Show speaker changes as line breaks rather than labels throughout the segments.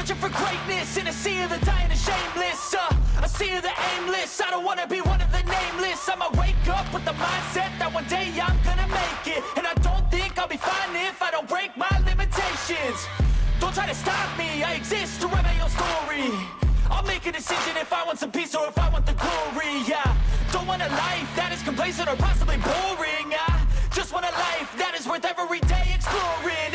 Searching for greatness in a sea of the dying and shameless, a sea of the aimless. I don't wanna be one of the nameless. I'ma wake up with the mindset that one day I'm gonna make it. And I don't think I'll be fine if I don't break my limitations. Don't try to stop me, I exist to write my own story. I'll make a decision if I want some peace or if I want the glory, yeah. Don't want a life that is complacent or possibly boring, just want a life that is worth every day exploring,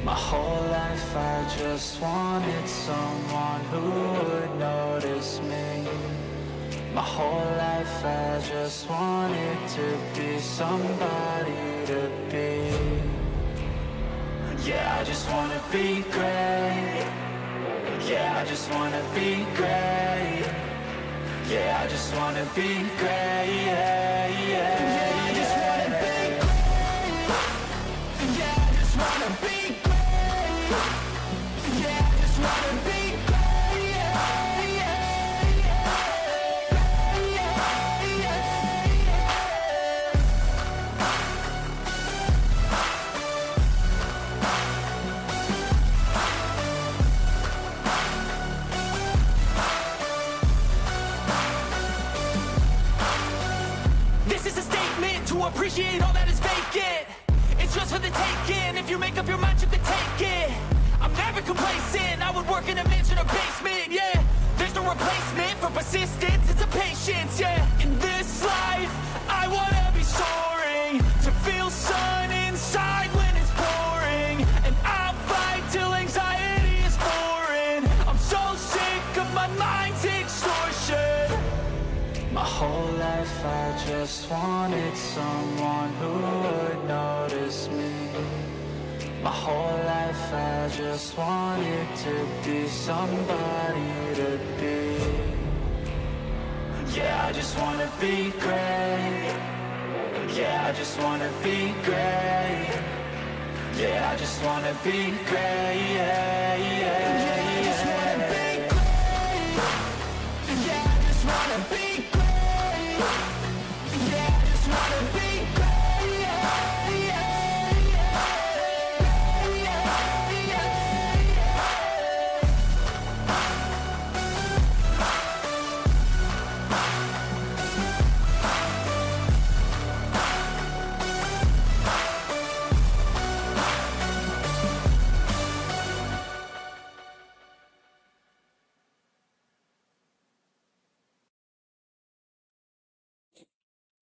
My whole life I just wanted someone who would notice me. My whole life I just wanted to be somebody to be. Yeah, I just wanna be great. Yeah, I just wanna be great. Yeah, I just wanna be great. Yeah, yeah, yeah, I just wanna be great. Yeah, I just wanna be great. Yeah, I just wanna be great. Yeah, yeah, yeah, yeah, yeah.
This is a statement to appreciate all that is vacant. It's just for the taking. If you make up your mind, you can take it. I'm never complacent. I would work in a mansion or basement, yeah. There's no replacement for persistence, it's a patience, yeah. In this life, I wanna be soaring, to feel sun inside when it's pouring. And I'll fight till anxiety is foreign. I'm so sick of my mind's extortion.
My whole life I just wanted someone who would notice me. My whole life I just wanted to be somebody to be. Yeah, I just wanna be great. Yeah, I just wanna be great. Yeah, I just wanna be great. Yeah, yeah, yeah, I just wanna be great. Yeah, I just wanna be great. Yeah, I just wanna be great. Yeah, yeah, yeah, yeah, yeah.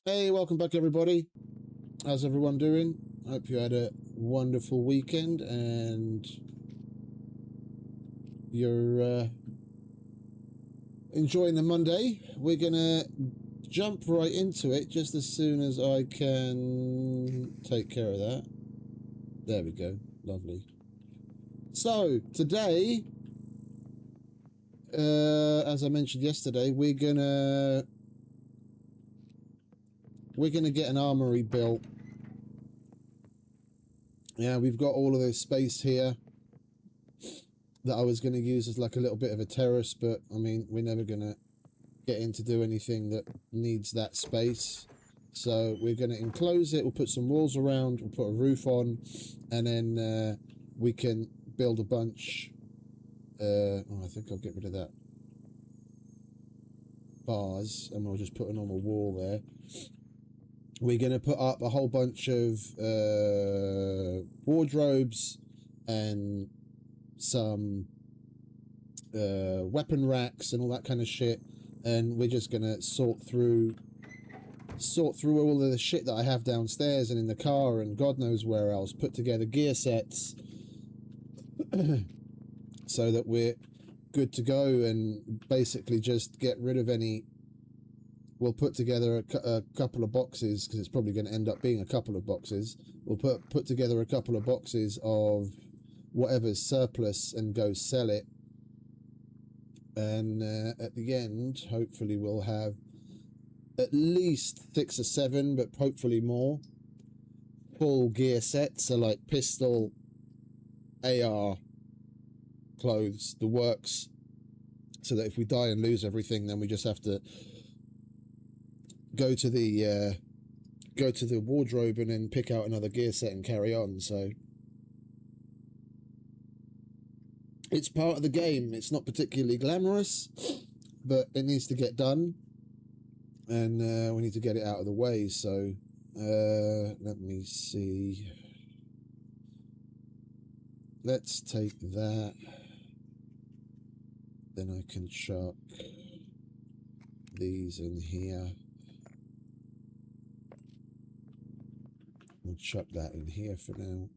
Hey, welcome back everybody. How's everyone doing? Hope you had a wonderful weekend and you're enjoying the Monday. We're gonna jump right into it just as soon as I can take care of that. There we go. Lovely. So today, as I mentioned yesterday, we're gonna get an armory built. Yeah, we've got all of this space here that I was going to use as like a little bit of a terrace, but I mean, we're never going to get in to do anything that needs that space. So we're going to enclose it. We'll put some walls around, we'll put a roof on, and then we can build a bunch. Oh, I think I'll get rid of that bars, and we'll just put a normal wall there. We're going to put up a whole bunch of wardrobes and some weapon racks and all that kind of shit. And we're just going to sort through all of the shit that I have downstairs and in the car and God knows where else. Put together gear sets so that we're good to go, and basically just get rid of any. We'll put together a couple of boxes, because it's probably going to end up being a couple of boxes. We'll put together a couple of boxes of whatever's surplus and go sell it. And at the end, hopefully we'll have at least 6 or 7, but hopefully more, full gear sets. So like pistol, AR, clothes, the works. So that if we die and lose everything, then we just have to go to the wardrobe and then pick out another gear set and carry on. So It's part of the game. It's not particularly glamorous, but it needs to get done, and we need to get it out of the way. So let me see. Let's take that. Then I can chuck these in here. We'll chuck that in here for now.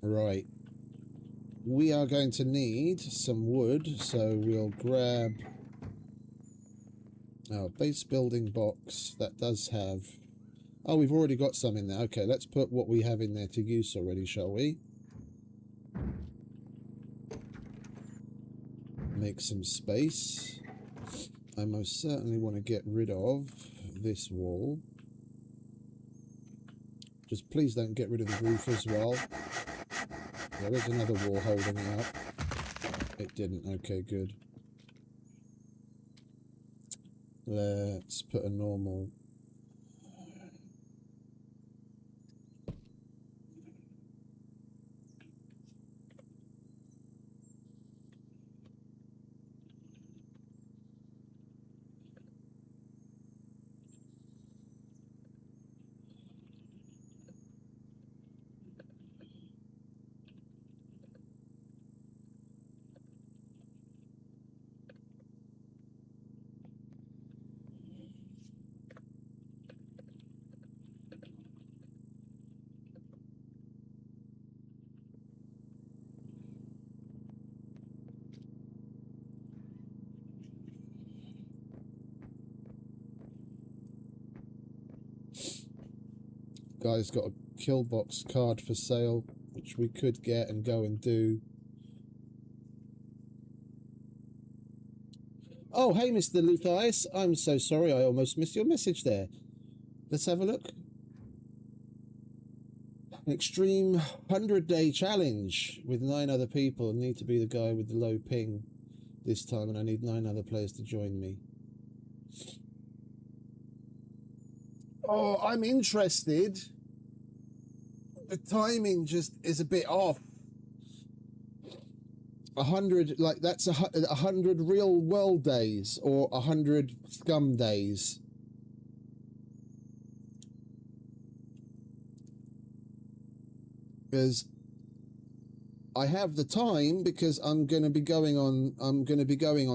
Right. We are going to need some wood, so we'll grab our base building box. That does have... Oh, we've already got some in there. Okay, let's put what we have in there to use already, shall we? Make some space. I most certainly want to get rid of this wall. Just please don't get rid of the roof as well. There is another wall holding out. It didn't. Okay, good. Let's put a normal... Guy's got a kill box card for sale, which we could get and go and do. Oh, hey, Mr. Luthias. I'm so sorry. I almost missed your message there. Let's have a look. An extreme 100-day challenge with 9 other people. I need to be the guy with the low ping this time, and I need 9 other players to join me. Oh, I'm interested. The timing just is a bit off. 100, like that's 100 real world days or 100 scum days. Because I have the time, because I'm going to be going on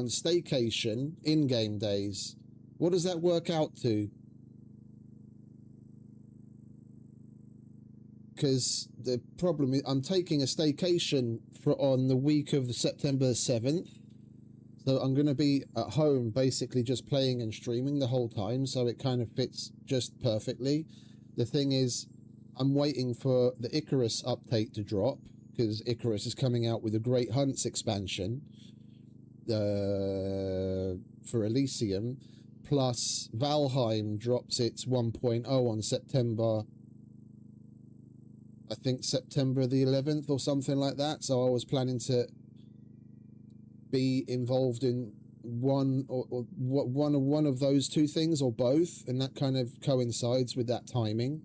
staycation in-game days. What does that work out to? Because the problem is I'm taking a staycation on the week of September 7th. So I'm going to be at home basically just playing and streaming the whole time. So it kind of fits just perfectly. The thing is, I'm waiting for the Icarus update to drop, because Icarus is coming out with a Great Hunts expansion for Elysium. Plus Valheim drops its 1.0 on September... I think September the 11th or something like that. So I was planning to be involved in one of those two things, or both, and that kind of coincides with that timing.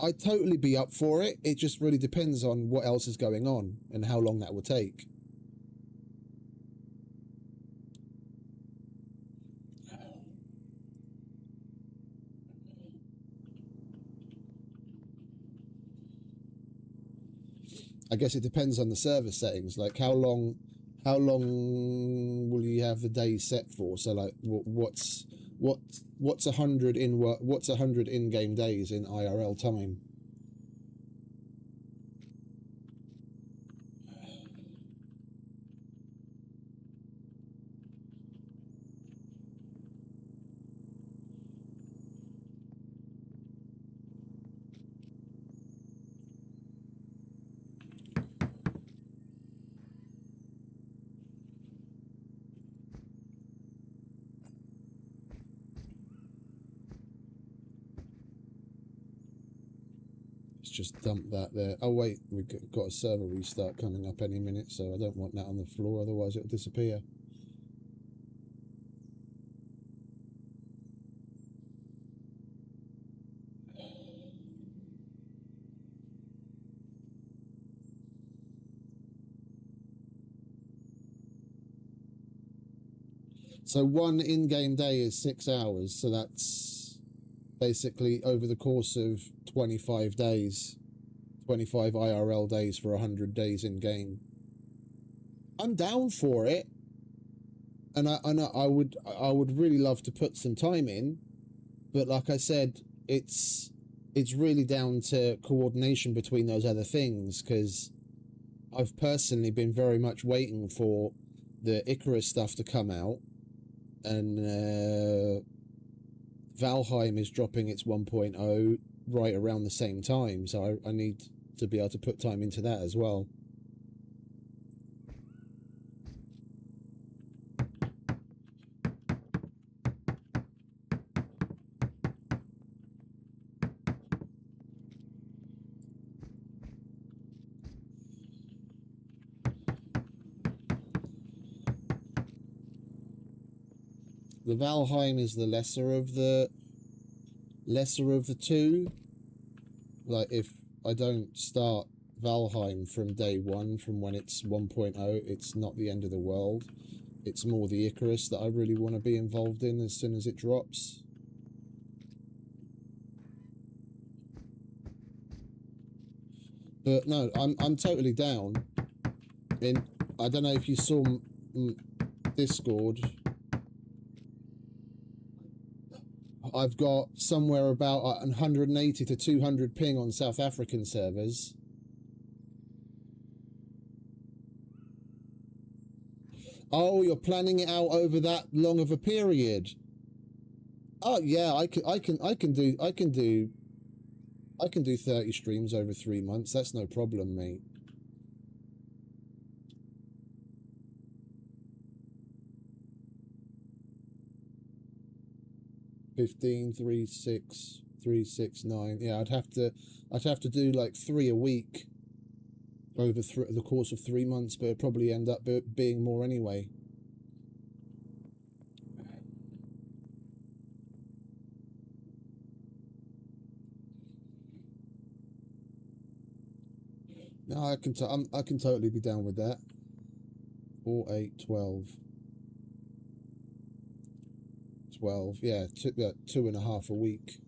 I'd totally be up for it. It just really depends on what else is going on and how long that will take. I guess it depends on the server settings. Like how long will you have the day set for? So like what's 100 in-game days in IRL time? Just dump that there. Oh wait, we've got a server restart coming up any minute, so I don't want that on the floor, otherwise it'll disappear. So one in-game day is 6 hours, so that's basically over the course of 25 days, 25 IRL days for 100 days in-game. I'm down for it, and I would really love to put some time in, but like I said, it's really down to coordination between those other things, because I've personally been very much waiting for the Icarus stuff to come out, and Valheim is dropping its 1.0 right around the same time, so I need to be able to put time into that as well. The Valheim is the lesser of the two. Like, if I don't start Valheim from day one, from when it's 1.0, it's not the end of the world. It's more the Icarus that I really want to be involved in as soon as it drops. But no, I'm totally down. I don't know if you saw Discord. I've got somewhere about 180 to 200 ping on South African servers. Oh, you're planning it out over that long of a period. Oh yeah, I can do 30 streams over 3 months. That's no problem, mate. $15, $3, $6, $3, $6, $9. Yeah, I'd have to do like 3 a week over the course of 3 months, but it'd probably end up being more anyway. No, I can totally be down with that. 4, 8, 12. 12, yeah, 2.5 a week.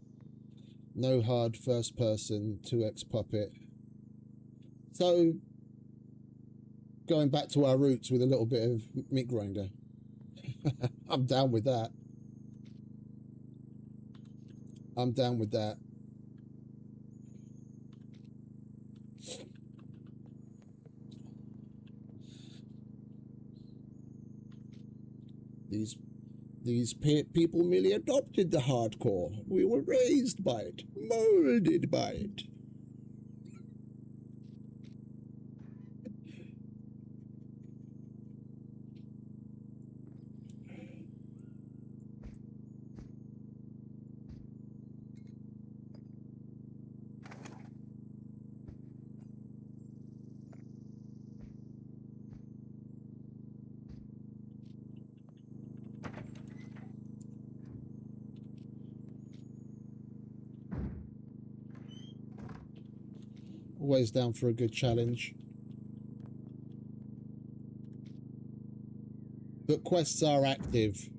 No hard first person, 2x puppet. So, going back to our roots with a little bit of meat grinder. I'm down with that. I'm down with that. These people merely adopted the hardcore. We were raised by it, molded by it. Always down for a good challenge. But quests are active.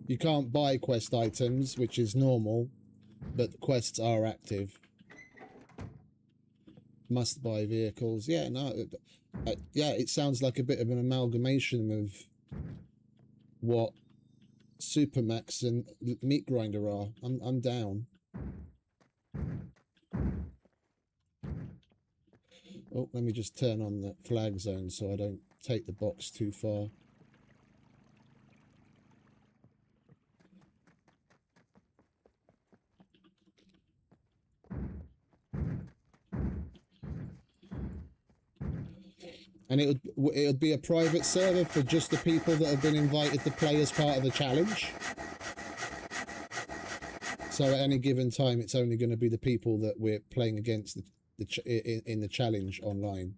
You can't buy quest items, which is normal, but the quests are active. Must buy vehicles. Yeah, no. Yeah, it sounds like a bit of an amalgamation of what Supermax and Meat Grinder are. I'm down. Oh, let me just turn on the flag zone so I don't take the box too far. And it would be a private server for just the people that have been invited to play as part of the challenge. So at any given time, it's only going to be the people that we're playing against in the challenge online.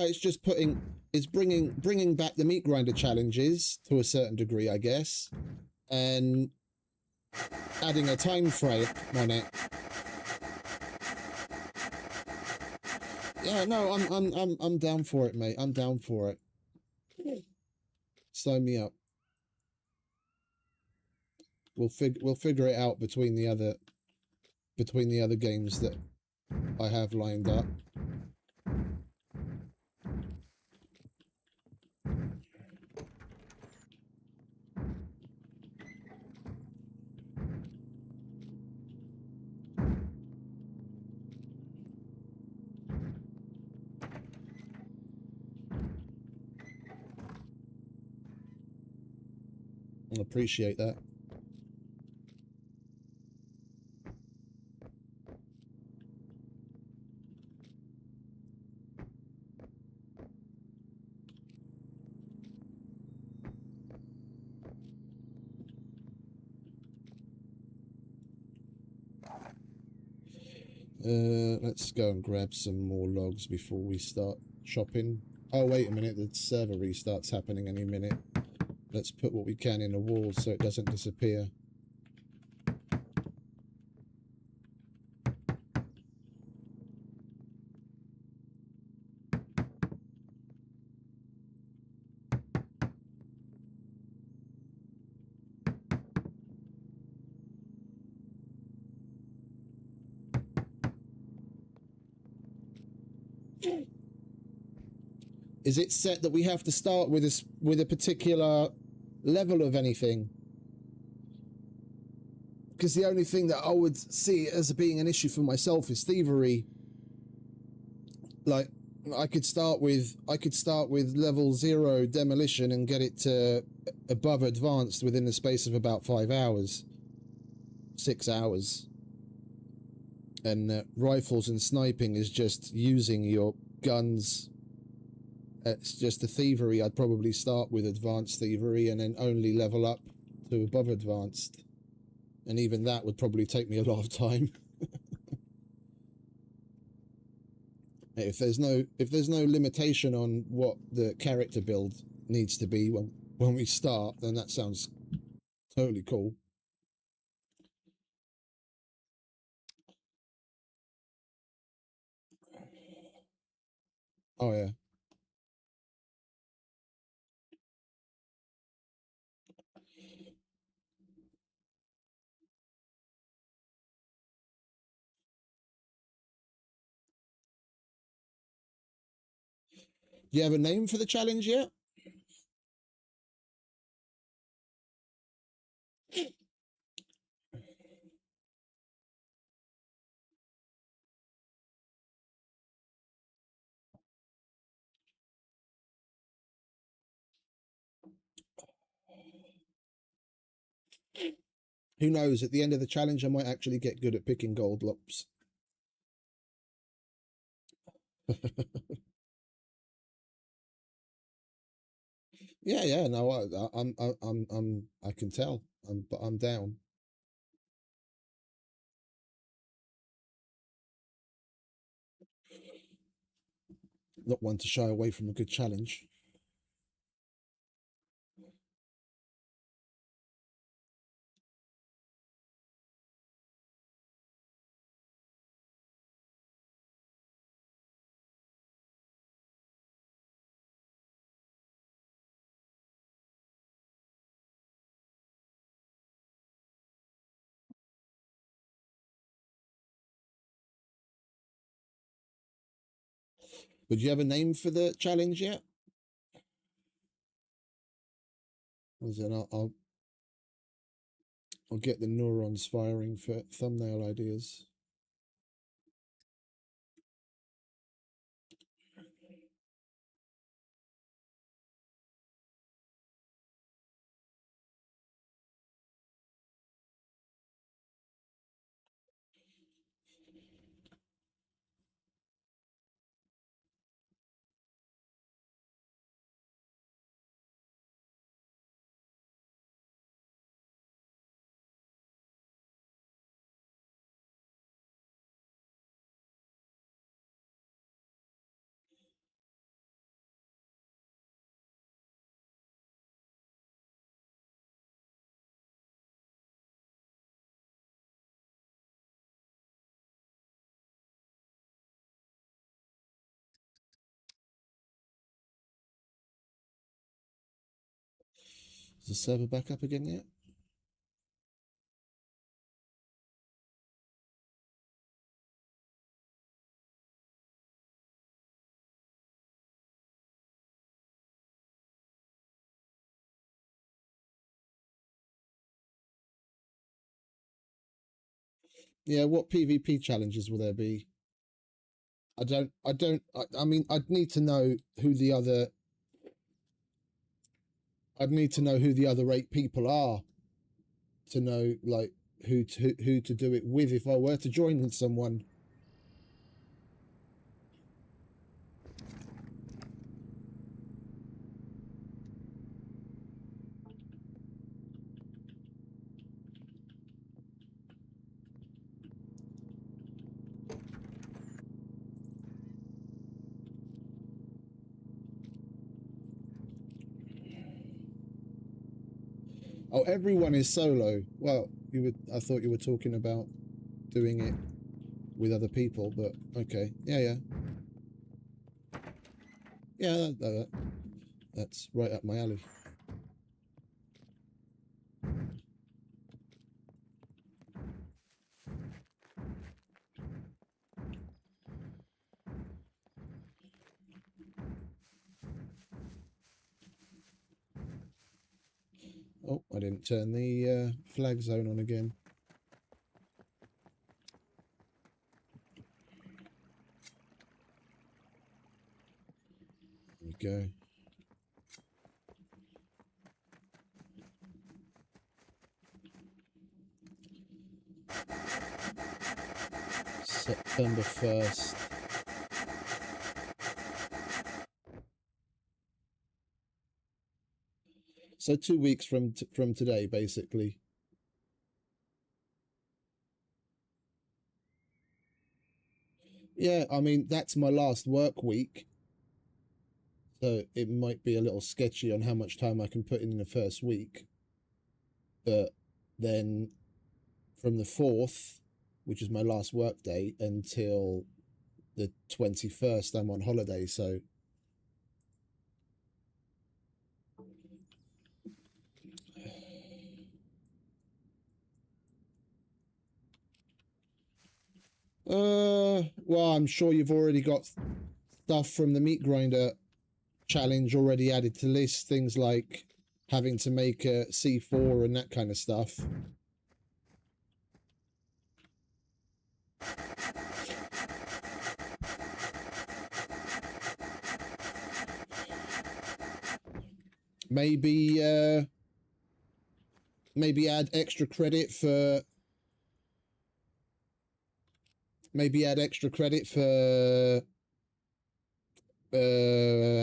it's just it's bringing back the meat grinder challenges to a certain degree, I guess, and adding a time frame on it. Yeah, no, I'm down for it, mate. I'm down for it. Sign me up. We'll figure it out between the other games that I have lined up. I appreciate that. Let's go and grab some more logs before we start chopping. Oh, wait a minute, the server restart's happening any minute. Let's put what we can in the wall so it doesn't disappear. Is it set that we have to start with a particular level of anything? Because the only thing that I would see as being an issue for myself is thievery. Like, I could start with level 0 demolition and get it to above advanced within the space of about 5 hours, 6 hours. And rifles and sniping is just using your guns. It's just the thievery. I'd probably start with advanced thievery and then only level up to above advanced. And even that would probably take me a lot of time. If there's no limitation on what the character build needs to be when we start, then that sounds totally cool. Oh yeah. Do you have a name for the challenge yet? Who knows? At the end of the challenge, I might actually get good at picking gold lops. Yeah. No, I can tell. But I'm down. Not one to shy away from a good challenge. But do you have a name for the challenge yet? Then I'll get the neurons firing for thumbnail ideas. Is the server back up again yet? Yeah, what PvP challenges will there be? I mean, I'd need to know who the other, I'd need to know who the other 8 people are to know, like, who to do it with if I were to join with someone. Oh, everyone is solo. Well, I thought you were talking about doing it with other people, but okay. Yeah. Yeah, that's right up my alley. Oh, I didn't turn the flag zone on again. There we go. September 1st. So 2 weeks from today, basically. Yeah, I mean, that's my last work week. So it might be a little sketchy on how much time I can put in the first week. But then from the 4th, which is my last work day, until the 21st, I'm on holiday. So well, I'm sure you've already got stuff from the meat grinder challenge already added to list, things like having to make a C4 and that kind of stuff. Maybe maybe add extra credit for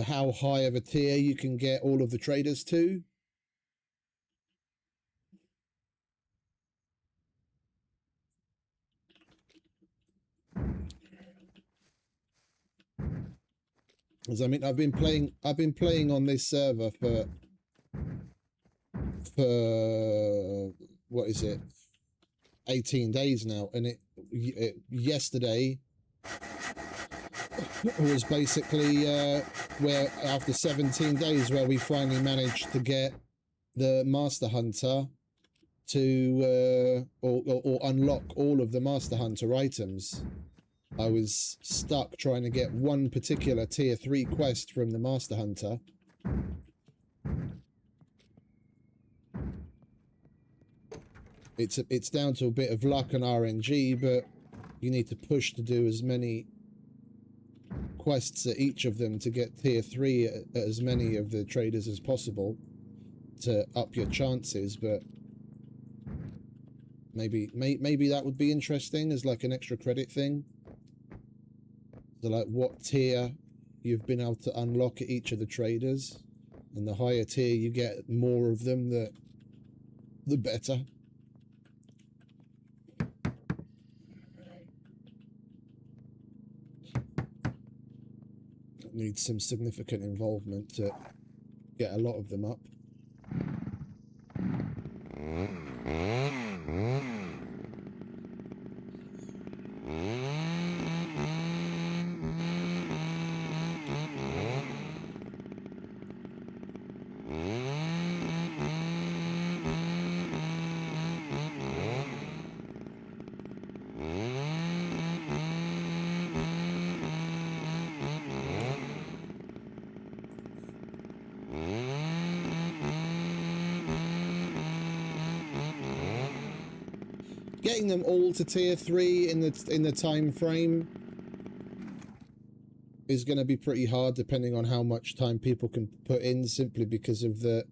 how high of a tier you can get all of the traders to. Because I mean, I've been playing on this server for what is it, 18 days now, and it yesterday was basically where after 17 days where we finally managed to get the Master Hunter to or unlock all of the Master Hunter items. I was stuck trying to get one particular tier 3 quest from the Master Hunter. It's down to a bit of luck and RNG, but you need to push to do as many quests at each of them to get tier 3 at as many of the traders as possible to up your chances. But maybe that would be interesting as like an extra credit thing. So like what tier you've been able to unlock at each of the traders, and the higher tier you get more of them, the better. Needs some significant involvement to get a lot of them up. getting them all to tier 3 in the time frame is going to be pretty hard, depending on how much time people can put in, simply because of the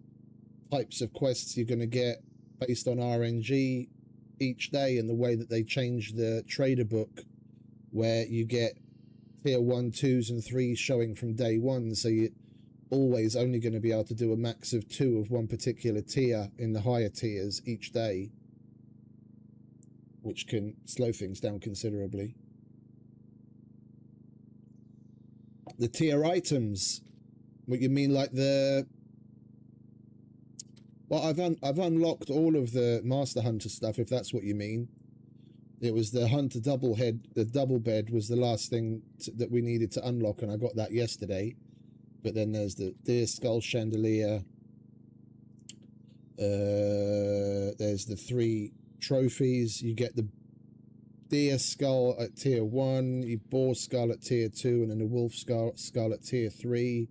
types of quests you're going to get based on RNG each day, and the way that they change the trader book, where you get tier 1, 2s and 3s showing from day 1, so you're always only going to be able to do a max of 2 of one particular tier in the higher tiers each day, which can slow things down considerably. The tier items, what you mean, like the... Well, I've unlocked all of the Master Hunter stuff, if that's what you mean. It was the Hunter double head, the double bed was the last thing that we needed to unlock, and I got that yesterday. But then there's the Deer Skull Chandelier. There's the 3 trophies. You get the Deer Skull at tier 1, you Boar Skull at tier 2, and then the Wolf Skull at tier 3.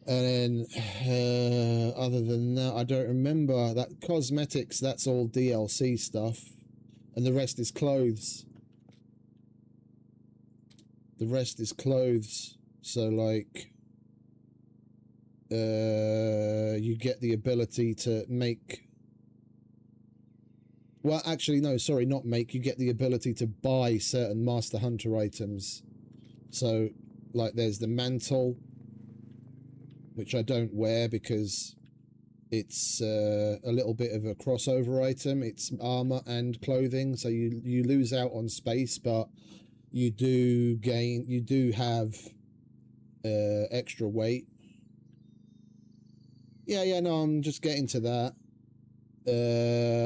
And then, other than that, I don't remember. That cosmetics, that's all DLC stuff. And the rest is clothes. The rest is clothes. So, like, you get the ability to make... Well, actually, no, sorry, not make. You get the ability to buy certain Master Hunter items. So, like, there's the mantle, which I don't wear because it's a little bit of a crossover item. It's armor and clothing, so you lose out on space, but you do gain, you do have extra weight. Yeah, no, I'm just getting to that.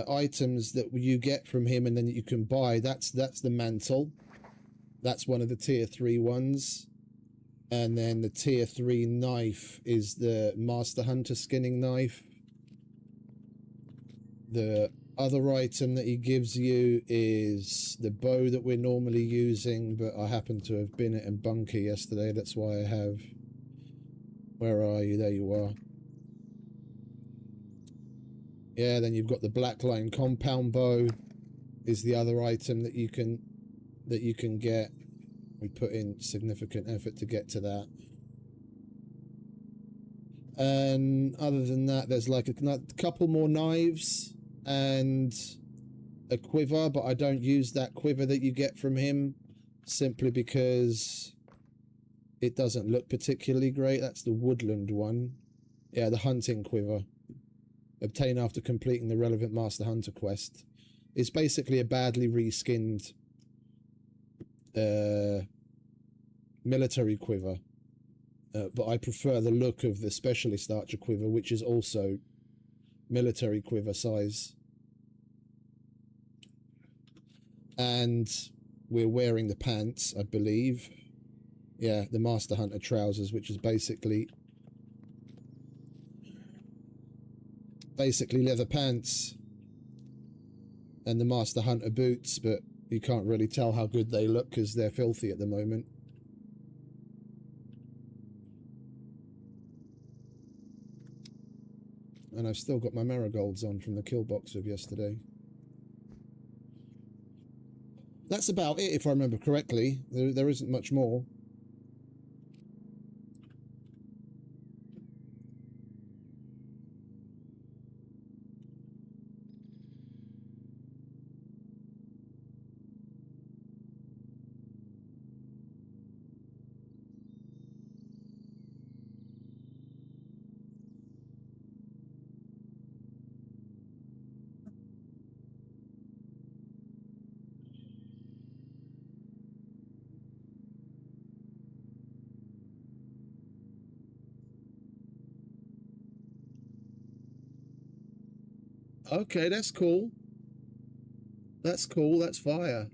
Items that you get from him and then you can buy, that's the mantle. That's one of the tier 3 ones. And then the tier 3 knife is the Master Hunter skinning knife. The other item that he gives you is the bow that we're normally using, but I happen to have been at a bunker yesterday. That's why I have... Where are you? There you are. Yeah, then you've got the Blackline compound bow is the other item that you can get. We put in significant effort to get to that. And other than that, there's like a couple more knives and a quiver, but I don't use that quiver that you get from him simply because it doesn't look particularly great. That's the woodland one. Yeah, the hunting quiver. Obtain after completing the relevant Master Hunter quest. It's basically a badly reskinned military quiver. But I prefer the look of the Specialist Archer quiver, which is also military quiver size. And we're wearing the pants, I believe. Yeah, the Master Hunter trousers, which is basically leather pants. And the Master Hunter boots, but you can't really tell how good they look because they're filthy at the moment. And I've still got my marigolds on from the kill box of yesterday. That's about it, if I remember correctly. There isn't much more. Okay, that's cool. That's cool, that's fire.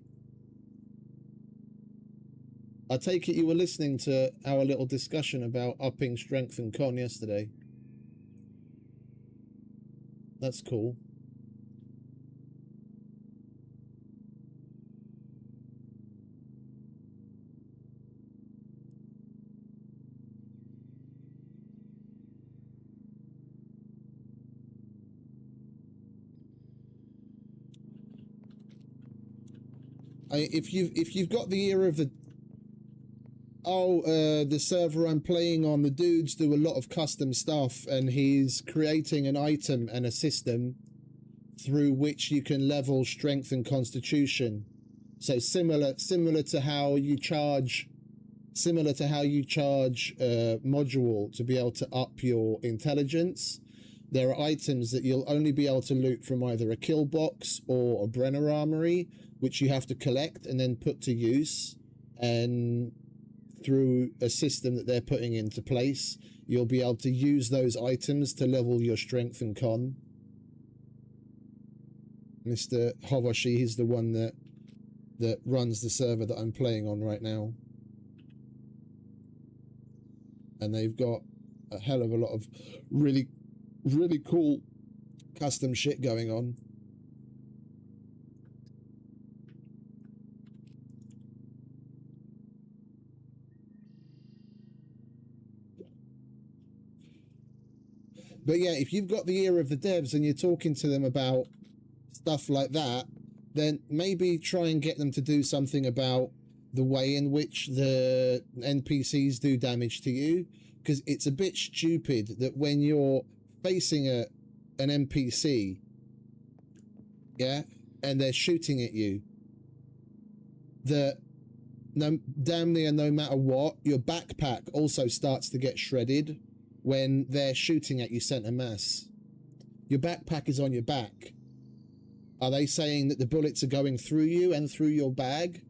I take it you were listening to our little discussion about upping strength and con yesterday. That's cool. If you've got the ear of the the server I'm playing on, the dudes do a lot of custom stuff, and he's creating an item and a system through which you can level strength and constitution. So similar to how you charge module to be able to up your intelligence. There are items that you'll only be able to loot from either a kill box or a Brenner Armory, which you have to collect and then put to use. And through a system that they're putting into place, you'll be able to use those items to level your strength and con. Mr. Hovashi, he's the one that runs the server that I'm playing on right now. And they've got a hell of a lot of really cool custom shit going on. But yeah, if you've got the ear of the devs and you're talking to them about stuff like that, then maybe try and get them to do something about the way in which the NPCs do damage to you, because it's a bit stupid that when you're facing an NPC, yeah, and they're shooting at you, that damn near no matter what, your backpack also starts to get shredded when they're shooting at you center mass. Your backpack is on your back. Are they saying that the bullets are going through you and through your bag,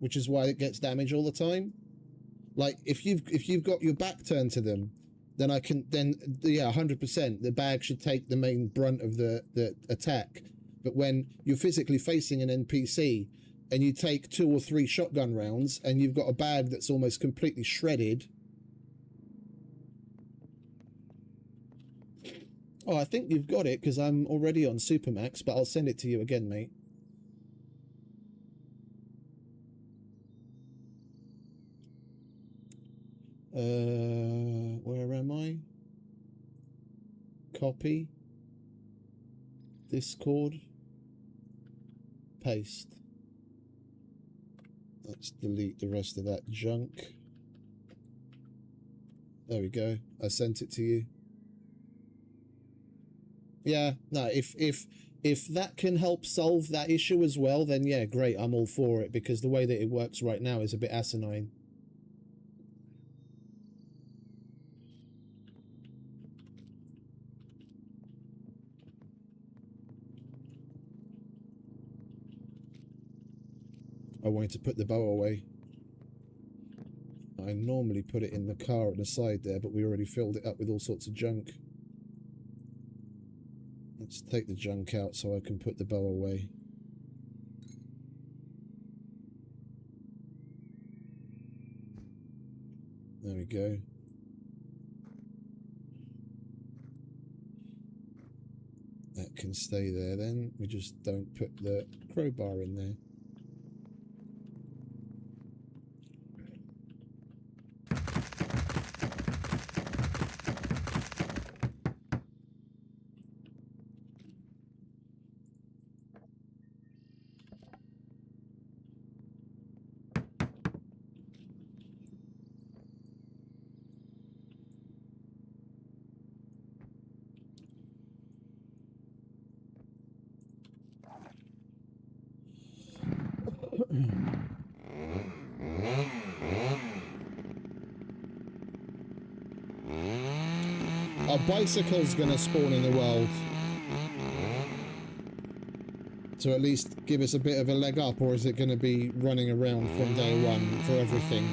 which is why it gets damaged all the time? Like, if you've got your back turned to them, then yeah, 100%, the bag should take the main brunt of the attack. But when you're physically facing an NPC and you take 2 or 3 shotgun rounds and you've got a bag that's almost completely shredded. Oh, I think you've got it because I'm already on Supermax, but I'll send it to you again, mate. Where am I? Copy. Discord. Paste. Let's delete the rest of that junk. There we go. I sent it to you. Yeah, no, if that can help solve that issue as well, then yeah, great, I'm all for it, because the way that it works right now is a bit asinine. I wanted to put the bow away. I normally put it in the car at the side there, but we already filled it up with all sorts of junk. Let's take the junk out so I can put the bow away. There we go. That can stay there then. We just don't put the crowbar in there. Are bicycles going to spawn in the world to at least give us a bit of a leg up, or is it going to be running around from day one for everything?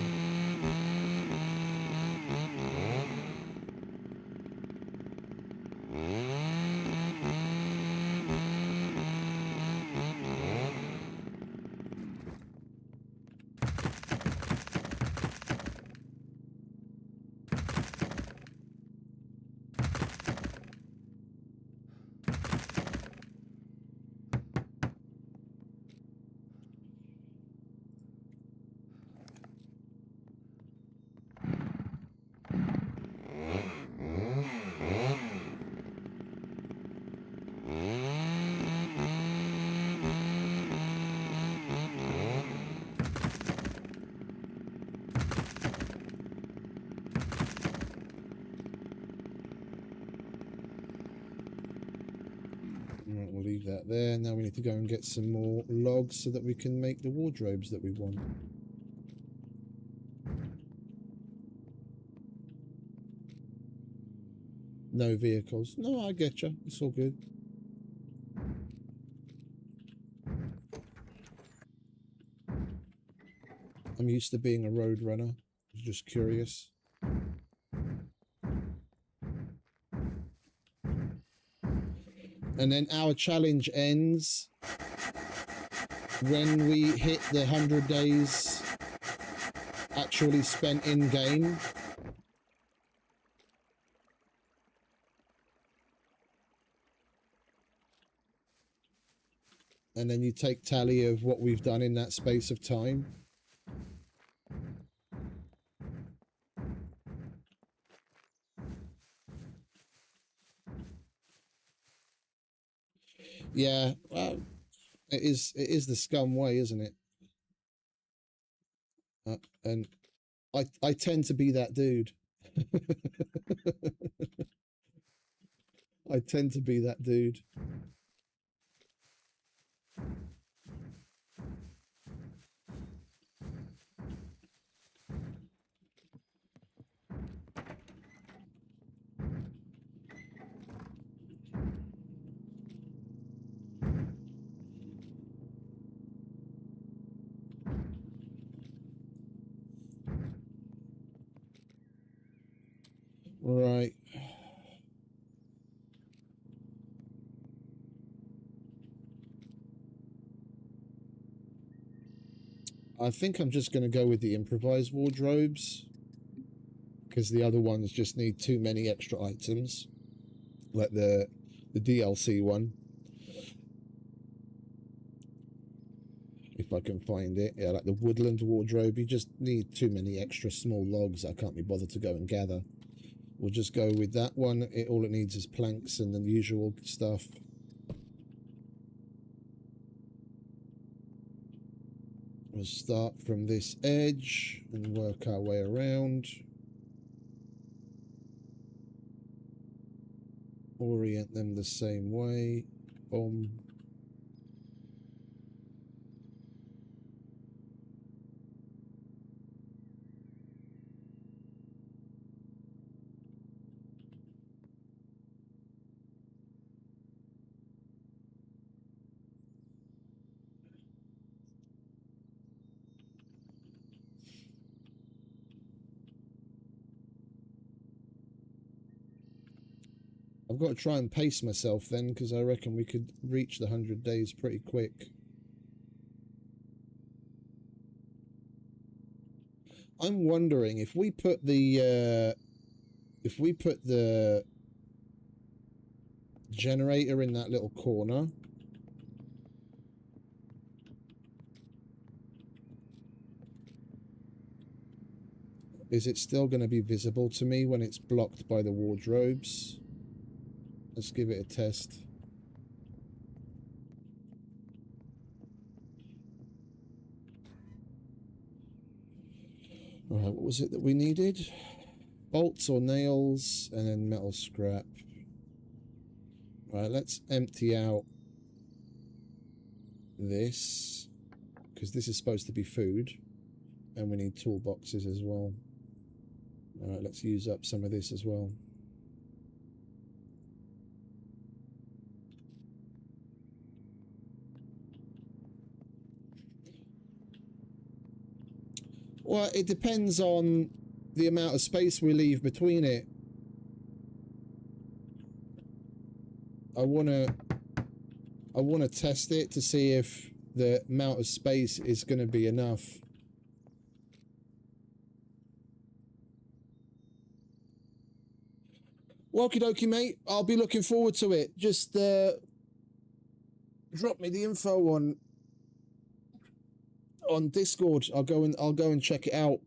Right, we'll leave that there. Now we need to go and get some more logs so that we can make the wardrobes that we want. No vehicles. No, I get you. It's all good. I'm used to being a road runner. Just curious. And then our challenge ends when we hit the 100 days actually spent in game. And then you take tally of what we've done in that space of time. Yeah, well, it is the scum way, isn't it? And I tend to be that dude. I tend to be that dude. Right. I think I'm just going to go with the improvised wardrobes, because the other ones just need too many extra items, like the DLC one. If I can find it. Yeah, like the woodland wardrobe, you just need too many extra small logs I can't be bothered to go and gather. We'll just go with that one. All it needs is planks and the usual stuff. We'll start from this edge and work our way around. Orient them the same way. Boom. I've got to try and pace myself then, because I reckon we could reach the 100 days pretty quick. I'm wondering if we put the generator in that little corner, is it still going to be visible to me when it's blocked by the wardrobes? Let's give it a test. All right, what was it that we needed? Bolts or nails, and then metal scrap. All right, let's empty out this, because this is supposed to be food, and we need toolboxes as well. All right, let's use up some of this as well. Well, it depends on the amount of space we leave between it. I wanna test it to see if the amount of space is going to be enough. Okie dokie, mate. I'll be looking forward to it. Just drop me the info on Discord. I'll go and check it out.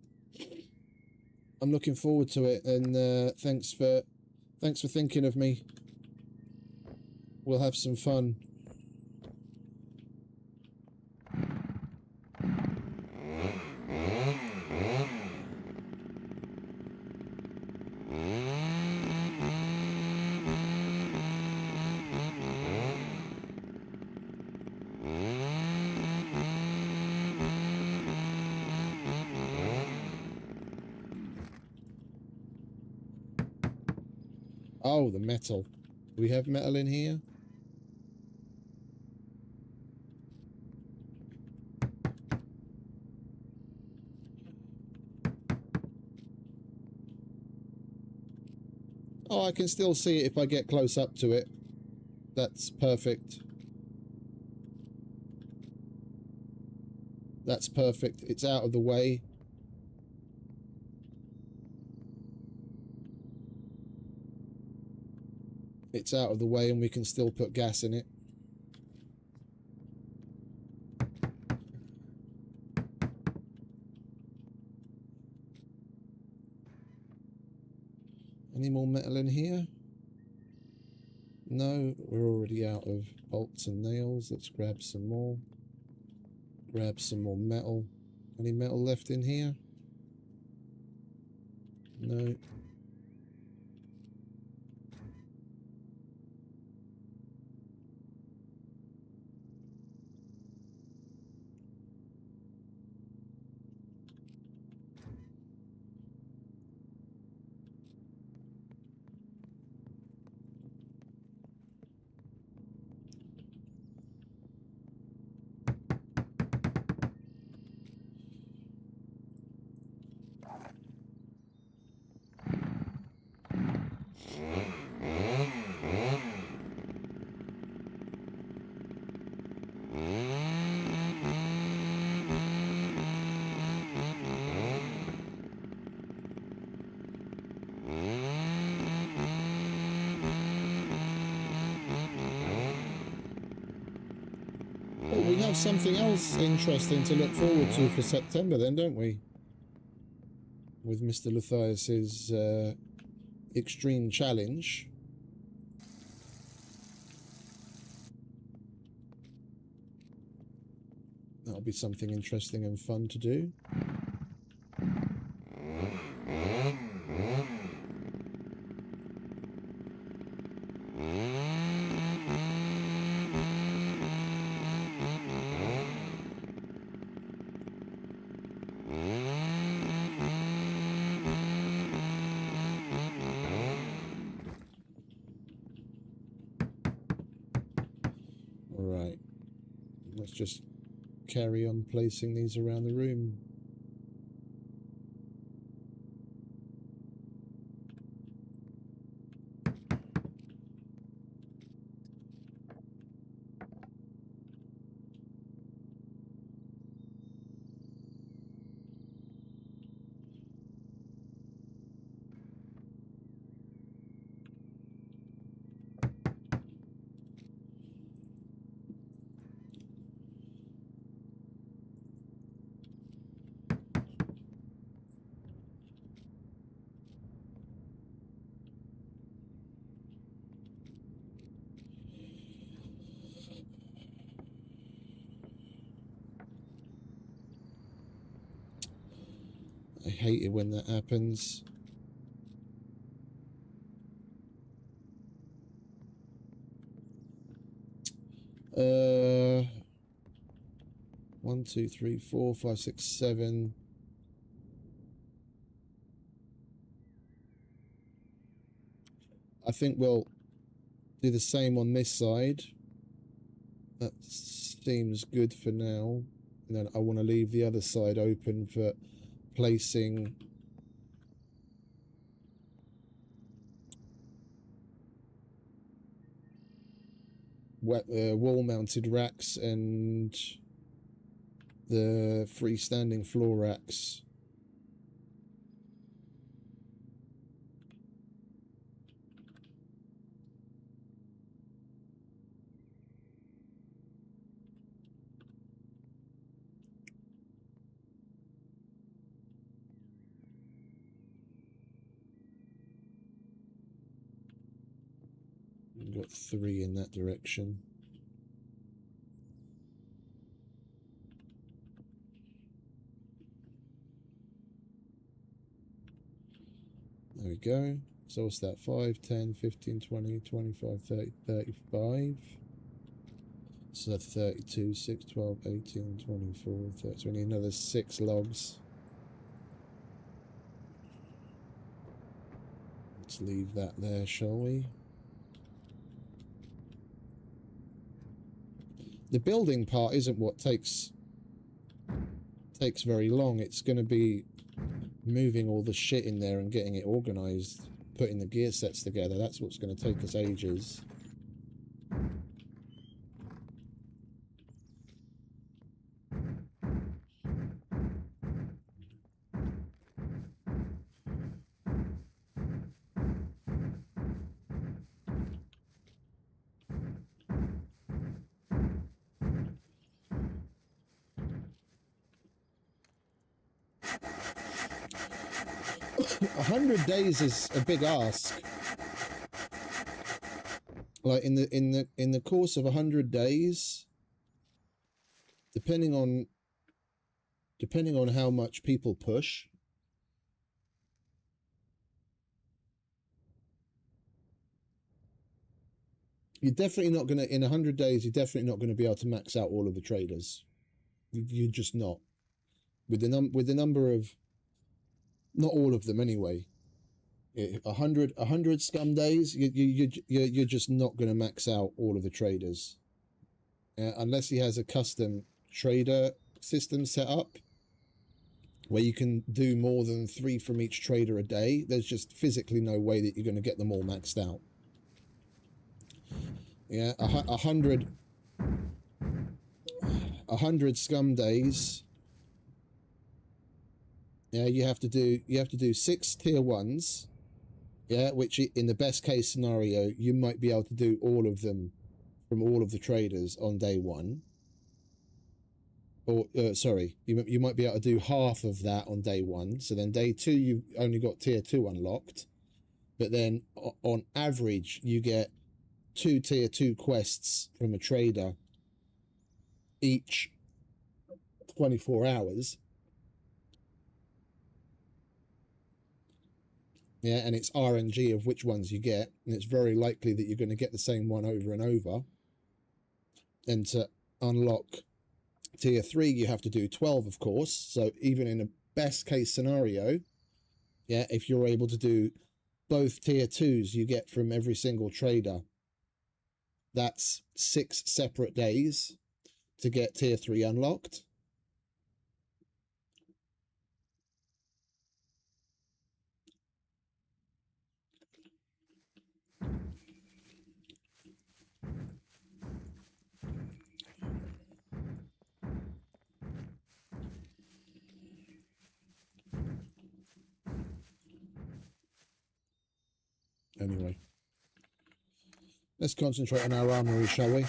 I'm looking forward to it, and thanks for thinking of me. We'll have some fun. Oh, the metal. Do we have metal in here? Oh, I can still see it if I get close up to it. That's perfect. That's perfect. It's out of the way. It's out of the way and we can still put gas in it. Any more metal in here? No, we're already out of bolts and nails. Let's grab some more. Grab some more metal. Any metal left in here? No. Well, we have something else interesting to look forward to for September then, don't we? With Mr. Luthius's extreme challenge. That'll be something interesting and fun to do. Alright, let's just carry on placing these around the room. I hate it when that happens. One, two, three, 4, 5, 6, 7. I think we'll do the same on this side. That seems good for now. And then I want to leave the other side open for placing wall-mounted racks and the freestanding floor racks. We've got 3 in that direction. There we go. So what's that? 5, 10, 15, 20, 25, 30, 35. So 32, 6, 12, 18, 24, 30. So we need another 6 logs. Let's leave that there, shall we? The building part isn't what takes very long. It's going to be moving all the shit in there and getting it organized, putting the gear sets together. That's what's going to take us ages. A 100 days is a big ask. Like in the course of 100 days, depending on how much people push, you're definitely not gonna, in 100 days, you're definitely not gonna be able to max out all of the traders. You're just not. With the number of, not all of them anyway. 100 scum days, you're just not going to max out all of the traders, unless he has a custom trader system set up where you can do more than 3 from each trader a day. There's just physically no way that you're going to get them all maxed out. Yeah, 100 scum days. Yeah, you have to do 6 tier 1s. Yeah, which in the best case scenario, you might be able to do all of them from all of the traders on day 1. Or, sorry, you might be able to do half of that on day 1. So then day 2, you've only got tier 2 unlocked. But then on average, you get 2 tier 2 quests from a trader each 24 hours. Yeah, and it's RNG of which ones you get, and it's very likely that you're going to get the same one over and over. And to unlock tier 3, you have to do 12, of course. So even in a best case scenario, yeah, if you're able to do both tier 2s you get from every single trader, that's 6 separate days to get tier 3 unlocked. Anyway, let's concentrate on our armory, shall we?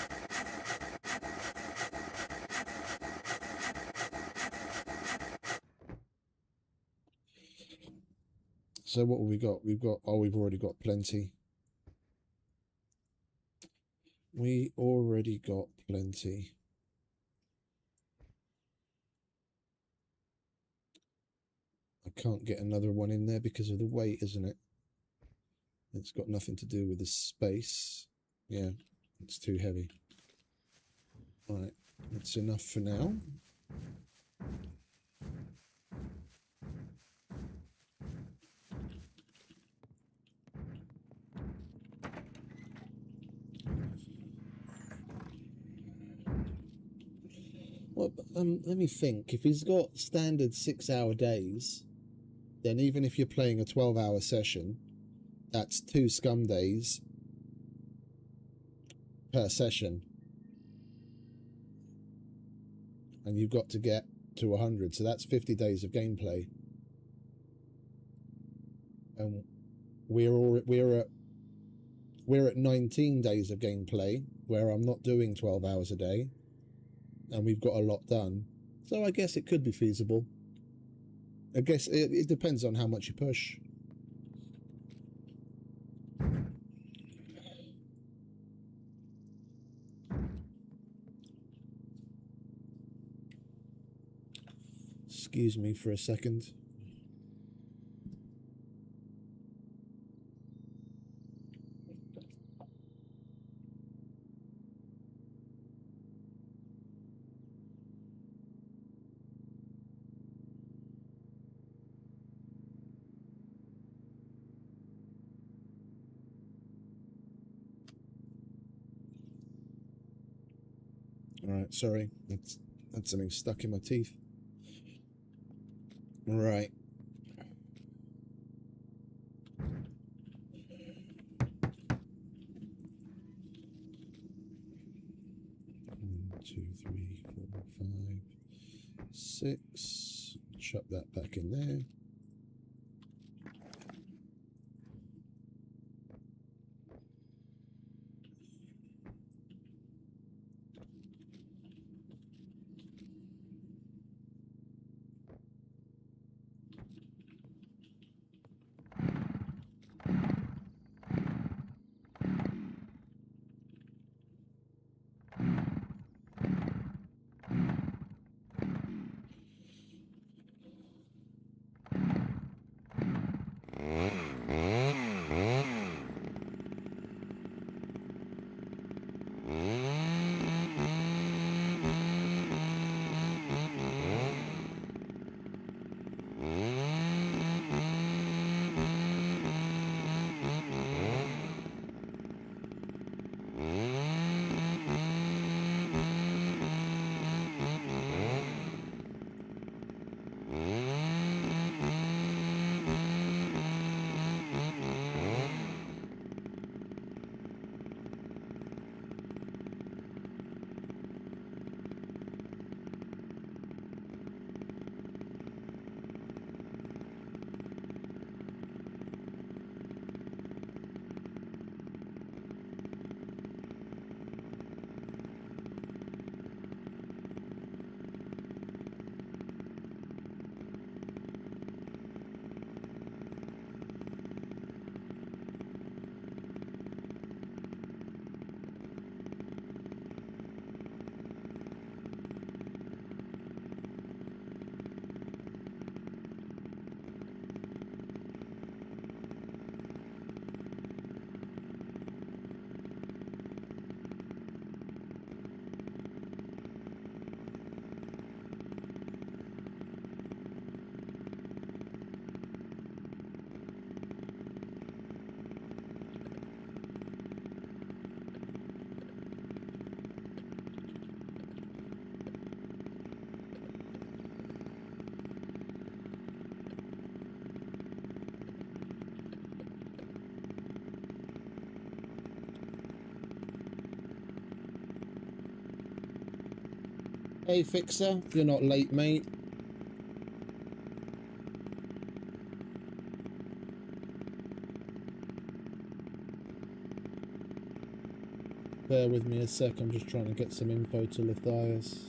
So what have we got? We've already got plenty. We already got plenty. I can't get another one in there because of the weight, isn't it? It's got nothing to do with the space. Yeah, it's too heavy. All right, that's enough for now. Well, let me think. If he's got standard 6-hour days, then even if you're playing a 12-hour session, that's 2 scum days per session. And you've got to get to 100, so that's 50 days of gameplay. And we're at 19 days of gameplay, where I'm not doing 12 hours a day, and we've got a lot done. So I guess it could be feasible. I guess it depends on how much you push. Excuse me for a second. Alright, sorry. That's something stuck in my teeth. Right. One, 2, 3, 4, 5, 6. Chuck that back in there. Hey, Fixer, you're not late, mate. Bear with me a sec, I'm just trying to get some info to Lithias.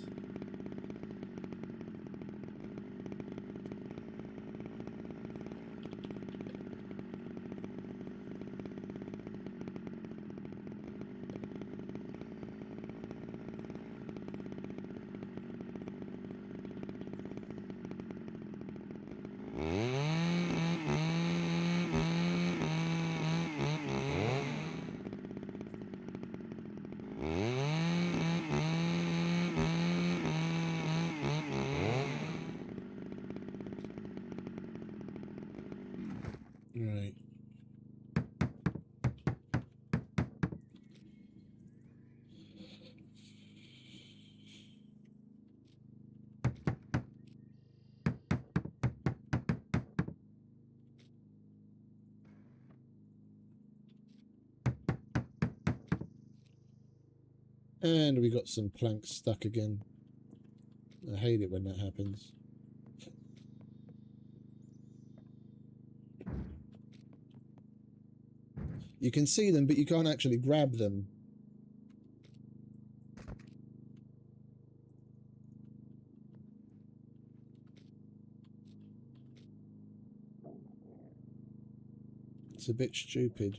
Right. And we got some planks stuck again. I hate it when that happens. You can see them, but you can't actually grab them. It's a bit stupid.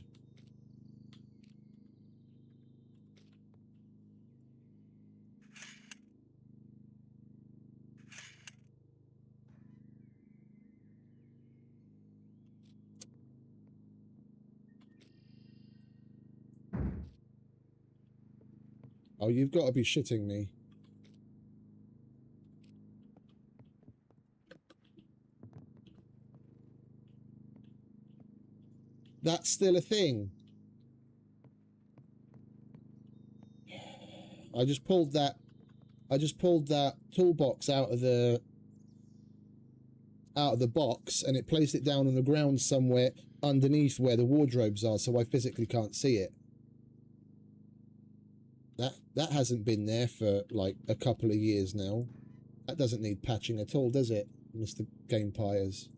Oh, you've got to be shitting me. That's still a thing. I just pulled that I just pulled that toolbox out of the box, and it placed it down on the ground somewhere underneath where the wardrobes are, so I physically can't see it. That hasn't been there for like a couple of years now. That doesn't need patching at all, does it, Mr. Game Pyres?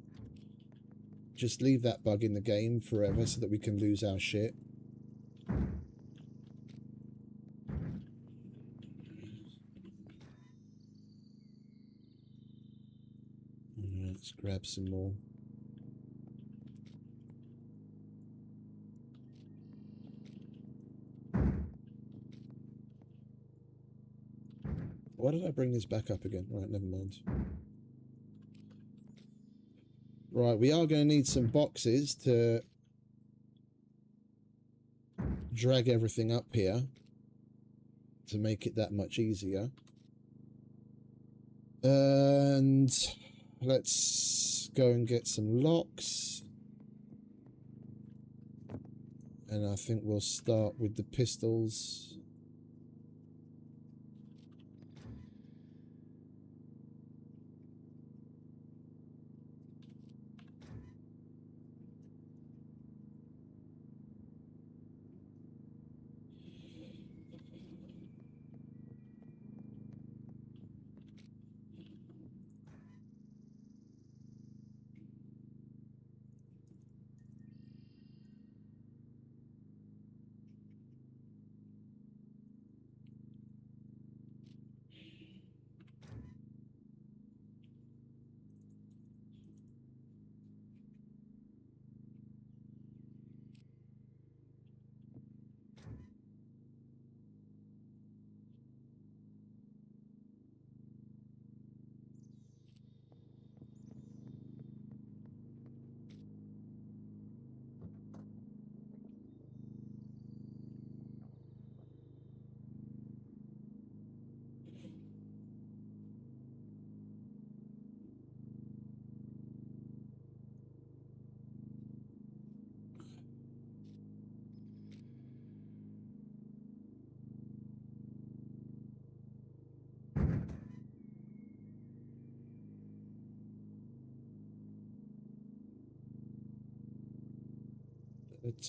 Just leave that bug in the game forever so that we can lose our shit. Let's grab some more. Why did I bring this back up again? Right, never mind. Right, we are going to need some boxes to drag everything up here to make it that much easier. And let's go and get some locks. And I think we'll start with the pistols.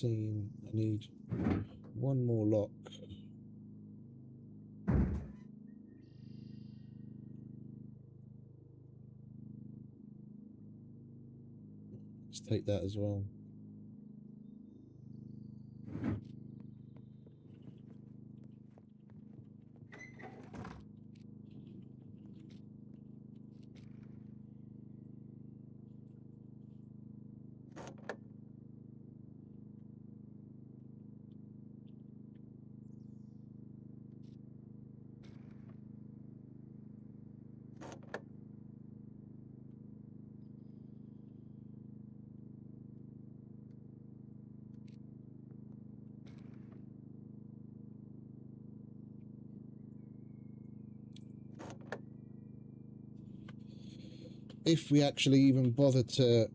I need one more lock. Let's take that as well. If we actually even bother to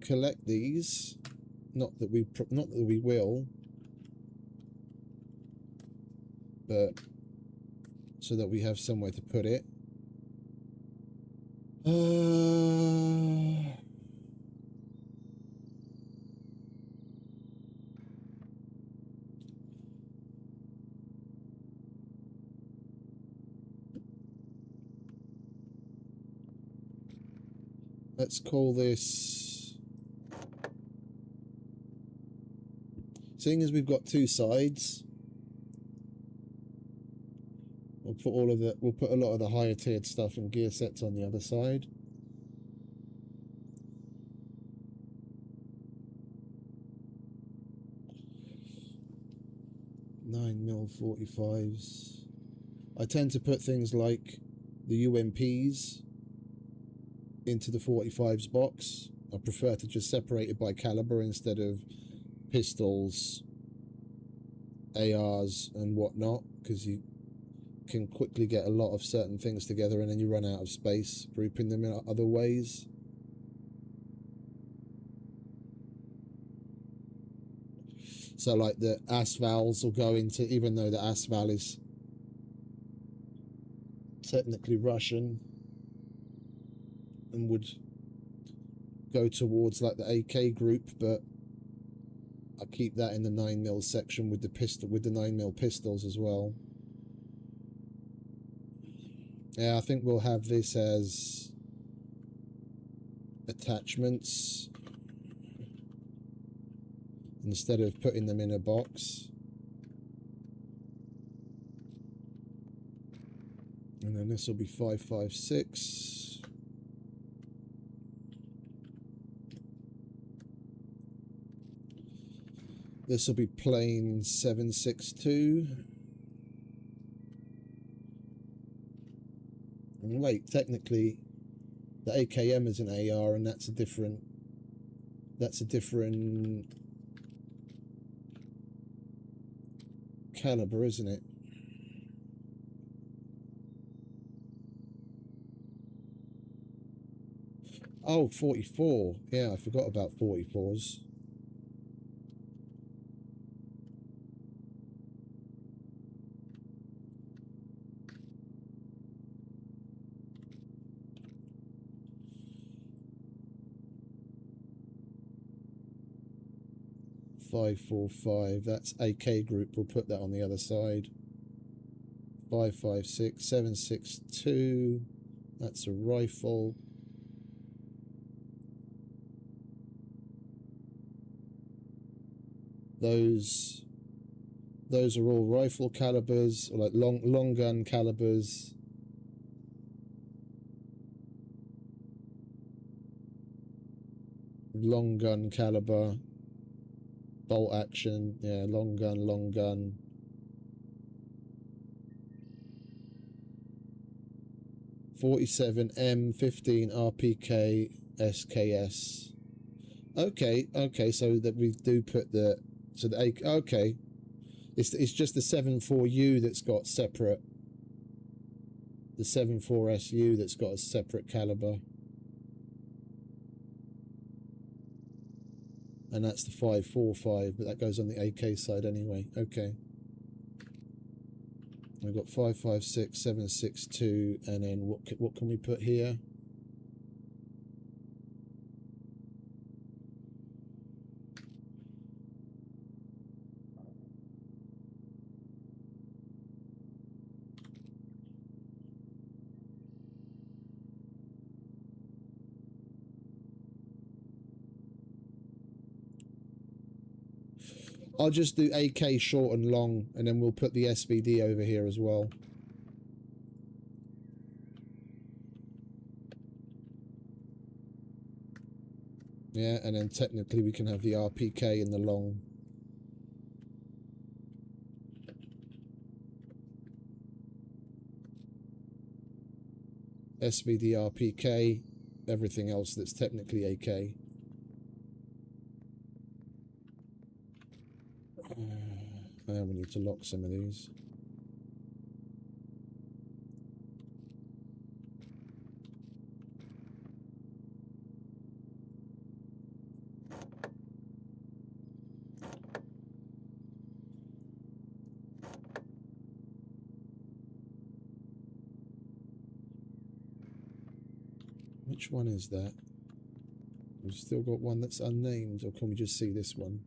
collect these, not that we will, but so that we have somewhere to put it. Let's call this, seeing as we've got two sides, we'll put a lot of the higher tiered stuff and gear sets on the other side. Nine mil 45s. I tend to put things like the UMPs into the 45s box. I prefer to just separate it by caliber instead of pistols, ARs and whatnot, because you can quickly get a lot of certain things together and then you run out of space grouping them in other ways. So like the ASVALs will go into, even though the ASVAL is technically Russian and would go towards like the AK group, but I keep that in the 9mm section with the pistol, with the 9mm pistols as well. Yeah, I think we'll have this as attachments instead of putting them in a box. And then this will be 5.56. This will be plain 7.62. And wait, technically the AKM is an AR, and that's a different caliber, isn't it? Oh, 44. Yeah, I forgot about 44s. .545, that's AK group, we'll put that on the other side. 5.56, 7.62, that's a rifle. Those are all rifle calibers, or like long gun calibers. Long gun caliber, bolt action, yeah, long gun. .47 M15 RPK SKS. Okay, so that we do put the, so the okay, it's just the 74U that's got separate, the 74SU that's got a separate caliber, and that's the 5.45, but that goes on the AK side anyway. Okay, we've got 5.56, 7.62, and then what can we put here? I'll just do AK short and long, and then we'll put the SVD over here as well. Yeah, and then technically we can have the RPK in the long. SVD RPK, everything else that's technically AK. Now we need to lock some of these. Which one is that? We've still got one that's unnamed, or can we just see this one?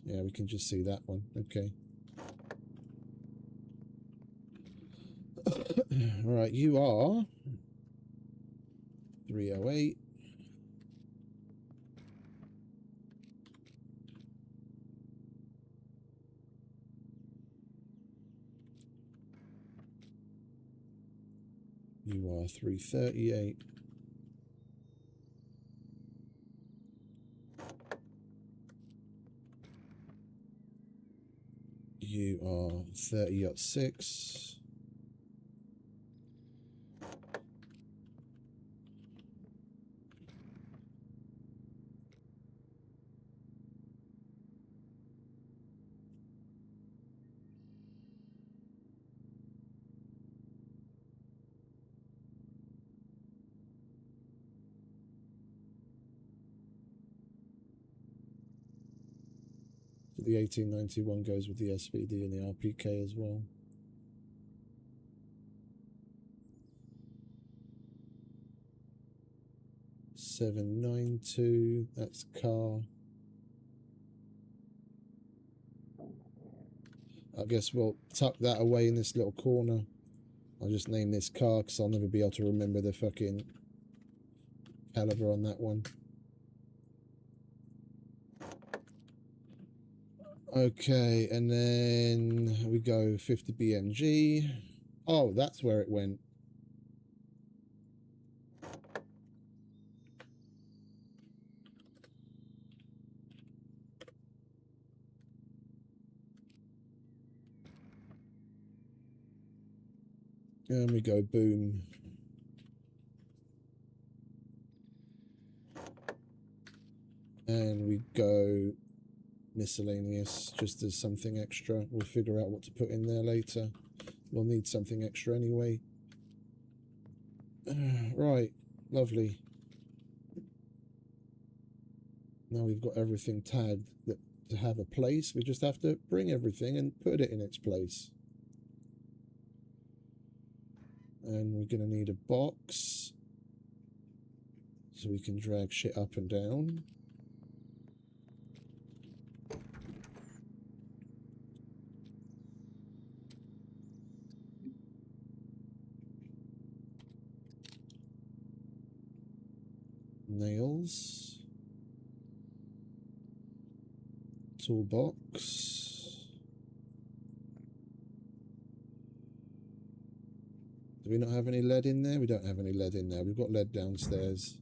Yeah, we can just see that one. Okay. Right, you are 308. You are 338. You are 30.6. the 1891 goes with the SVD and the RPK as well. $792, that's car. I guess we'll tuck that away in this little corner. I'll just name this car because I'll never be able to remember the fucking caliber on that one. Okay, and then we go 50 BMG. Oh, that's where it went. And we go boom. And we go miscellaneous, just as something extra. We'll figure out what to put in there later. We'll need something extra anyway. Right, lovely. Now we've got everything tagged that to have a place. We just have to bring everything and put it in its place. And we're going to need a box so we can drag shit up and down. Nails. Toolbox. Do we not have any lead in there? We don't have any lead in there. We've got lead downstairs.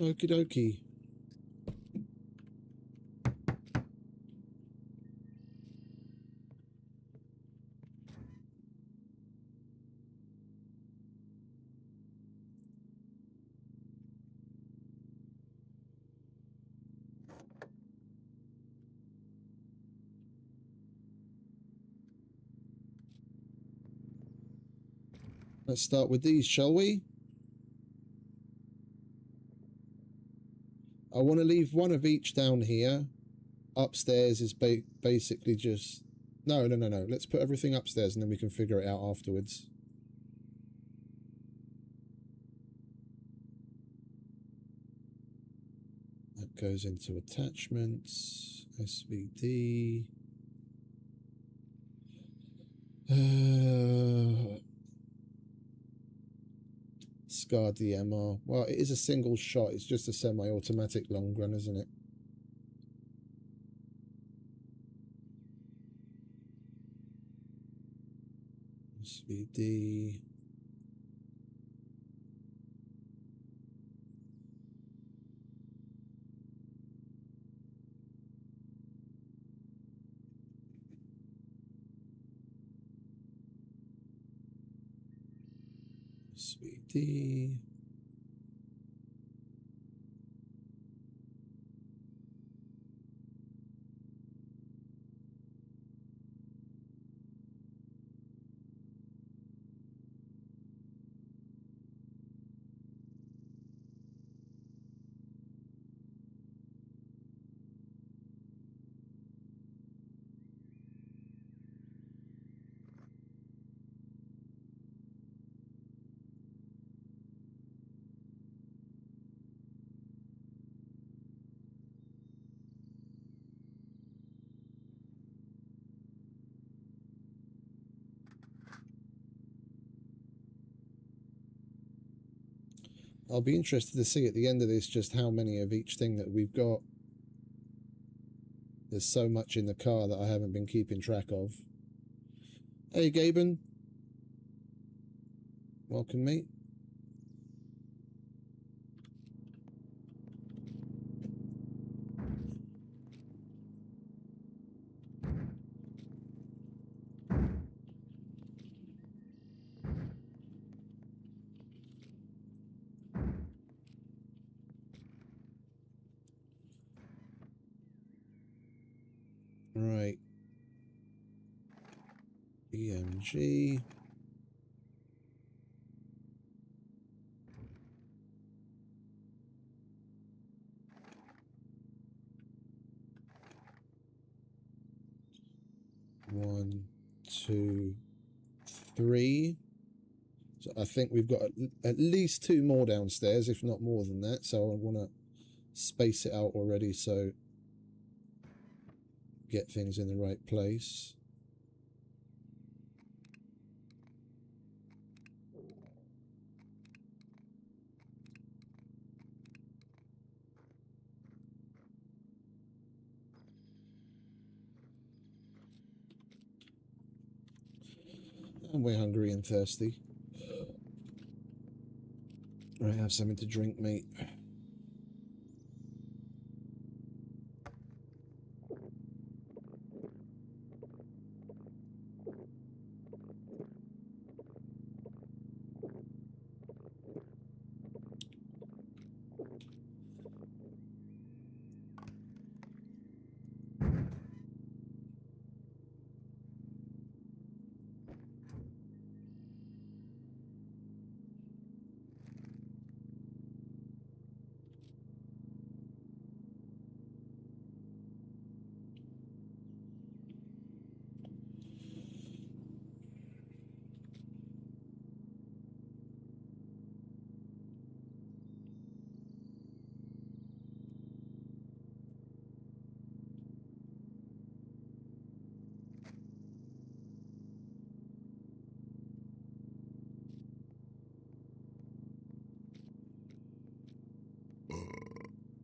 Okie dokie. Let's start with these, shall we? I want to leave one of each down here. Upstairs is basically just... No. Let's put everything upstairs and then we can figure it out afterwards. That goes into attachments. SVD. Scarred the MR. Well, it is a single shot. It's just a semi-automatic long gun, isn't it? SVD. SVD. I'll be interested to see at the end of this just how many of each thing that we've got. There's so much in the car that I haven't been keeping track of. Hey, Gaben. Welcome, mate. Right. BMG. One, two, three. So I think we've got at least 2 more downstairs, if not more than that. So I want to space it out already, so get things in the right place. And we're hungry and thirsty. Right, have something to drink, mate.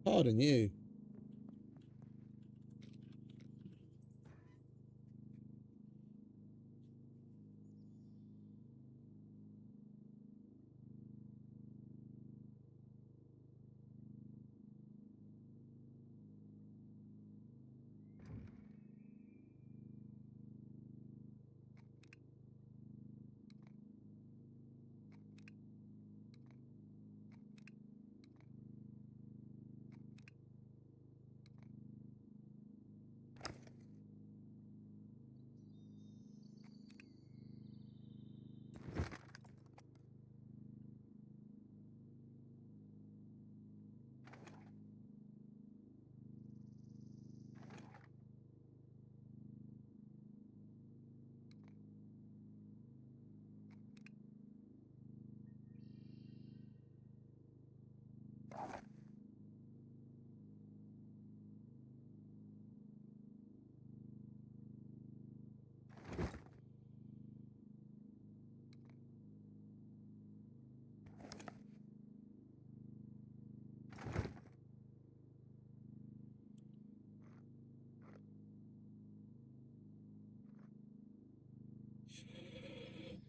Pardon you.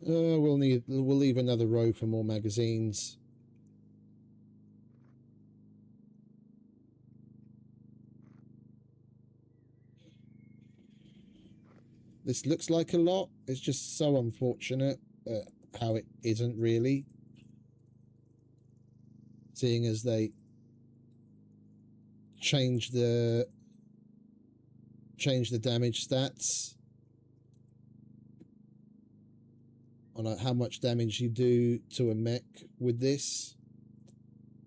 We'll leave another row for more magazines. This looks like a lot. It's just so unfortunate how it isn't really. Seeing as they change the damage stats on how much damage you do to a mech with this.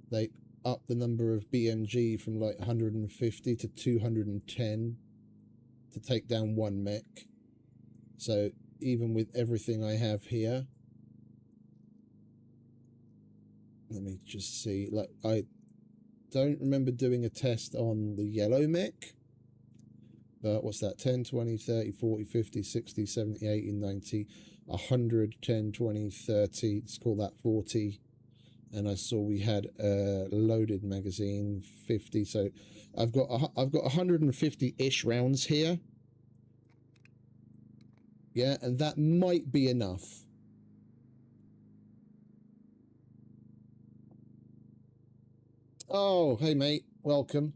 They up the number of BMG from like 150 to 210 to take down one mech. So even with everything I have here, let me just see, like I don't remember doing a test on the yellow mech, but what's that, 10, 20, 30, 40, 50, 60, 70, 80, 90, 100, 10, 20, 30, let's call that 40. And I saw we had a loaded magazine, 50. So I've got 150-ish rounds here. Yeah, and that might be enough. Oh, hey mate, welcome.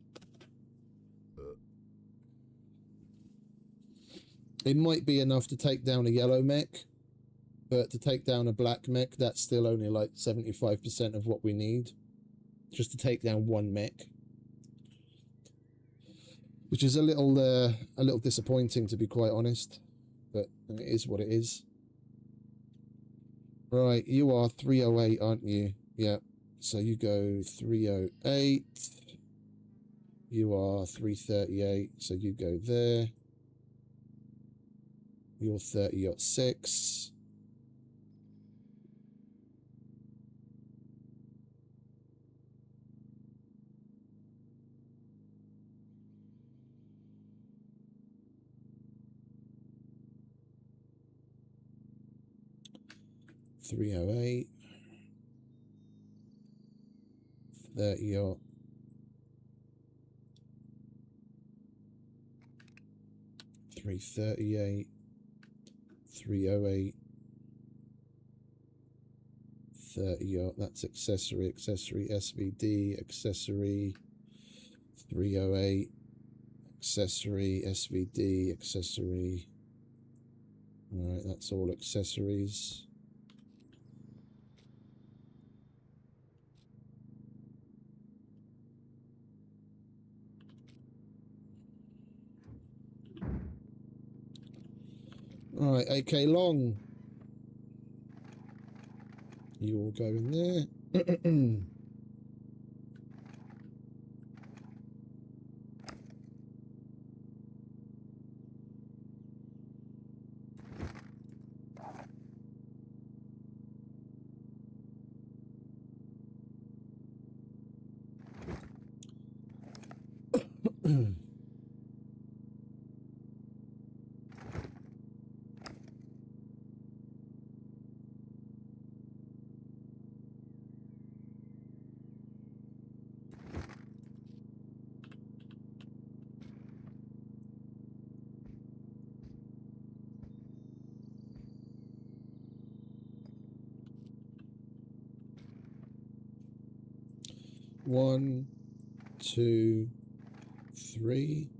It might be enough to take down a yellow mech, but to take down a black mech, that's still only like 75% of what we need. Just to take down one mech. which is a little disappointing, to be quite honest, but it is what it is. Right, you are 308, aren't you? Yeah, so you go 308. You are 338, so you go there. You're 30.6. .308, 30. 338, 308, 30. That's accessory, SVD, accessory, 308, accessory, SVD, accessory. All right, that's all accessories. All right, AK long. You all go in there. One, two, three.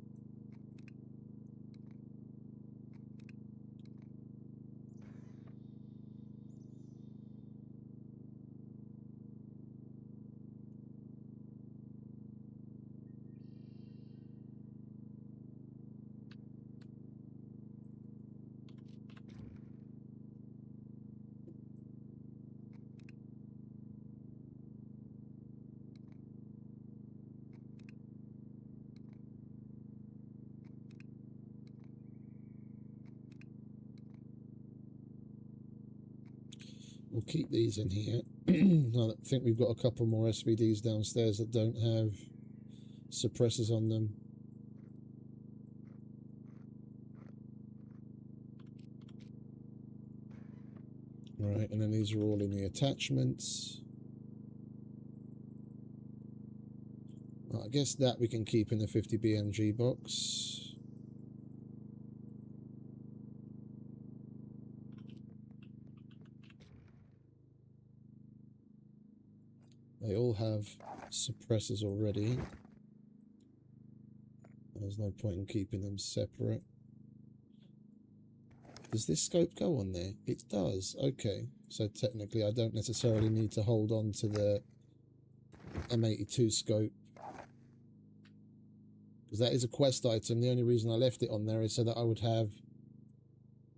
We'll keep these in here. I think we've got a couple more SVDs downstairs that don't have suppressors on them. Right, and then these are all in the attachments. I guess that we can keep in the 50 BMG box. They all have suppressors already. There's no point in keeping them separate. Does this scope go on there? It does. Okay. So technically I don't necessarily need to hold on to the M82 scope, because that is a quest item. The only reason I left it on there is so that I would have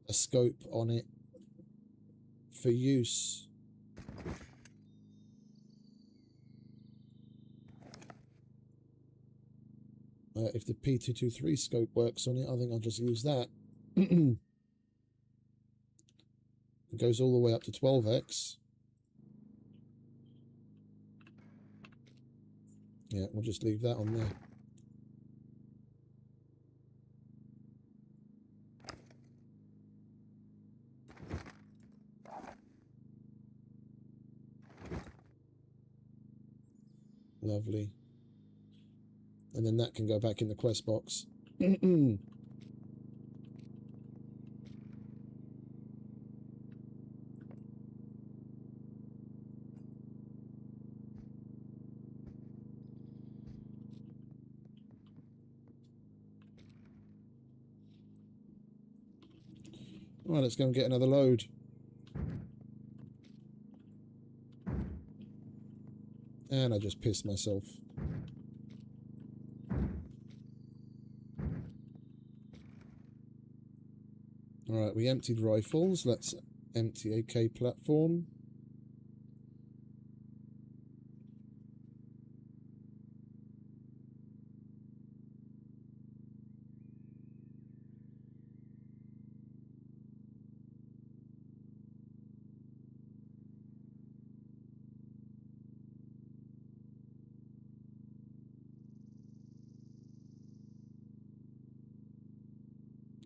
a scope on it for use. If the P223 scope works on it, I think I'll just use that. It goes all the way up to 12x. Yeah, we'll just leave that on there. Lovely. And then that can go back in the quest box. Right, let's go and get another load. And I just pissed myself. Alright, we emptied rifles. Let's empty AK platform.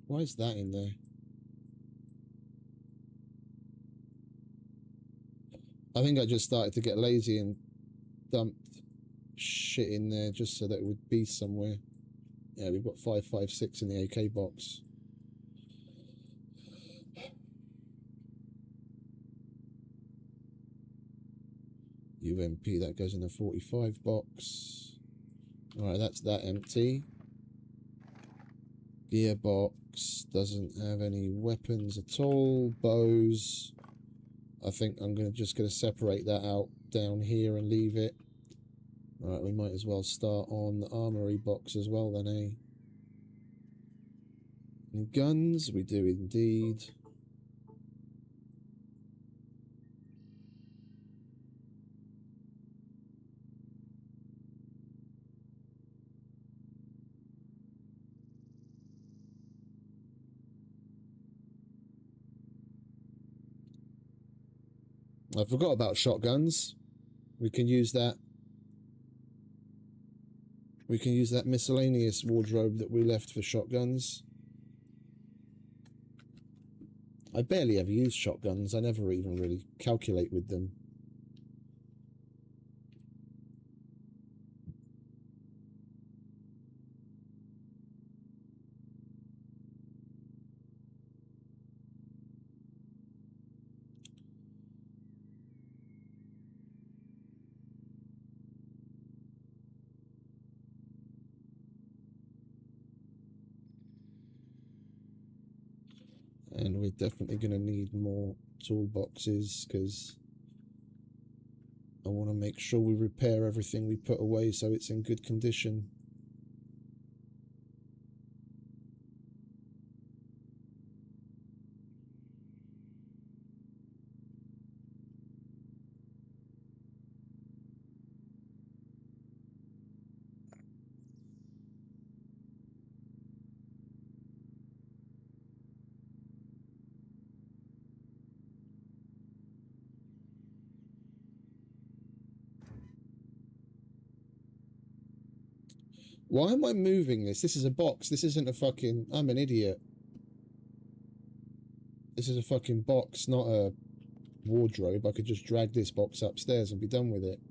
Why is that in there? I think I just started to get lazy and dumped shit in there just so that it would be somewhere. Yeah, we've got 5.56 in the AK box. UMP, that goes in the 45 box. Alright, that's that empty. Gearbox doesn't have any weapons at all. Bows. I think I'm just gonna separate that out down here and leave it. Alright, we might as well start on the armory box as well then, eh? And guns, we do indeed. I forgot about shotguns. We can use that. We can use that miscellaneous wardrobe that we left for shotguns. I barely ever use shotguns. I never even really calculate with them. And we're definitely going to need more toolboxes because I want to make sure we repair everything we put away so it's in good condition. Why am I moving this? This is a box. This isn't a fucking... I'm an idiot. This is a fucking box, not a wardrobe. I could just drag this box upstairs and be done with it.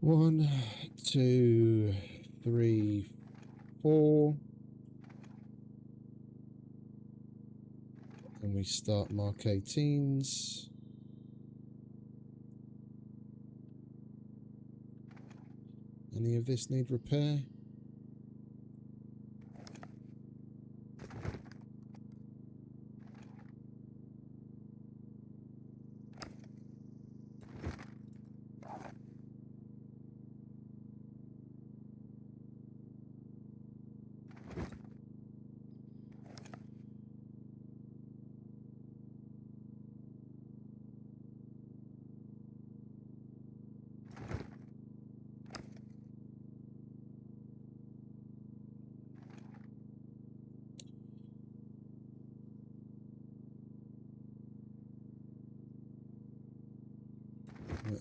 1, 2, 3, 4. And we start Mark 18s. Any of this need repair?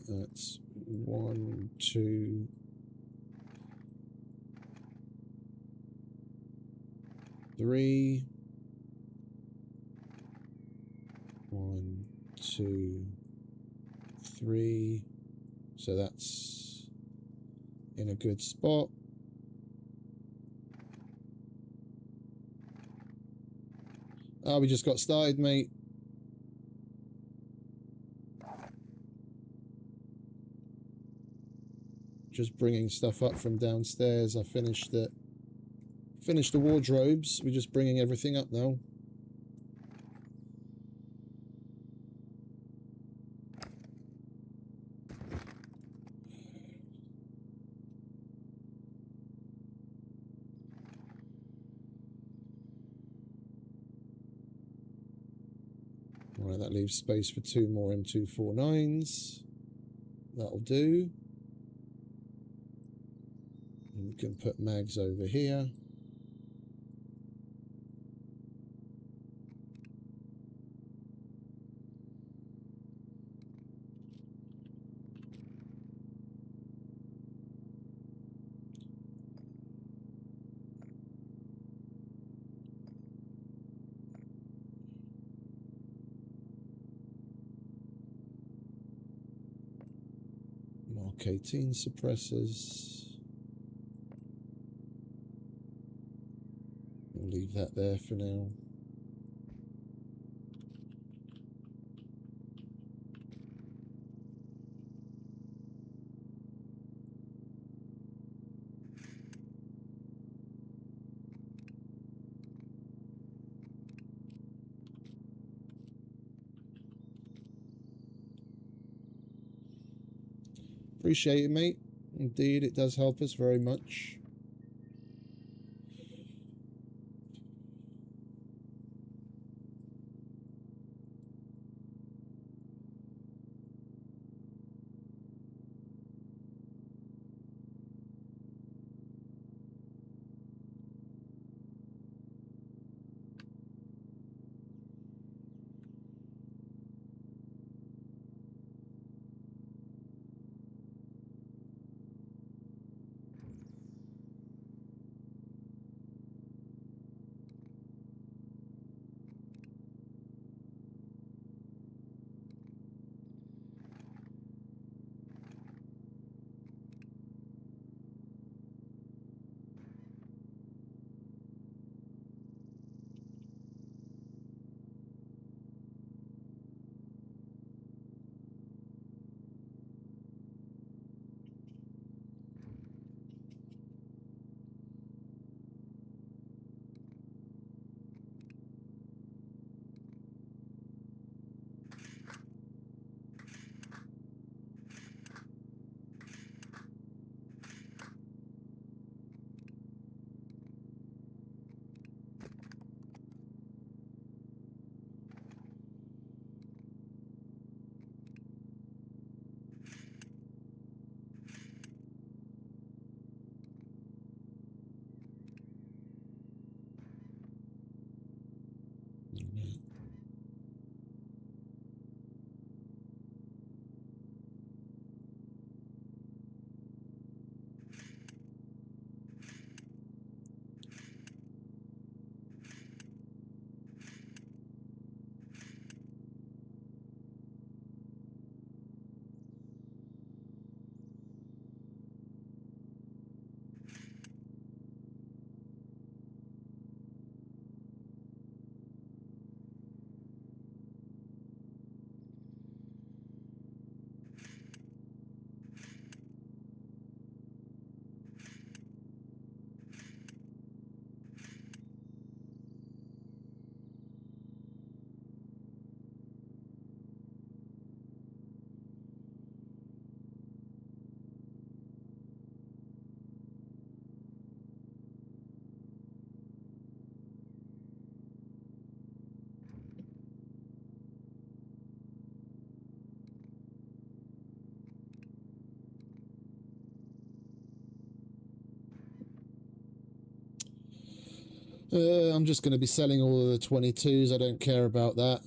That's 1, 2, 3. 1, 2, 3. So that's in a good spot. Oh, we just got started, mate. Just bringing stuff up from downstairs. I finished the wardrobes. We're just bringing everything up now. Right, that leaves space for 2 more M249s. That'll do. And we can put mags over here. Mark 18 suppressors. We'll leave that there for now. Appreciate it, mate. Indeed, it does help us very much. I'm just going to be selling all of the 22s. I don't care about that.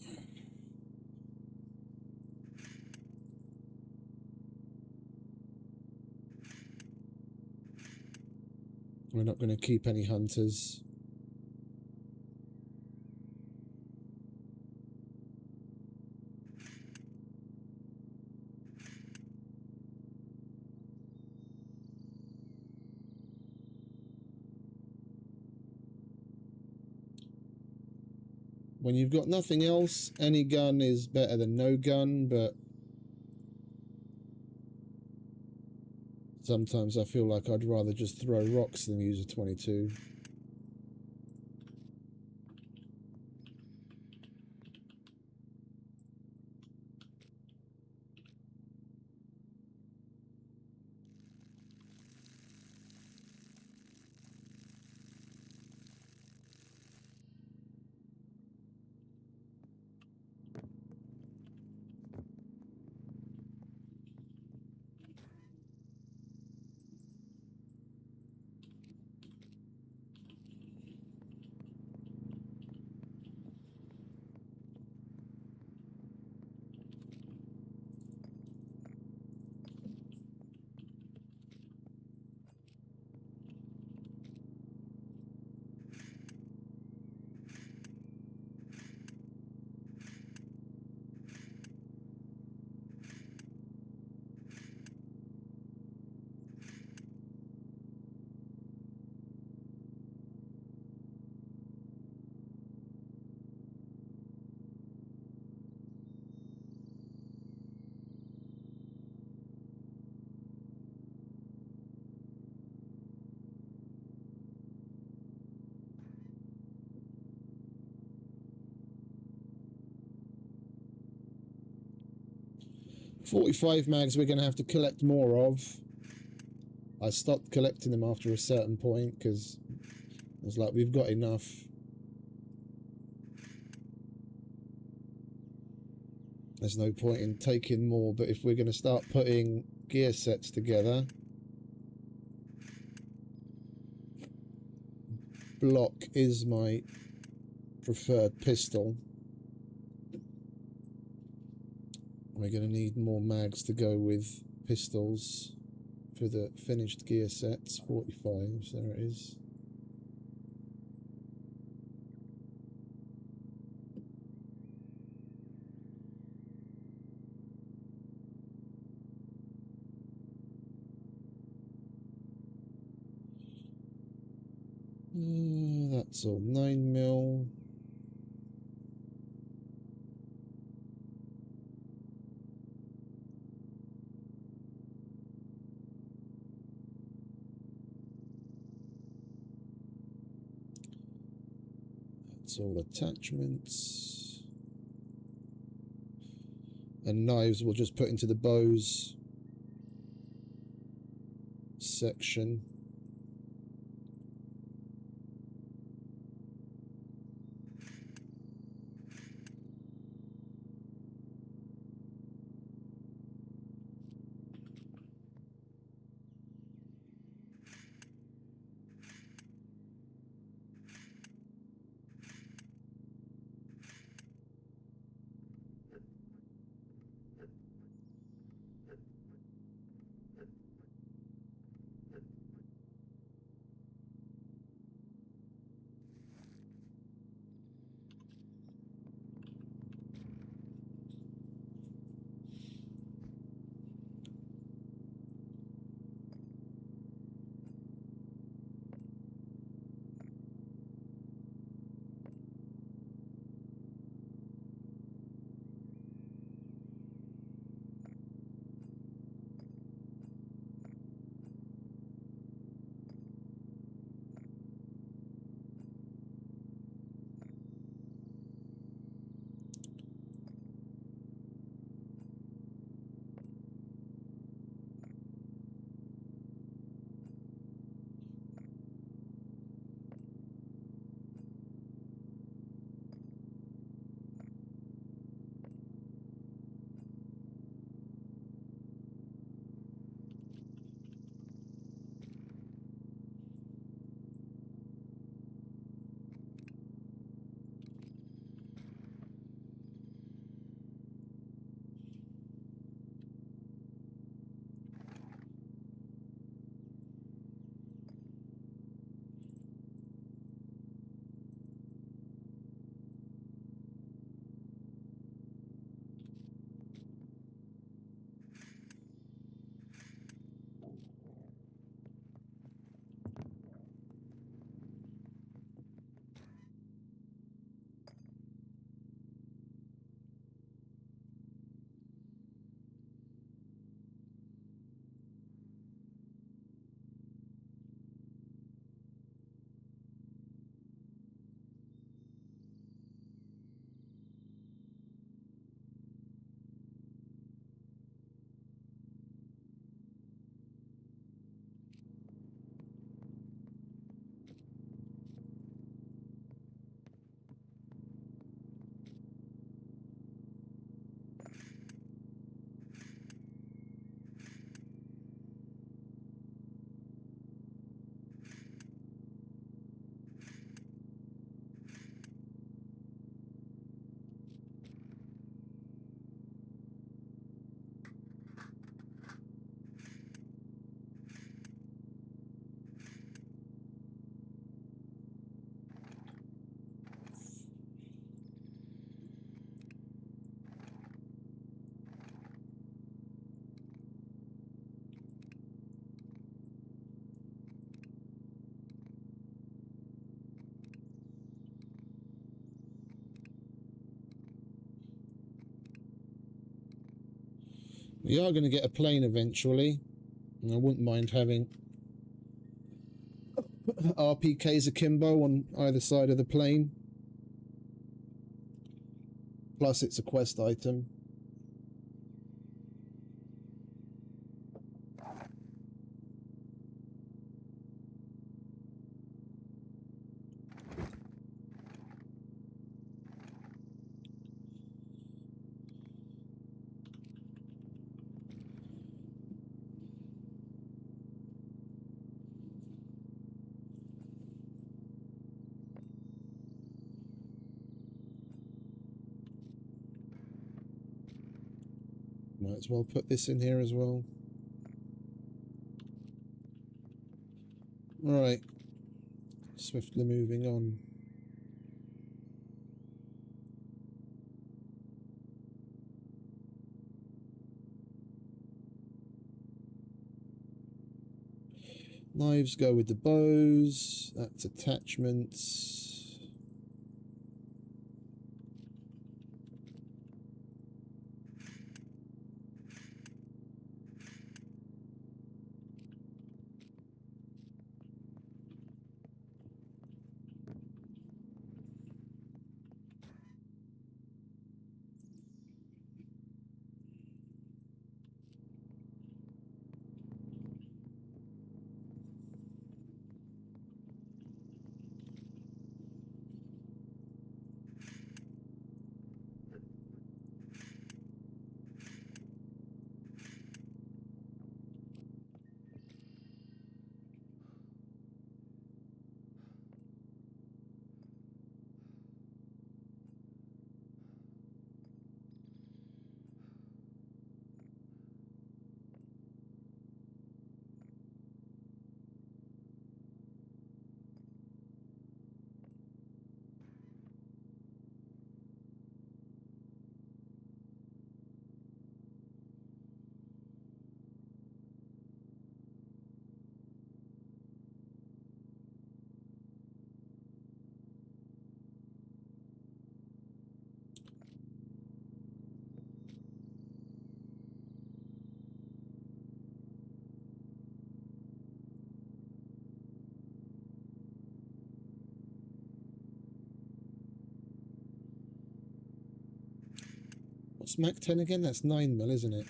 We're not going to keep any hunters. When you've got nothing else, any gun is better than no gun, but sometimes I feel like I'd rather just throw rocks than use a 22. .45 mags we're going to have to collect more of. I stopped collecting them after a certain point because I was like, we've got enough. There's no point in taking more, but if we're going to start putting gear sets together, Block is my preferred pistol. We're going to need more mags to go with pistols for the finished gear sets. 45s, there it is. That's all 9mm. That's all attachments. And knives we'll just put into the bows section. We are going to get a plane eventually, and I wouldn't mind having RPKs akimbo on either side of the plane. Plus, it's a quest item. Might as well put this in here as well. Right, swiftly moving on. Knives go with the bows. That's attachments. What's Mach 10 again? That's 9mm, isn't it?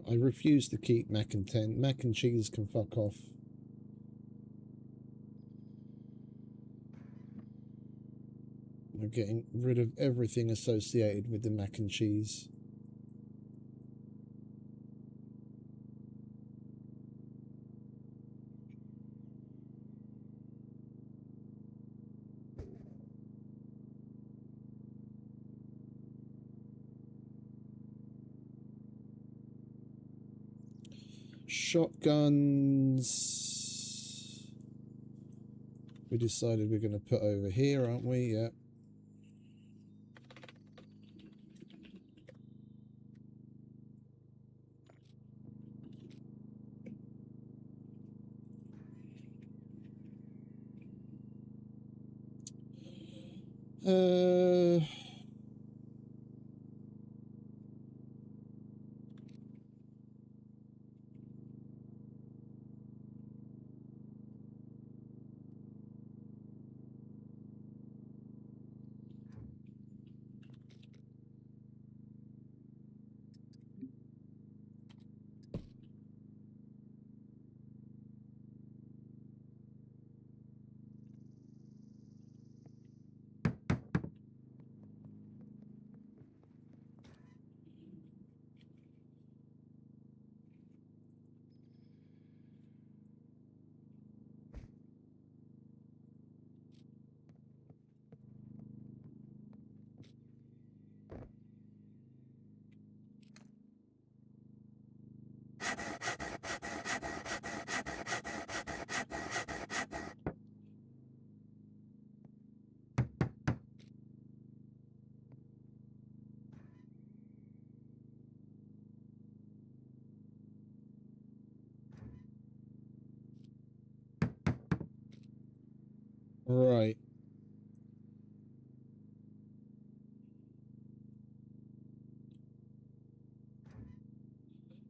I refuse to keep Mac and 10. Mac and cheese can fuck off. We're getting rid of everything associated with the mac and cheese. Shotguns. We decided we're going to put over here, aren't we? Yeah. Right.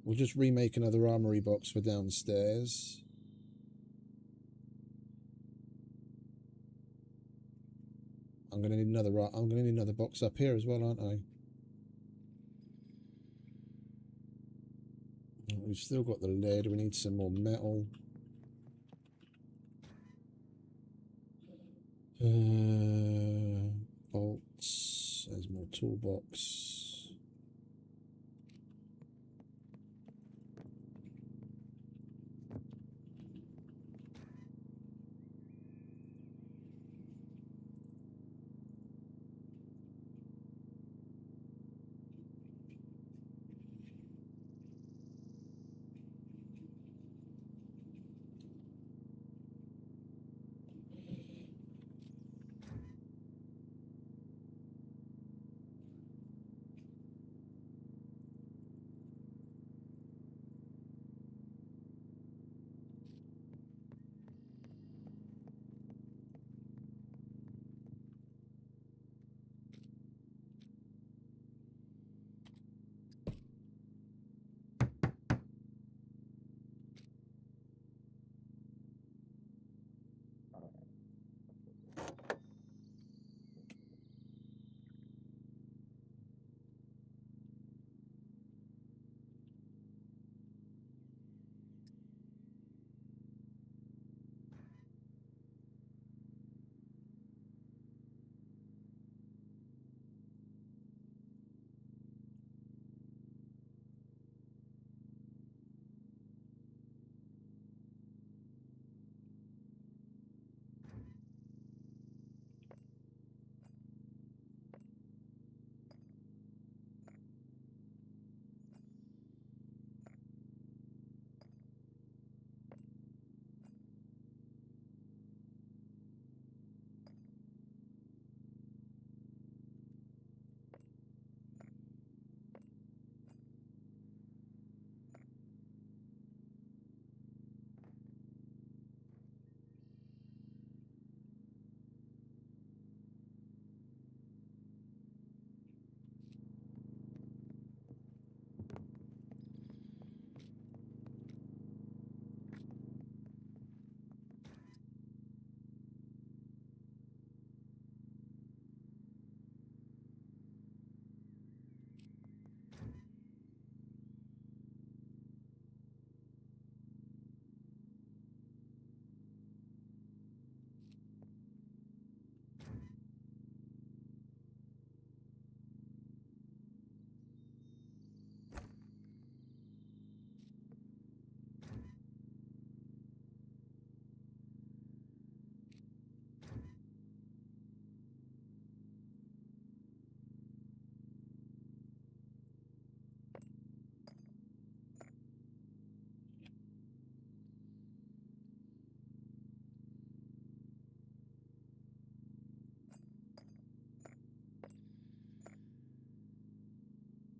We'll just remake another armory box for downstairs. I'm gonna need another box up here as well, aren't I? We've still got the lead. We need some more metal. Bolts. There's more toolbox.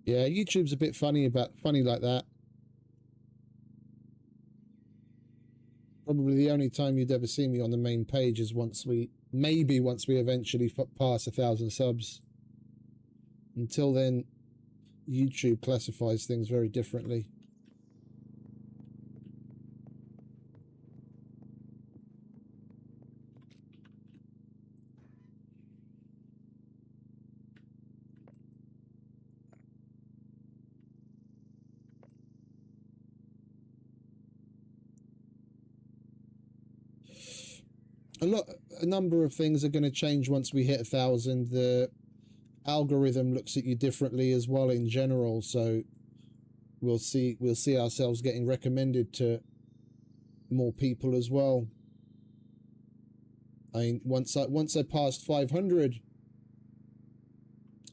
Yeah, YouTube's a bit funny like that. Probably the only time you'd ever see me on the main page is once we eventually pass 1,000 subs. Until then, YouTube classifies things very differently. A number of things are going to change once we hit 1,000. The algorithm looks at you differently as well in general, so we'll see ourselves getting recommended to more people as well. I mean, once I passed 500,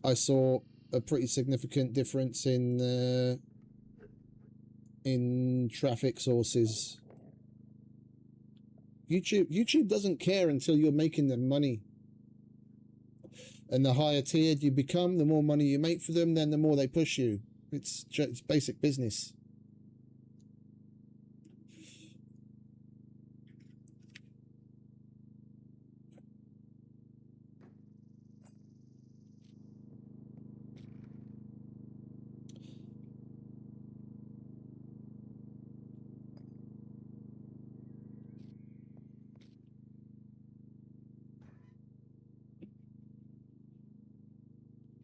I saw a pretty significant difference in traffic sources. YouTube doesn't care until you're making them money. And the higher tiered you become, the more money you make for them, then the more they push you. It's basic business.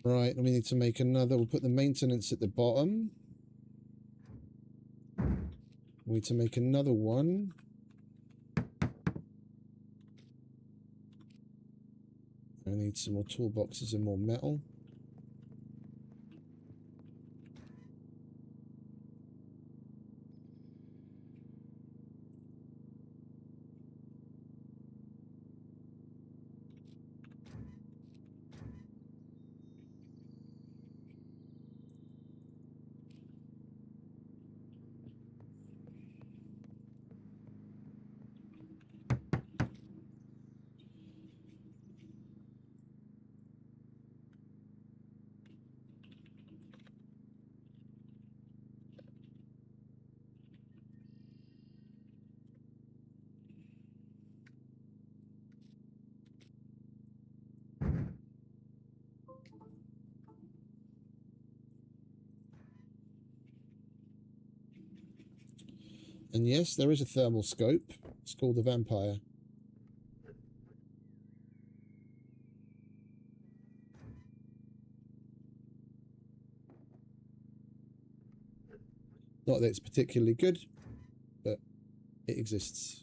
Right, we need to make another. We'll put the maintenance at the bottom. We need to make another one. I need some more toolboxes and more metal. And yes, there is a thermal scope. It's called the Vampire. Not that it's particularly good, but it exists.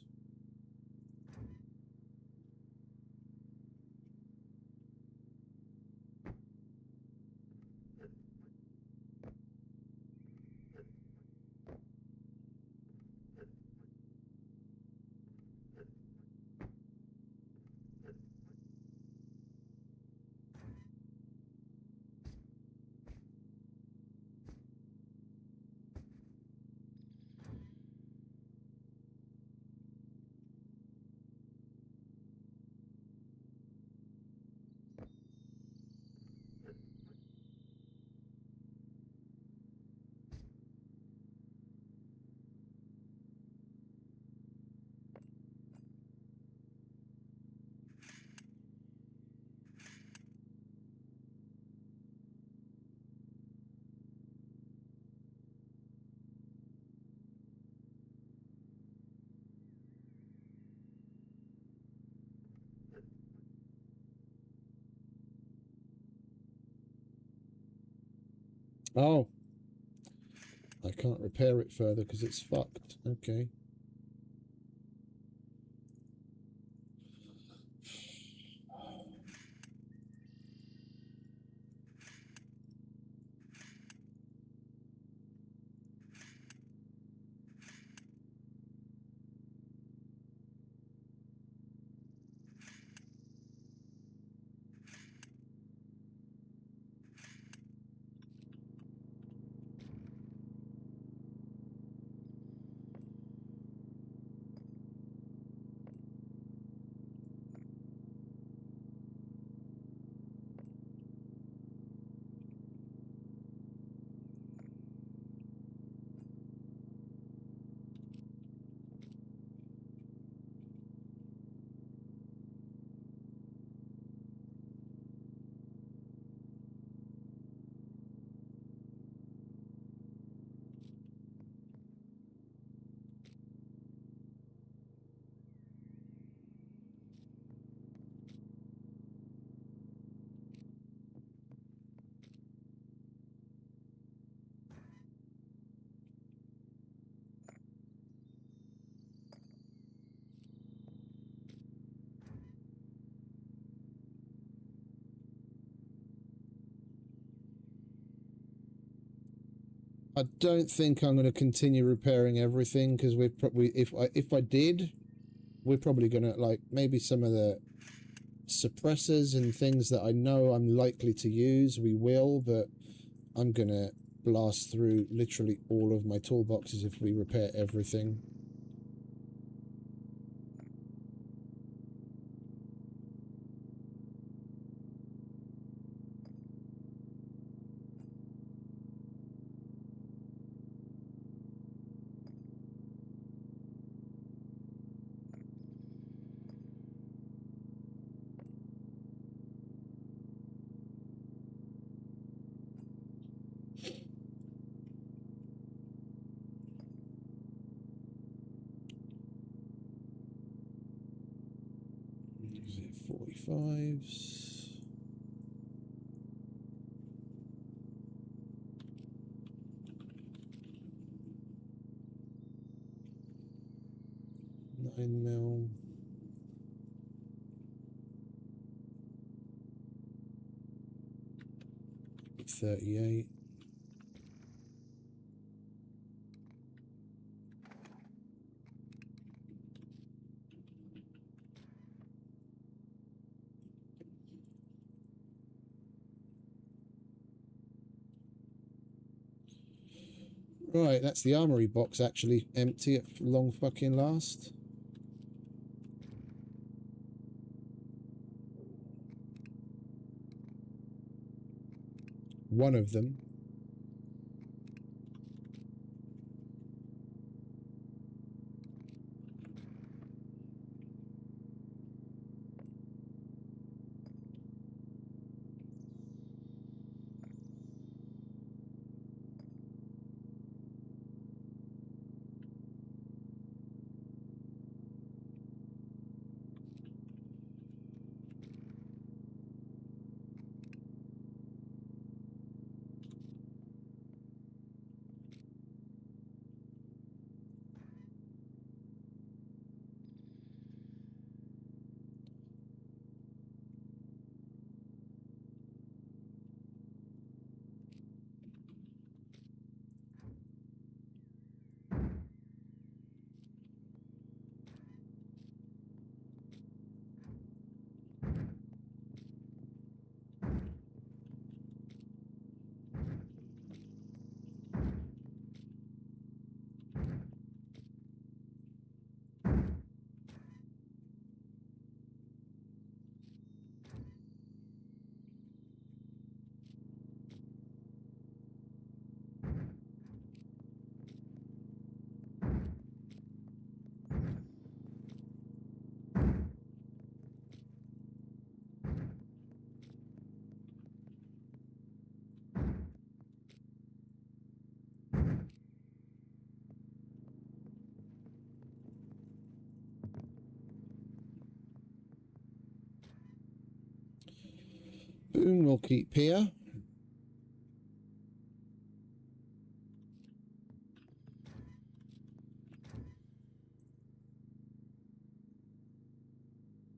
Oh, I can't repair it further because it's fucked. Okay. I don't think I'm going to continue repairing everything, because we're probably, if I did, we're probably going to, like, maybe some of the suppressors and things that I know I'm likely to use, we will, but I'm going to blast through literally all of my toolboxes if we repair everything. Is it 45s? Nine mil. $38. Right, that's the armory box actually empty at long fucking last. One of them. Boom, we'll keep here.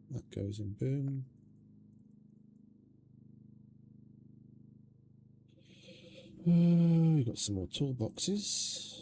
That goes in boom. We've got some more toolboxes.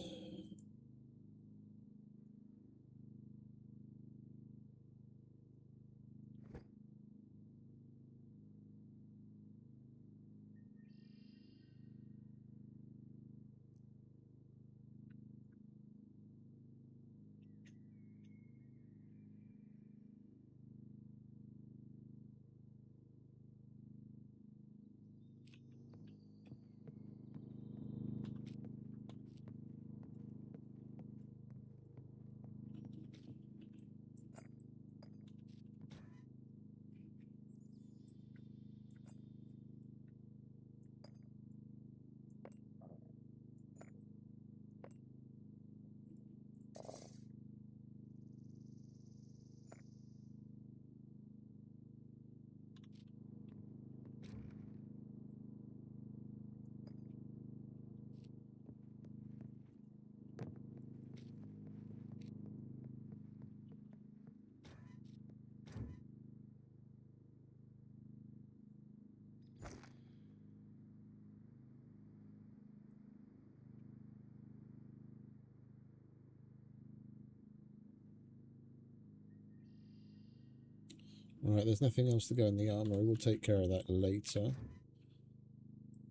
Alright, there's nothing else to go in the armory. We'll take care of that later.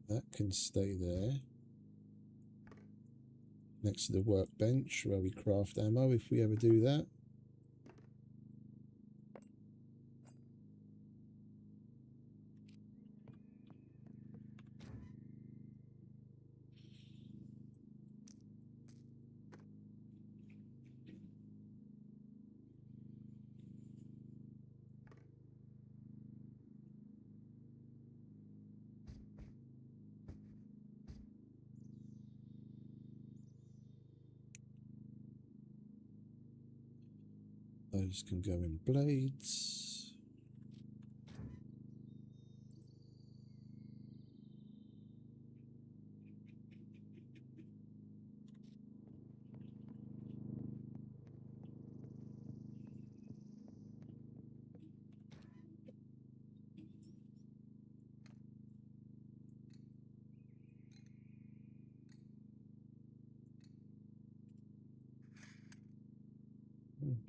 That can stay there. Next to the workbench where we craft ammo, if we ever do that. Those can go in blades.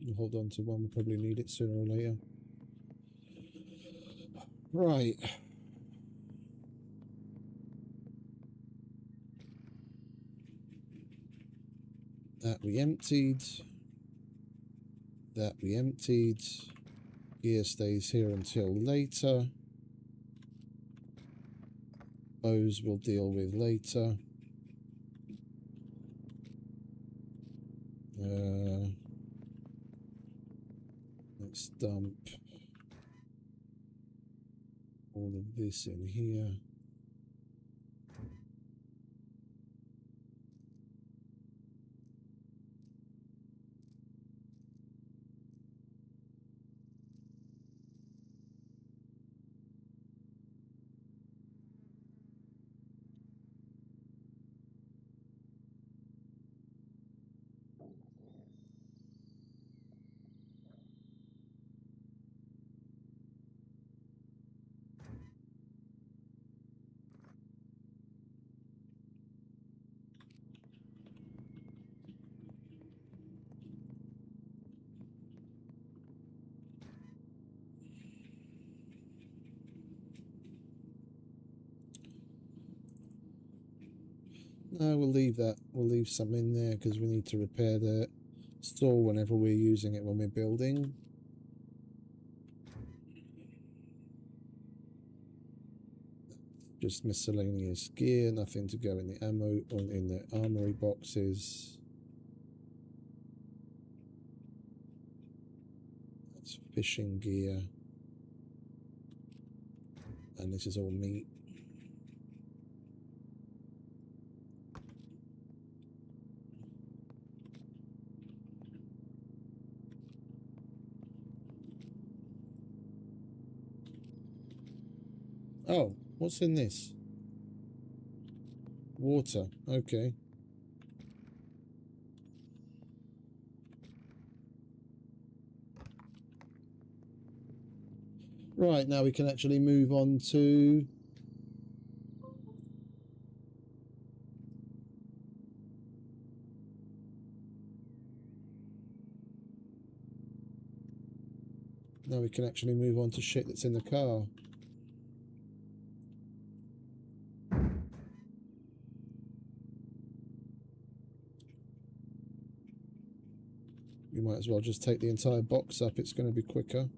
We'll hold on to one, we'll probably need it sooner or later. Right. That we emptied. That we emptied. Gear stays here until later. Those we'll deal with later. Let's dump all of this in here. No, we'll leave that. We'll leave some in there because we need to repair the store whenever we're using it when we're building. Just miscellaneous gear, nothing to go in the ammo or in the armory boxes. That's fishing gear. And this is all meat. Oh, what's in this? Water, okay. Right, now we can actually move on to... Now we can actually move on to shit that's in the car. We might as well just take the entire box up, it's going to be quicker.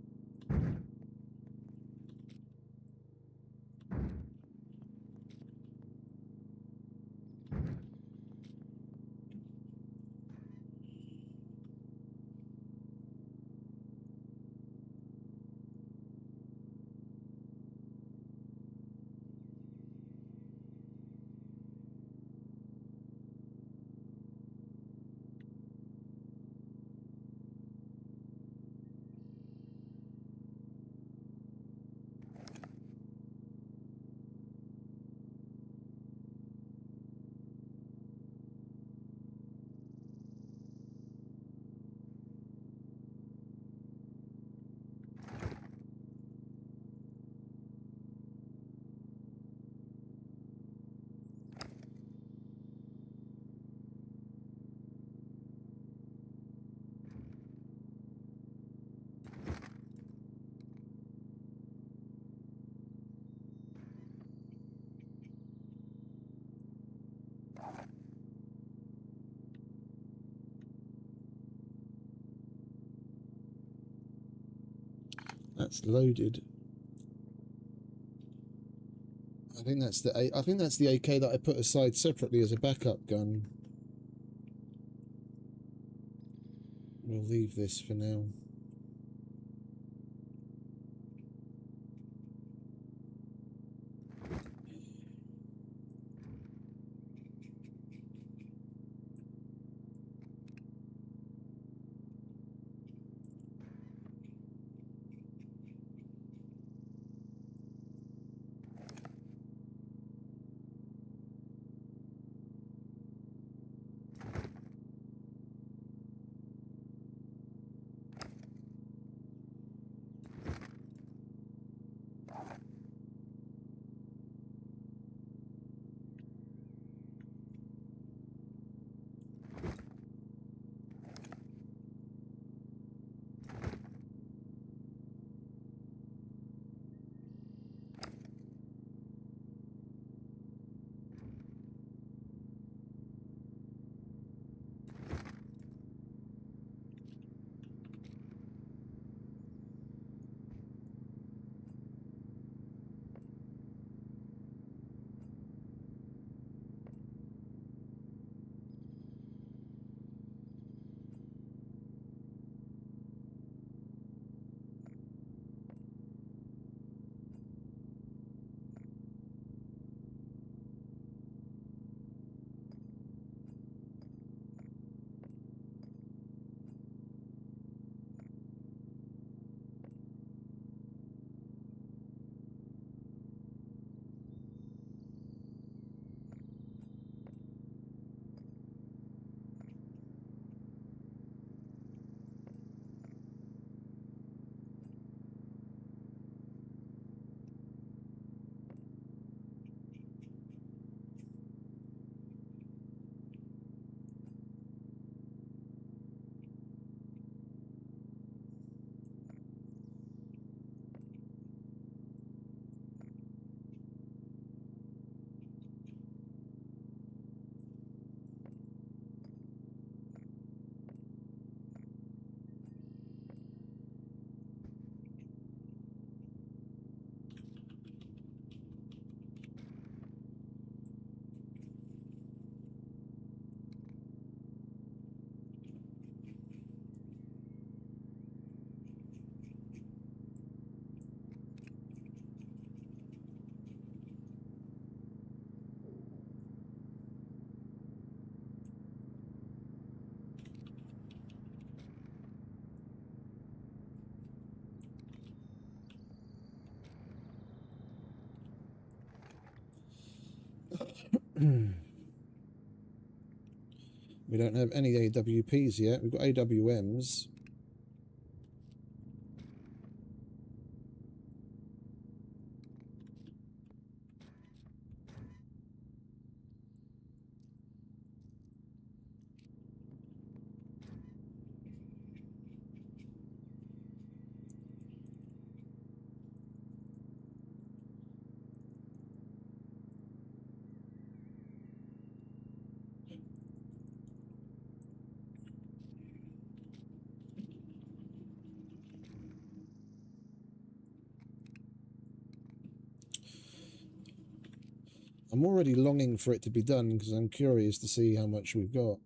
That's loaded. I think that's the AK that I put aside separately as a backup gun. We'll leave this for now. We don't have any AWPs yet. We've got AWMs. I'm already longing for it to be done because I'm curious to see how much we've got.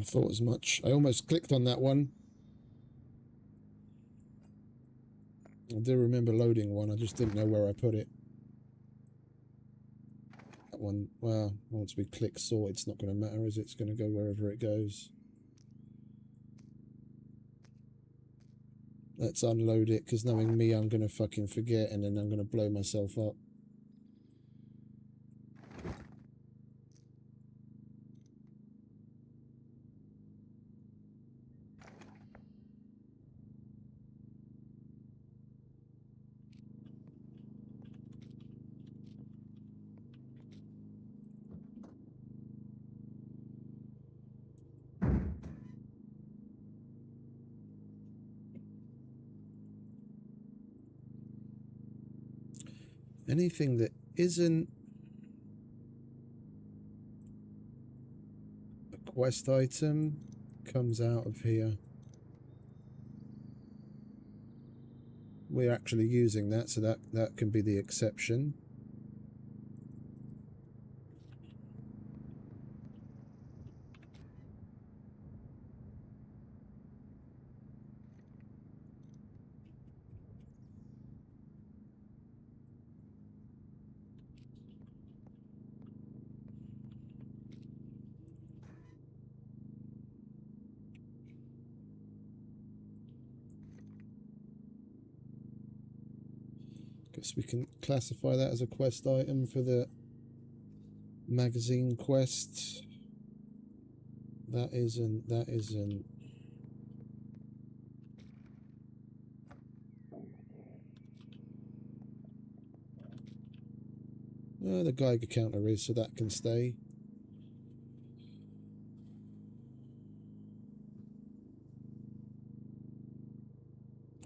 thought as much. I almost clicked on that one. I do remember loading one, I just didn't know where I put it. That one, well, once we click sort, it's not going to matter, is it? It's going to go wherever it goes. Let's unload it, because knowing me, I'm going to fucking forget, and then I'm going to blow myself up. Anything that isn't a quest item comes out of here. We're actually using that, so that can be the exception. Guess we can classify that as a quest item for the magazine quest. That isn't. The Geiger counter is, so that can stay.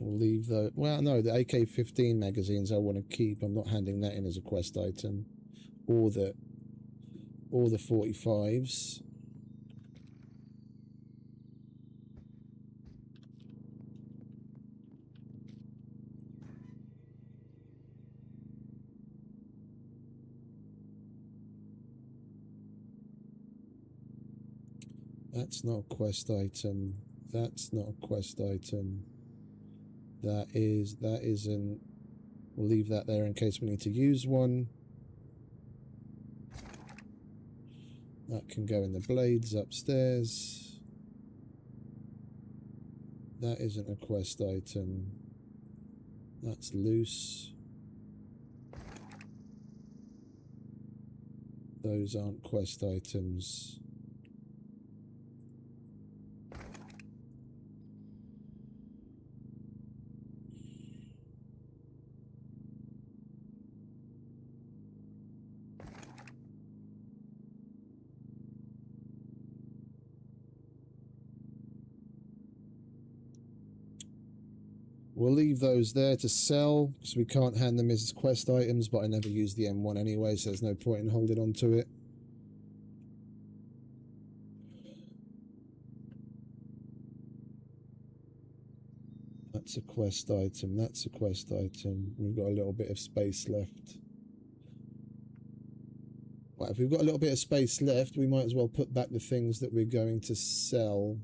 We'll leave the, well, no, the AK-15 magazines I want to keep. I'm not handing that in as a quest item, or the 45s. That's not a quest item. That's not a quest item. That isn't. We'll leave that there in case we need to use one. That can go in the blades upstairs. That isn't a quest item. That's loose. Those aren't quest items. We'll leave those there to sell, because we can't hand them as quest items, but I never use the M1 anyway, so there's no point in holding on to it. That's a quest item, that's a quest item. We've got a little bit of space left. Well, if we've got a little bit of space left, we might as well put back the things that we're going to sell.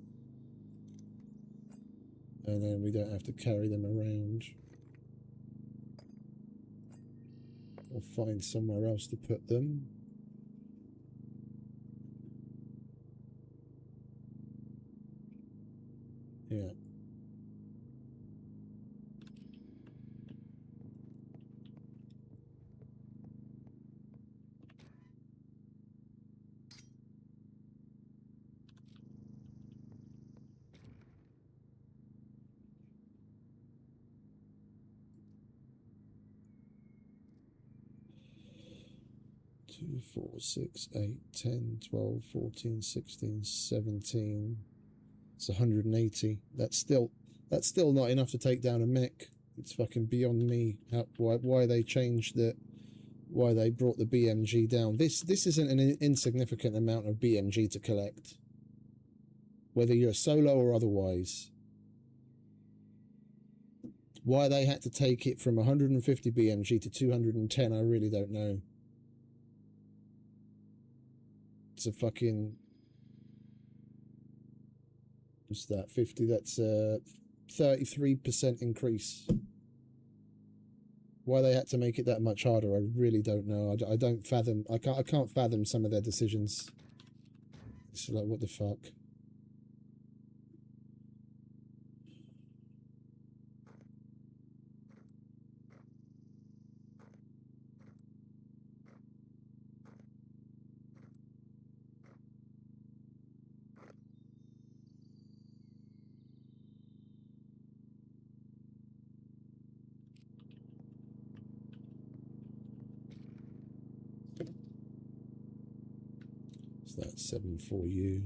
And then we don't have to carry them around. Or find somewhere else to put them. Yeah. Two, 4, 6, 8, 10, 12, 14, 16, 17. It's 180. That's still not enough to take down a mech. It's fucking beyond me why they changed why they brought the BMG down. This isn't an insignificant amount of BMG to collect, whether you're solo or otherwise. Why they had to take it from 150 BMG to 210, I really don't know. It's a fucking... What's that? 50. That's a 33% increase. Why they had to make it that much harder, I really don't know. I don't fathom. I can't fathom some of their decisions. It's like, what the fuck? So that's 7-4U.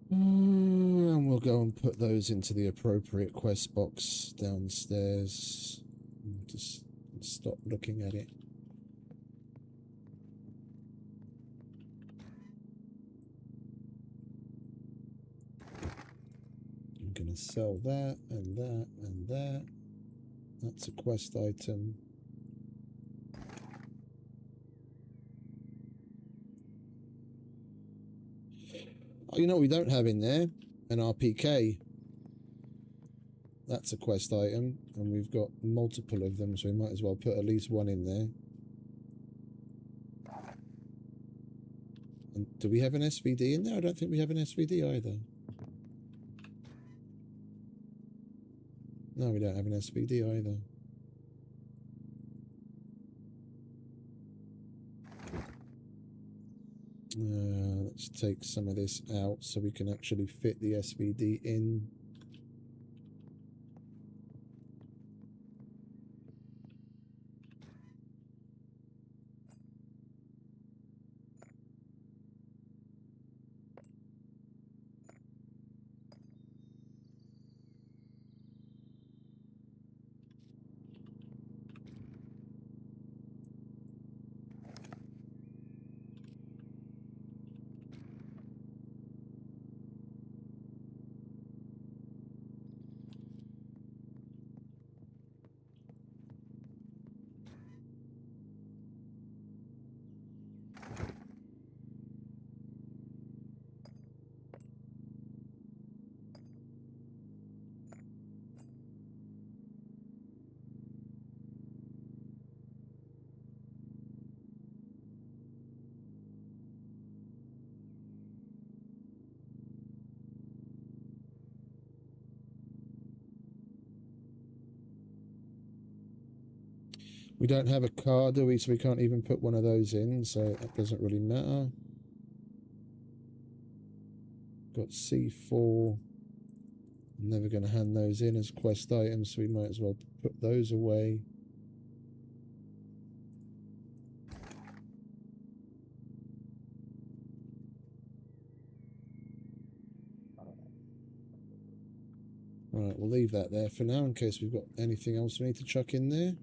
And we'll go and put those into the appropriate quest box downstairs. Just stop looking at it. I'm going to sell that and that and that. That's a quest item. Oh, you know what we don't have in there? An RPK. That's a quest item, and we've got multiple of them, so we might as well put at least one in there. And do we have an SVD in there? I don't think we have an SVD either. No, we don't have an SVD either. Let's take some of this out so we can actually fit the SVD in. We don't have a car, do we? So we can't even put one of those in, so that doesn't really matter. Got C4. I'm never going to hand those in as quest items, so we might as well put those away. Right, we'll leave that there for now in case we've got anything else we need to chuck in there.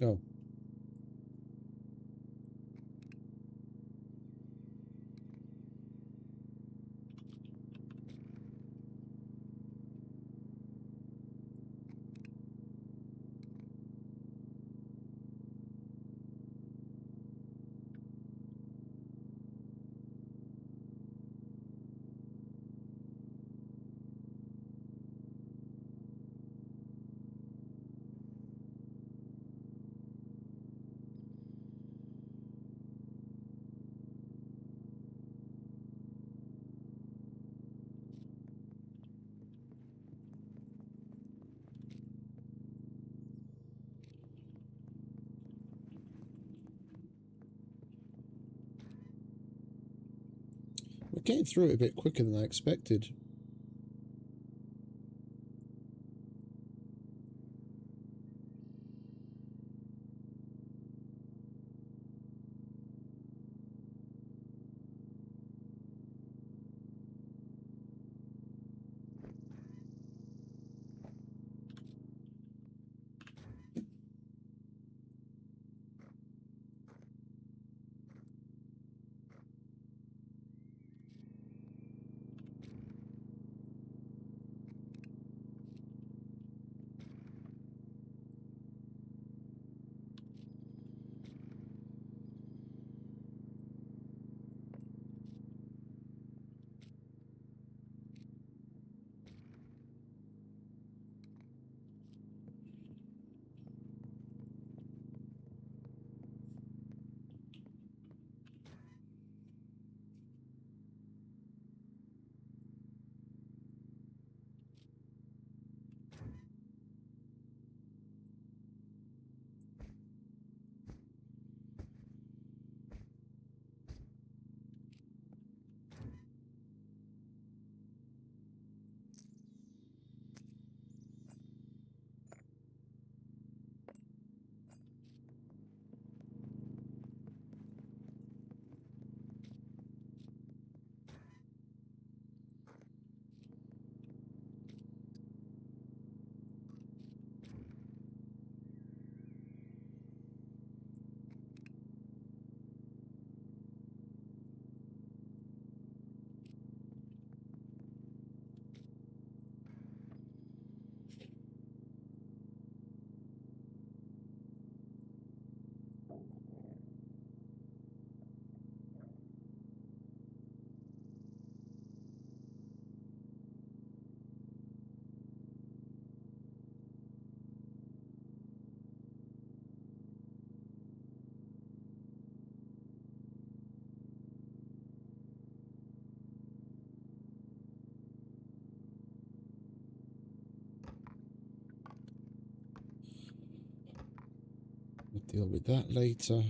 Oh. We're getting through it a bit quicker than I expected. We'll deal with that later.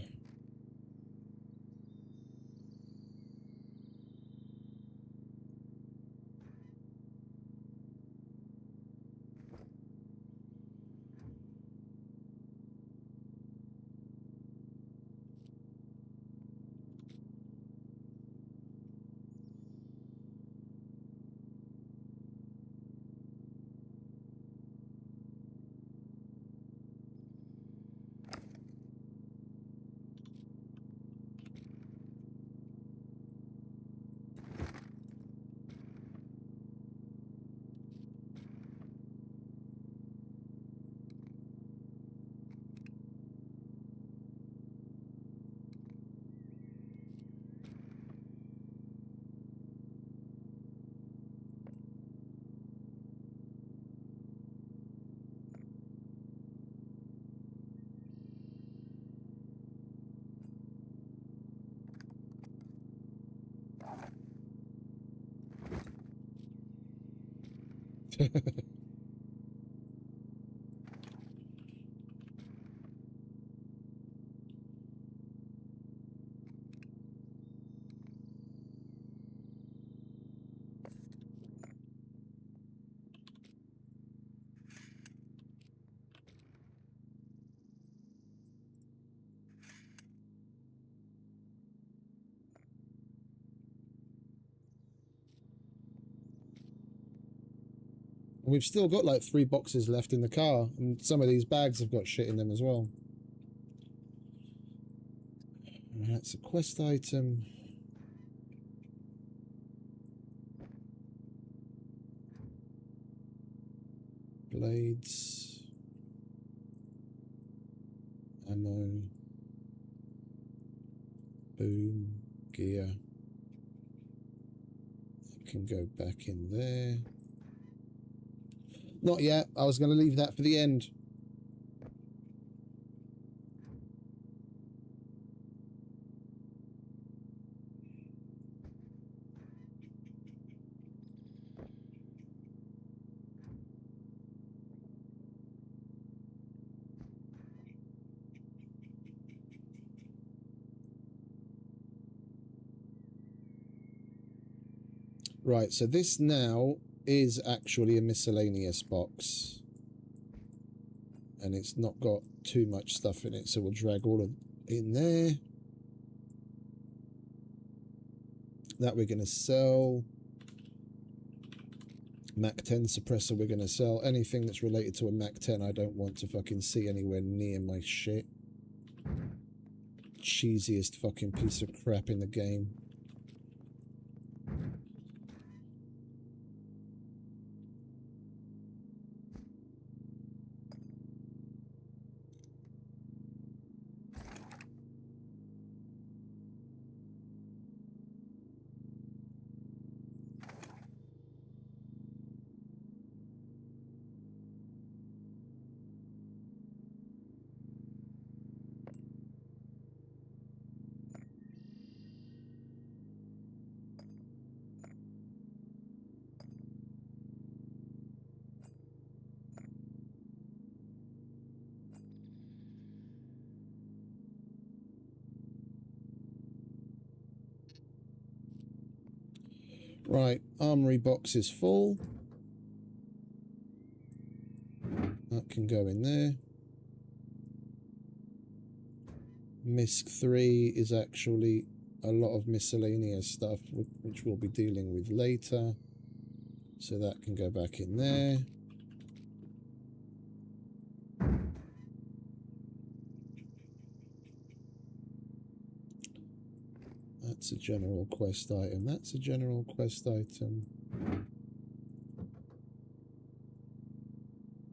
We've still got like 3 boxes left in the car, and some of these bags have got shit in them as well. That's a quest item. Blades. Ammo. Boom. Gear. That can go back in there. Not yet. I was going to leave that for the end. Right, so this now is actually a miscellaneous box. And it's not got too much stuff in it, so we'll drag all of it in there. That we're going to sell. Mac 10 suppressor we're going to sell. Anything that's related to a Mac 10 I don't want to fucking see anywhere near my shit. Cheesiest fucking piece of crap in the game. Right, Armory box is full. That can go in there. MISC 3 is actually a lot of miscellaneous stuff, which we'll be dealing with later. So that can go back in there. That's a general quest item. That's a general quest item.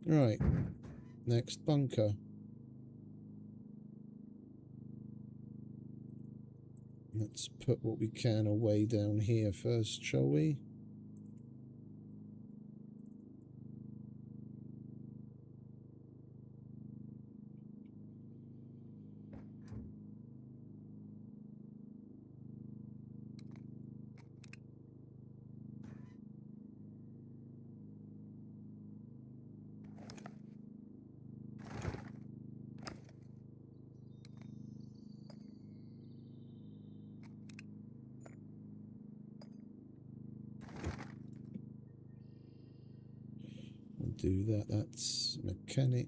Right. Next bunker. Let's put what we can away down here first, shall we? Do that. That's mechanic.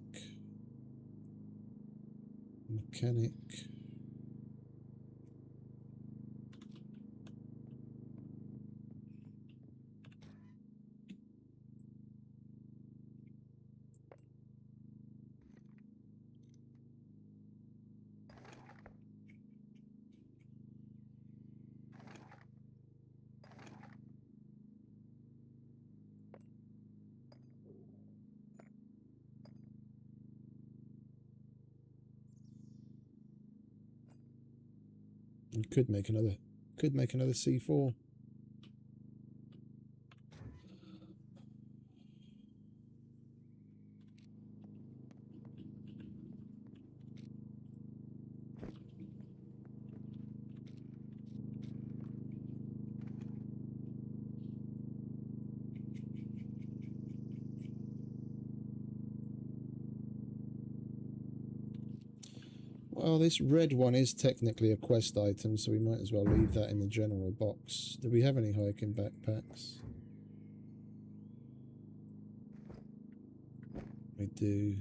And could make another C4. Well, this red one is technically a quest item, so we might as well leave that in the general box. Do we have any hiking backpacks? We do.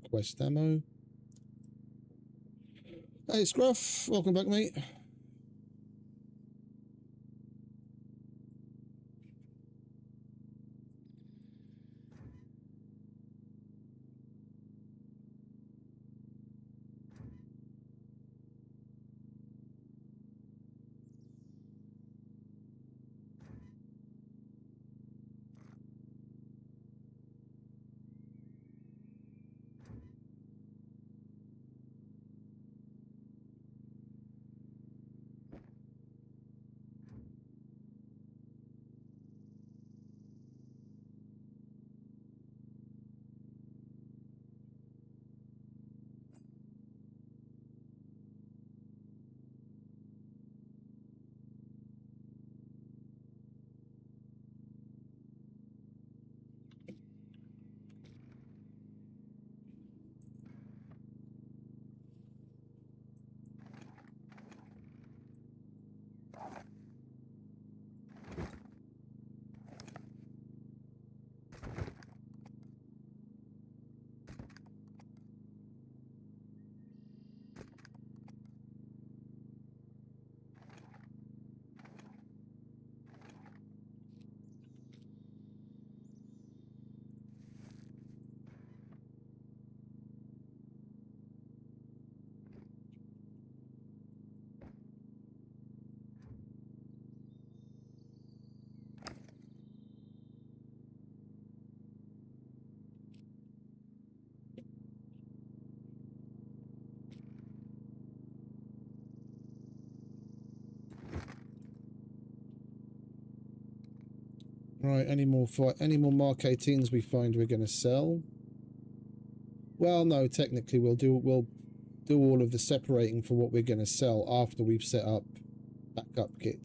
Quest ammo. Hey Scruff, welcome back, mate. Right, any more Mark 18s we find we're going to sell? Well, no, technically we'll do all of the separating for what we're going to sell after we've set up backup kit.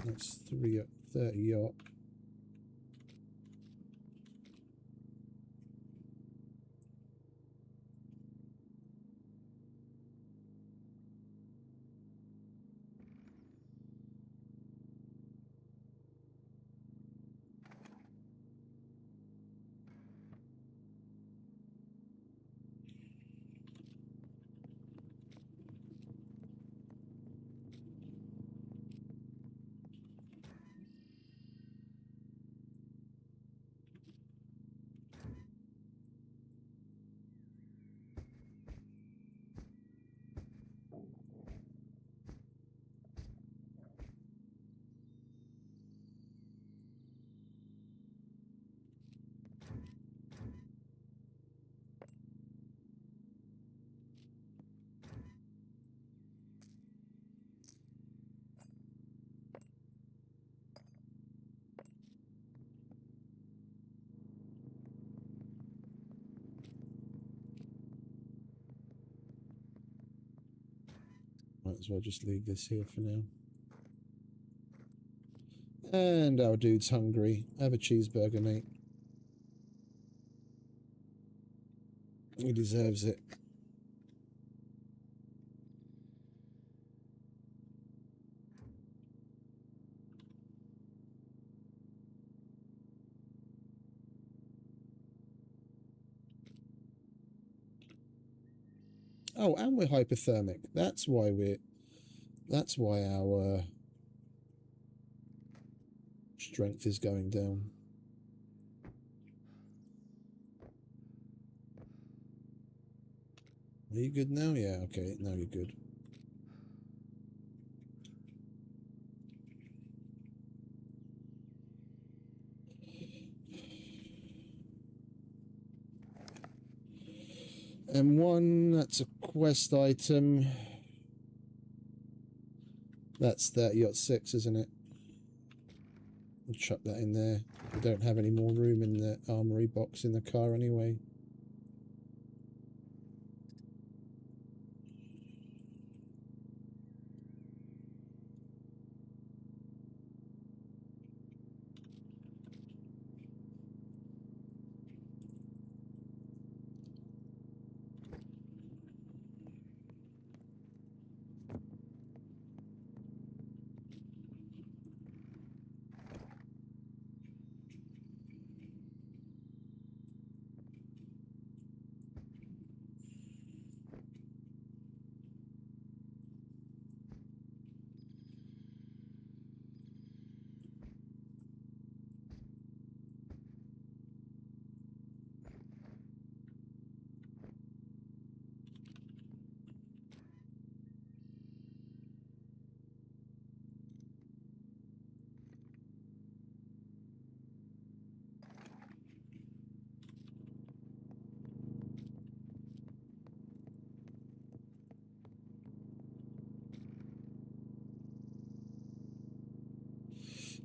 That's 30 yacht. Might as well just leave this here for now. And our dude's hungry. Have a cheeseburger, mate. He deserves it. Oh, and we're hypothermic. That's why our strength is going down. Are you good now? Yeah, okay, now you're good. M1, that's a quest item. That's 30-06, isn't it? I'll chuck that in there. I don't have any more room in the armory box in the car anyway.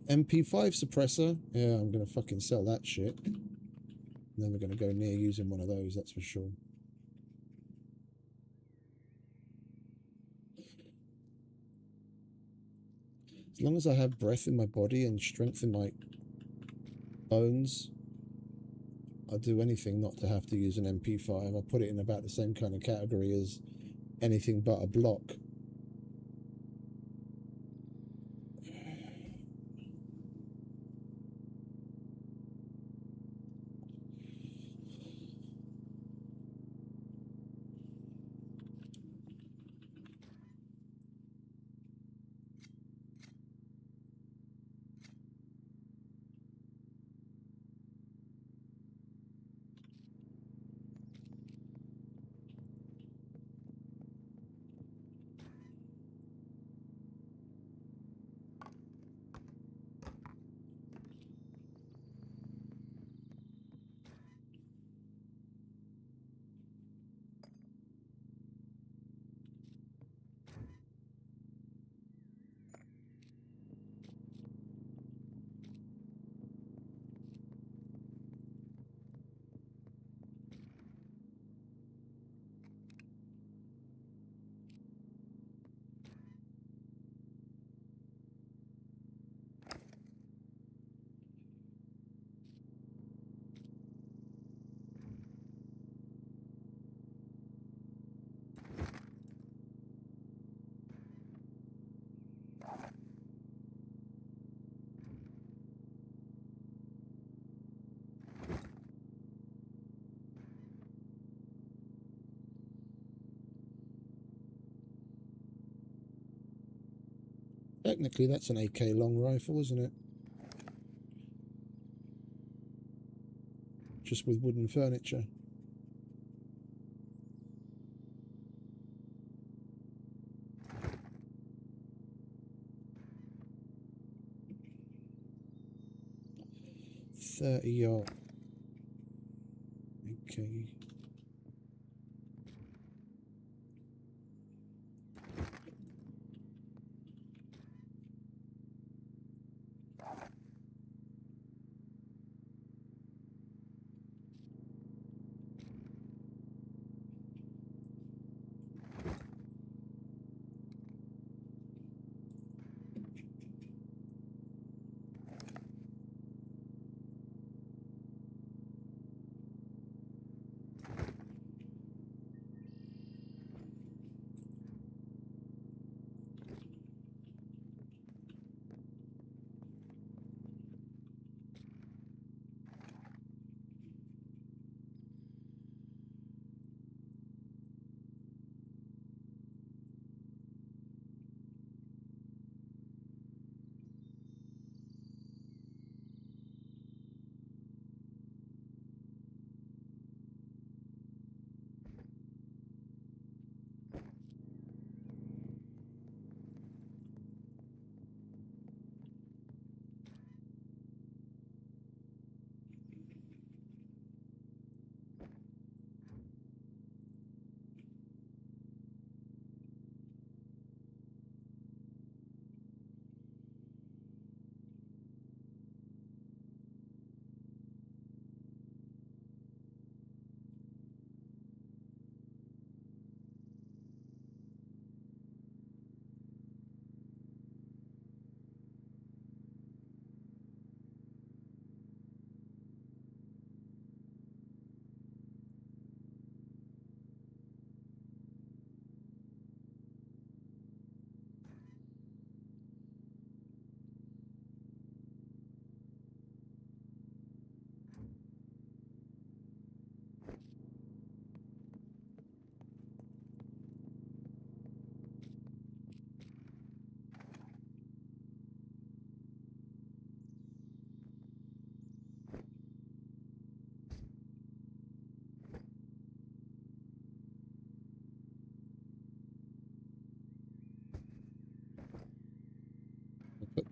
MP5 suppressor. Yeah, I'm gonna fucking sell that shit. Never gonna go near using one of those, that's for sure. As long as I have breath in my body and strength in my bones, I'll do anything not to have to use an MP5. I put it in about the same kind of category as anything but a block. Technically, that's an AK long rifle, isn't it? Just with wooden furniture. .30 Okay.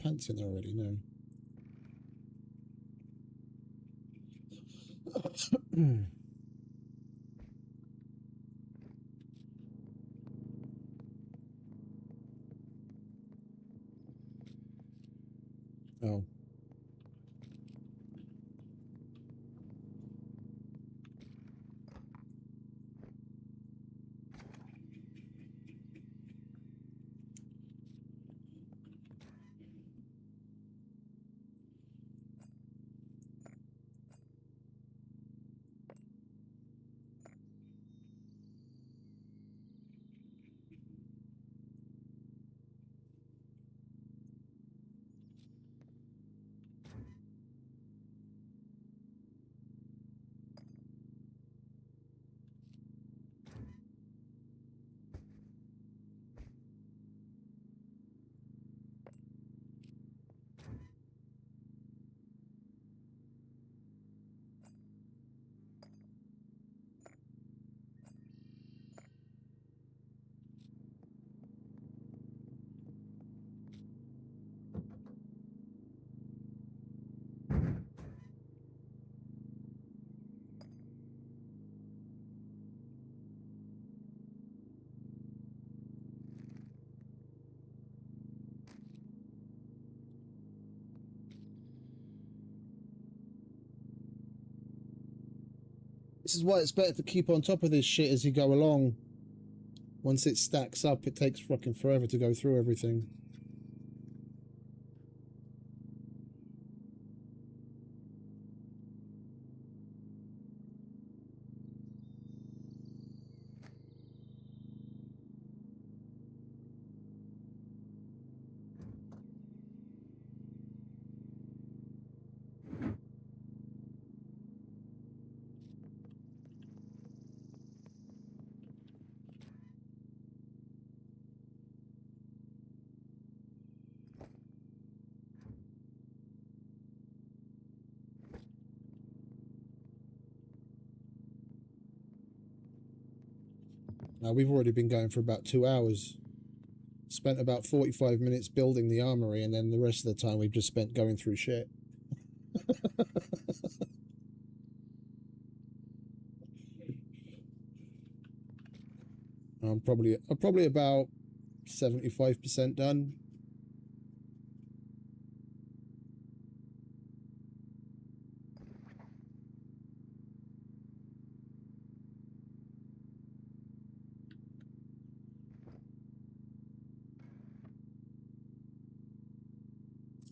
pants in there already? No. Oh. This is why it's better to keep on top of this shit as you go along. Once it stacks up, it takes fucking forever to go through everything. Now, we've already been going for about 2 hours. Spent about 45 minutes building the armory, and then the rest of the time we've just spent going through shit. I'm probably about 75% done.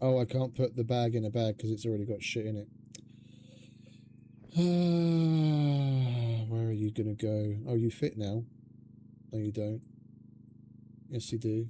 Oh, I can't put the bag in a bag because it's already got shit in it. Where are you gonna go? Oh, you fit now? No, you don't. Yes, you do.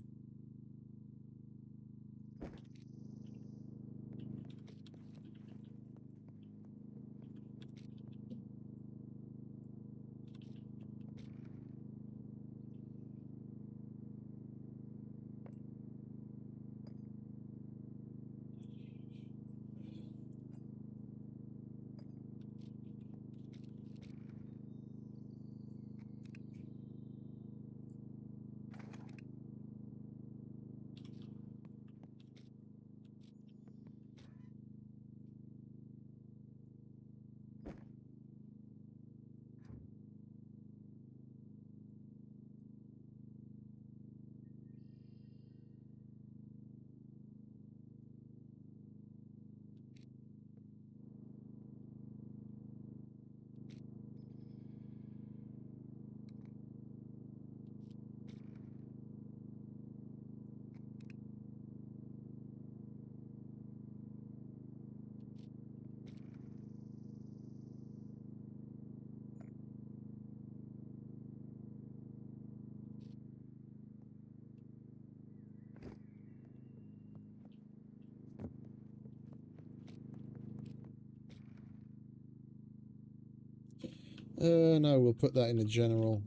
No, we'll put that in the general.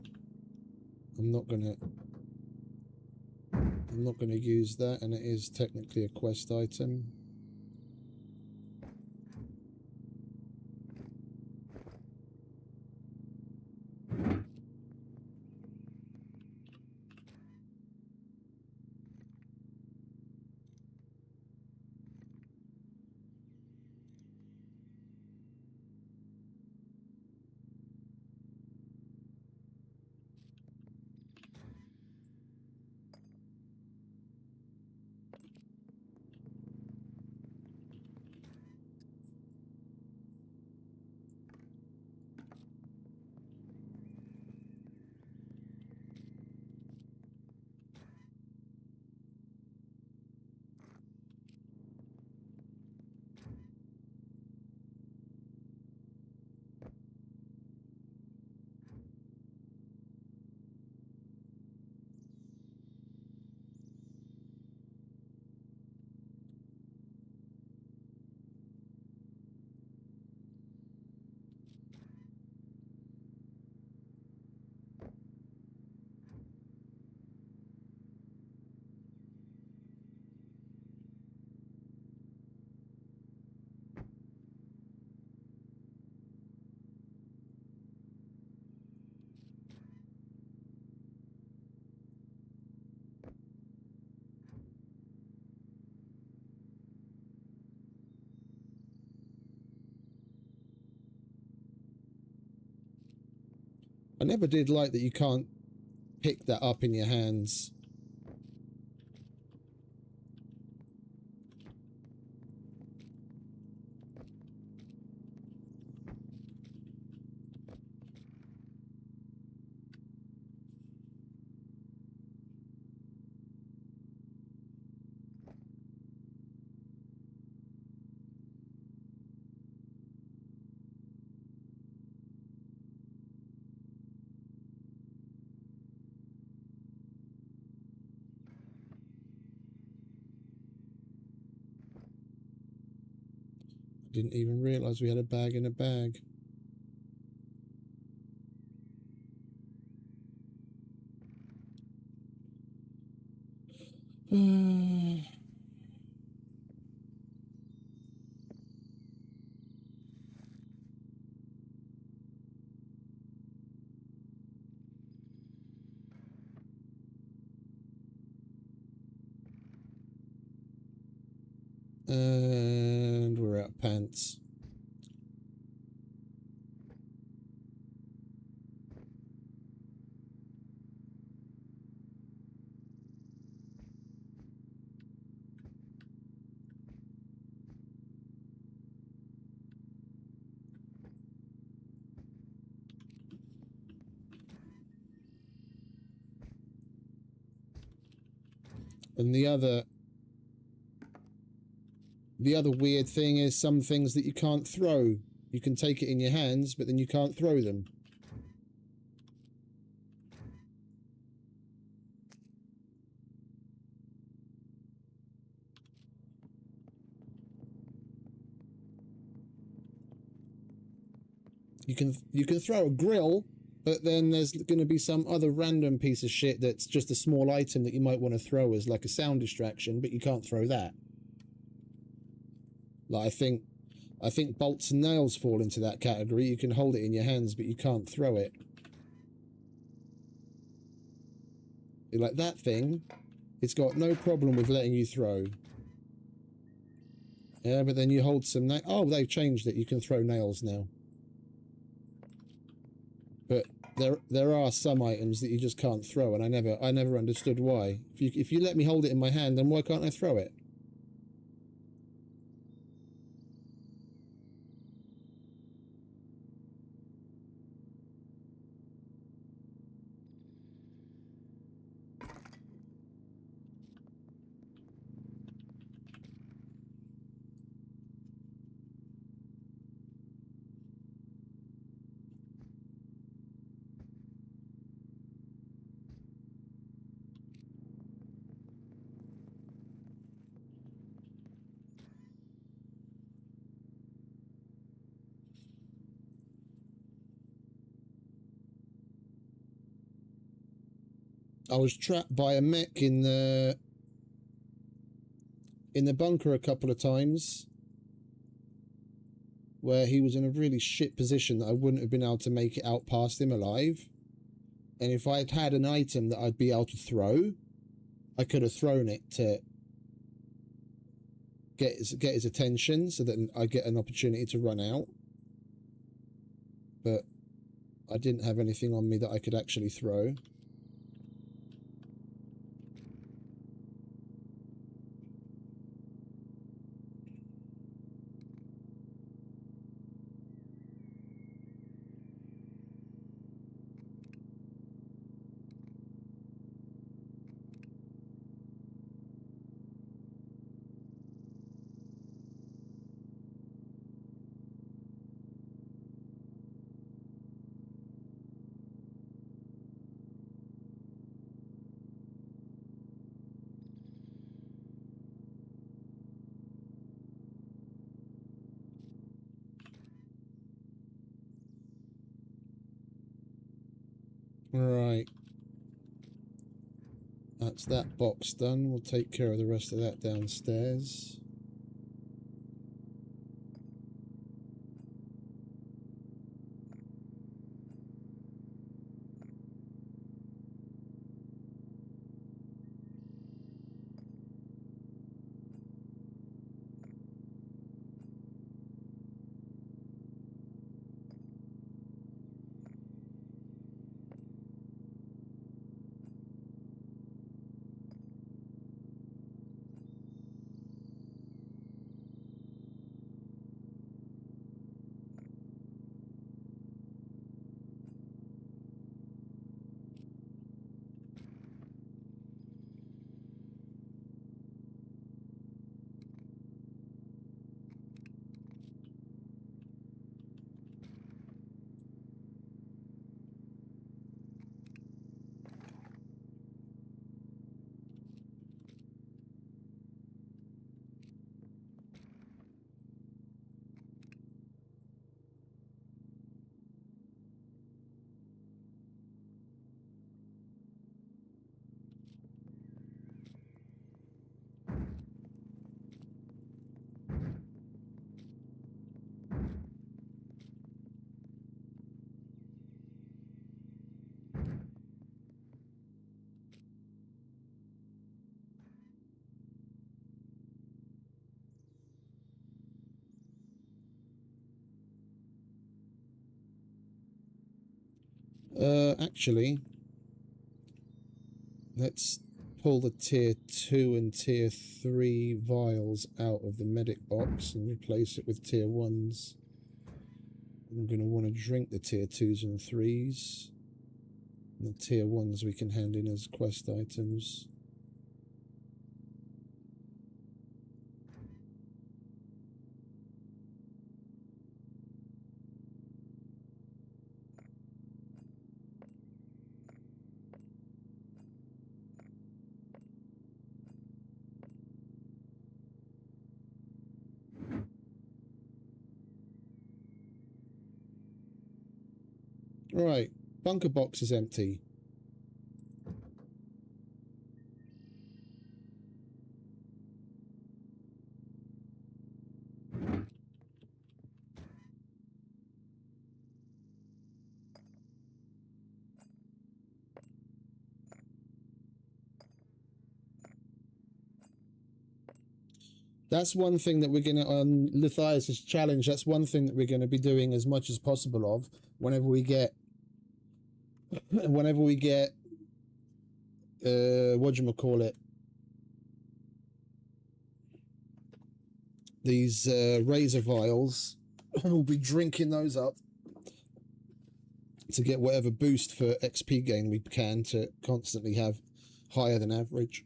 I'm not gonna use that, and it is technically a quest item. I never did like that you can't pick that up in your hands. Didn't even realise we had a bag in a bag. And we're out of pants. And the other weird thing is some things that you can't throw. You can take it in your hands, but then you can't throw them. You can throw a grill, but then there's going to be some other random piece of shit that's just a small item that you might want to throw as like a sound distraction, but you can't throw that. Like I think bolts and nails fall into that category. You can hold it in your hands, but you can't throw it. Like that thing, it's got no problem with letting you throw. Yeah, but then you hold some oh, they've changed it. You can throw nails now. But there are some items that you just can't throw, and I never understood why. If you let me hold it in my hand, then why can't I throw it? I was trapped by a mech in the bunker a couple of times, where he was in a really shit position that I wouldn't have been able to make it out past him alive. And if I'd had an item that I'd be able to throw, I could have thrown it to get his attention so that I get an opportunity to run out. But I didn't have anything on me that I could actually throw. Right. That's that box done. We'll take care of the rest of that downstairs. Actually, let's pull the tier 2 and tier 3 vials out of the medic box and replace it with tier 1s. I'm going to want to drink the tier 2s and 3s. And the tier 1s we can hand in as quest items. Right, bunker box is empty. That's one thing that we're going to, on Lithias' challenge, that's one thing that we're going to be doing as much as possible of whenever we get whatchamacallit, these razor vials. We'll be drinking those up to get whatever boost for XP gain we can to constantly have higher than average.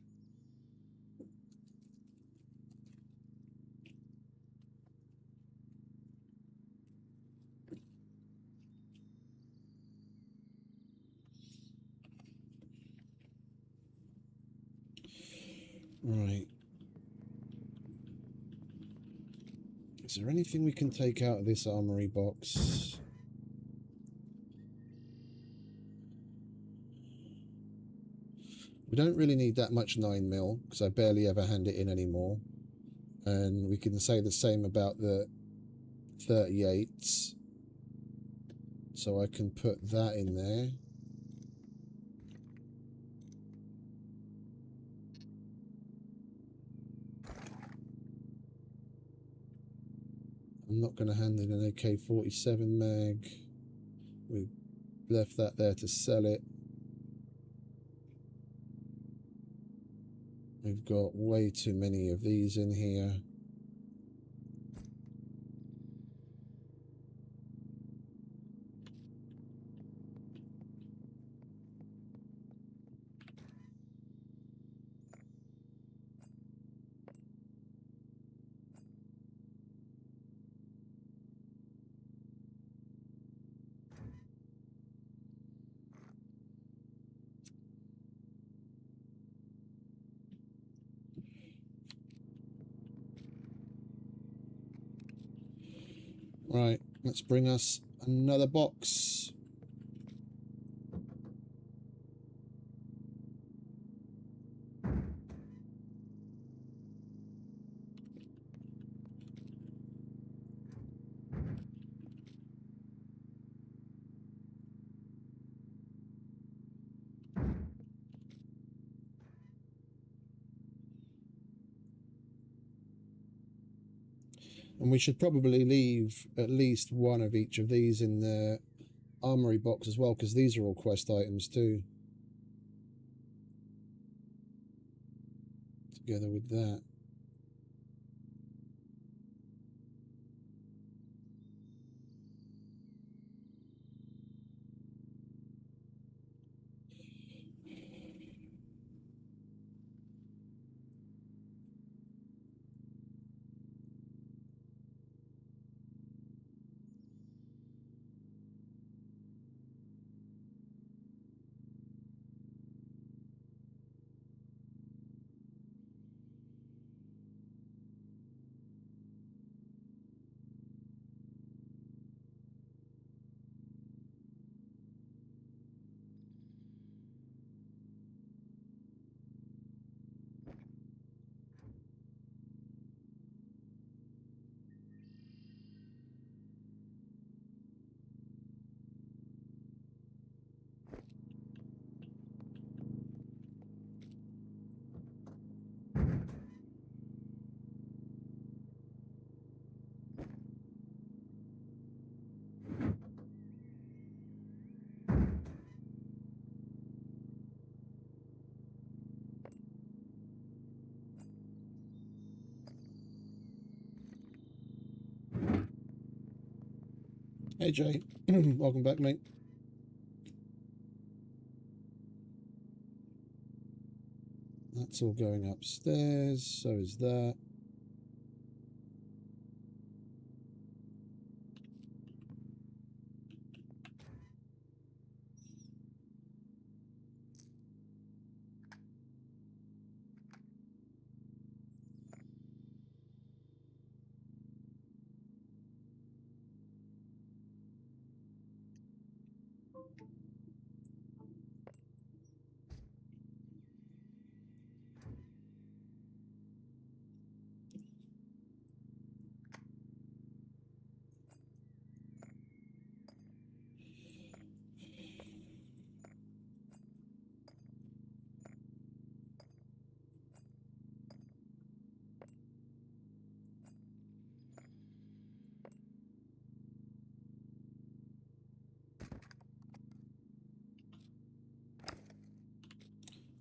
Right. Is there anything we can take out of this armory box? We don't really need that much 9mm because I barely ever hand it in anymore. And we can say the same about the 38s. So I can put that in there. I'm not going to hand in an AK-47 mag. We left that there to sell it. We've got way too many of these in here. Right, let's bring us another box. And we should probably leave at least one of each of these in the armory box as well, because these are all quest items too. Together with that. Hey Jay, welcome back, mate. That's all going upstairs, so is that.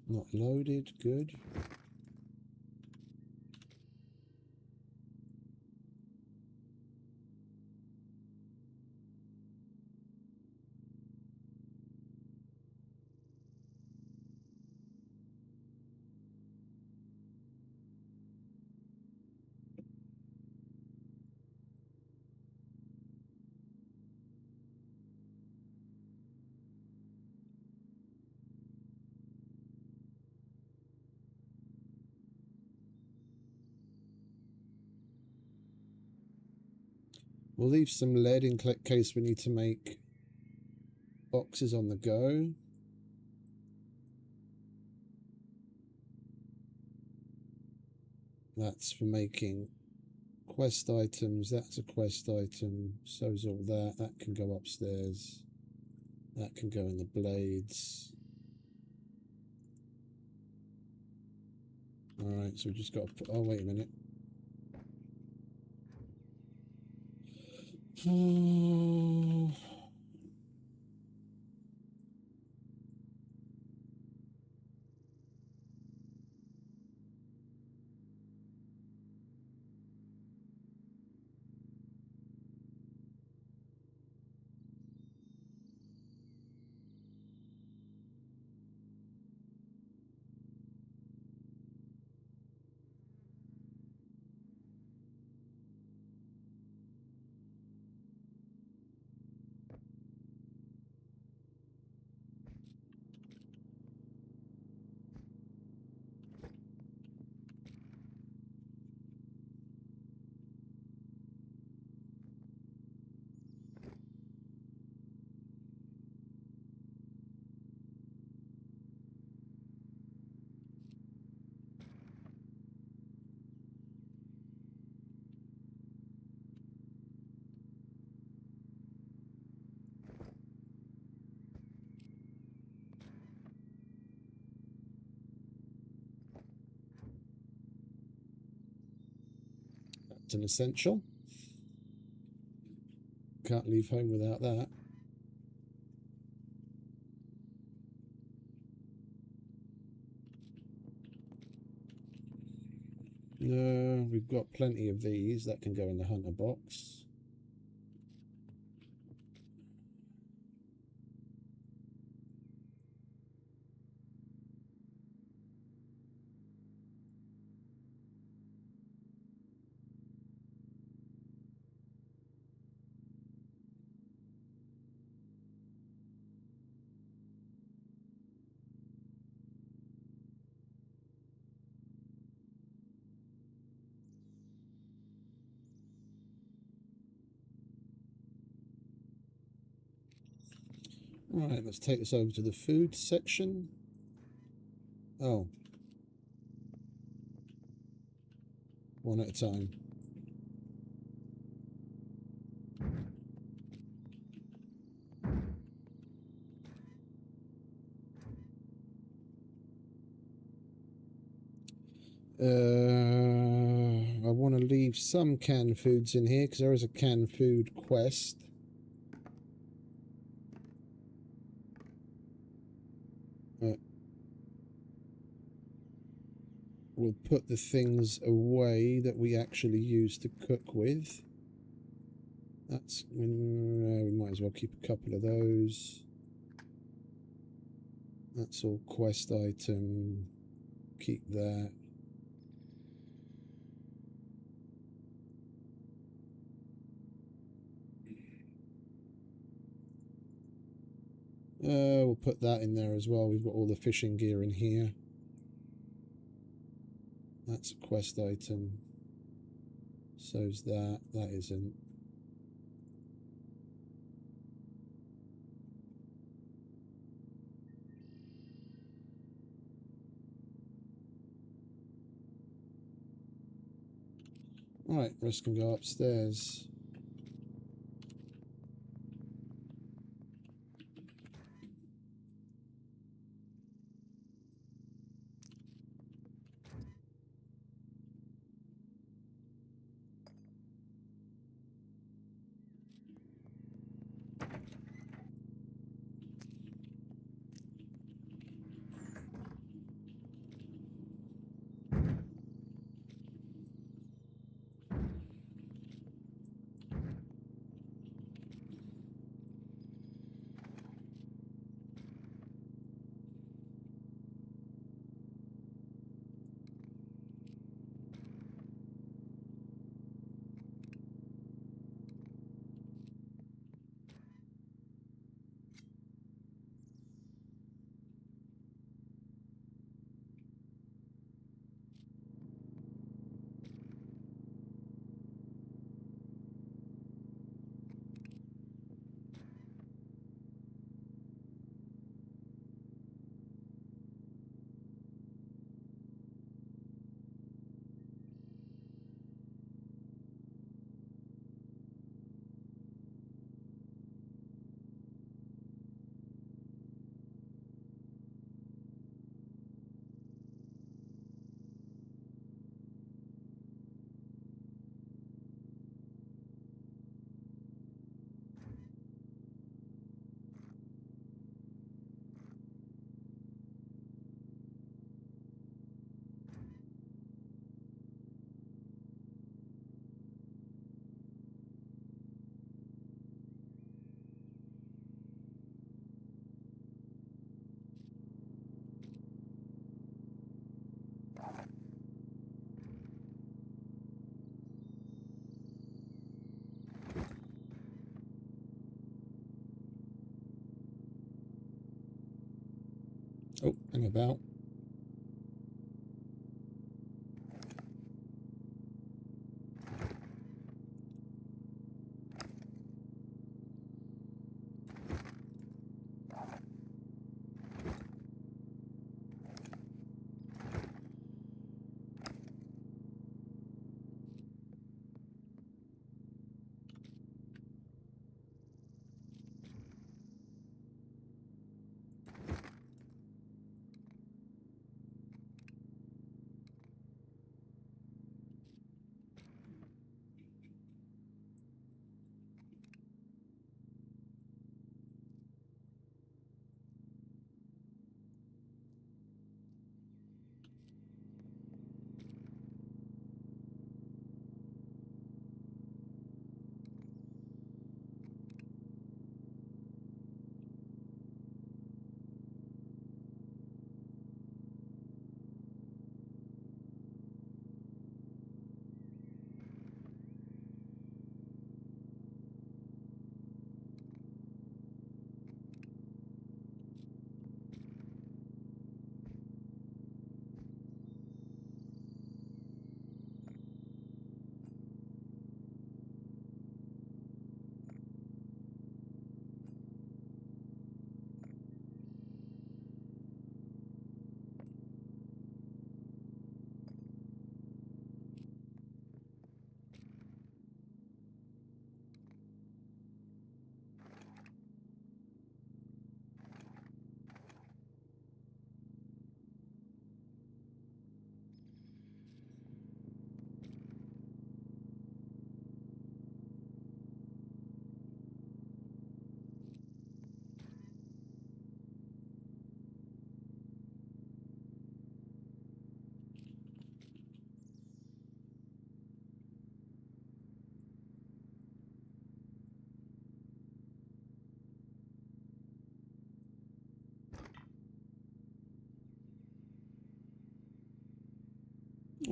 Not loaded, good. We'll leave some lead in case we need to make boxes on the go. That's for making quest items. That's a quest item. So's all that. That can go upstairs. That can go in the blades. Alright, so we just got to put... Oh, wait a minute. It's an essential. Can't leave home without that. No, we've got plenty of these. That can go in the hunter box. Alright, let's take this over to the food section. Oh. One at a time. I want to leave some canned foods in here because there is a canned food quest. We'll put the things away that we actually use to cook with. That's we might as well keep a couple of those. That's all quest item. Keep that. We'll put that in there as well. We've got all the fishing gear in here. That's a quest item. So's that. That isn't. Alright, rest can go upstairs. Oh, hang about.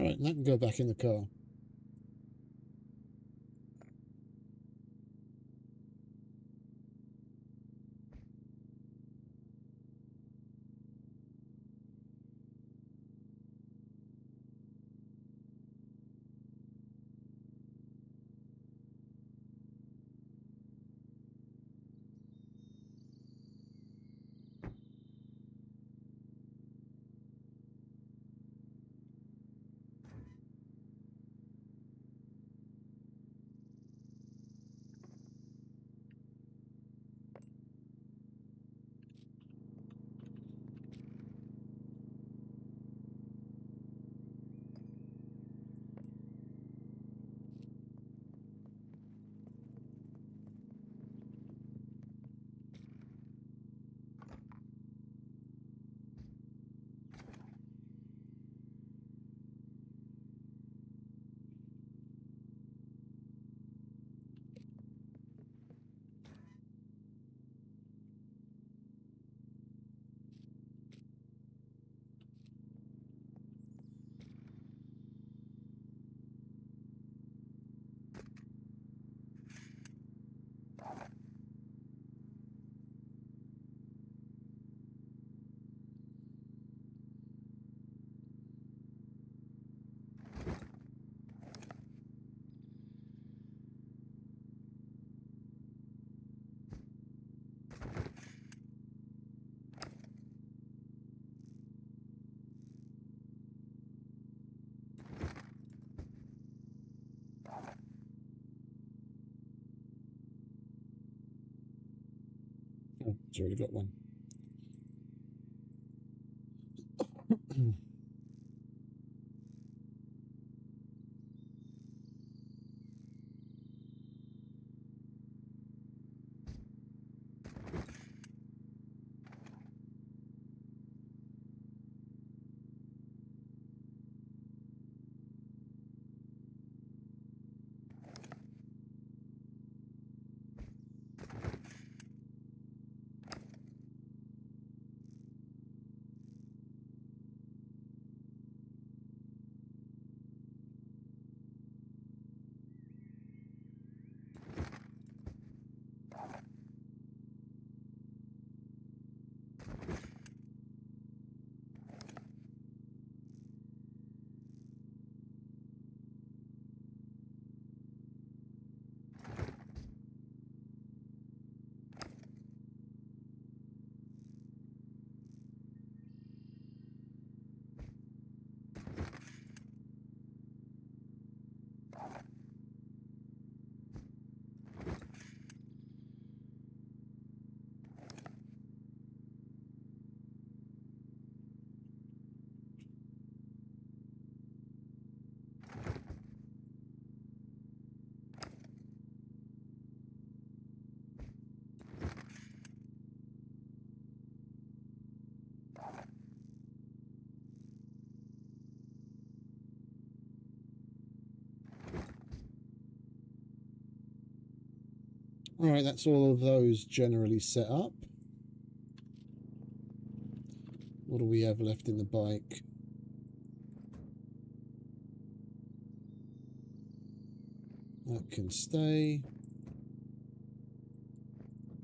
Alright, that can go back in the car. Oh, it's already got one. Alright, that's all of those generally set up. What do we have left in the bike? That can stay.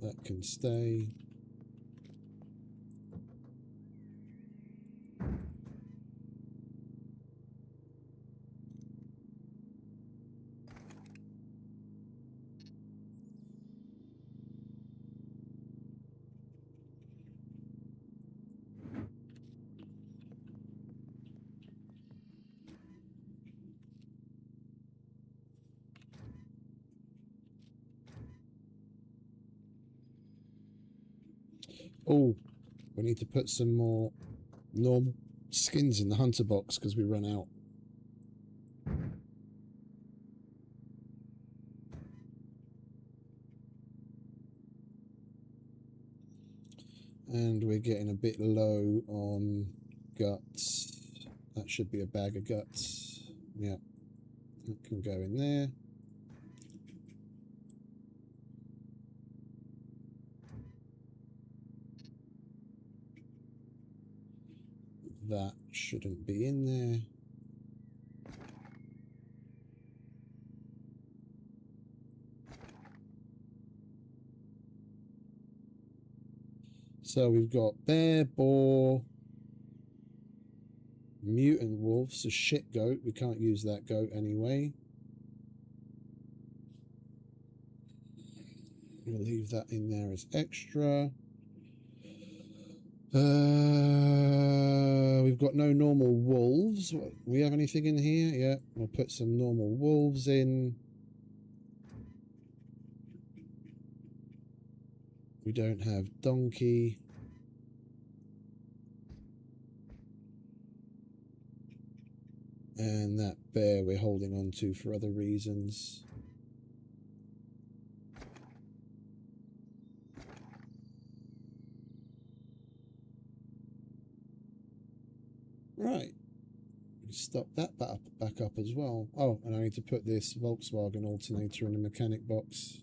That can stay. Oh, we need to put some more normal skins in the hunter box because we run out. And we're getting a bit low on guts. That should be a bag of guts. Yeah, that can go in there. That shouldn't be in there. So we've got bear, boar, mutant wolf, so shit goat. We can't use that goat anyway. We'll leave that in there as extra. We've got no normal wolves. We have anything in here? Yeah, we'll put some normal wolves in. We don't have donkey. And that bear we're holding on to for other reasons. Right. Stop that back up as well. Oh, and I need to put this Volkswagen alternator in the mechanic box.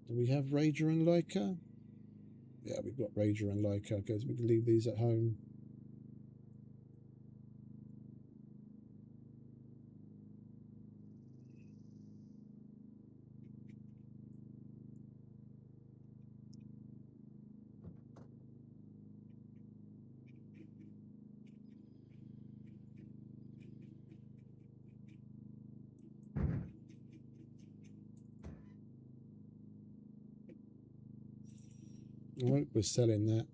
Do we have Rager and Leica? Yeah, we've got Rager and Leica because we can leave these at home. Alright, we're selling that.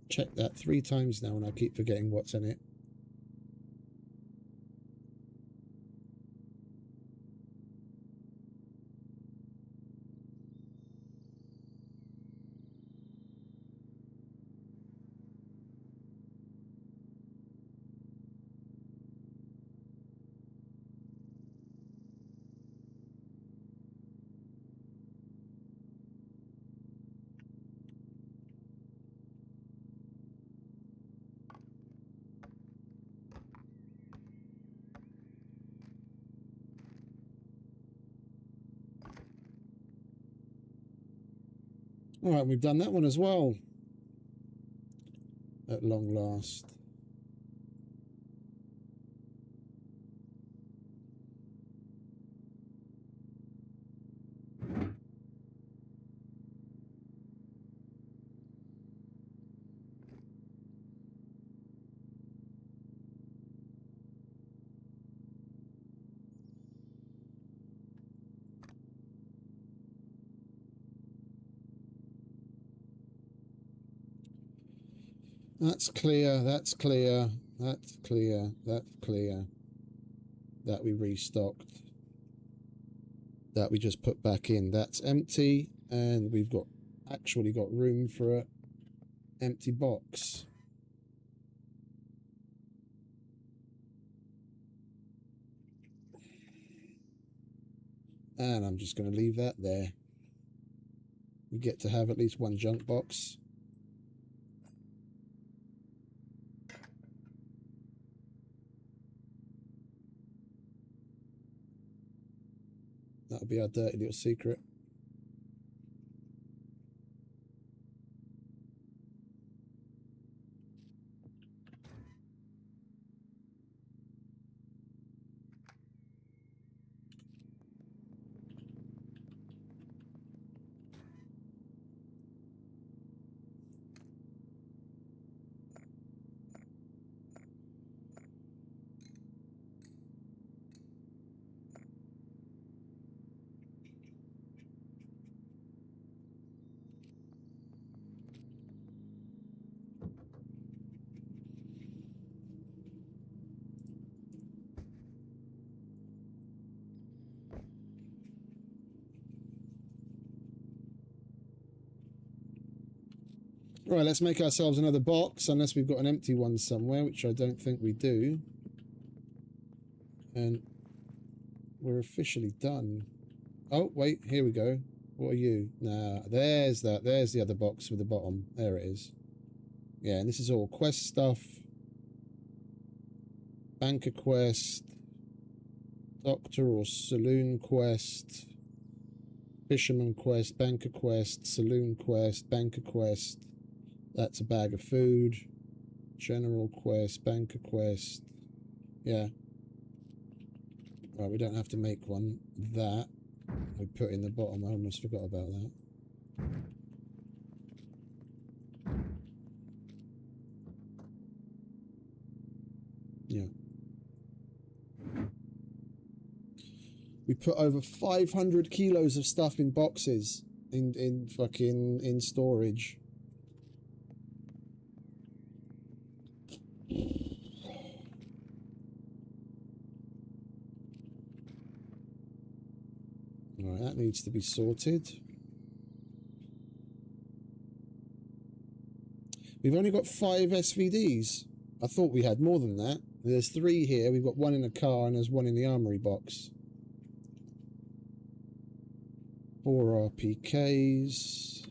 Check that 3 times now and I keep forgetting what's in it. All right, we've done that one as well. At long last. That's clear, that's clear, that's clear, that's clear. That we restocked. That we just put back in. That's empty, and we've got actually got room for a empty box. And I'm just going to leave that there. We get to have at least one junk box. That'll be our dirty little secret. Right, let's make ourselves another box, unless we've got an empty one somewhere, which I don't think we do. And we're officially done. Oh, wait, here we go. What are you? Nah, there's that. There's the other box with the bottom. There it is. Yeah, and this is all quest stuff. Banker quest. Doctor or saloon quest. Fisherman quest. Banker quest. Saloon quest. Banker quest. That's a bag of food. General quest. Banker quest. Yeah. Right, we don't have to make one. That we put in the bottom. I almost forgot about that. Yeah. We put over 500 kilos of stuff in boxes in storage. Alright, that needs to be sorted. We've only got 5 SVDs. I thought we had more than that. There's 3 here. We've got 1 in a car and there's 1 in the armory box. 4 RPKs.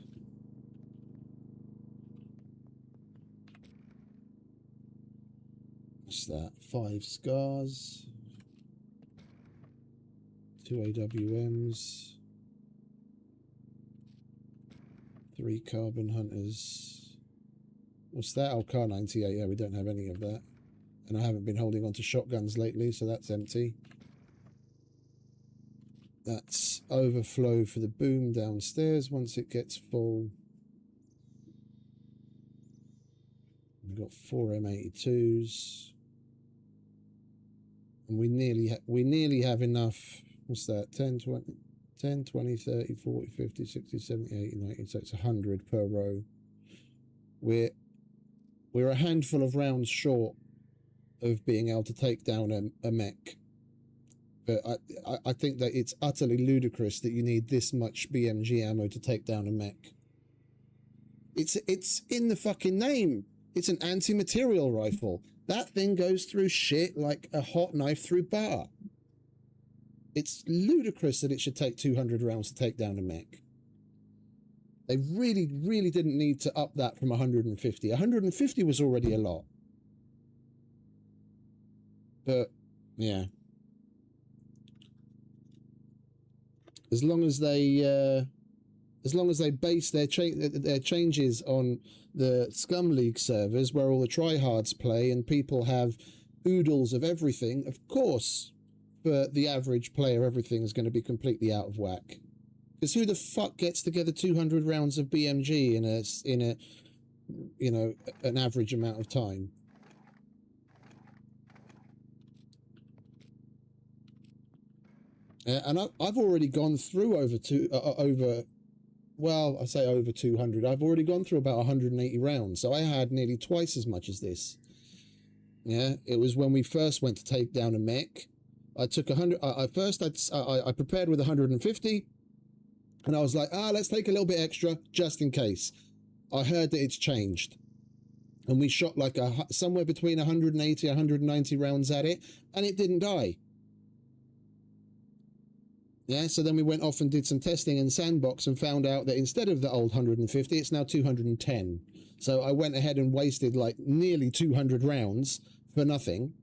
What's that? 5 scars. 2 AWMs. 3 carbon hunters. What's that? Oh, car 98. Yeah, we don't have any of that. And I haven't been holding on to shotguns lately, so that's empty. That's overflow for the boom downstairs once it gets full. We've got 4 M82s. And we nearly have enough. What's that? 10, 20, 10, 20, 30, 40, 50, 60, 70, 80, 90. So it's 100 per row. We're a handful of rounds short of being able to take down a mech. But I think that it's utterly ludicrous that you need this much BMG ammo to take down a mech. It's in the fucking name. It's an anti-material rifle. That thing goes through shit like a hot knife through butter. It's ludicrous that it should take 200 rounds to take down a mech. They really, really didn't need to up that from 150. 150 was already a lot. But, yeah. As long as they as long as they base their changes on the Scum League servers where all the tryhards play and people have oodles of everything, of course, for the average player, everything is going to be completely out of whack. Because who the fuck gets together 200 rounds of BMG in a you know, an average amount of time? And I've already gone through well, I say over 200. I've already gone through about 180 rounds, so I had nearly twice as much as this. Yeah, it was when we first went to take down a mech. I took 100. I prepared with 150, and I was like, let's take a little bit extra just in case. I heard that it's changed, and we shot like somewhere between 180, 190 rounds at it, and it didn't die. Yeah, so then we went off and did some testing in Sandbox and found out that instead of the old 150, it's now 210. So I went ahead and wasted like nearly 200 rounds for nothing,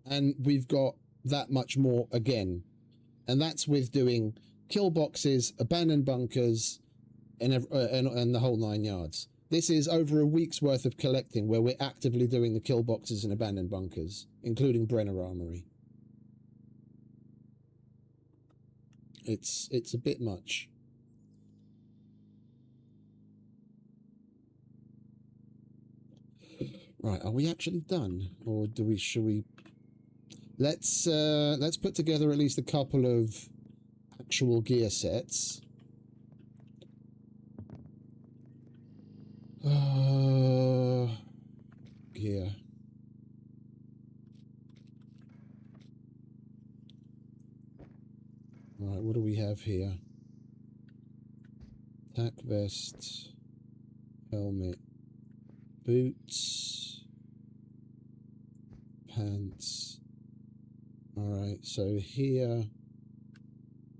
and we've got that much more again. And that's with doing kill boxes, abandoned bunkers, and the whole 9 yards. This is over a week's worth of collecting where we're actively doing the kill boxes and abandoned bunkers, including Brenner Armory. It's a bit much. Right, are we actually done, or should we? Let's put together at least a couple of actual gear sets. Gear. All right, what do we have here? Tack vest, helmet, boots, pants. All right, so here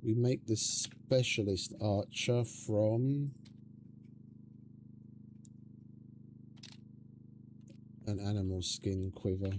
we make the specialist archer from an animal skin quiver.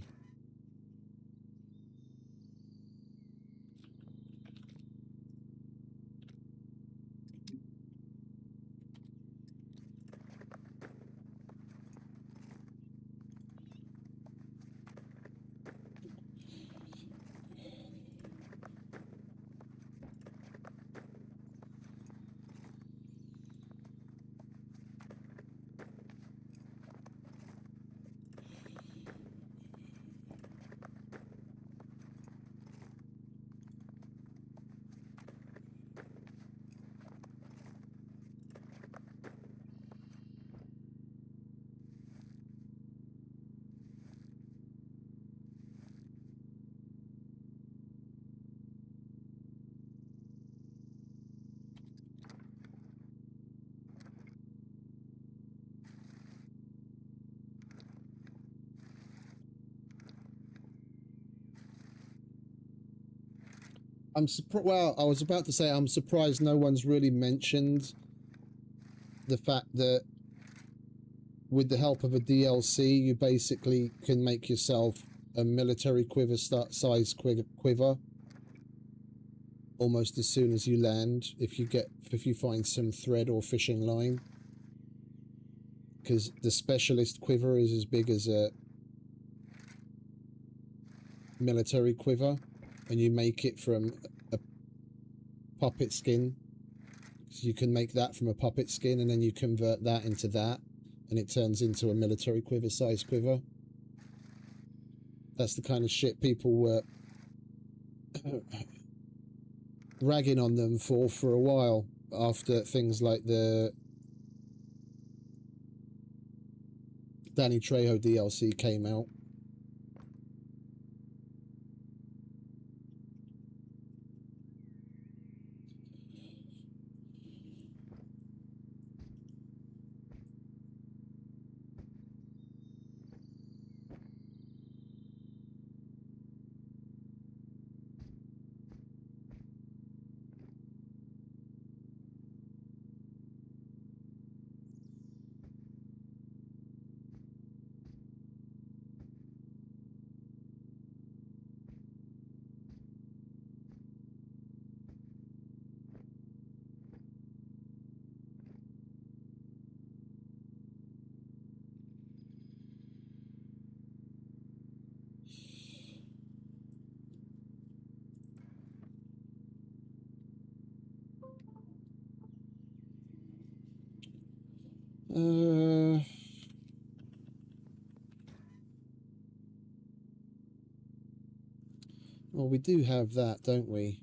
Well, I was about to say I'm surprised no one's really mentioned the fact that with the help of a DLC, you basically can make yourself a military quiver size quiver almost as soon as you land if you find some thread or fishing line, because the specialist quiver is as big as a military quiver, and you make it from a puppet skin. So you can make that from a puppet skin, and then you convert that into that, and it turns into a military quiver size quiver. That's the kind of shit people were ragging on them for a while after things like the Danny Trejo DLC came out. Well, we do have that, don't we?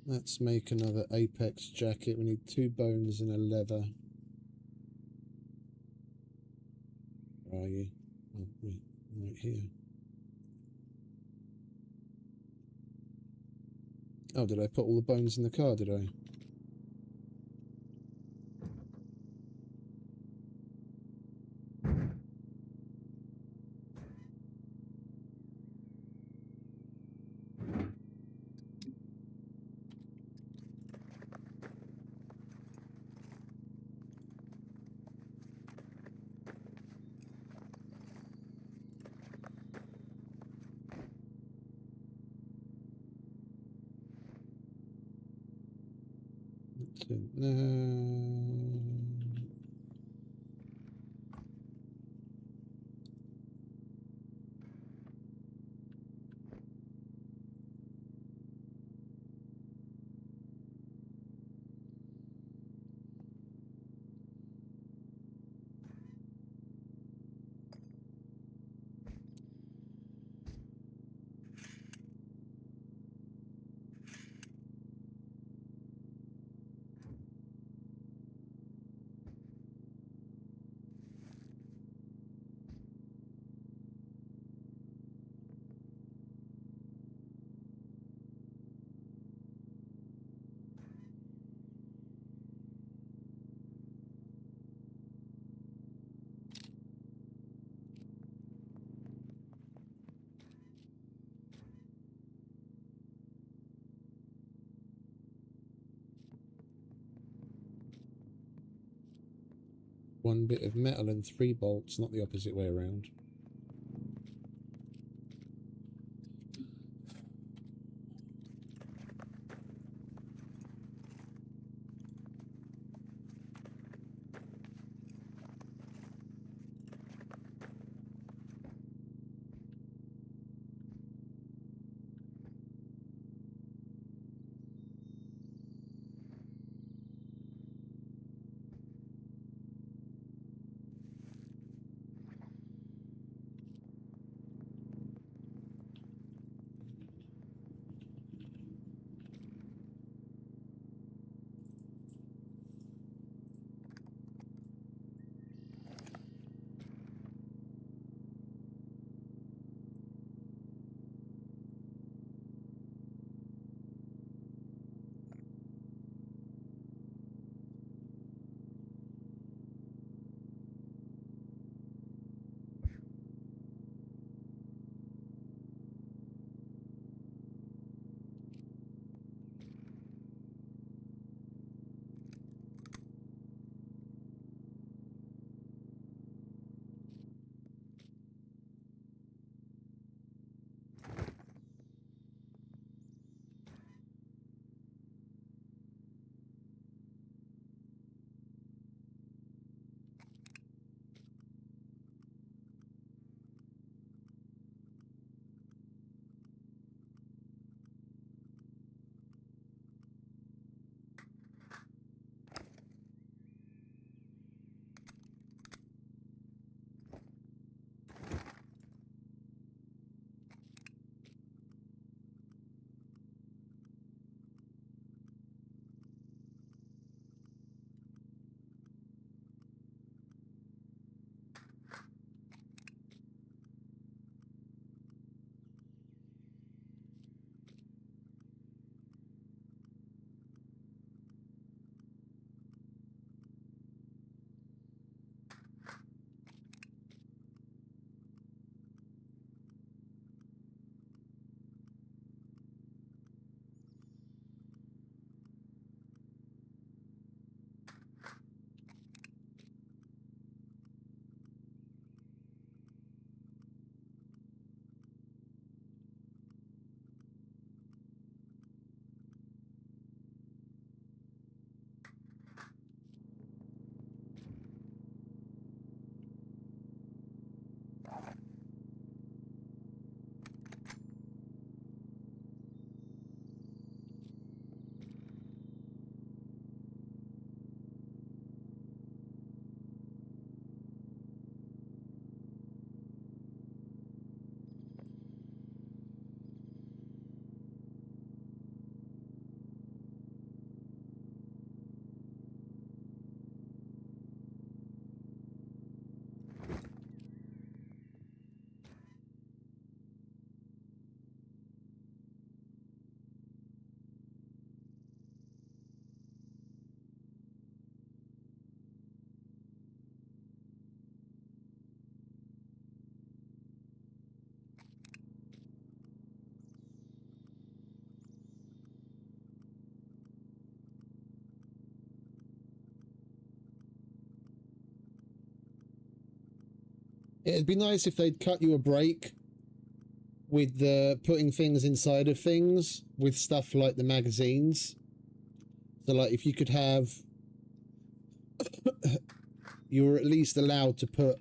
Let's make another Apex jacket. We need 2 bones and a leather. Where are you? Oh, wait, right here. Oh, did I put all the bones in the car, did I? No. One bit of metal and 3 bolts, not the opposite way around. It'd be nice if they'd cut you a break with the putting things inside of things with stuff like the magazines. So like if you could have, you were at least allowed to put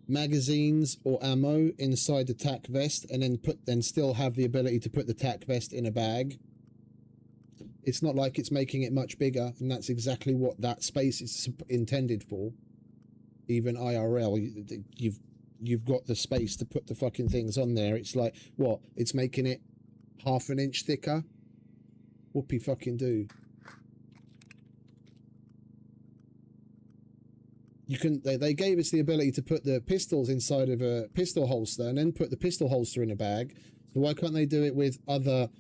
magazines or ammo inside the tac vest, and then still have the ability to put the tac vest in a bag. It's not like it's making it much bigger, and that's exactly what that space is intended for. Even IRL, you've got the space to put the fucking things on there. It's like, what? It's making it half an inch thicker? Whoopie fucking do. You can. They gave us the ability to put the pistols inside of a pistol holster and then put the pistol holster in a bag. So why can't they do it with other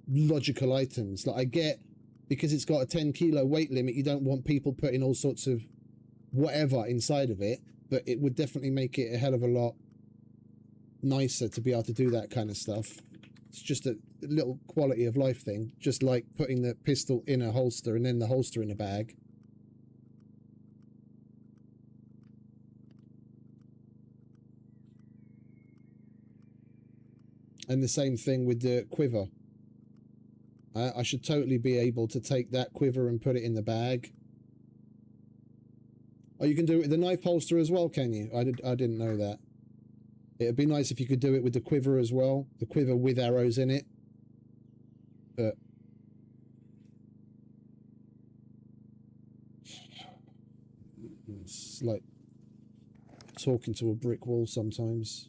logical items? Like, I get, because it's got a 10 kilo weight limit, you don't want people putting all sorts of whatever inside of it, but it would definitely make it a hell of a lot nicer to be able to do that kind of stuff. It's just a little quality of life thing, just like putting the pistol in a holster and then the holster in a bag. And the same thing with the quiver. I should totally be able to take that quiver and put it in the bag. Oh, you can do it with the knife holster as well, can you? I didn't know that. It'd be nice if you could do it with the quiver as well. The quiver with arrows in it. But it's like talking to a brick wall sometimes.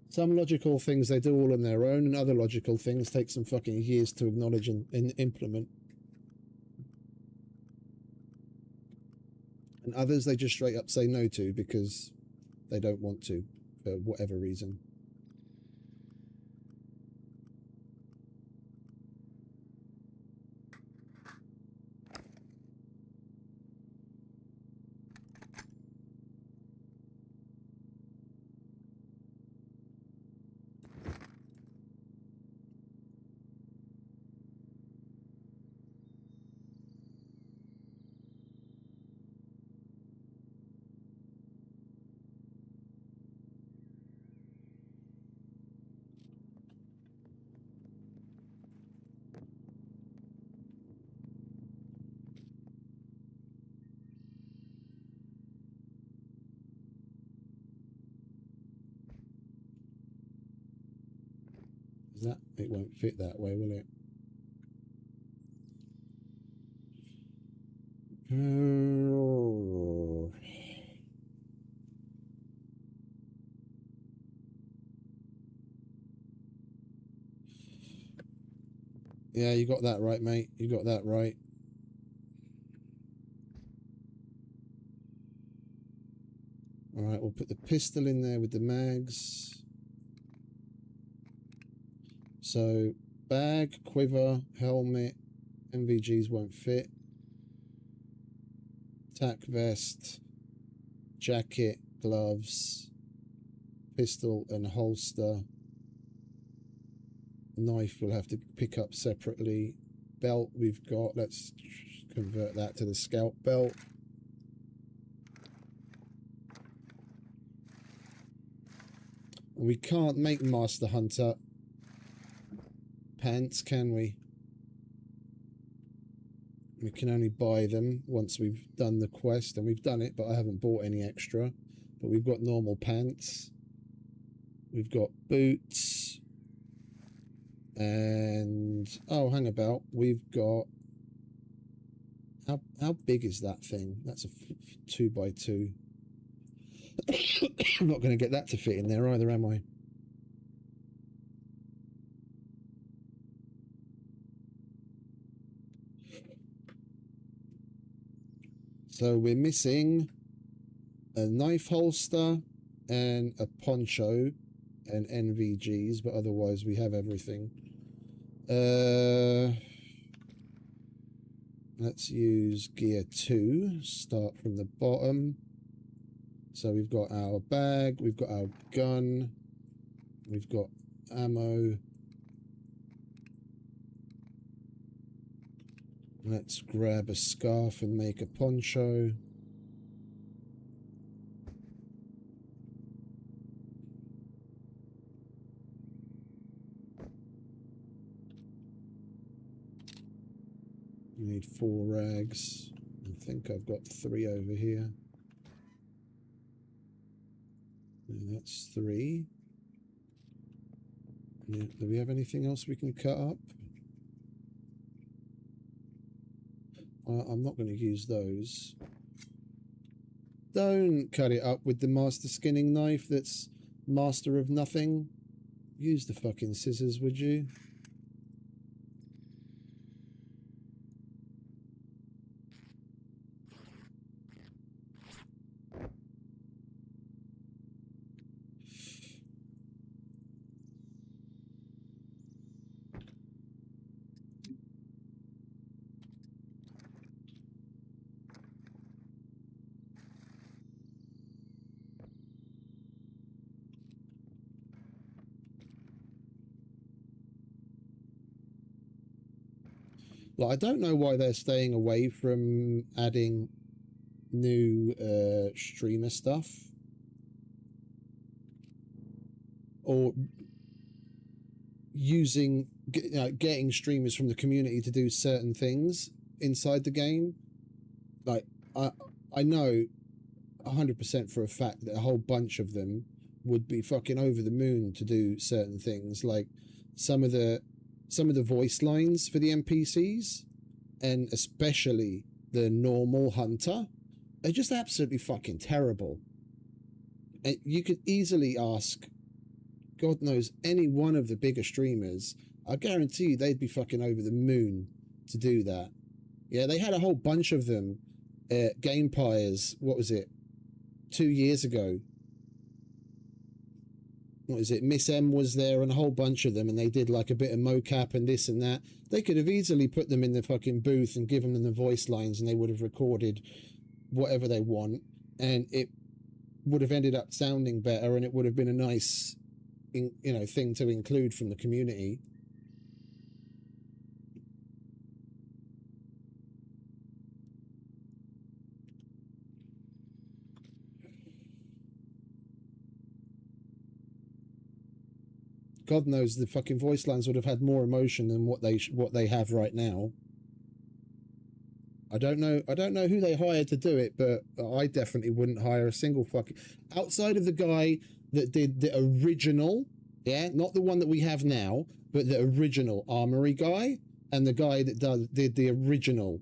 Some logical things they do all on their own, and other logical things take some fucking years to acknowledge and implement. And others they just straight up say no to because they don't want to, for whatever reason. That it won't fit that way, will it? Yeah, you got that right, mate. You got that right. All right, we'll put the pistol in there with the mags. So, bag, quiver, helmet, NVGs won't fit. Tac vest, jacket, gloves, pistol and holster. Knife we'll have to pick up separately. Belt we've got. Let's convert that to the scout belt. We can't make Master Hunter pants, can we? We can only buy them once we've done the quest, and we've done it, but I haven't bought any extra. But we've got normal pants. We've got boots. And, oh, hang about. We've got, how big is that thing? That's a 2x2. I'm not going to get that to fit in there either, am I? So we're missing a knife holster and a poncho and NVGs, but otherwise we have everything. Let's use gear 2. Start from the bottom. So we've got our bag, we've got our gun, we've got ammo. Let's grab a scarf and make a poncho. need 4 rags. I think I've got 3 over here. And that's 3. Yeah. Do we have anything else we can cut up? I'm not going to use those. Don't cut it up with the master skinning knife that's master of nothing. Use the fucking scissors, would you? Like, I don't know why they're staying away from adding new streamer stuff. Or using, getting streamers from the community to do certain things inside the game. Like, I know 100% for a fact that a whole bunch of them would be fucking over the moon to do certain things. Like, some of the voice lines for the NPCs, and especially the normal hunter, are just absolutely fucking terrible. And you could easily ask, God knows, any one of the bigger streamers. I guarantee you they'd be fucking over the moon to do that. Yeah, they had a whole bunch of them at Gamepires, what was it, 2 years ago. What is it? Miss M was there and a whole bunch of them, and they did like a bit of mocap and this and that. They could have easily put them in the fucking booth and given them the voice lines, and they would have recorded whatever they want, and it would have ended up sounding better, and it would have been a nice, thing to include from the community. God knows the fucking voice lines would have had more emotion than what they have right now. I don't know who they hired to do it, but I definitely wouldn't hire a single fucking, outside of the guy that did the original, yeah, not the one that we have now, but the original Armory guy, and the guy that did the original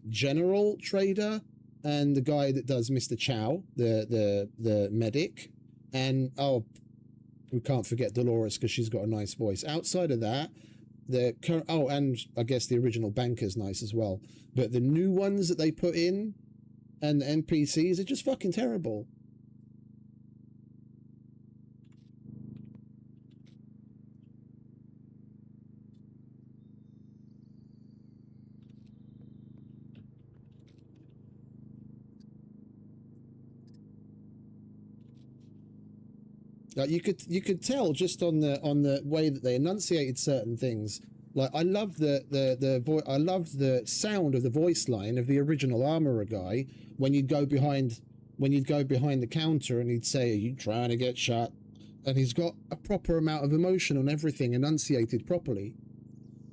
General Trader, and the guy that does Mr. Chow, the medic, and we can't forget Dolores because she's got a nice voice. Outside of that, and I guess the original banker's nice as well. But the new ones that they put in and the NPCs are just fucking terrible. Like, you could tell just on the way that they enunciated certain things. Like, I loved I loved the sound of the voice line of the original Armorer guy when you'd go behind the counter and he'd say, "Are you trying to get shot?" And he's got a proper amount of emotion on everything, enunciated properly,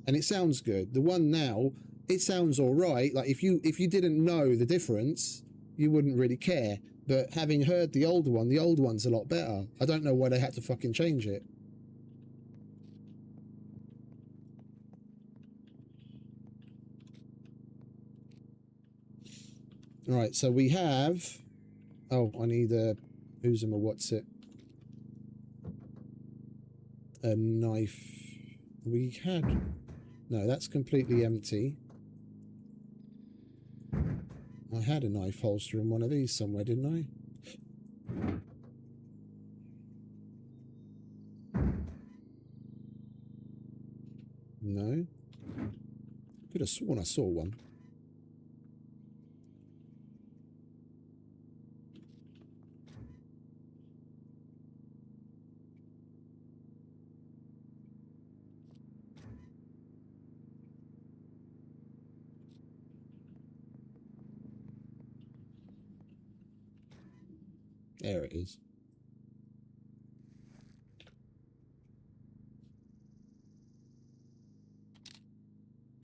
and it sounds good. The one now, it sounds all right. Like, if you didn't know the difference, you wouldn't really care. But having heard the old one's a lot better. I don't know why they had to fucking change it. All right, so we have... Oh, I need a... what's it? A knife. We had... No, that's completely empty. I had a knife holster in one of these somewhere, didn't I? No. Could have sworn I saw one. There it is.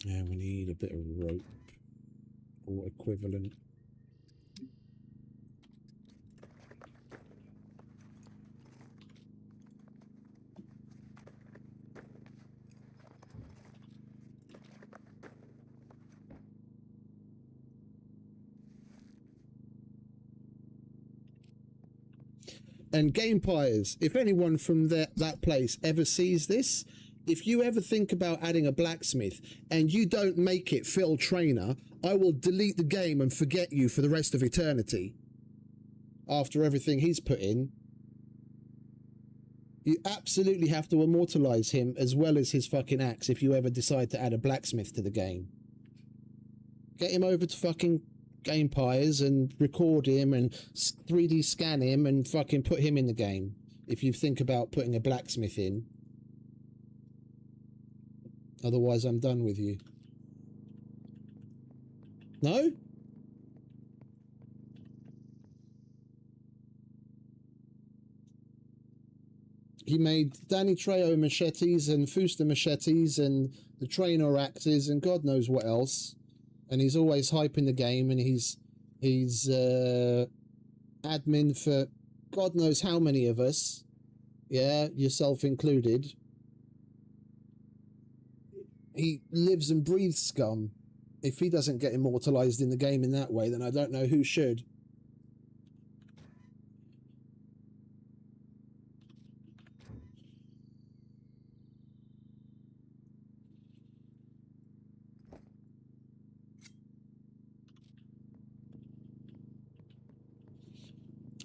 And we need a bit of rope or equivalent. And Game Pyres, if anyone from that place ever sees this, if you ever think about adding a blacksmith and you don't make it Phil Trainer, I will delete the game and forget you for the rest of eternity. After everything he's put in, you absolutely have to immortalize him as well as his fucking axe if you ever decide to add a blacksmith to the game. Get him over to fucking Game Pyres and record him and 3D scan him and fucking put him in the game if you think about putting a blacksmith in. Otherwise, I'm done with you. No? He made Danny Trejo machetes and Fuster machetes and the Trainer axes and God knows what else. And he's always hyping the game, and he's admin for God knows how many of us. Yeah, yourself included. He lives and breathes SCUM. If he doesn't get immortalized in the game in that way, then I don't know who should.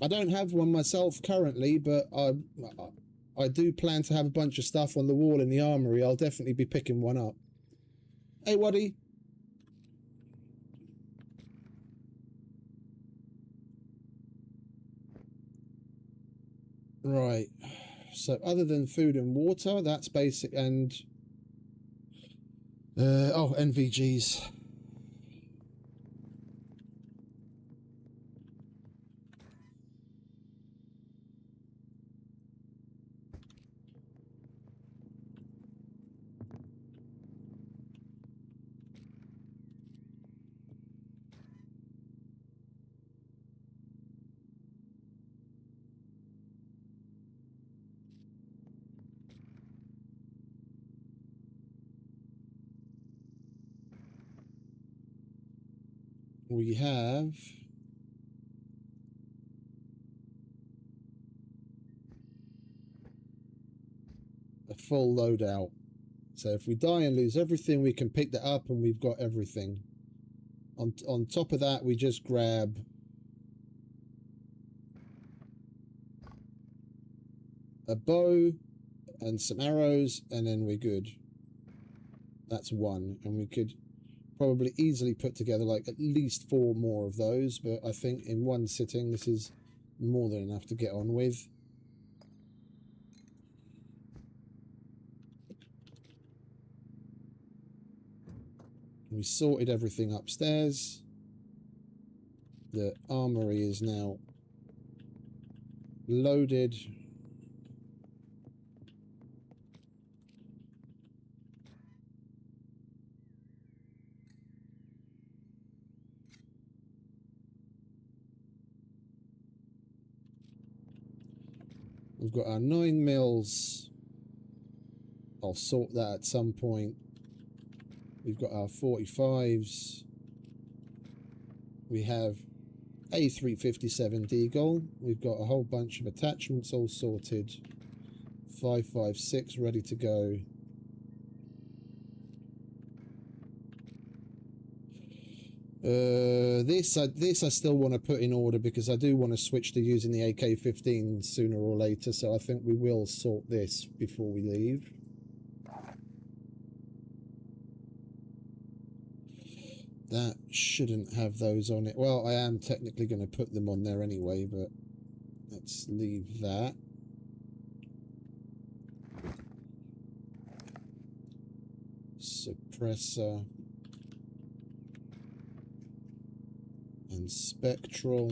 I don't have one myself currently, but I do plan to have a bunch of stuff on the wall in the armory. I'll definitely be picking one up. Hey, Waddy. Right. So other than food and water, that's basic. And oh, NVGs. We have a full loadout. So if we die and lose everything, we can pick that up and we've got everything. On top of that, we just grab a bow and some arrows, and then we're good. That's one, and we could probably easily put together like at least 4 more of those, but I think in one sitting this is more than enough to get on with. We sorted everything upstairs. The armory is now loaded. We've got our 9 mils. I'll sort that at some point. We've got our 45s. We have a 357 Deagle. We've got a whole bunch of attachments all sorted. 556 ready to go. This I still want to put in order because I do want to switch to using the AK-15 sooner or later, so I think we will sort this before we leave. That shouldn't have those on it. Well, I am technically going to put them on there anyway, but let's leave that. Suppressor. And spectral.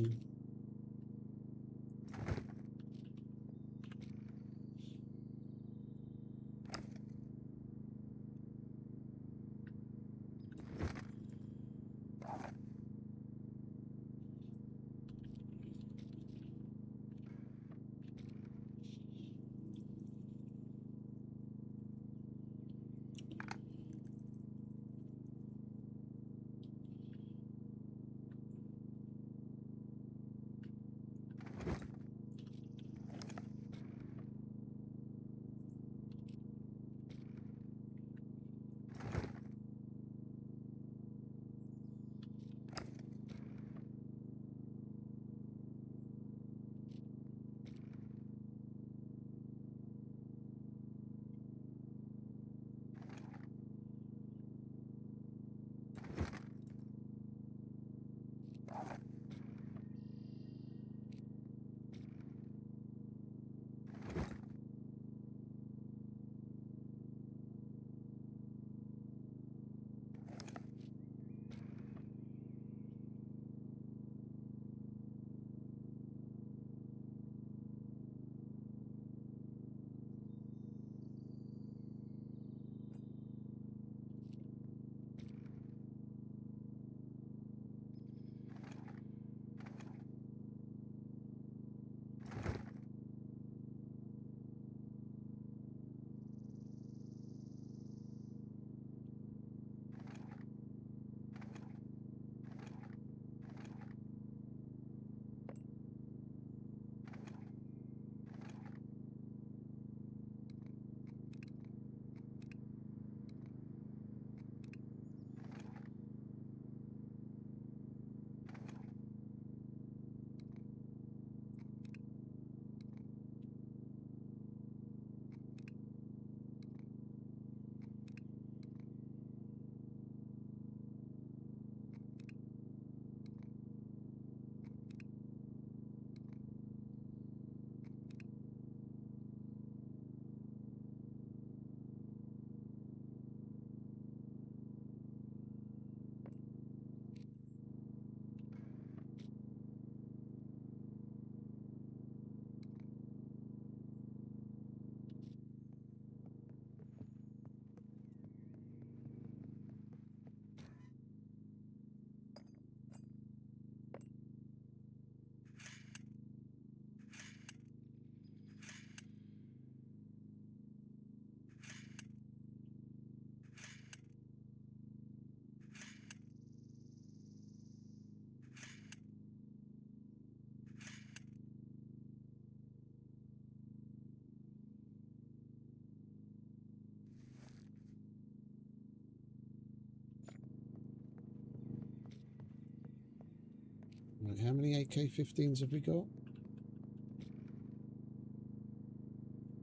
Right, how many AK-15s have we got?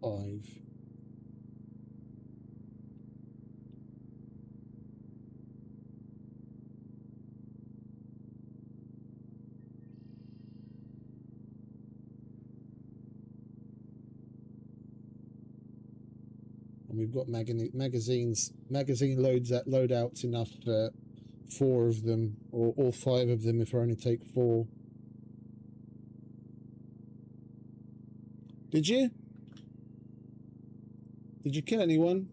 5. And we've got magazine loadouts enough for 4 of them, or all 5 of them if I only take 4. Did you? Did you kill anyone?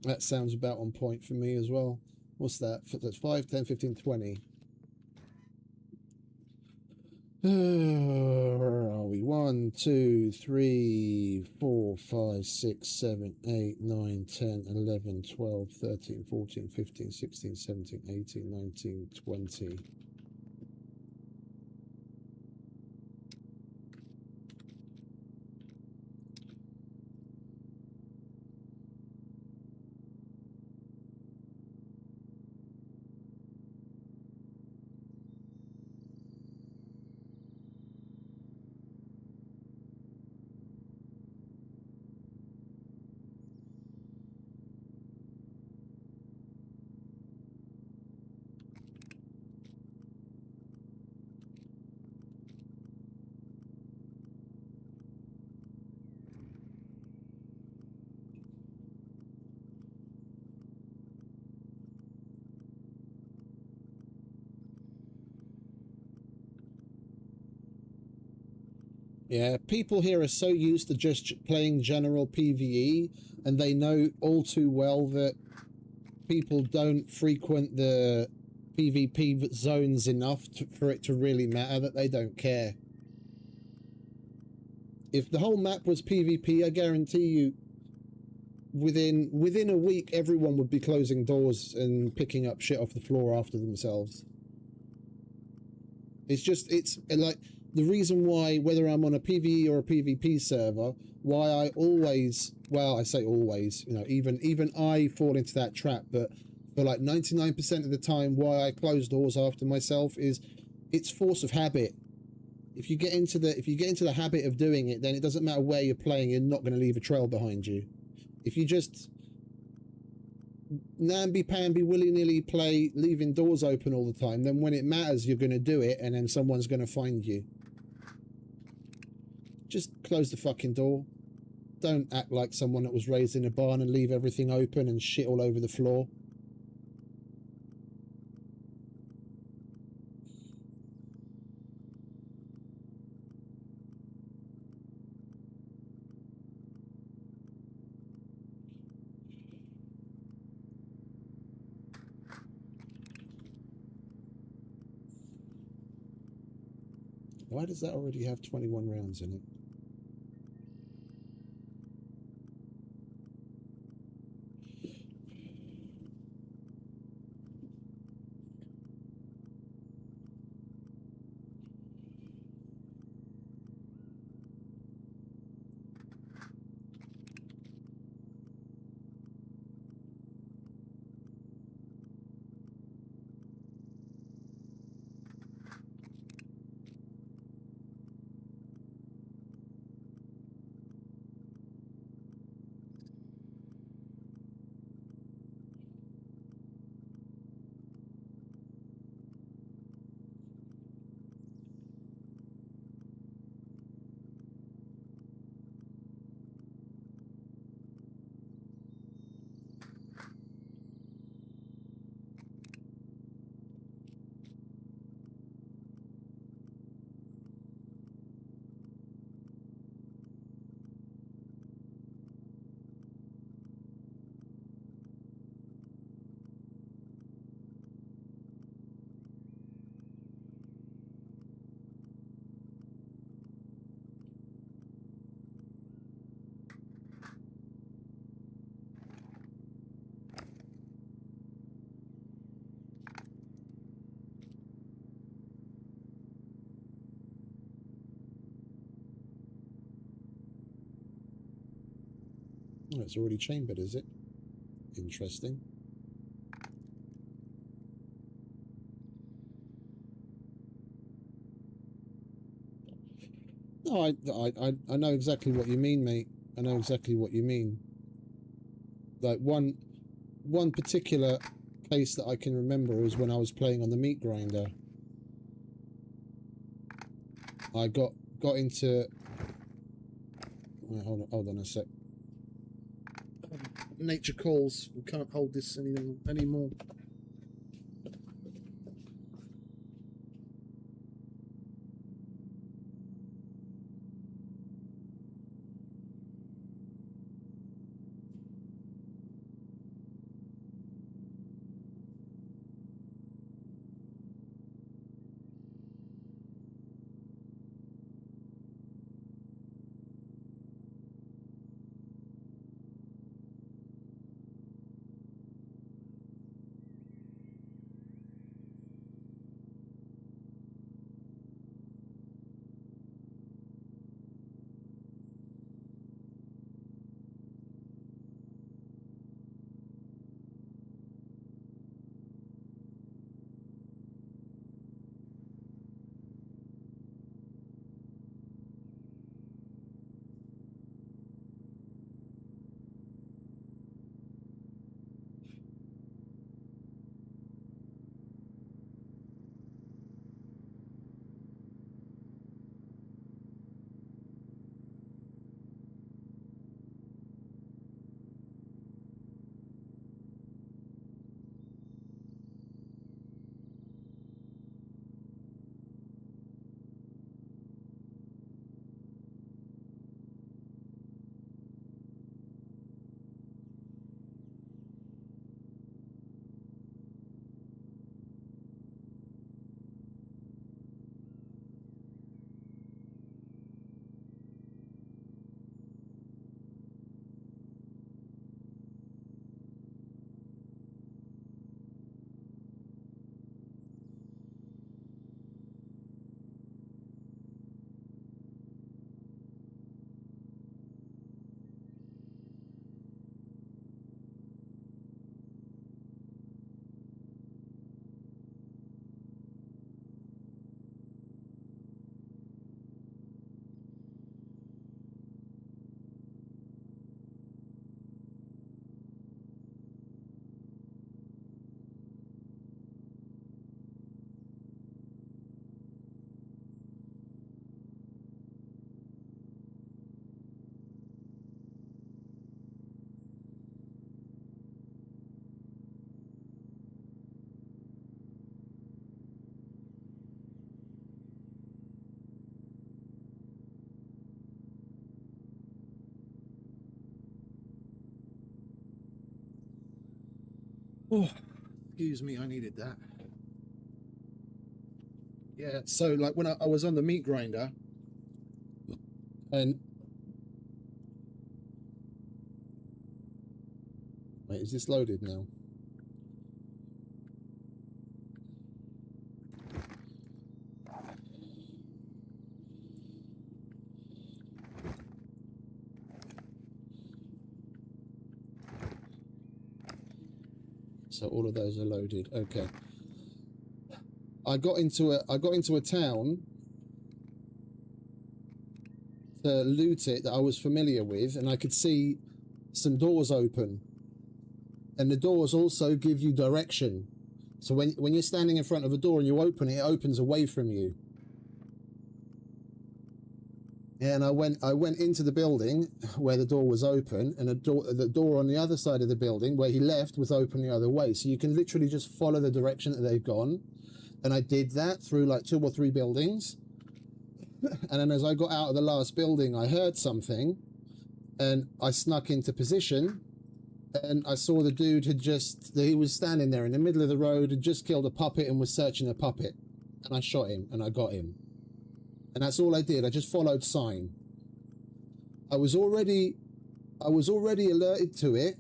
That sounds about on point for me as well. What's that? That's 5, 10, 15, 20. Where are we? 1, 2, 3, 4, 5, 6, 7, 8, 9, 10, 11, 12, 13, 14, 15, 16, 17, 18, 19, 20. Yeah, people here are so used to just playing general PvE, and they know all too well that people don't frequent the PvP zones enough for it to really matter, that they don't care. If the whole map was PvP, I guarantee you within a week everyone would be closing doors and picking up shit off the floor after themselves. It's like the reason why, whether I'm on a PvE or a PvP server, why I always, well, I say always, you know, even I fall into that trap, but for like 99% of the time, why I close doors after myself is it's force of habit. If you get into the habit of doing it, then it doesn't matter where you're playing, you're not going to leave a trail behind you. If you just namby-pamby willy-nilly play leaving doors open all the time, then when it matters you're going to do it, and then someone's going to find you. Just close the fucking door. Don't act like someone that was raised in a barn and leave everything open and shit all over the floor. Why does that already have 21 rounds in it? Oh, it's already chambered, is it? Interesting. No, I know exactly what you mean, mate. I know exactly what you mean. Like one particular case that I can remember is when I was playing on the meat grinder. I got into. Wait, hold on a sec. Nature calls. We can't hold this anymore. Oh, excuse me, I needed that. Yeah, so like when I was on the meat grinder, and wait, is this loaded now? So all of those are loaded. Okay. I got into a town to loot it that I was familiar with, and I could see some doors open, and the doors also give you direction. So when you're standing in front of a door and you open it, it opens away from you. And I went into the building where the door was open, and the door on the other side of the building where he left was open the other way. So you can literally just follow the direction that they've gone. And I did that through like 2 or 3 buildings. And then as I got out of the last building, I heard something, and I snuck into position, and I saw the dude he was standing there in the middle of the road, had just killed a puppet and was searching a puppet. And I shot him and I got him. And that's all I did. I just followed sign. I was already alerted to it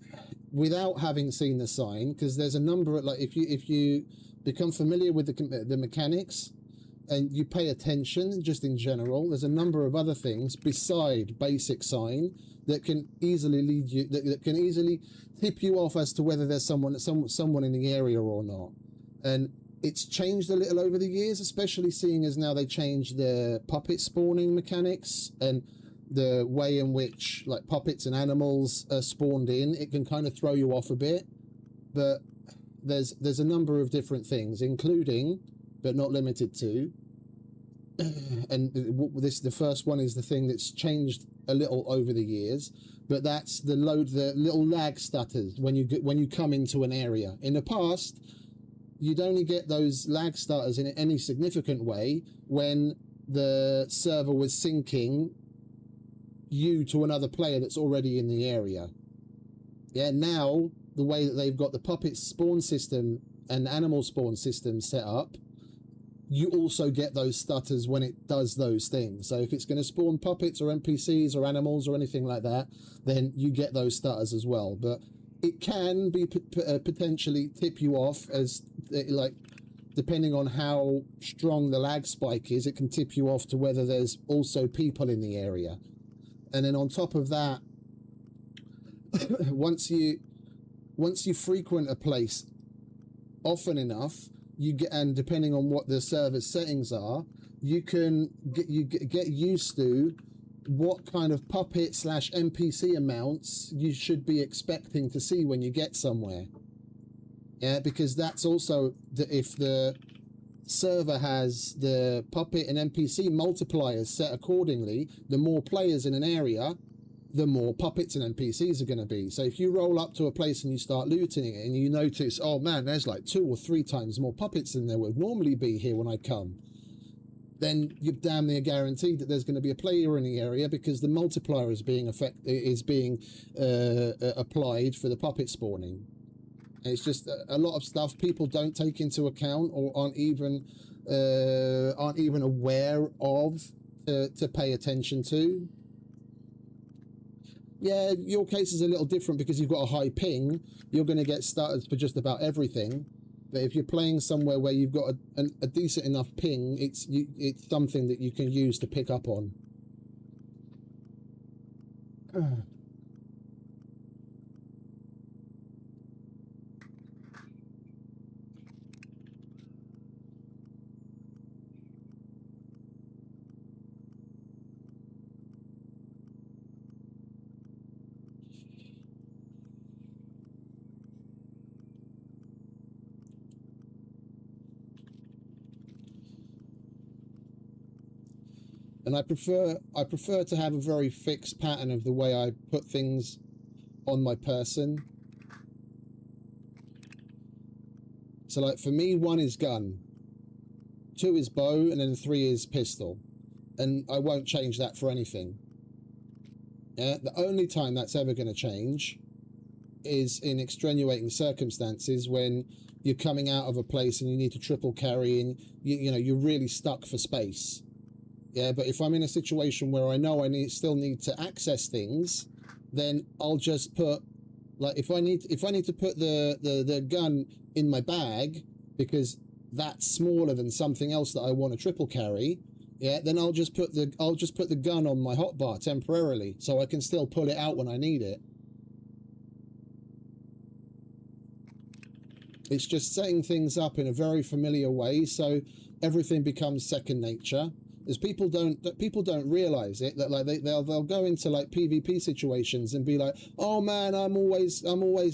without having seen the sign, because there's a number of, like, if you become familiar with the mechanics, and you pay attention just in general, there's a number of other things beside basic sign that can easily lead you, that can easily tip you off as to whether there's someone in the area or not. And it's changed a little over the years, especially seeing as now they changed the puppet spawning mechanics and the way in which like puppets and animals are spawned in. It can kind of throw you off a bit, but there's a number of different things, including but not limited to, and the first one is the thing that's changed a little over the years, but that's the little lag stutters when you come into an area. In the past, you'd only get those lag stutters in any significant way when the server was syncing you to another player that's already in the area. Yeah, now the way that they've got the puppet spawn system and animal spawn system set up, you also get those stutters when it does those things. So if it's going to spawn puppets or NPCs or animals or anything like that, then you get those stutters as well. But it can be potentially tip you off, as like depending on how strong the lag spike is, it can tip you off to whether there's also people in the area. And then on top of that, once you frequent a place often enough, you get, and depending on what the server's settings are, you can get used to what kind of puppet / NPC amounts you should be expecting to see when you get somewhere. Yeah, because that's also if the server has the puppet and NPC multipliers set accordingly, the more players in an area, the more puppets and NPCs are going to be. So if you roll up to a place and you start looting it and you notice, oh man, there's like 2 or 3 times more puppets than there would normally be here when I come, then you're damn near guaranteed that there's going to be a player in the area, because the multiplier is being applied for the puppet spawning. And it's just a lot of stuff people don't take into account or aren't even aware of to pay attention to. Yeah, your case is a little different because you've got a high ping. You're going to get started for just about everything. But if you're playing somewhere where you've got a decent enough ping, it's something that you can use to pick up on. And I prefer to have a very fixed pattern of the way I put things on my person. So like for me, 1 is gun, 2 is bow, and then 3 is pistol. And I won't change that for anything. Yeah, the only time that's ever going to change is in extenuating circumstances, when you're coming out of a place and you need to triple carry and you're really stuck for space. Yeah, but if I'm in a situation where I know I still need to access things, then I'll just put, like, if I need to put the gun in my bag because that's smaller than something else that I want to triple carry, yeah, then I'll just put the gun on my hotbar temporarily so I can still pull it out when I need it. It's just setting things up in a very familiar way so everything becomes second nature. Is people don't realize it, that like they'll go into like PvP situations and be like, oh man, I'm always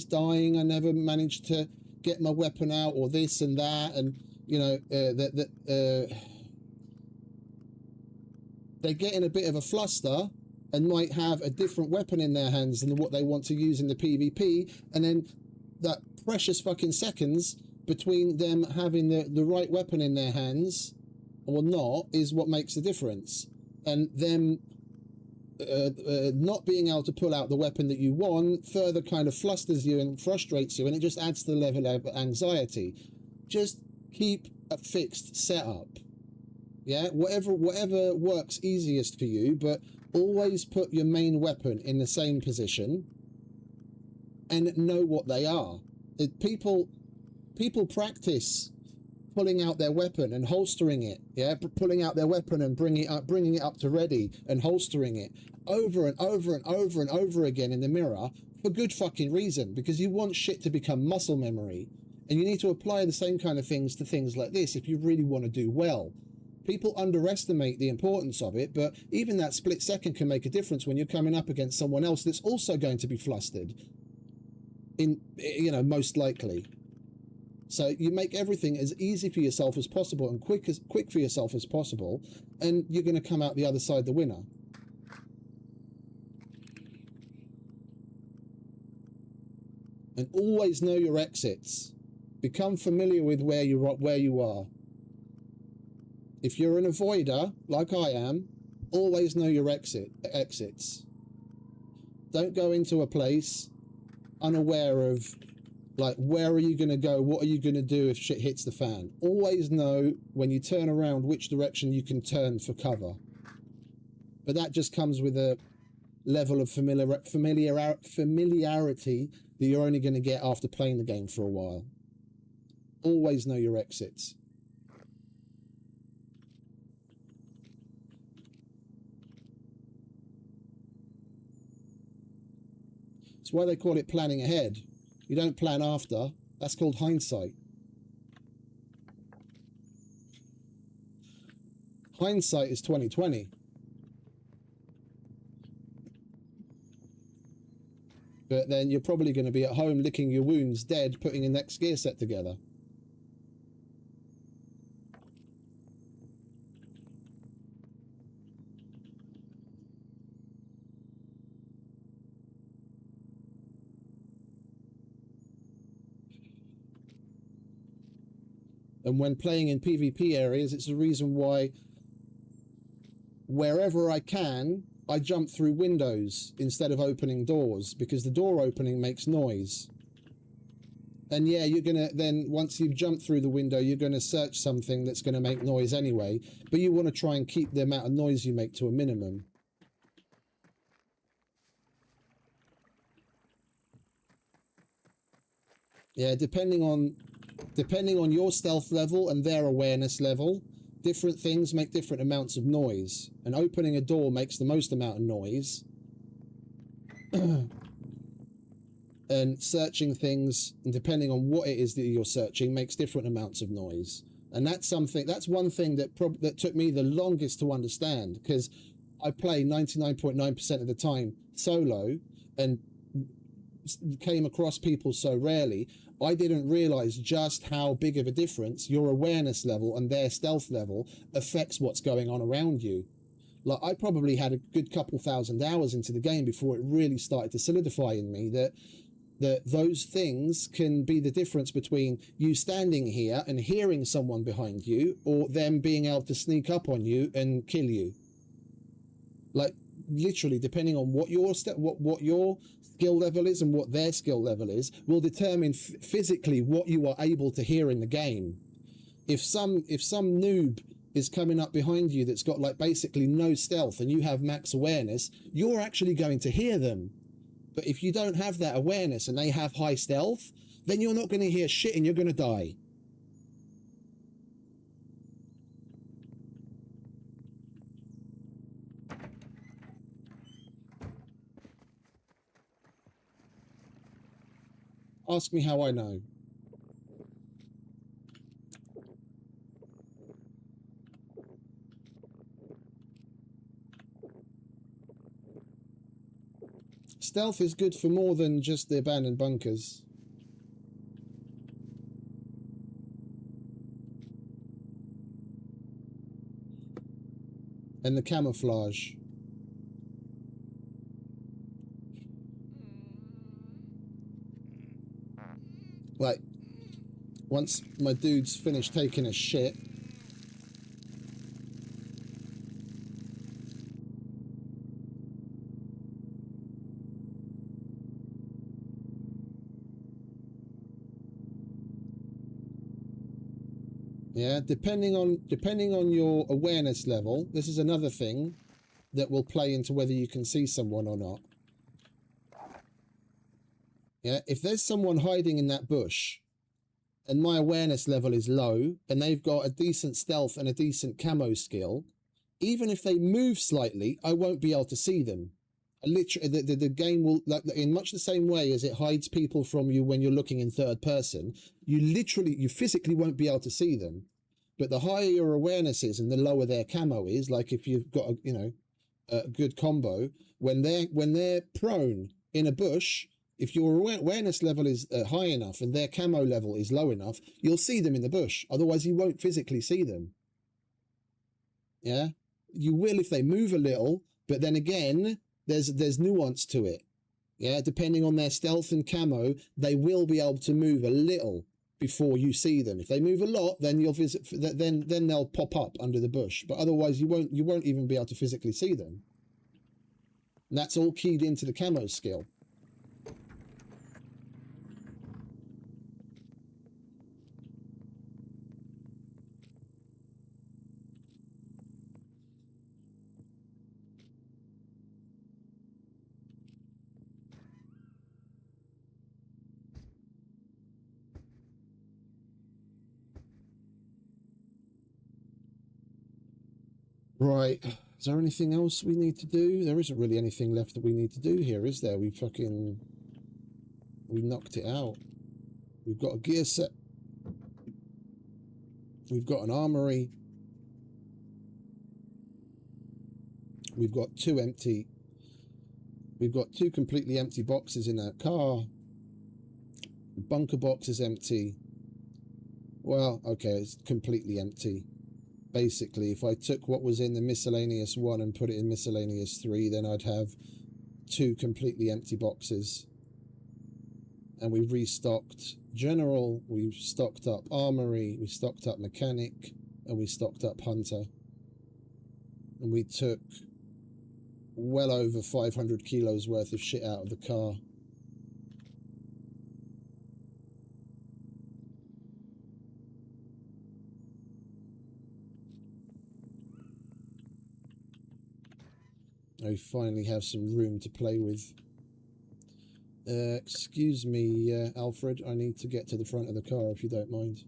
dying, I never managed to get my weapon out, or this and that, and they get in a bit of a fluster and might have a different weapon in their hands than what they want to use in the PvP, and then that precious fucking seconds between them having the right weapon in their hands or not is what makes the difference. And them not being able to pull out the weapon that you want further kind of flusters you and frustrates you, and it just adds to the level of anxiety. Just keep a fixed setup. Yeah, whatever works easiest for you, but always put your main weapon in the same position and know what they are. People practice pulling out their weapon and holstering it, yeah, pulling out their weapon and bringing it up to ready and holstering it over and over and over and over again in the mirror for good fucking reason, because you want shit to become muscle memory, and you need to apply the same kind of things to things like this if you really want to do well. People underestimate the importance of it, but even that split second can make a difference when you're coming up against someone else that's also going to be flustered, most likely. So you make everything as easy for yourself as possible and quick for yourself as possible, and you're going to come out the other side the winner. And always know your exits. Become familiar with where you are. If you're an avoider, like I am, always know your exits. Don't go into a place unaware of, like, where are you going to go? What are you going to do if shit hits the fan? Always know when you turn around which direction you can turn for cover. But that just comes with a level of familiarity that you're only going to get after playing the game for a while. Always know your exits. That's why they call it planning ahead. You don't plan after. That's called hindsight. Hindsight is 20/20. But then you're probably going to be at home licking your wounds dead, putting your next gear set together. And when playing in PvP areas, it's the reason why wherever I can, I jump through windows instead of opening doors, because the door opening makes noise. And yeah, you're going to then, once you've jumped through the window, you're going to search something that's going to make noise anyway, but you want to try and keep the amount of noise you make to a minimum. Yeah, depending on your stealth level and their awareness level, different things make different amounts of noise. And opening a door makes the most amount of noise. And searching things, and depending on what it is that you're searching, makes different amounts of noise. And that's one thing that took me the longest to understand, because I play 99.9% of the time solo and came across people so rarely. I didn't realize just how big of a difference your awareness level and their stealth level affects what's going on around you. Like, I probably had a good couple thousand hours into the game before it really started to solidify in me that those things can be the difference between you standing here and hearing someone behind you, or them being able to sneak up on you and kill you. Like, literally, depending on what your skill level is and what their skill level is, will determine physically what you are able to hear in the game. If some noob is coming up behind you that's got, like, basically no stealth and you have max awareness, you're actually going to hear them. But if you don't have that awareness and they have high stealth, then you're not going to hear shit and you're going to die. Ask me how I know. Stealth is good for more than just the abandoned bunkers. And the camouflage. Like, once my dude's finished taking a shit, yeah, depending on your awareness level, this is another thing that will play into whether you can see someone or not. Yeah, if there's someone hiding in that bush and my awareness level is low, and they've got a decent stealth and a decent camo skill, even if they move slightly, I won't be able to see them. Literally, the game will, like, in much the same way as it hides people from you when you're looking in third person, you physically won't be able to see them. But the higher your awareness is and the lower their camo is, like if you've got a good combo, when they're prone in a bush, if your awareness level is high enough and their camo level is low enough, you'll see them in the bush. Otherwise, you won't physically see them. Yeah, you will if they move a little, but then again, there's nuance to it. Yeah, depending on their stealth and camo, they will be able to move a little before you see them. If they move a lot, then you'll then they'll pop up under the bush. But otherwise, you won't even be able to physically see them. And that's all keyed into the camo skill. Right, is there anything else we need to do? There isn't really anything left that we need to do here, is there? We knocked it out. We've got a gear set. We've got an armory. We've got two completely empty boxes in our car. The bunker box is empty. Well, okay, it's completely empty. Basically, if I took what was in the miscellaneous 1 and put it in miscellaneous 3, then I'd have 2 completely empty boxes. And we've restocked general, we've stocked up armory, we stocked up mechanic, and we stocked up hunter. And we took well over 500 kilos worth of shit out of the car. I finally have some room to play with. Excuse me, Alfred, I need to get to the front of the car if you don't mind.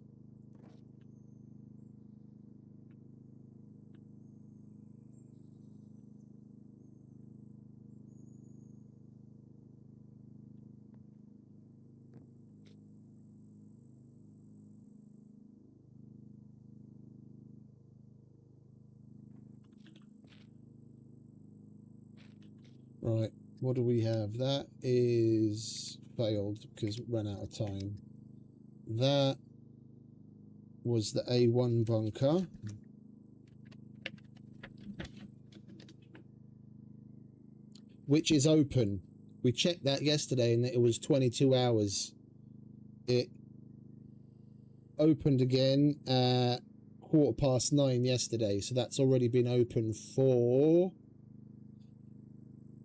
Right, what do we have? That is failed because it ran out of time. That was the A1 bunker. Which is open. We checked that yesterday and it was 22 hours. It opened again at 9:15 yesterday, so that's already been open for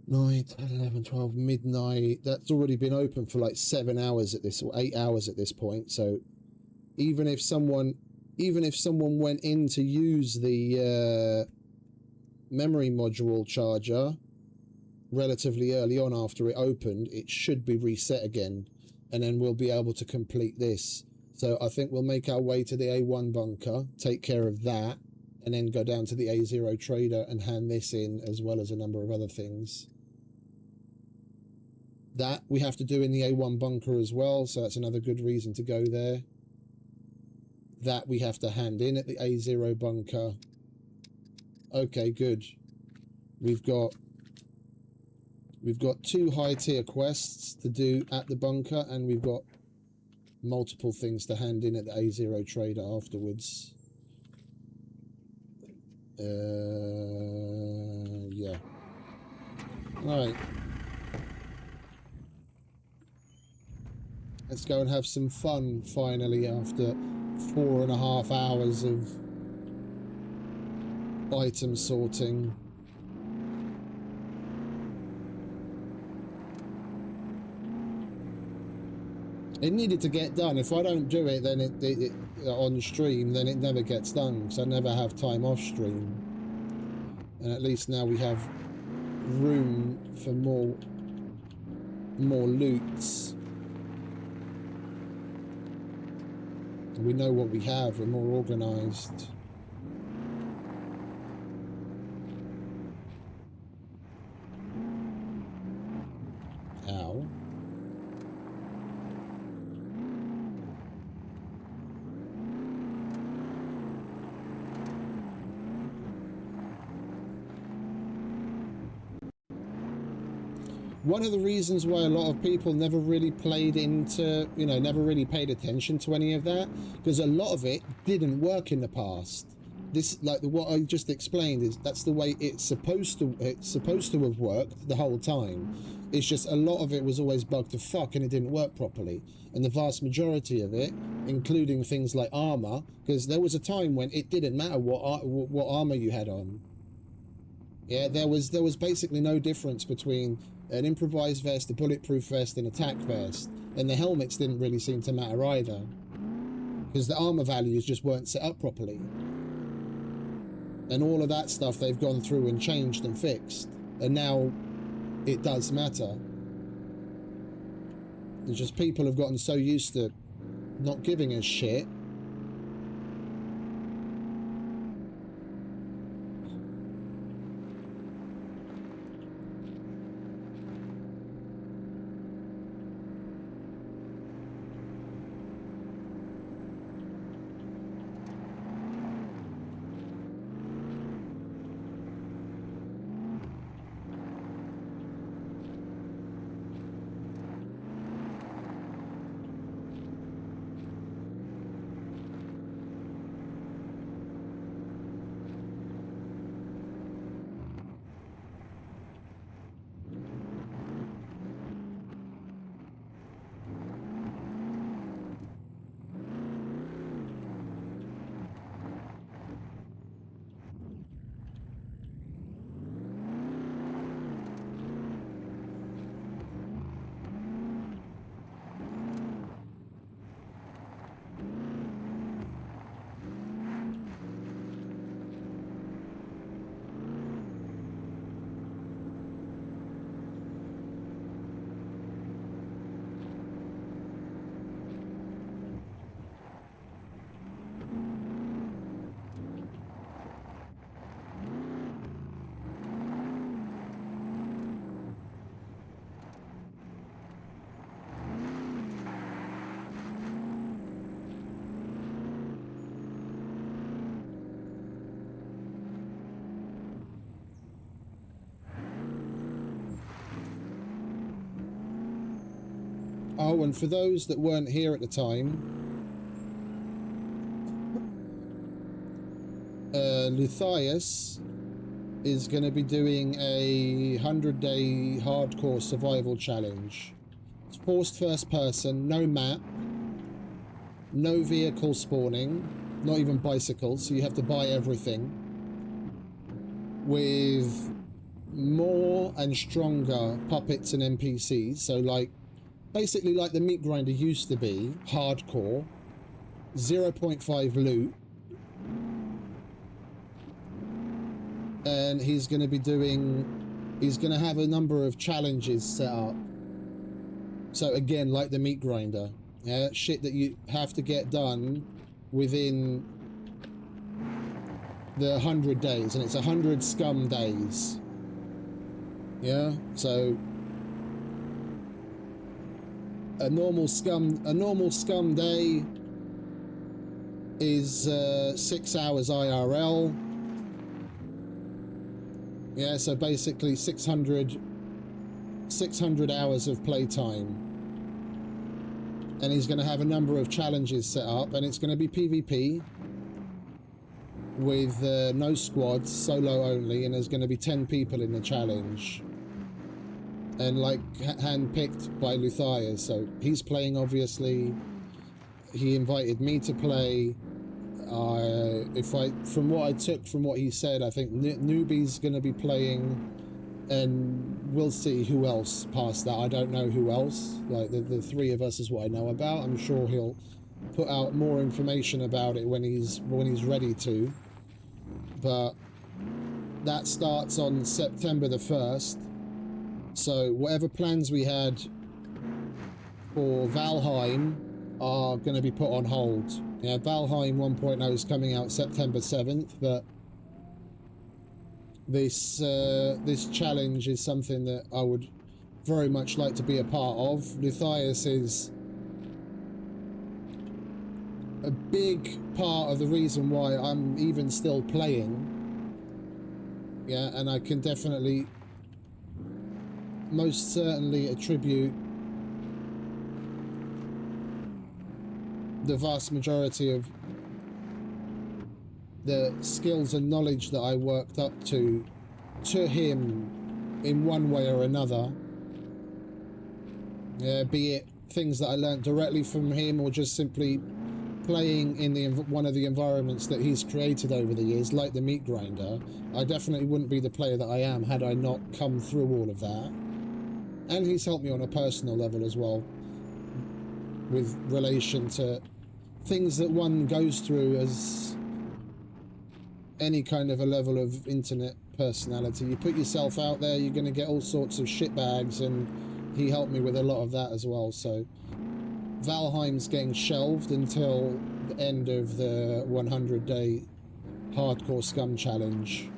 9, 10, 11, 12, midnight. That's already been open for like 7 hours at this, or 8 hours at this point. So even if someone went in to use the memory module charger relatively early on after it opened, it should be reset again, and then we'll be able to complete this. So I think we'll make our way to the A1 bunker, take care of that, and then go down to the A0 trader and hand this in, as well as a number of other things. That we have to do in the A1 bunker as well, so that's another good reason to go there. That we have to hand in at the A0 bunker. Okay, good. We've got 2 high tier quests to do at the bunker, and we've got multiple things to hand in at the A0 trader afterwards. Yeah. Right. Let's go and have some fun finally after 4.5 hours of item sorting. It needed to get done. If I don't do it, then it on stream, then it never gets done, because I never have time off stream. And at least now we have room for more loots. We know what we have. We're more organized. Ow. One of the reasons why a lot of people never really played into, you know, never really paid attention to any of that, because a lot of it didn't work in the past. This, like what I just explained, is that's the way it's supposed to have worked the whole time. It's just a lot of it was always bugged to fuck and it didn't work properly. And the vast majority of it, including things like armor, because there was a time when it didn't matter what armor you had on. Yeah, there was basically no difference between an improvised vest, a bulletproof vest, and attack vest, and the helmets didn't really seem to matter either, because the armor values just weren't set up properly. And all of that stuff they've gone through and changed and fixed, and now it does matter. It's just people have gotten so used to not giving a shit. Oh, and for those that weren't here at the time, Luthius is going to be doing a 100-day hardcore survival challenge. It's forced first person, no map, no vehicle spawning, not even bicycles, so you have to buy everything, with more and stronger puppets and NPCs, so like basically like the meat grinder used to be, hardcore, 0.5 loot, and he's going to be doing, he's going to have a number of challenges set up. So again, like the meat grinder, yeah, shit that you have to get done within the 100 days, and it's 100 scum days. Yeah, so a normal scum day is 6 hours IRL. Yeah, so basically 600 hours of playtime. And he's going to have a number of challenges set up, and it's going to be PvP with no squads, solo only, and there's going to be 10 people in the challenge. And like hand-picked by Luthius, so he's playing, obviously. He invited me to play. From what I took from what he said, I think Newbie's going to be playing, and we'll see who else past that. I don't know who else. Like the three of us is what I know about. I'm sure he'll put out more information about it when he's ready to. But that starts on September the 1st. So whatever plans we had for Valheim are going to be put on hold. Yeah, Valheim 1.0 is coming out September 7th, but this this challenge is something that I would very much like to be a part of. Luthias is a big part of the reason why I'm even still playing. Yeah, and I can definitely, most certainly attribute the vast majority of the skills and knowledge that I worked up to him in one way or another. Yeah, be it things that I learned directly from him or just simply playing in the one of the environments that he's created over the years, like the meat grinder. I definitely wouldn't be the player that I am had I not come through all of that. And he's helped me on a personal level as well, with relation to things that one goes through as any kind of a level of internet personality. You put yourself out there, you're going to get all sorts of shitbags, and he helped me with a lot of that as well. So Valheim's getting shelved until the end of the 100-day hardcore SCUM challenge.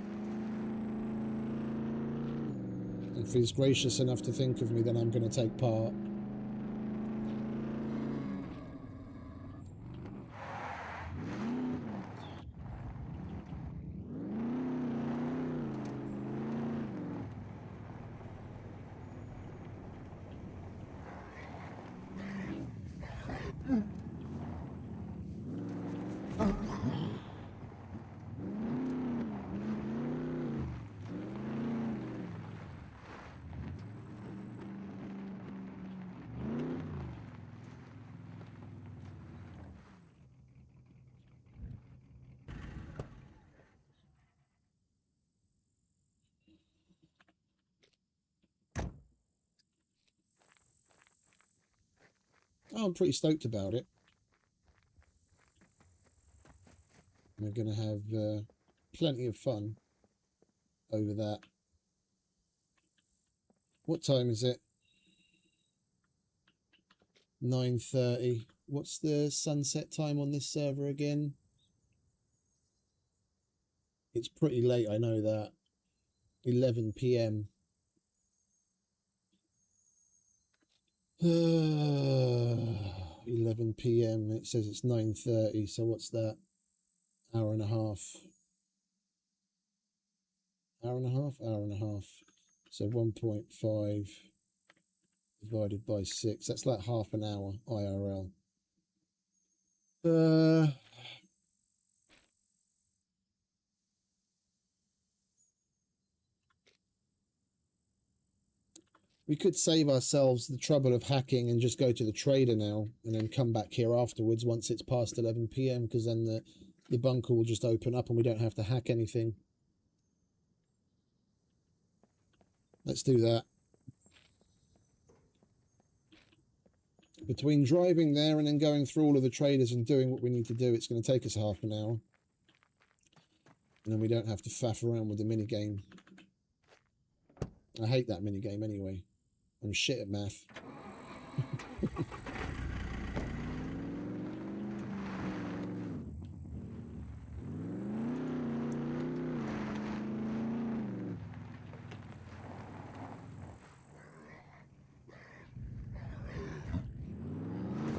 And if he's gracious enough to think of me, then I'm going to take part. Oh, I'm pretty stoked about it. We're going to have plenty of fun over that. What time is it? 9:30. What's the sunset time on this server again? It's pretty late, I know that. 11 p.m. 11 p.m. It says it's 9:30, so what's that? Hour and a half. Hour and a half? Hour and a half. So 1.5 divided by 6. That's like half an hour IRL. We could save ourselves the trouble of hacking and just go to the trader now and then come back here afterwards once it's past 11 p.m, because then the bunker will just open up and we don't have to hack anything. Let's do that. Between driving there and then going through all of the traders and doing what we need to do, it's going to take us half an hour. And then we don't have to faff around with the minigame. I hate that minigame anyway. I'm shit at math.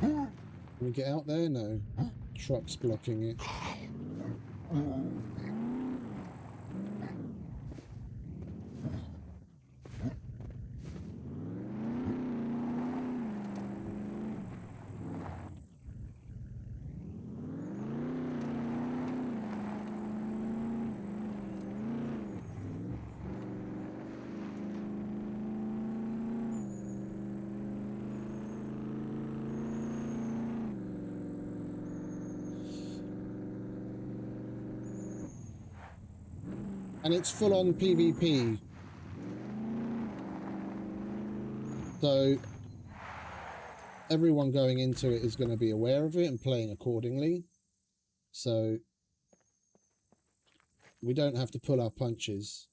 Can we get out there? No. Truck's blocking it. And it's full on PvP. So everyone going into it is going to be aware of it and playing accordingly. So we don't have to pull our punches.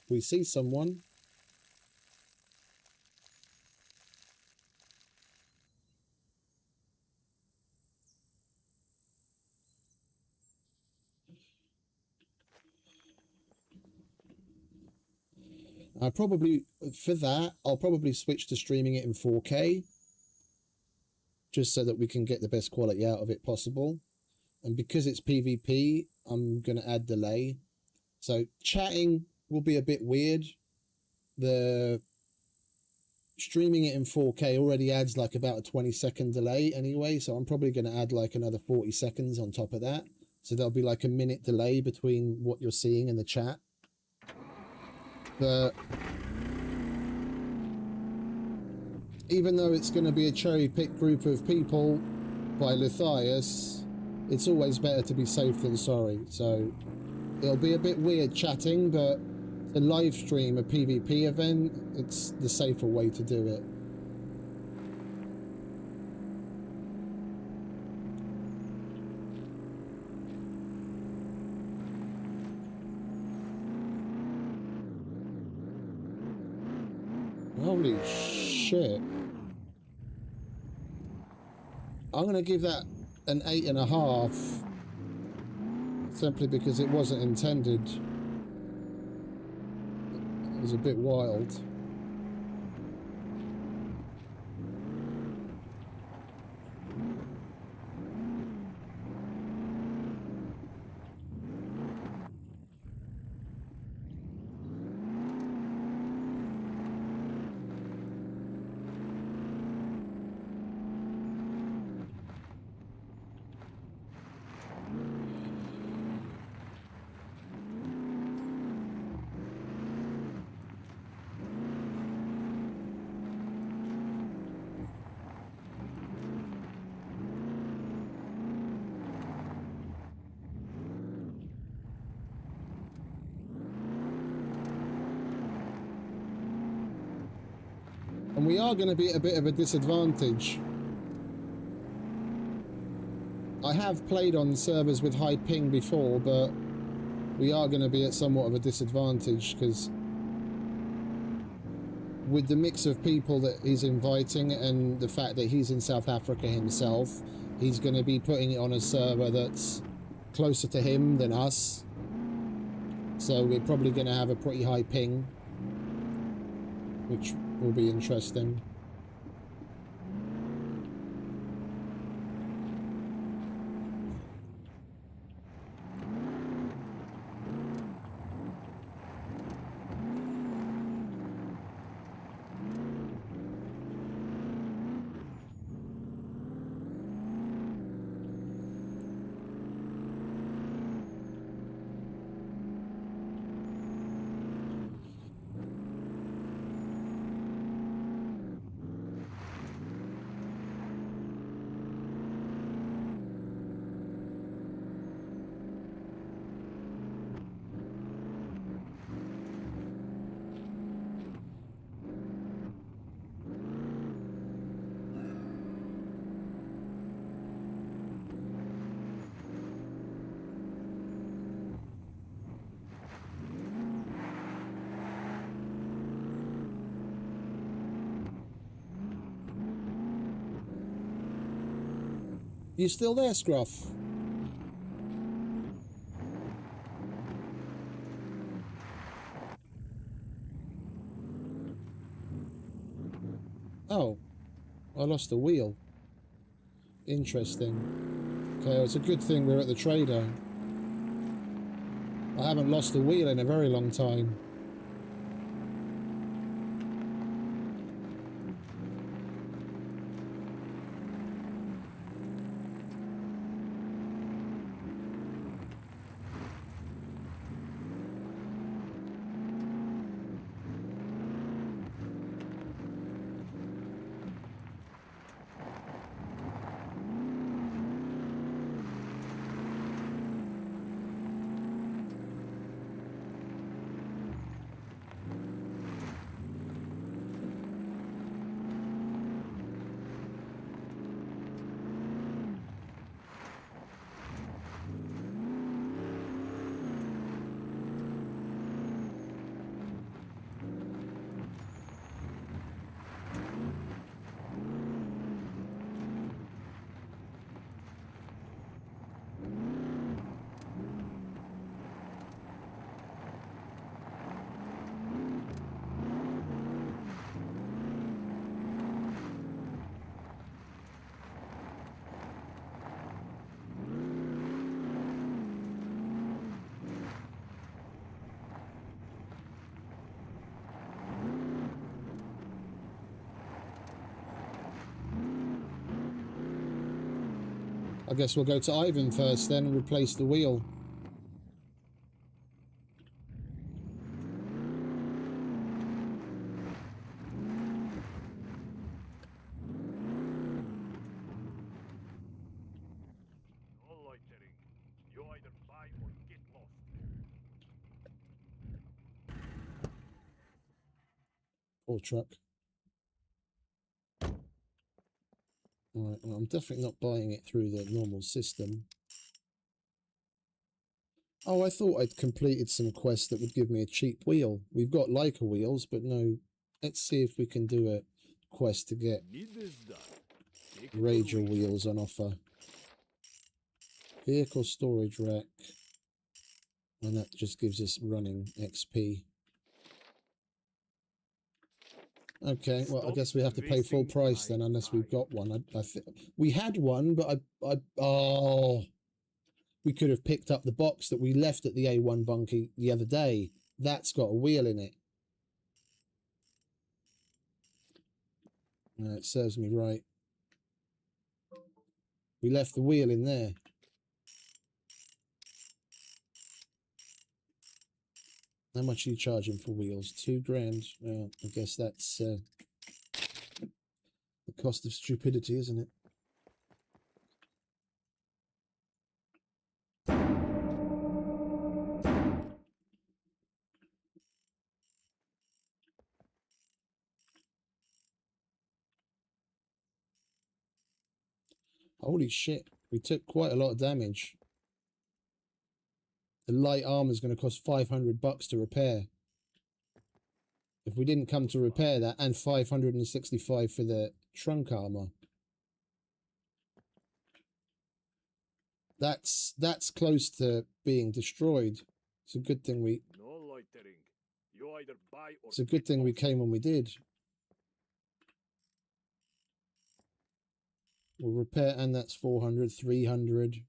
We see someone. I probably, for that, I'll probably switch to streaming it in 4K, just so that we can get the best quality out of it possible. And because it's PvP, I'm going to add delay. So chatting will be a bit weird. The streaming it in 4K already adds like about a 20-second delay anyway, so I'm probably going to add like another 40 seconds on top of that. So there'll be like a minute delay between what you're seeing and the chat. But even though it's going to be a cherry-picked group of people by Luthias, it's always better to be safe than sorry. So it'll be a bit weird chatting, but to live stream a PvP event, it's the safer way to do it. Holy shit. I'm going to give that an 8.5, simply because it wasn't intended. It was a bit wild. And we are going to be at a bit of a disadvantage. I have played on servers with high ping before, but we are going to be at somewhat of a disadvantage because with the mix of people that he's inviting and the fact that he's in South Africa himself, he's going to be putting it on a server that's closer to him than us. So we're probably going to have a pretty high ping, which will be interesting. You still there, Scruff? Oh, I lost the wheel. Interesting. Okay, well, it's a good thing we're at the trader. I haven't lost the wheel in a very long time. I guess we'll go to Ivan first then and replace the wheel. Poor truck. Alright, well, I'm definitely not buying it through the normal system. Oh, I thought I'd completed some quests that would give me a cheap wheel. We've got Leica wheels, but no. Let's see if we can do a quest to get Rager wheels on offer. Vehicle storage rack. And that just gives us running XP. Okay, well, I guess we have to pay full price then, unless we've got one. We had one, but oh, we could have picked up the box that we left at the A1 bunker the other day. That's got a wheel in it. No, it serves me right. We left the wheel in there. How much are you charging for wheels? £2 grand. I guess that's the cost of stupidity, isn't it? Holy shit, we took quite a lot of damage. The light armor is going to cost $500 to repair. If we didn't come to repair that, and $565 for the trunk armor. That's close to being destroyed. It's a good thing we... It's a good thing we came when we did. We'll repair, and that's 400, 300.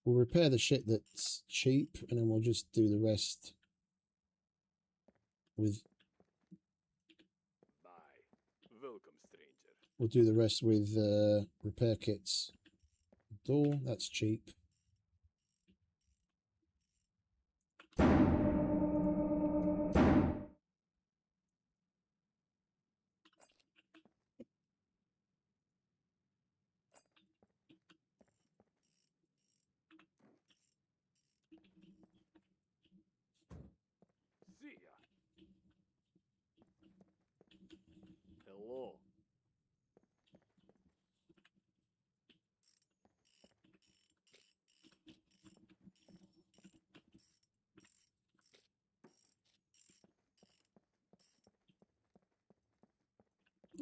We'll repair the shit that's cheap, and then we'll just do the rest with...
Welcome, stranger.
We'll do the rest with repair kits. Door, that's cheap.
See ya. Hello.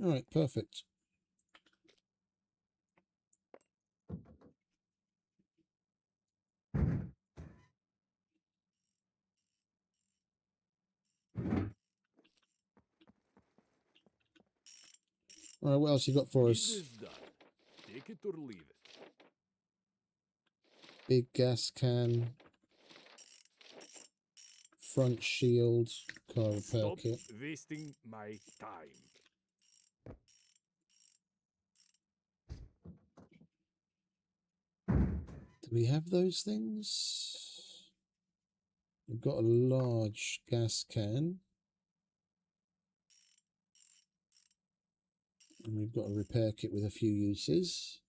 All right, perfect. All right, what else you got for us?
This done. Take it or leave it.
Big gas can. Front shield. Car repair
Stop
kit.
wasting my time.
Do we have those things? We've got a large gas can. And we've got a repair kit with a few uses.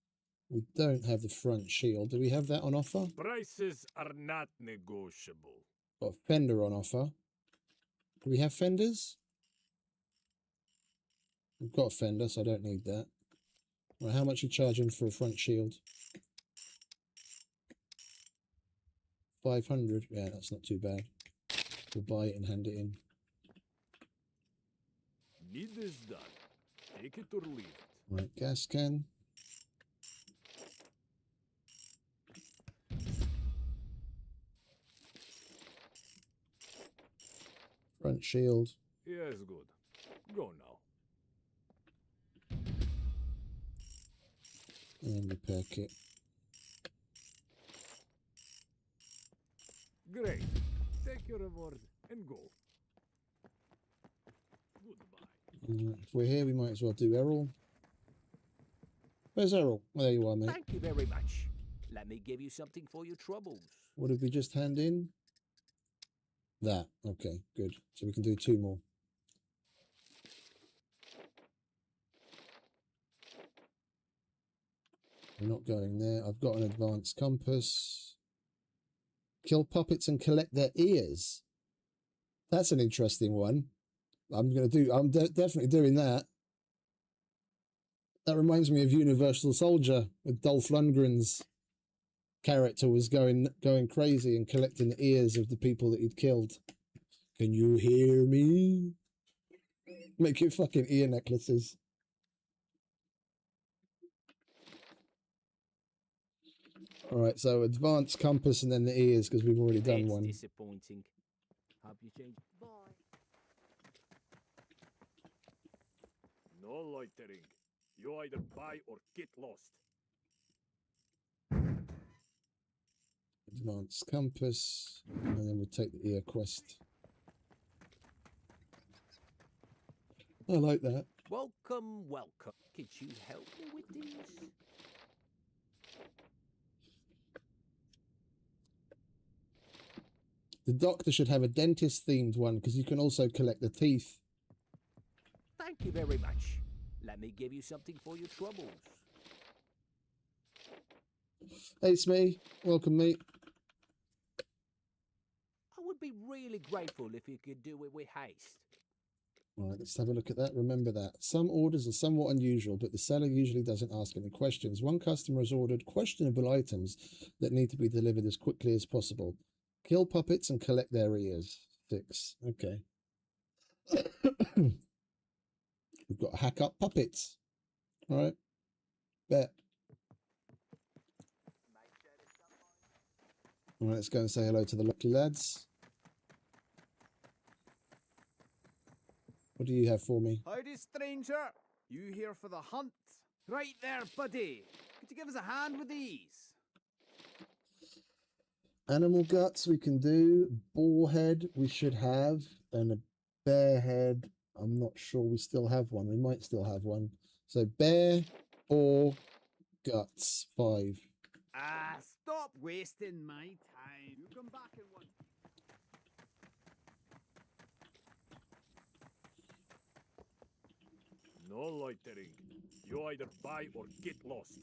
We don't have the front shield. Do we have that on offer?
Prices are not negotiable.
Got a fender on offer. Do we have fenders? We've got a fender, so I don't need that. Right, how much are you charging for a front shield? 500. Yeah, that's not too bad. We'll buy it and hand it in.
Need this done. Take it or leave it.
Right, gas can. Front shield.
Yes, good. Go now.
And repair kit.
Great. Take your reward and go. Goodbye.
If we're here, we might as well do Errol. Where's Errol? Oh, there you are, mate.
Thank you very much. Let me give you something for your troubles.
What did we just hand in? That. Okay, good. So we can do 2 more. We're not going there. I've got an advanced compass. Kill puppets and collect their ears. That's an interesting one. I'm definitely doing that. That reminds me of Universal Soldier with Dolph Lundgren's character was going crazy and collecting the ears of the people that he'd killed. Can you hear me? Make your fucking ear necklaces. All right, so advanced compass and then the ears because we've already done one.
Disappointing. Have you changed? Bye.
No loitering. You either buy or get lost.
Advanced compass, and then we'll take the ear quest. I like that.
Welcome, welcome. Could you help me with these?
The doctor should have a dentist-themed one because you can also collect the teeth.
Thank you very much. Let me give you something for your troubles.
Hey, Smee. Welcome, mate.
I would be really grateful if you could do it with haste.
All right, let's have a look at that. Remember that. Some orders are somewhat unusual, but the seller usually doesn't ask any questions. One customer has ordered questionable items that need to be delivered as quickly as possible. Kill puppets and collect their ears. 6. Okay. We've got hack up puppets. All right. Bet. All right, let's go and say hello to the lucky lads. What do you have for me?
Howdy, stranger. You here for the hunt? Right there, buddy. Could you give us a hand with these?
Animal guts we can do. Boar head we should have. And a bear head. I'm not sure we still have one. We might still have one. So bear or guts. 5.
Ah, stop wasting my time. You come back in one.
No loitering. You either buy or get lost.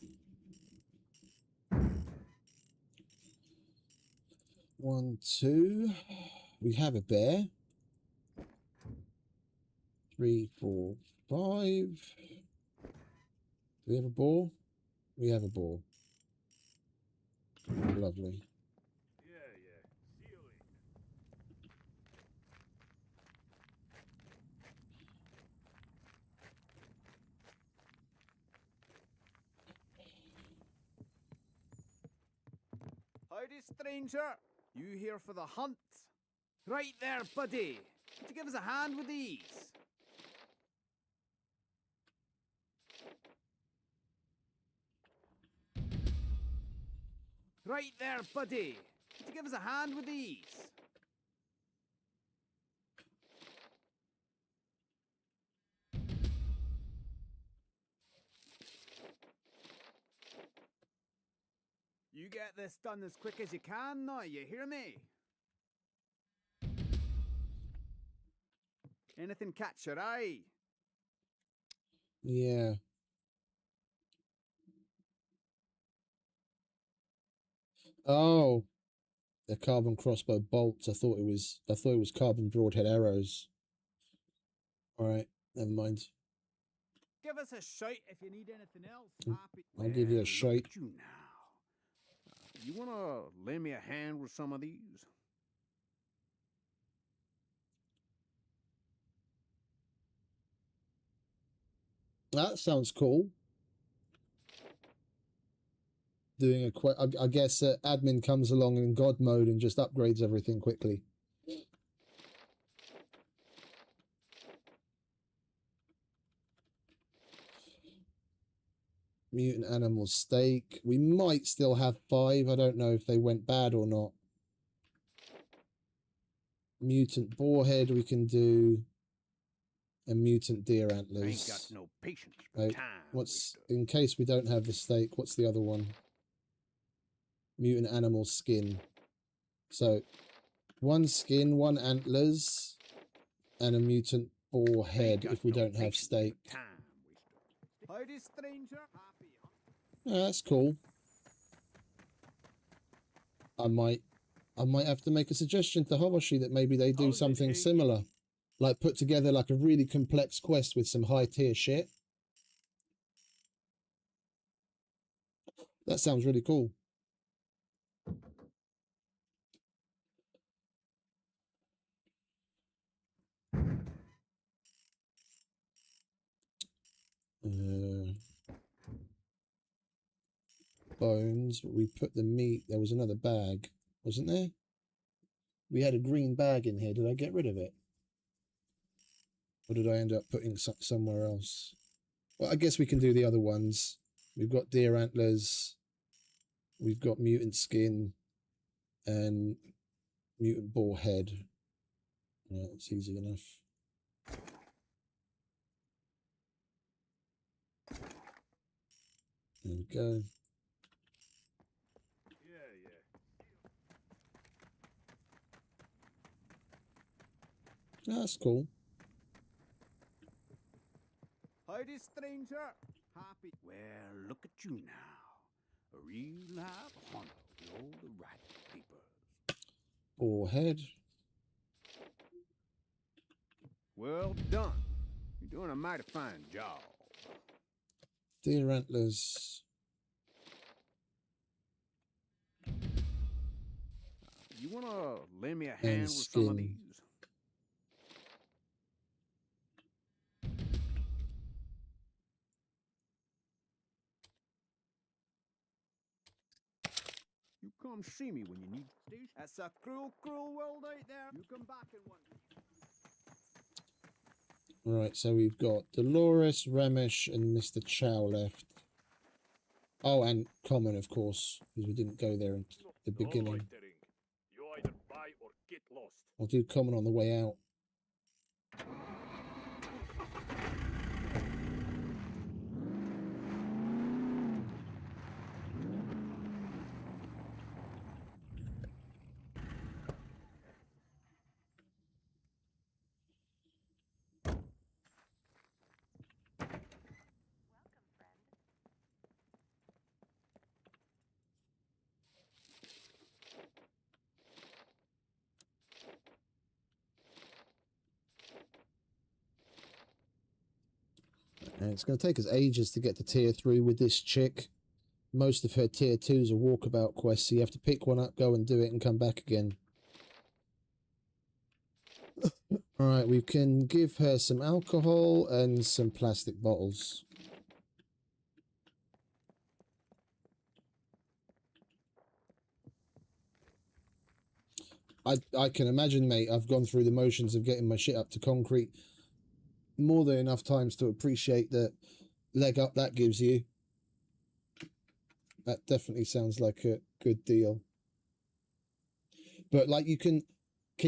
1, 2. We have a bear. 3, 4, 5. Do we have a boar? We have a boar. Lovely.
Yeah. See you later.
Howdy, stranger. You here for the hunt? Right there, buddy. Could you give us a hand with these? Right there, buddy. Could you give us a hand with these? You get this done as quick as you can now, you hear me? Anything catch your eye?
Yeah. Oh, they're carbon crossbow bolts. I thought it was carbon broadhead arrows. All right, never mind.
Give us a shout if you need anything else. Happy.
I'll give you a
Look
shout.
at you now. You wanna lend me a hand with some of these?
That sounds cool. Doing a I guess admin comes along in God mode and just upgrades everything quickly. Mutant animal steak. We might still have 5. I don't know if they went bad or not. Mutant boar head we can do. and mutant deer
I ain't got
antlers.
no patience for
Right,
time.
what's,
waster.
in case we don't have the steak, what's the other one? Mutant animal skin. So, 1 skin, 1 antlers, and a mutant boar
I ain't
head
got
if we
no
don't have
patience for
steak.
time, waster.
Howdy, stranger. Happy hunt.
Yeah, that's cool. I might have to make a suggestion to Hawashi that maybe they do
How's it,
something
AG?
similar. Like put together like a really complex quest with some high tier shit. That sounds really cool. Bones, but we put the meat. There was another bag, wasn't there? We had a green bag in here. Did I get rid of it? Or did I end up putting somewhere else? Well, I guess we can do the other ones. We've got deer antlers. We've got mutant skin and mutant boar head. Yeah, it's easy enough. There we go.
Yeah.
That's cool.
Howdy, stranger. Happy.
Well, look at you now. A real live hunter with all the right papers.
Boar head.
Well done. You're doing a mighty fine job.
Deer antlers.
You wanna lend me a
And
hand with some of
skin.
these? You come see me when you need station. That's a cruel, cruel world out there. You come back in one.
Right, so we've got Dolores, Ramesh, and Mr. Chow left. Oh, and Common, of course, because we didn't go there in the
No
beginning.
loitering. You either buy or get lost.
I'll do Common on the way out. And it's going to take us ages to get to tier 3 with this chick. Most of her tier 2s are walkabout quests, so you have to pick one up, go and do it, and come back again. Alright, we can give her some alcohol and some plastic bottles. I can imagine, mate, I've gone through the motions of getting my shit up to concrete more than enough times to appreciate the leg up that gives you. That definitely sounds like a good deal. But like can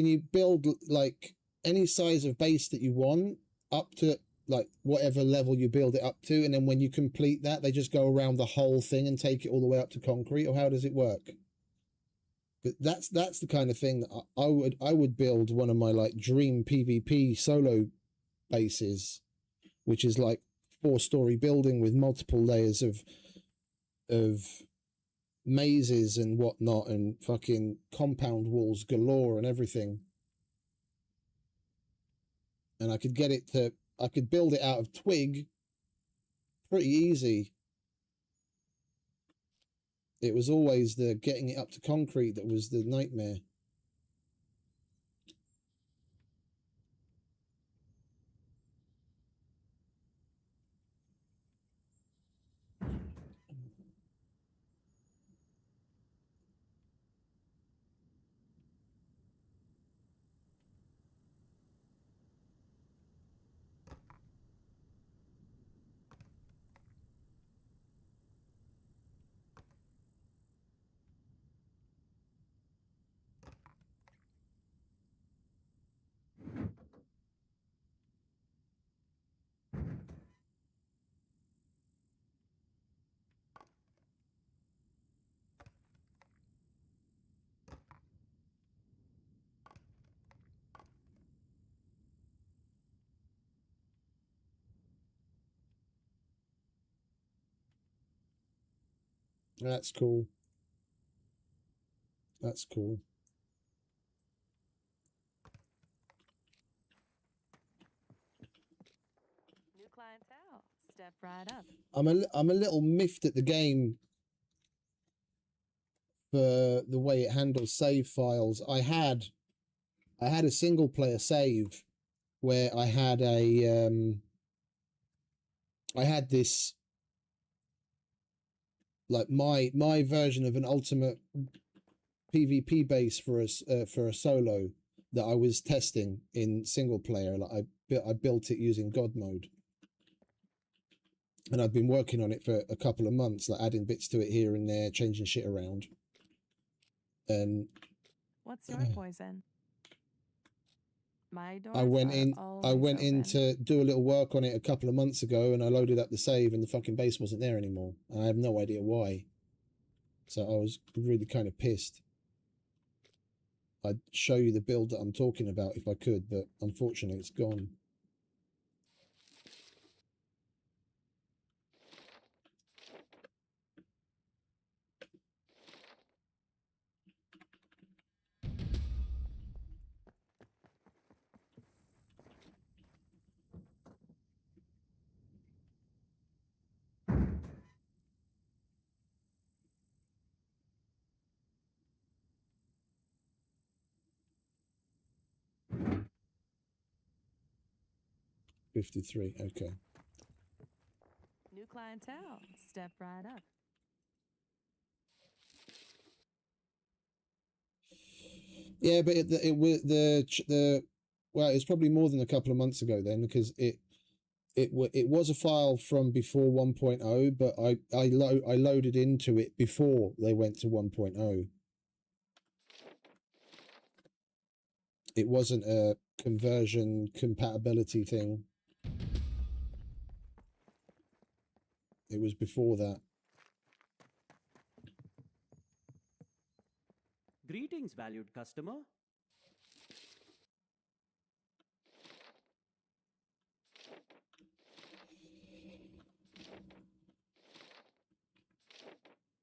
you build like any size of base that you want up to like whatever level you build it up to, and then when you complete that, they just go around the whole thing and take it all the way up to concrete, or how does it work? But that's the kind of thing that I would build one of my like dream PvP solo bases, which is like 4-story building with multiple layers of mazes and whatnot, and fucking compound walls galore and everything. And I could build it out of twig pretty easy. It was always the getting it up to concrete that was the nightmare. That's cool. That's cool.
New clientele. Step right up.
I'm a little miffed at the game for the way it handles save files. I had a single player save where I had this, like, my version of an ultimate PvP base for a solo that I was testing in single player. Like, I built it using God mode, and I've been working on it for a couple of months, like adding bits to it here and there, changing shit around. And
What's your poison? My doors
I went
are
in
open.
to do a little work on it a couple of months ago, and I loaded up the save and the fucking base wasn't there anymore. I have no idea why. So I was really kind of pissed. I'd show you the build that I'm talking about if I could, but unfortunately it's gone. $53, okay.
New clientele. Step right up.
Yeah, but well, it's probably more than a couple of months ago then, because it was a file from before 1.0, but I loaded into it before they went to 1.0. It wasn't a conversion compatibility thing. It was before that.
Greetings, valued customer.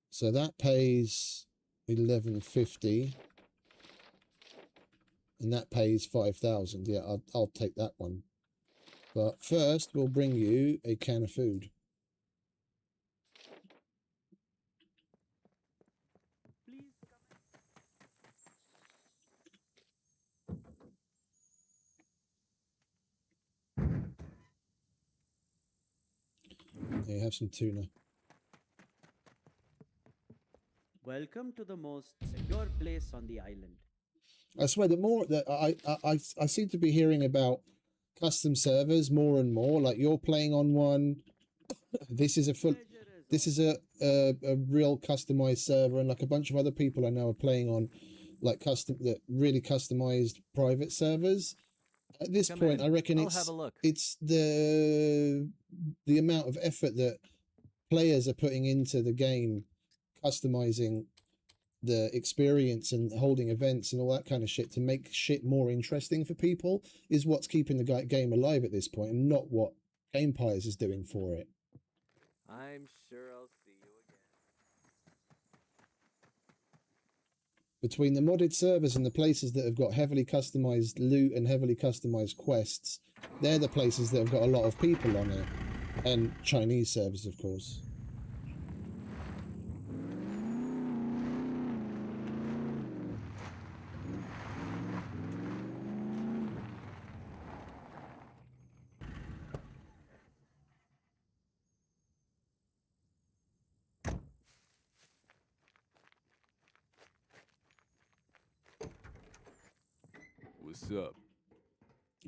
So that pays $11.50, and that pays 5,000. Yeah, I'll take that one. But first, we'll bring you a can of food.
Please
There you have some tuna.
welcome to the most secure place on the island.
I swear, the more that I seem to be hearing about custom servers more and more. Like, you're playing on one. This is a full. This is a real customized server, and like a bunch of other people I know are playing on like really customized private servers. At this point, I reckon it's the amount of effort that players are putting into the game, customizing the experience and holding events and all that kind of shit to make shit more interesting for people is what's keeping the game alive at this point, and not what Gamepires is doing for it.
I'm sure I'll see you again.
Between the modded servers and the places that have got heavily customized loot and heavily customized quests, they're the places that have got a lot of people on it. And Chinese servers, of course.
What's up?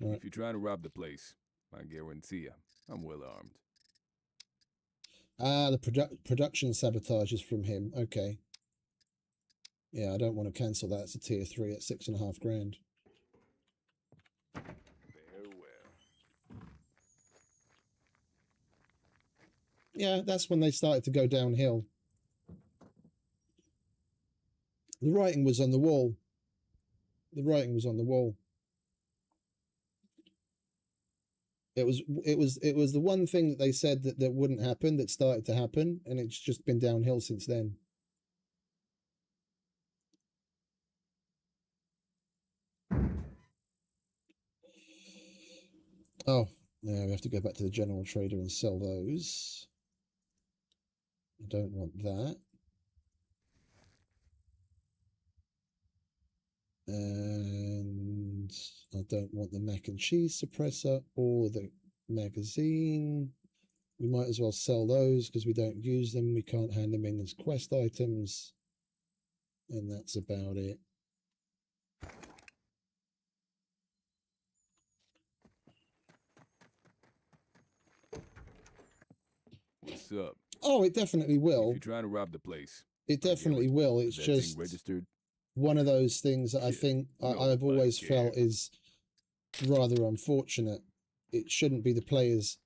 Right.
If you're trying to rob the place, I guarantee you, I'm well armed.
Ah, the production sabotage is from him. Okay. Yeah, I don't want to cancel that. It's a tier 3 at $6.5 grand.
Farewell.
Yeah, that's when they started to go downhill. The writing was on the wall. The writing was on the wall. It was the one thing that they said that wouldn't happen that started to happen, and it's just been downhill since then. Oh, yeah, we have to go back to the general trader and sell those. I don't want that. And I don't want the mac and cheese suppressor or the magazine. We might as well sell those because we don't use them. We can't hand them in as quest items. And that's about it.
What's up?
Oh, it definitely will.
If you're trying to rob the place,
it definitely will. It's just
registered.
One of those things that I think I've always felt is rather unfortunate. It shouldn't be the players.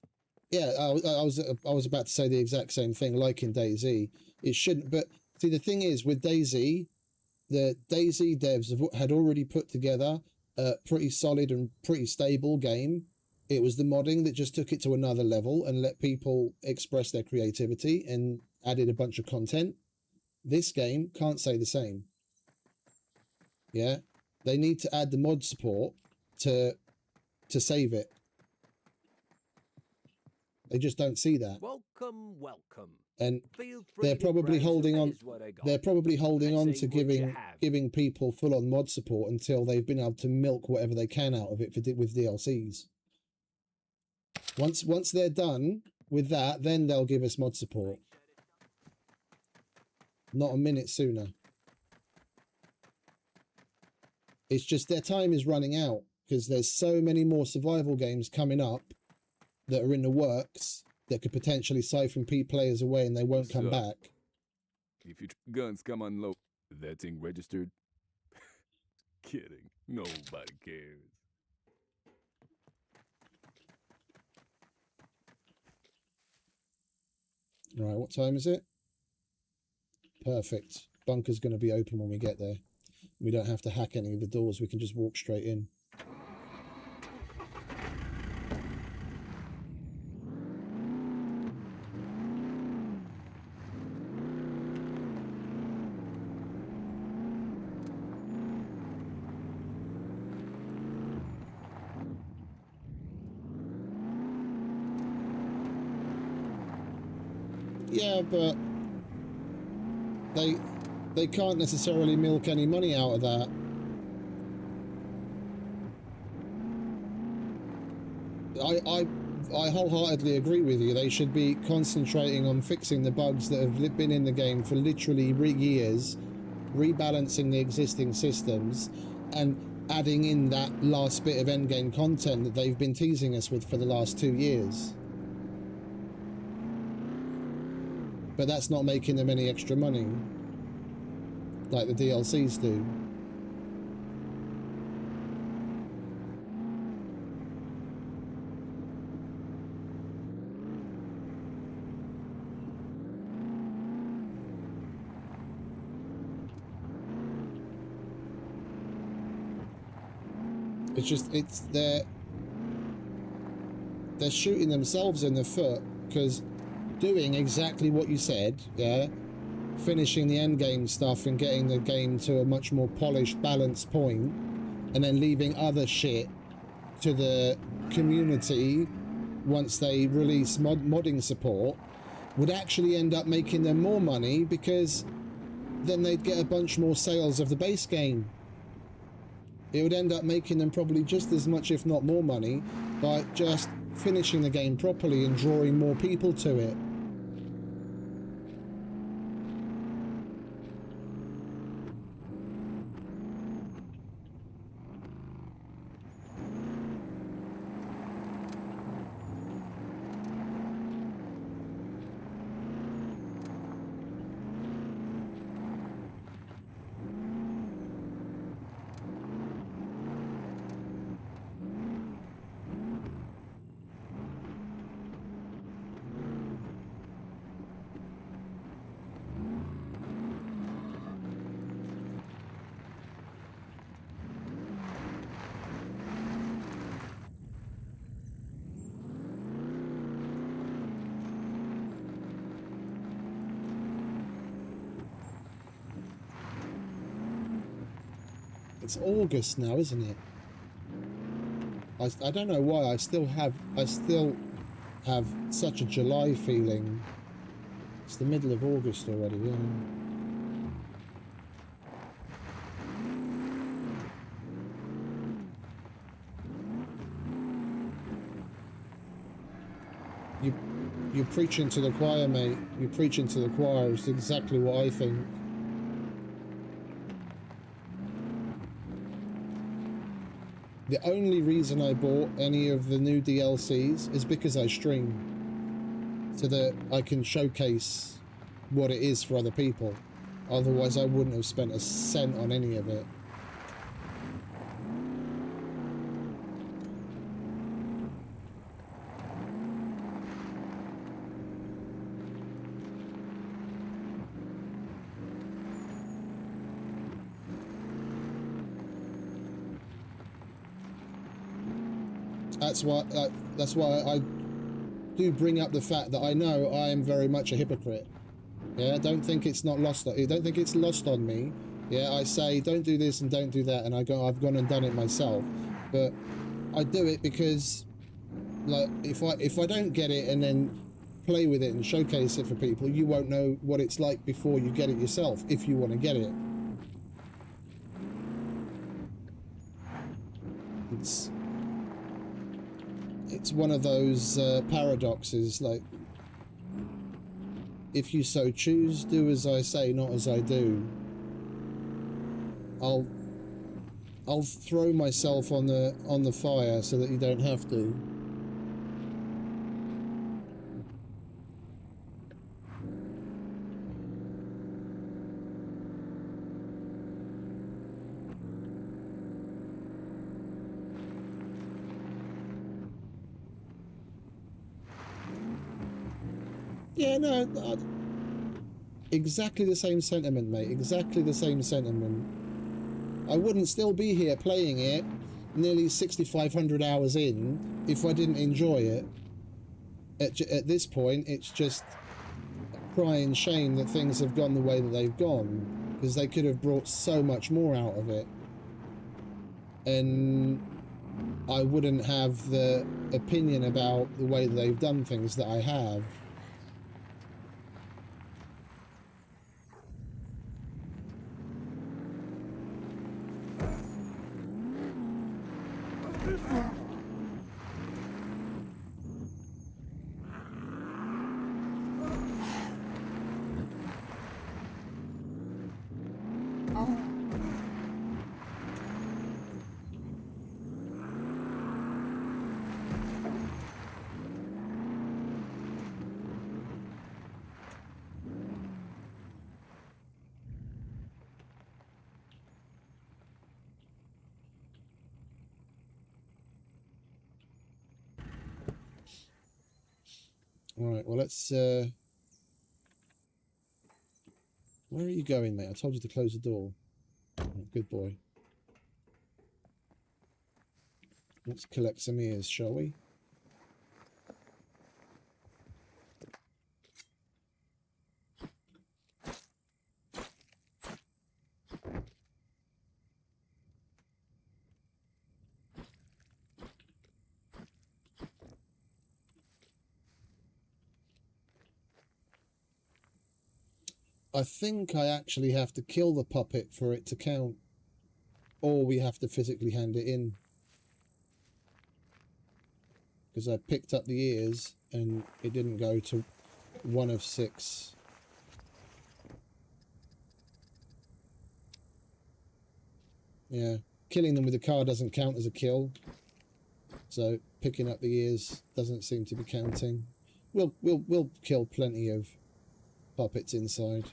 Yeah, I was about to say the exact same thing, like in DayZ. It shouldn't. But see, the thing is with DayZ, the DayZ devs had already put together a pretty solid and pretty stable game. It was the modding that just took it to another level and let people express their creativity and added a bunch of content. This game can't say the same. Yeah, they need to add the mod support to save it. They just don't see that.
Welcome, welcome.
And
Feel free
they're
to
probably
browse
holding on.
what I got.
They're probably holding on
Let's
to
see what you
giving people full on mod support until they've been able to milk whatever they can out of it with DLCs. Once they're done with that, then they'll give us mod support. Not a minute sooner. It's just their time is running out because there's so many more survival games coming up that are in the works that could potentially siphon players away and they won't come back.
If your guns come unloaded, that thing registered? Kidding. Nobody cares.
All right, what time is it? Perfect. Bunker's going to be open when we get there. We don't have to hack any of the doors. We can just walk straight in. Yeah, but they can't necessarily milk any money out of that. I wholeheartedly agree with you. They should be concentrating on fixing the bugs that have been in the game for literally years, rebalancing the existing systems, and adding in that last bit of endgame content that they've been teasing us with for the last 2 years. But that's not making them any extra money, like the DLCs do. It's just, they're shooting themselves in the foot, because doing exactly what you said, yeah, finishing the end game stuff and getting the game to a much more polished, balanced point, and then leaving other shit to the community once they release modding support, would actually end up making them more money, because then they'd get a bunch more sales of the base game. It would end up making them probably just as much, if not more money, by just finishing the game properly and drawing more people to it. It's August now, isn't it? I don't know why I still have such a July feeling. It's the middle of August already, yeah. You're preaching to the choir, mate. You're preaching to the choir. It's exactly what I think. The only reason I bought any of the new DLCs is because I stream, so that I can showcase what it is for other people. Otherwise, I wouldn't have spent a cent on any of it. That's why I do bring up the fact that I know I am very much a hypocrite. Yeah, don't think it's not lost. Don't think it's lost on me. Yeah, I say don't do this and don't do that, and I've gone and done it myself. But I do it because, like, if I don't get it and then play with it and showcase it for people, you won't know what it's like before you get it yourself. If you want to get it, it's one of those paradoxes. Like, if you so choose, do as I say, not as I do. I'll throw myself on the fire so that you don't have to. Yeah, no, exactly the same sentiment, mate. Exactly the same sentiment. I wouldn't still be here playing it nearly 6,500 hours in if I didn't enjoy it. At this point, it's just a crying shame that things have gone the way that they've gone, because they could have brought so much more out of it. And I wouldn't have the opinion about the way that they've done things that I have. Alright, well, let's... Where are you going, mate? I told you to close the door. Right, good boy. Let's collect some ears, shall we? I think I actually have to kill the puppet for it to count. Or we have to physically hand it in. Because I picked up the ears and it didn't go to 1 of 6. Yeah, killing them with a car doesn't count as a kill. So picking up the ears doesn't seem to be counting. We'll kill plenty of puppets inside.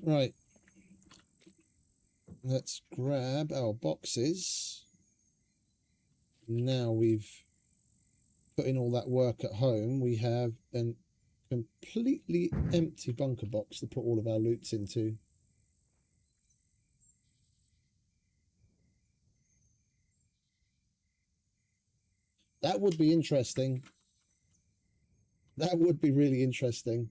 Right. let's grab our boxes. Now we've put in all that work at home. We have a completely empty bunker box to put all of our loots into. That would be interesting. That would be really interesting.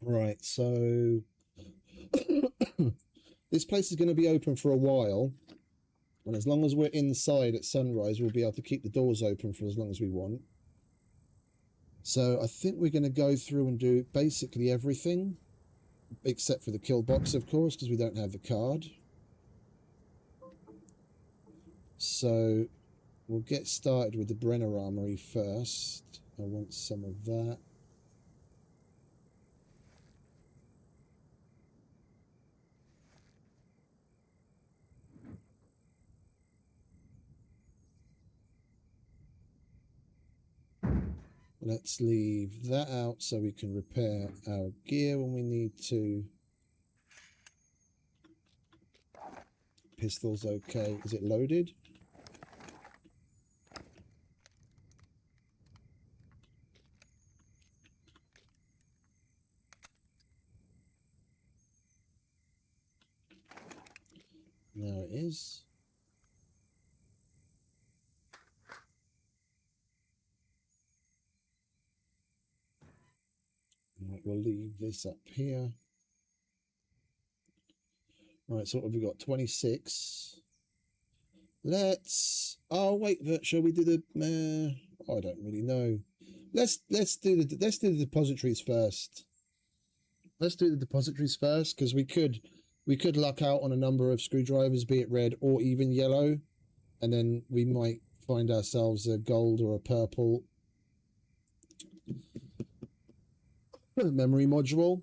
Right, so this place is going to be open for a while, and as long as we're inside at sunrise, we'll be able to keep the doors open for as long as we want. So I think we're going to go through and do basically everything, except for the kill box, of course, because we don't have the card. So we'll get started with the Brenner Armory first. I want some of that. Let's leave that out so we can repair our gear when we need to. Pistol's okay. Is it loaded? Now it is. Right, we'll leave this up here. Right, so what have we got? 26. Let's. Oh wait, shall we do the? I don't really know. Let's do the depositories first. Let's do the depositories first, because we could luck out on a number of screwdrivers, be it red or even yellow, and then we might find ourselves a gold or a purple memory module.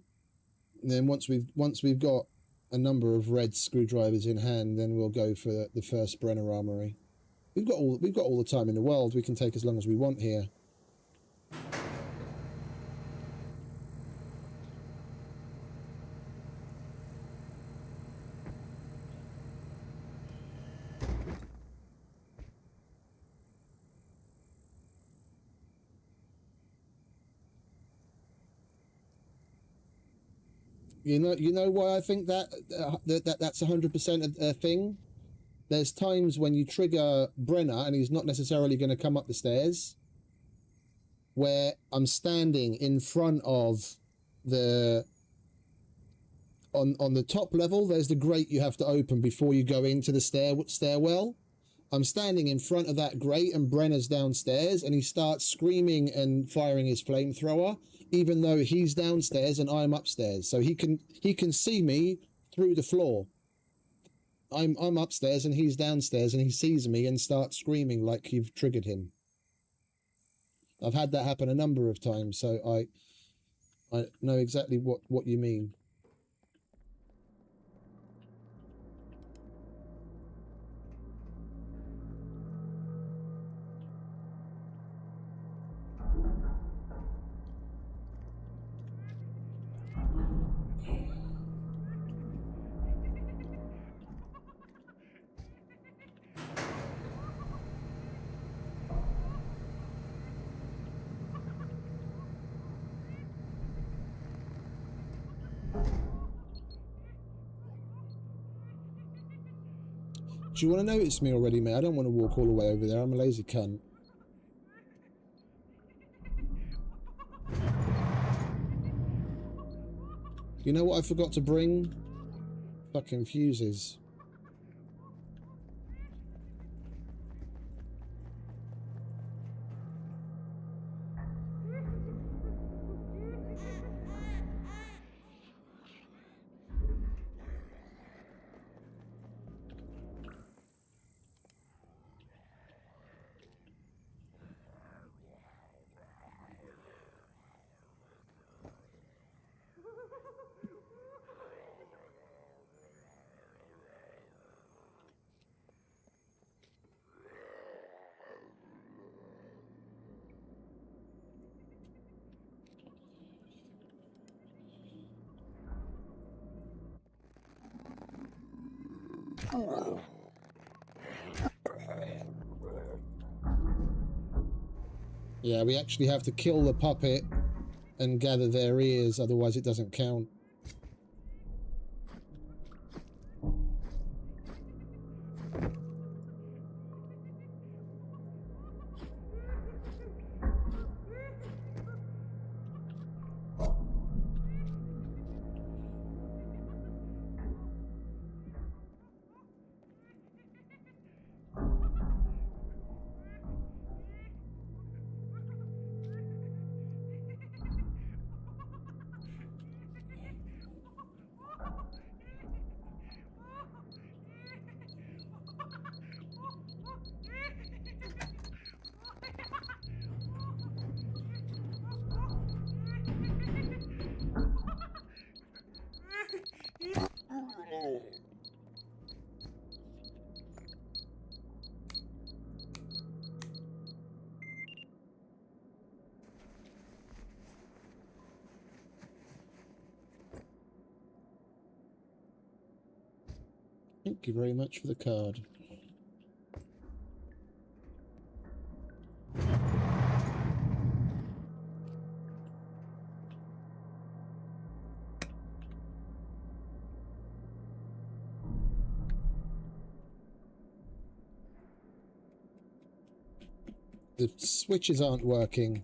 And then once we've got a number of red screwdrivers in hand, then we'll go for the first Brenner Armory. We've got all the time in the world. We can take as long as we want here. You know why I think that's 100% a thing? There's times when you trigger Brenner and he's not necessarily going to come up the stairs, where I'm standing in front of the on the top level. There's the grate you have to open before you go into the stairwell. I'm standing in front of that grate and Brenner's downstairs, and he starts screaming and firing his flamethrower, even though he's downstairs and I'm upstairs. So he can see me through the floor. I'm upstairs and he's downstairs, and he sees me and starts screaming like you've triggered him. I've had that happen a number of times, so I know exactly what you mean. Do you want to notice me already, mate? I don't want to walk all the way over there. I'm a lazy cunt. You know what I forgot to bring? Fucking fuses. Yeah, we actually have to kill the puppet and gather their ears, otherwise it doesn't count. Thank you very much for the card. The switches aren't working.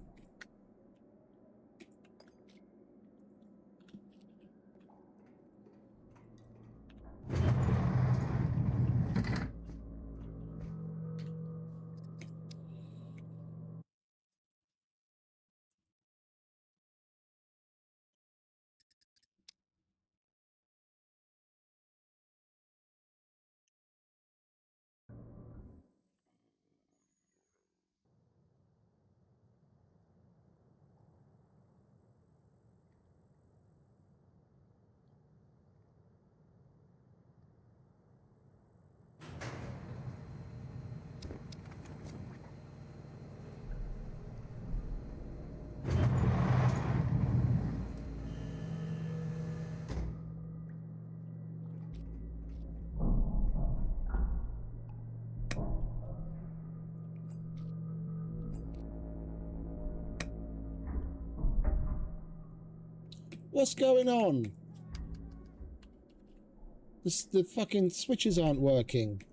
What's going on? The fucking switches aren't working.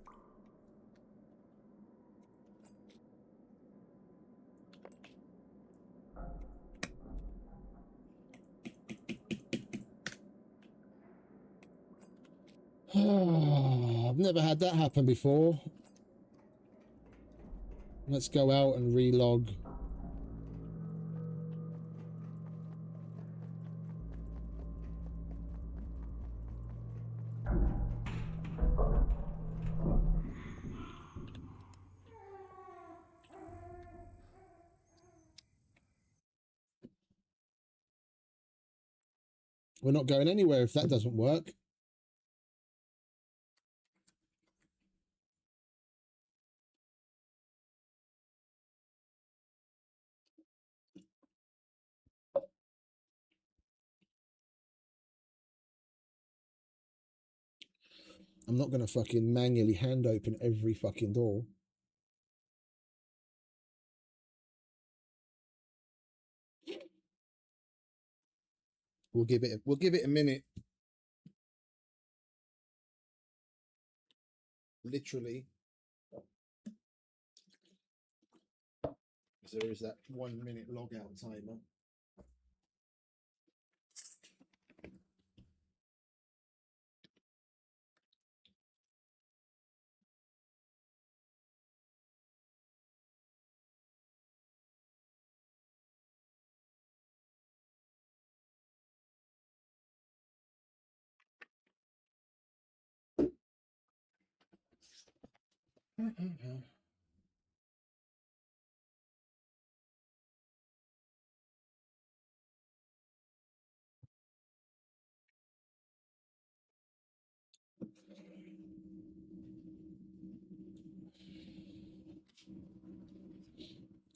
I've never had that happen before. Let's go out and relog. We're not going anywhere if that doesn't work. I'm not going to fucking manually hand open every fucking door. We'll give it a minute. Literally. So there is that 1 minute log out timer.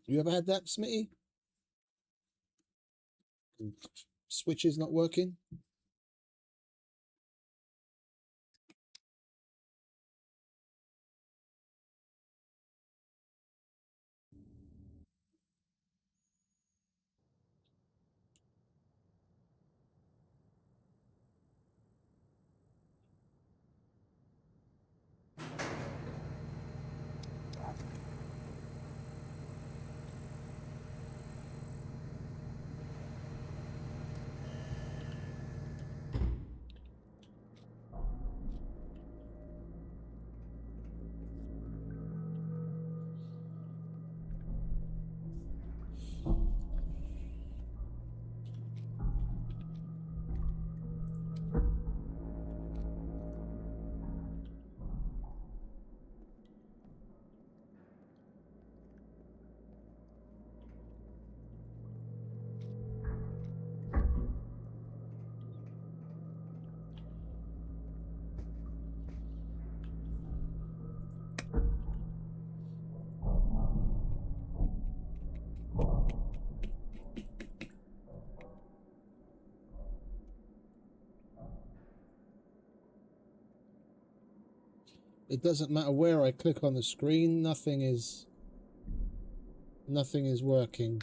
You ever had that, Smitty? Switches not working? It doesn't matter where I click on the screen, nothing is working.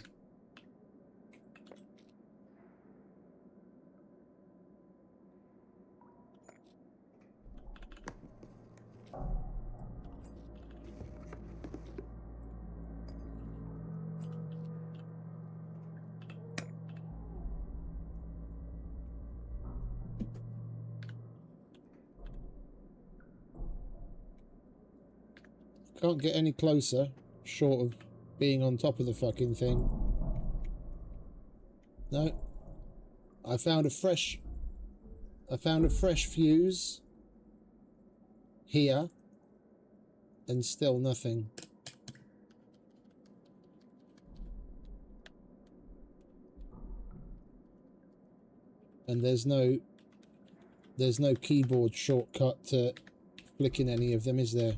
Can't get any closer, short of being on top of the fucking thing. No. I found a fresh fuse here, and still nothing. And there's no keyboard shortcut to flicking any of them, is there?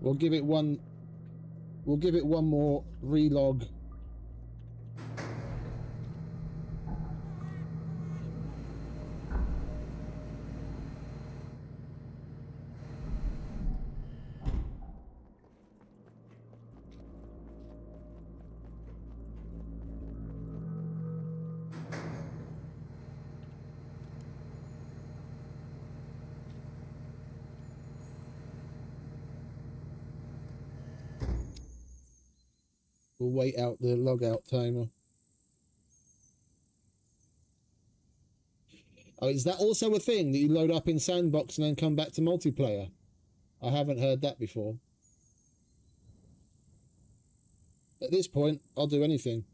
We'll give it one more relog. We'll wait out the logout timer. Oh, is that also a thing that you load up in Sandbox and then come back to multiplayer? I haven't heard that before. At this point, I'll do anything.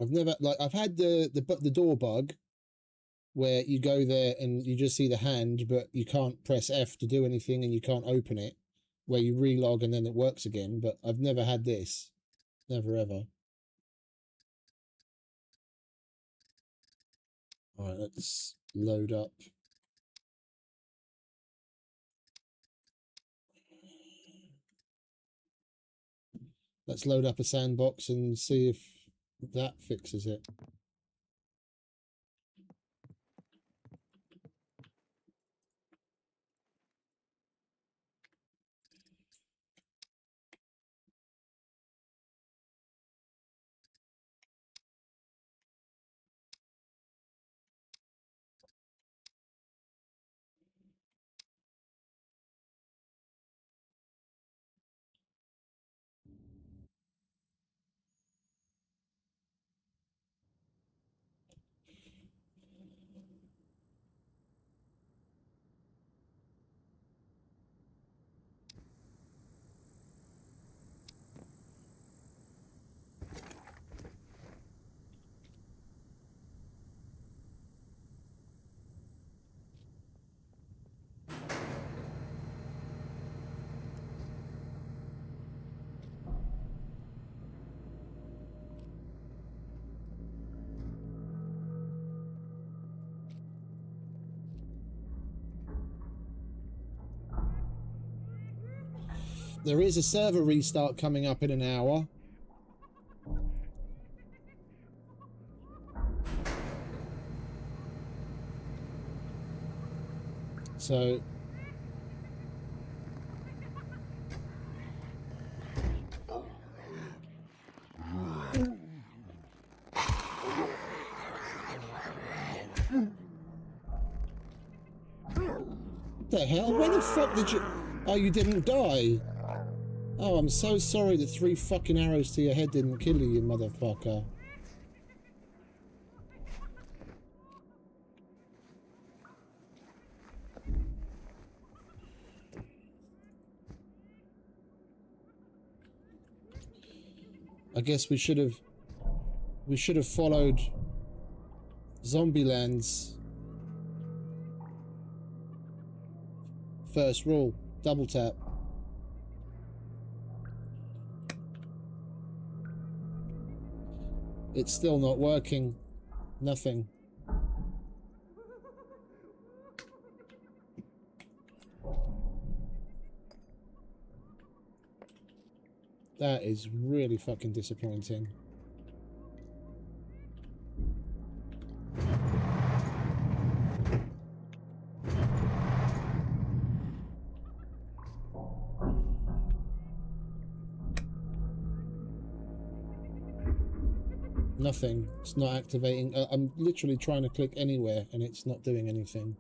I've had the door bug where you go there and you just see the hand, but you can't press F to do anything and you can't open it, where you relog and then it works again. But I've never had this. Never ever. All right, let's load up. Let's load up a Sandbox and see if that fixes it. There is a server restart coming up in an hour. So the hell? Where the fuck did you... Oh, you didn't die? Oh, I'm so sorry that 3 fucking arrows to your head didn't kill you, you motherfucker. I guess we should have followed Zombieland's first rule, double tap. It's still not working. Nothing. That is really fucking disappointing. Nothing. It's not activating. I'm literally trying to click anywhere and it's not doing anything.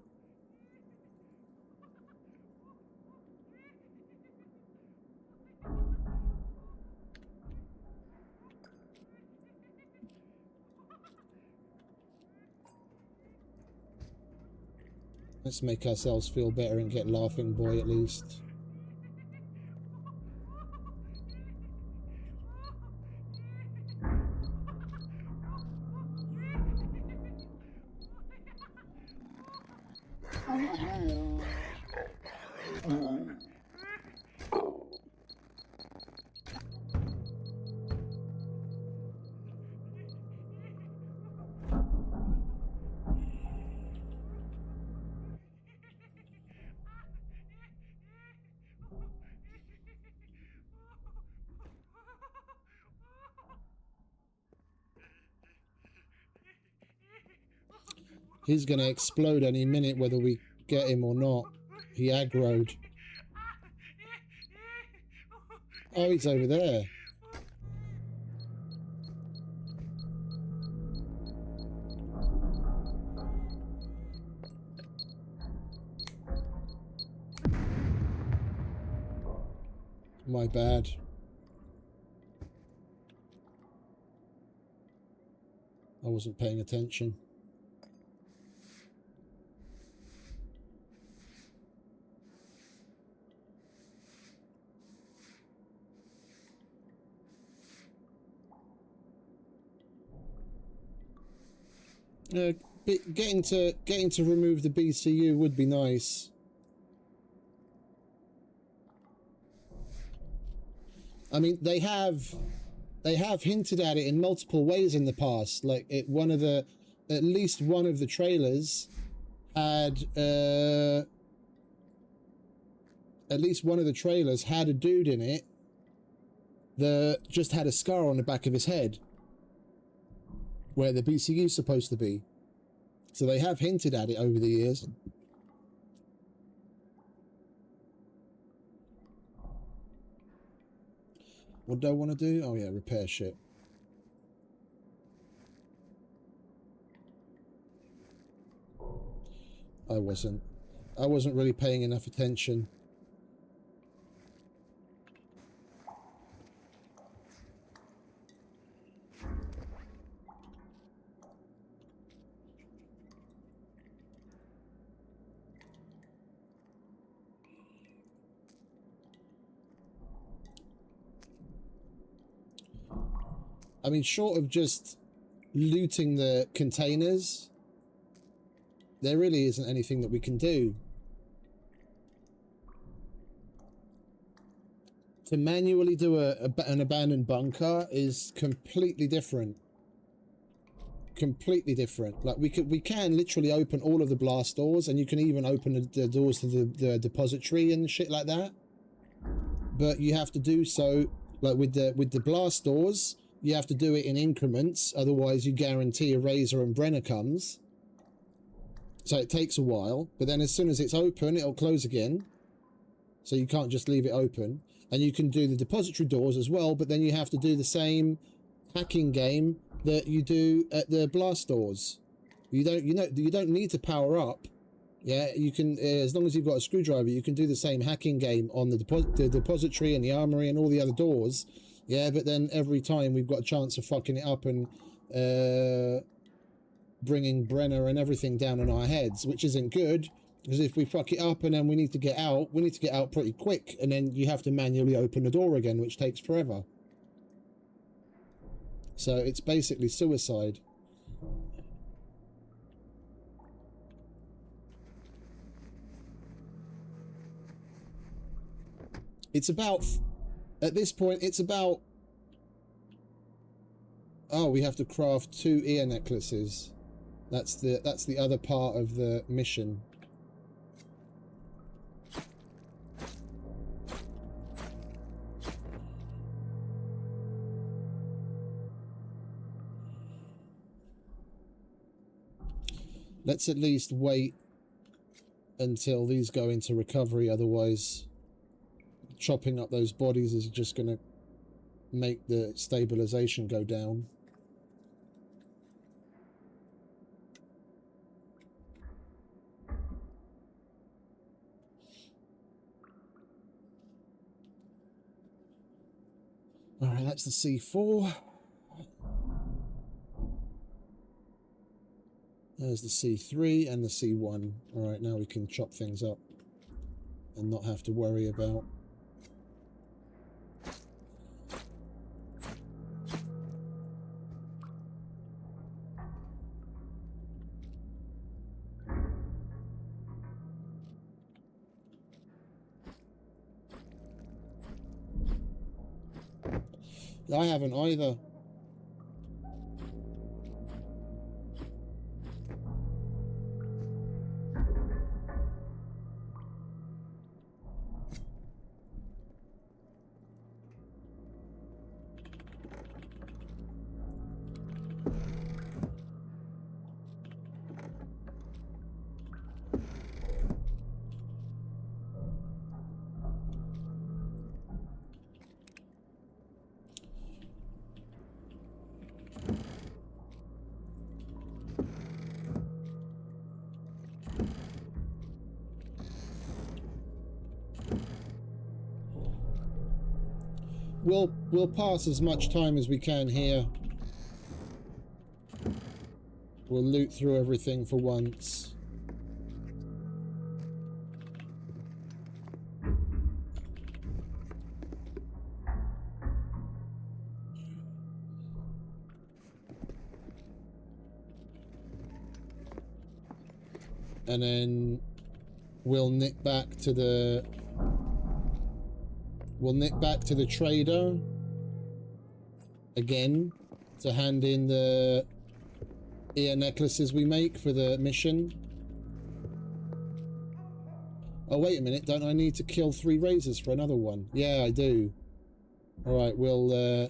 Let's make ourselves feel better and get Laughing Boy at least. He's gonna explode any minute whether we get him or not. He aggroed. Oh, he's over there. My bad. I wasn't paying attention. Getting to remove the BCU would be nice. I mean, they have hinted at it in multiple ways in the past. Like at least one of the trailers had a dude in it that just had a scar on the back of his head where the BCU is supposed to be. So they have hinted at it over the years. What do I want to do? Oh yeah, repair shit. I wasn't really paying enough attention. I mean, short of just looting the containers, there really isn't anything that we can do. To manually do an abandoned bunker is completely different. Completely different. Like we can literally open all of the blast doors, and you can even open the doors to the depository and shit like that. But you have to do so, like with the blast doors, you have to do it in increments, otherwise you guarantee a Razor and Brenner comes. So it takes a while, but then as soon as it's open, it'll close again. So you can't just leave it open. And you can do the depository doors as well, but then you have to do the same hacking game that you do at the blast doors. You don't need to power up Yeah, you can, as long as you've got a screwdriver, you can do the same hacking game on the depository and the armory and all the other doors. Yeah, but then every time we've got a chance of fucking it up and bringing Brenner and everything down on our heads, which isn't good, because if we fuck it up and then we need to get out pretty quick, and then you have to manually open the door again, which takes forever. So it's basically suicide. It's about, at this point, it's about, oh, we have to craft 2 ear necklaces. That's the other part of the mission. Let's at least wait until these go into recovery, otherwise chopping up those bodies is just going to make the stabilization go down. All right, that's the C4. There's the C3 and the C1. All right, now we can chop things up and not have to worry about I haven't either. We'll pass as much time as we can here. We'll loot through everything for once. And then we'll nick back to the trader again to hand in the ear necklaces we make for the mission. Oh, wait a minute, don't I need to kill 3 razors for another one? Yeah, I do. Alright, we'll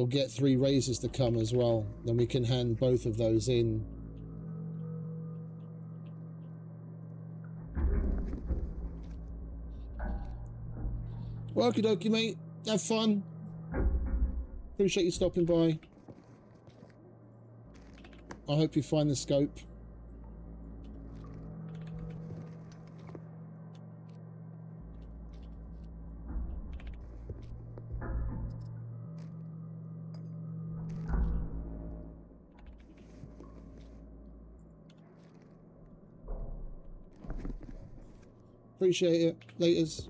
get 3 razors to come as well. Then we can hand both of those in. Okie dokie, mate. Have fun. Appreciate you stopping by. I hope you find the scope. Appreciate it. Laters.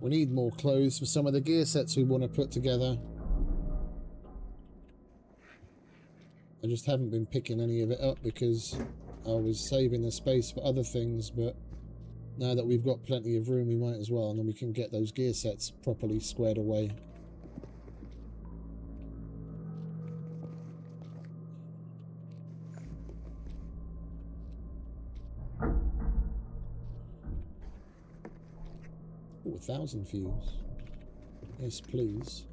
We need more clothes for some of the gear sets we want to put together. I just haven't been picking any of it up because I was saving the space for other things, but Now that we've got plenty of room, we might as well, and then we can get those gear sets properly squared away. Oh, 1,000 views. Yes, please.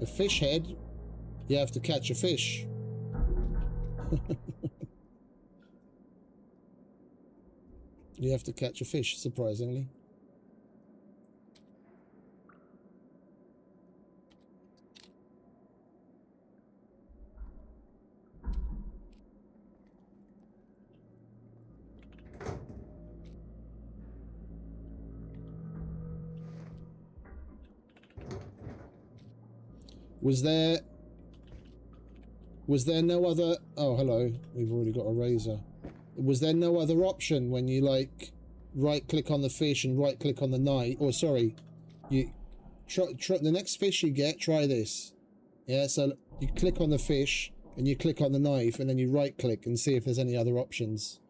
A fish head? You have to catch a fish. You have to catch a fish, surprisingly. Was there no other... Oh, hello. We've already got a razor. Was there no other option when you, like, right-click on the fish and right-click on the knife? Or, sorry, you... the next fish you get, try this. Yeah, so you click on the fish and you click on the knife and then you right-click and see if there's any other options.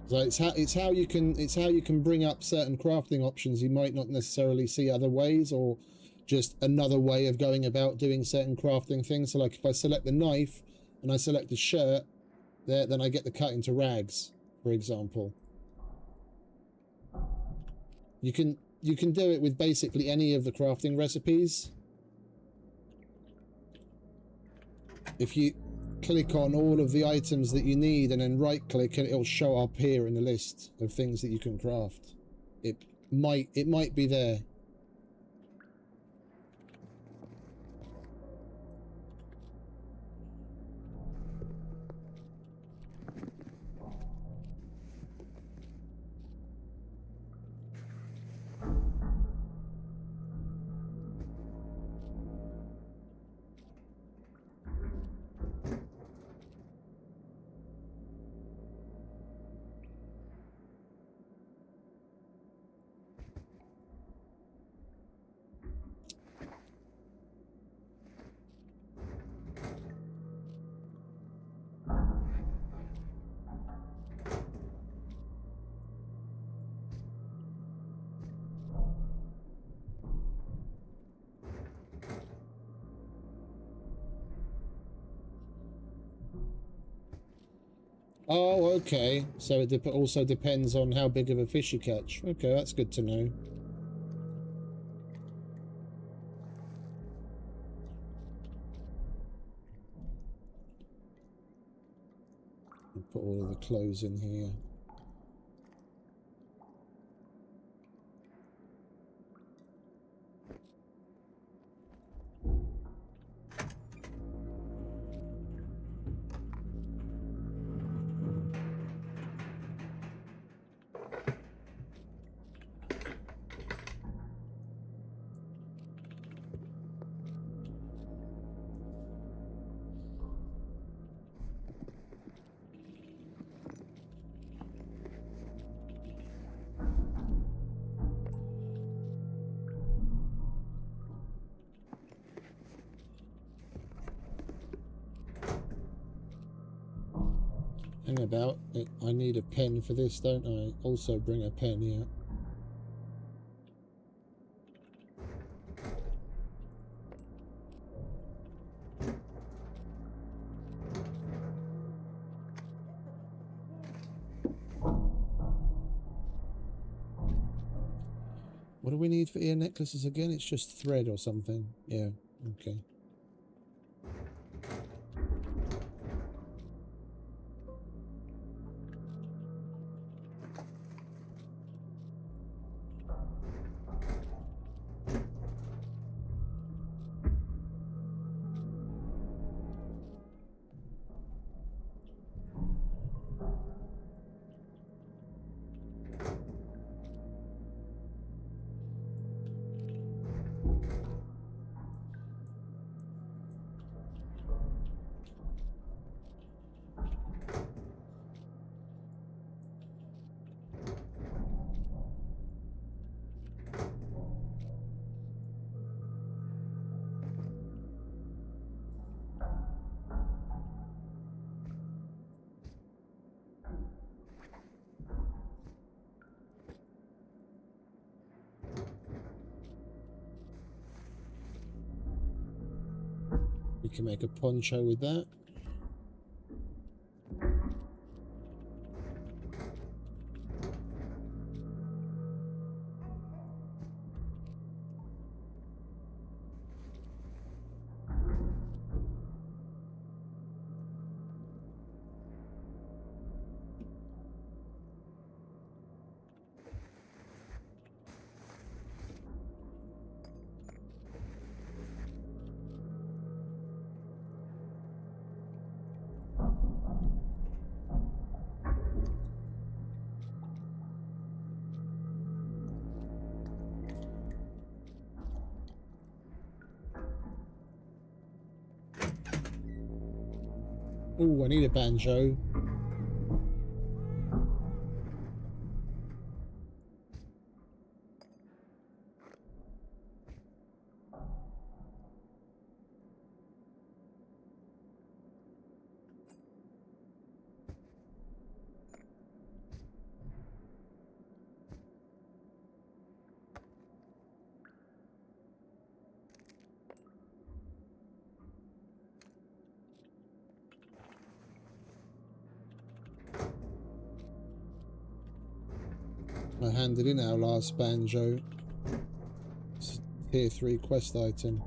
So it's how you can bring up certain crafting options you might not necessarily see other ways, or just another way of going about doing certain crafting things. So like if I select the knife and I select the shirt, then I get the cut into rags, for example. You can do it with basically any of the crafting recipes. If you click on all of the items that you need and then right click, and it'll show up here in the list of things that you can craft. It might be there. Oh, okay. So it also depends on how big of a fish you catch. Okay, that's good to know. I'll put all of the clothes in here. Hang about. I need a pen for this, don't I? Also bring a pen here. What do we need for ear necklaces again? It's just thread or something. Yeah, okay. We can make a poncho with that. Oh, I need a banjo. I handed in our last banjo. It's a tier 3 quest item.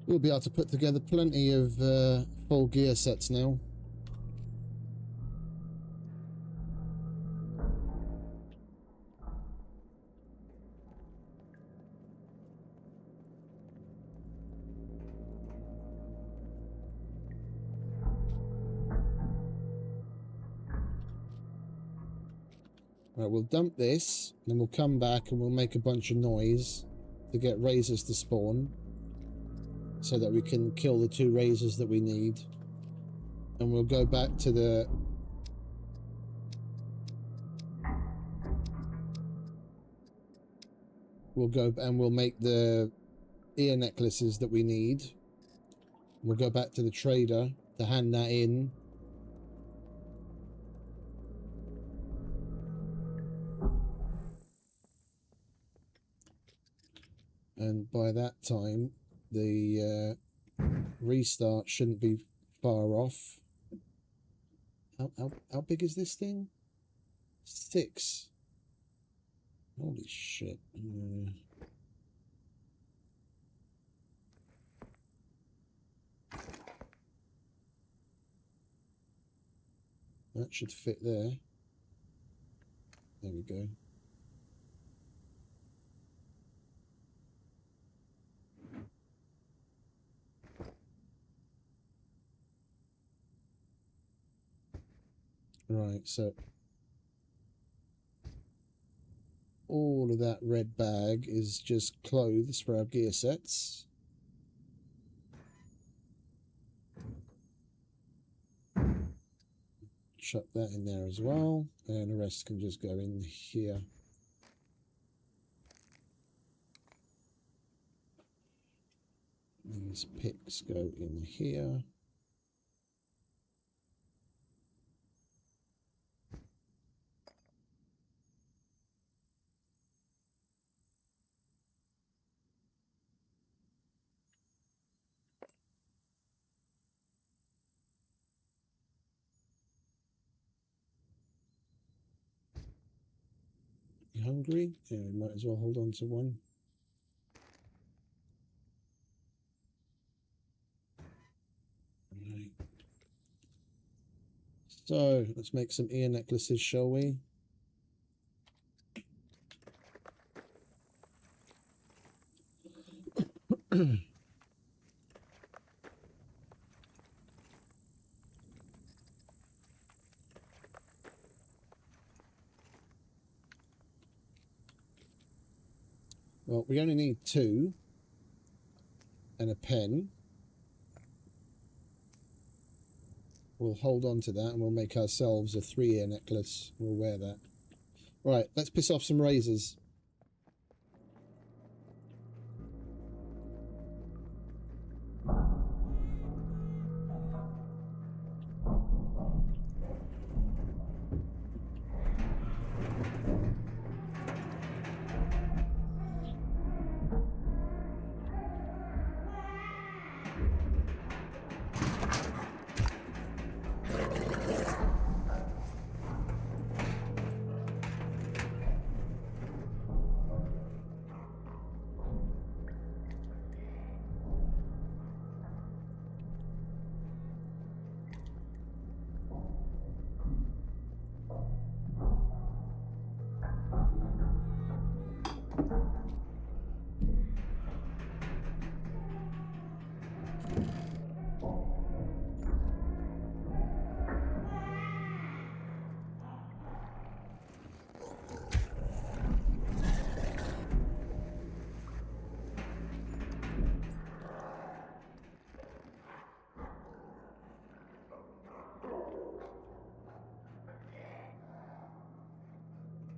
We'll be able to put together plenty of full gear sets now. Right, we'll dump this, and then we'll come back and we'll make a bunch of noise to get razors to spawn, so that we can kill the 2 razors that we need. And we'll go back to the... We'll go and we'll make the ear necklaces that we need. We'll go back to the trader to hand that in. And by that time, the restart shouldn't be far off. How big is this thing? 6. Holy shit. That should fit there. There we go. Right, so all of that red bag is just clothes for our gear sets. Chuck that in there as well, and the rest can just go in here. These picks go in here. You hungry? Yeah, we might as well hold on to one. Right. So let's make some ear necklaces, shall we? Well, we only need 2 and a pen. We'll hold on to that and we'll make ourselves a 3-ear necklace. We'll wear that. Right, let's piss off some razors.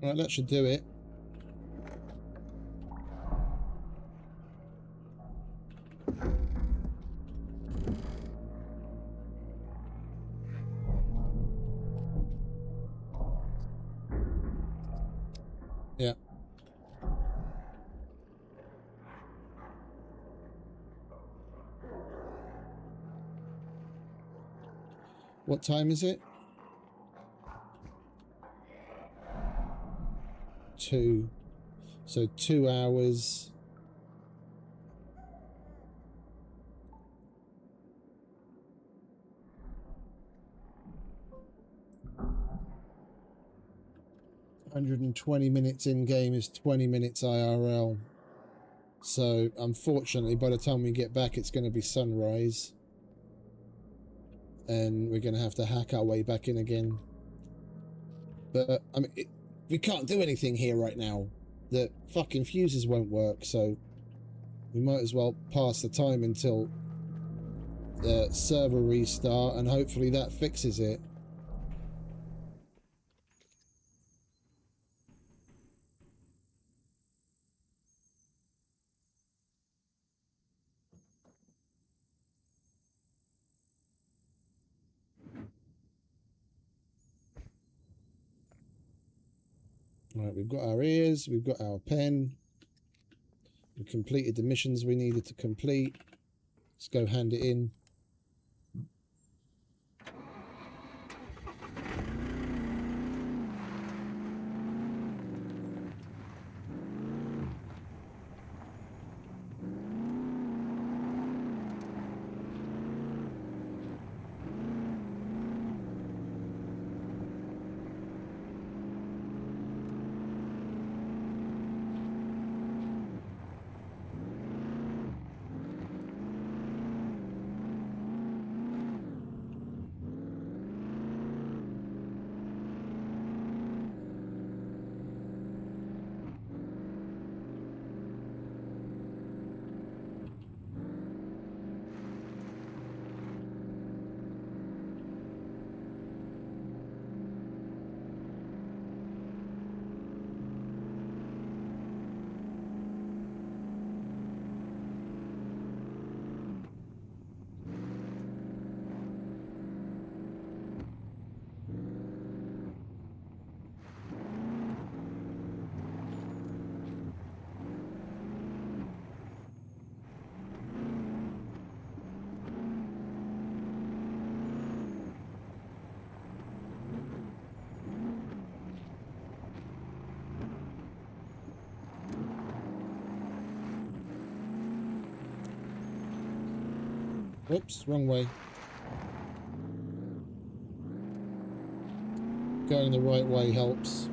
Right, that should do it. Yeah. What time is it? 2. So 2 hours. $120 in game is 20 minutes IRL. So unfortunately, by the time we get back, it's going to be sunrise. And we're going to have to hack our way back in again. But I mean, we can't do anything here right now. The fucking fuses won't work, so we might as well pass the time until the server restart, and hopefully that fixes it. Right, we've got our ears, we've got our pen. We completed the missions we needed to complete. Let's go hand it in. Oops, wrong way. Going the right way helps.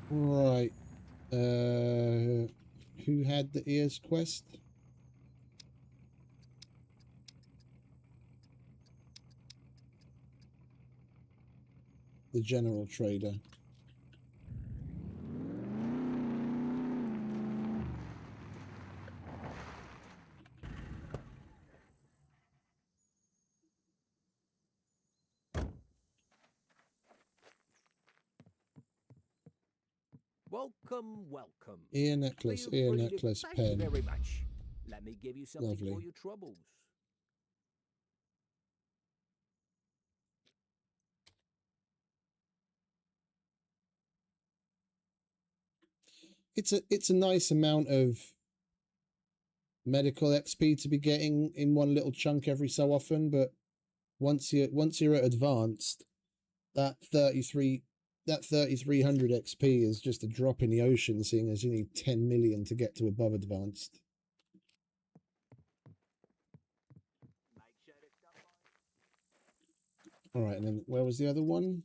Right. Who had the ears quest? The general trader.
Welcome, welcome.
Ear necklace,
Feel
ear
free to-
necklace,
Thank
pen.
you very much. Let me give you something
Lovely.
for your troubles.
It's a nice amount of medical XP to be getting in one little chunk every so often, but once you're at advanced, that 3300 XP is just a drop in the ocean, seeing as you need 10 million to get to above advanced. All right, and then where was the other one?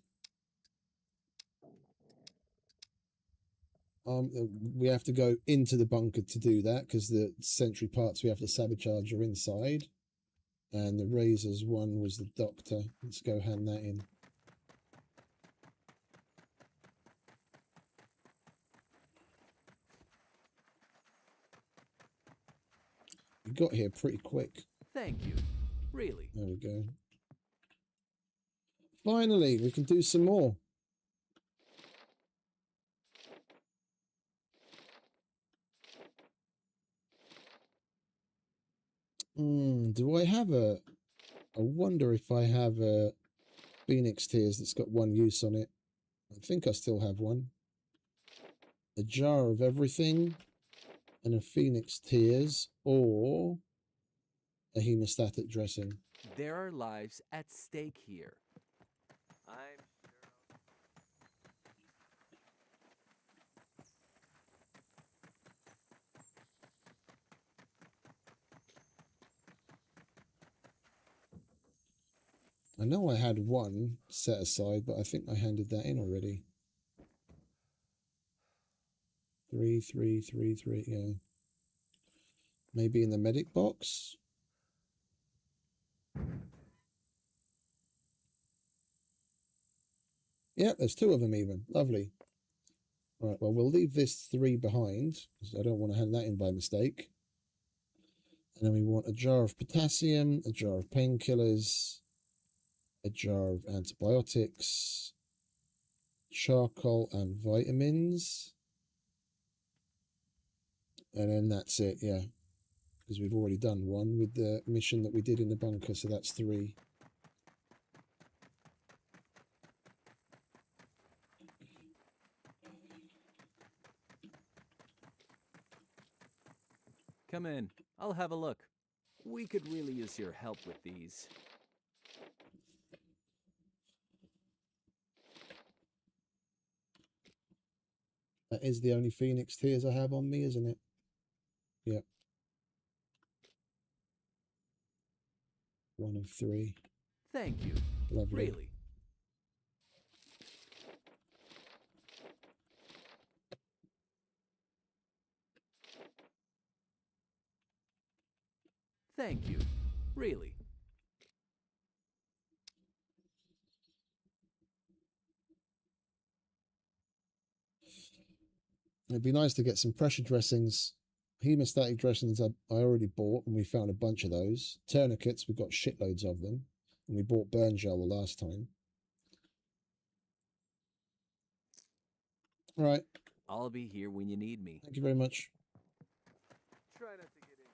We have to go into the bunker to do that because the sentry parts we have to sabotage are inside. And the razors one was the doctor. Let's go hand that in. We got here pretty quick.
Thank you. Really.
There we go. Finally, we can do some more. Do I have a... I wonder if I have a Phoenix Tears that's got one use on it. I think I still have one. A jar of everything and a Phoenix Tears or a hemostatic dressing.
There are lives at stake here. I'm sure.
I know I had one set aside, but I think I handed that in already. 3, 3, 3, 3, yeah. Maybe in the medic box? Yeah, there's 2 of them even. Lovely. Right, well, we'll leave this 3 behind, because I don't want to hand that in by mistake. And then we want a jar of potassium, a jar of painkillers, a jar of antibiotics, charcoal and vitamins. And then that's it, yeah. Because we've already done 1 with the mission that we did in the bunker, so that's 3.
Come in. I'll have a look. We could really use your help with these.
That is the only Phoenix Tears I have on me, isn't it? Yep. 1 of 3.
Thank you.
Lovely.
Really. Thank you. Really.
It'd be nice to get some pressure dressings. Hemostatic dressings I already bought, and we found a bunch of those. Tourniquets, we've got shitloads of them. And we bought burn gel the last time. All right.
I'll be here when you need me.
Thank you very much.
Try not to get injured.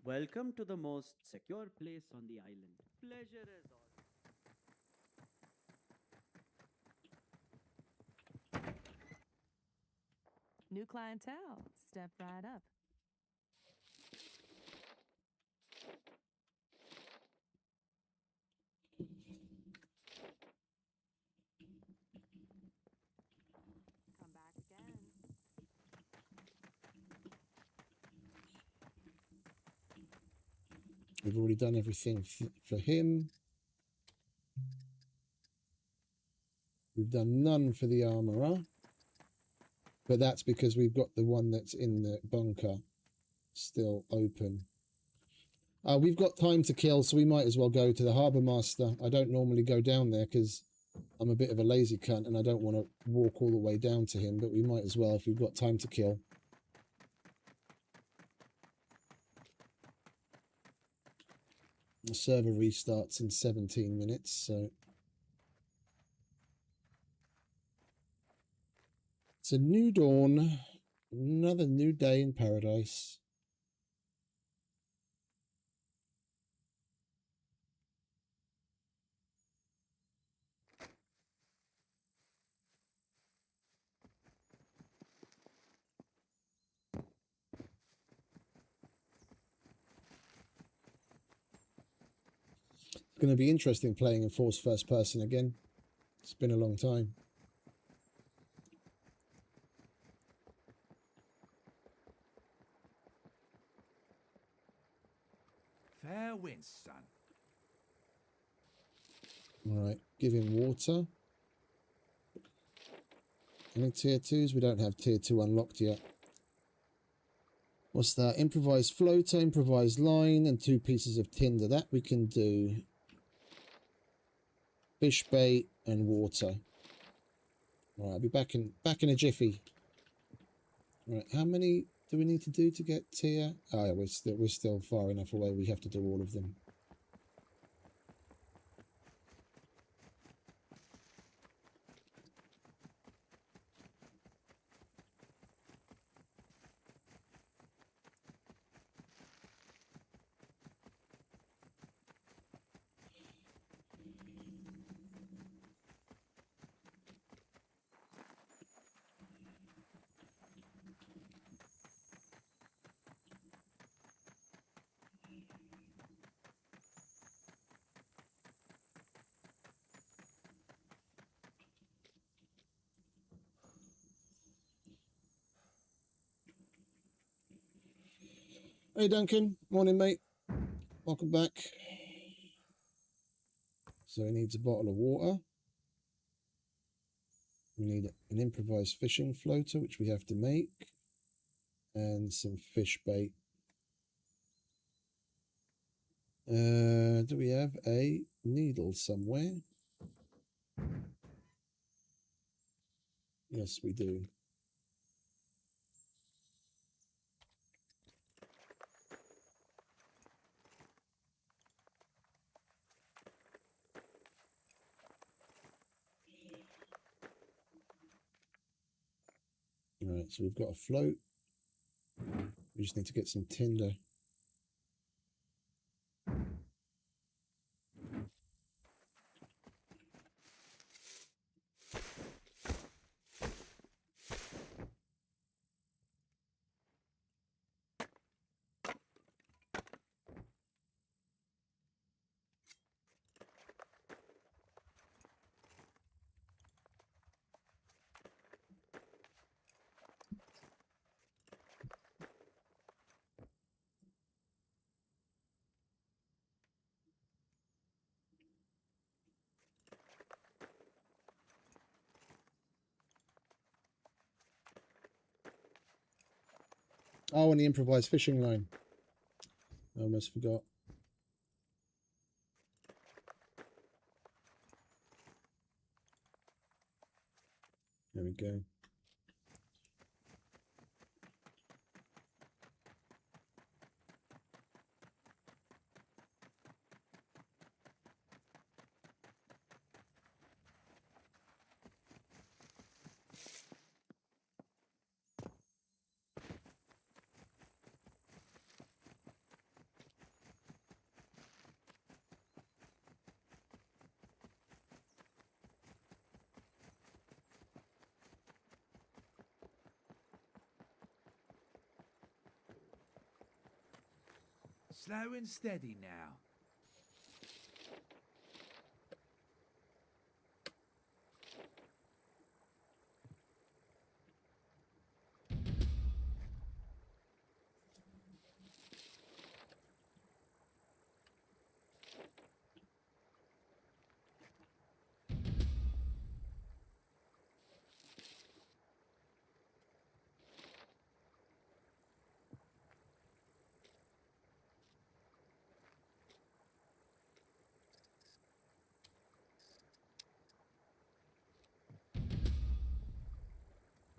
Welcome to the most secure place on the island. Pleasure as always.
New clientele. Step right up. Come back again.
We've already done everything for him. We've done none for the armorer. But that's because we've got the one that's in the bunker still open. We've got time to kill, so we might as well go to the harbour master. I don't normally go down there because I'm a bit of a lazy cunt and I don't want to walk all the way down to him, but we might as well if we've got time to kill. The server restarts in 17 minutes, so... It's a new dawn, another new day in paradise. It's going to be interesting playing in Force First Person again. It's been a long time.
Fair winds, son.
All right, give him water. Any tier 2s? We don't have tier 2 unlocked yet. What's that? Improvised floater, improvised line, and 2 pieces of tinder. That we can do. Fish bait and water. All right, I'll be back in a jiffy. All right, how many do we need to do to get tier? Oh, yeah, we're still far enough away. We have to do all of them. Hey Duncan, morning mate. Welcome back. So he needs a bottle of water. We need an improvised fishing floater, which we have to make, and some fish bait. Do we have a needle somewhere? Yes, we do. Right, so we've got a float. We just need to get some tinder. Oh, and the improvised fishing line. I almost forgot. There we go.
Slow and steady now.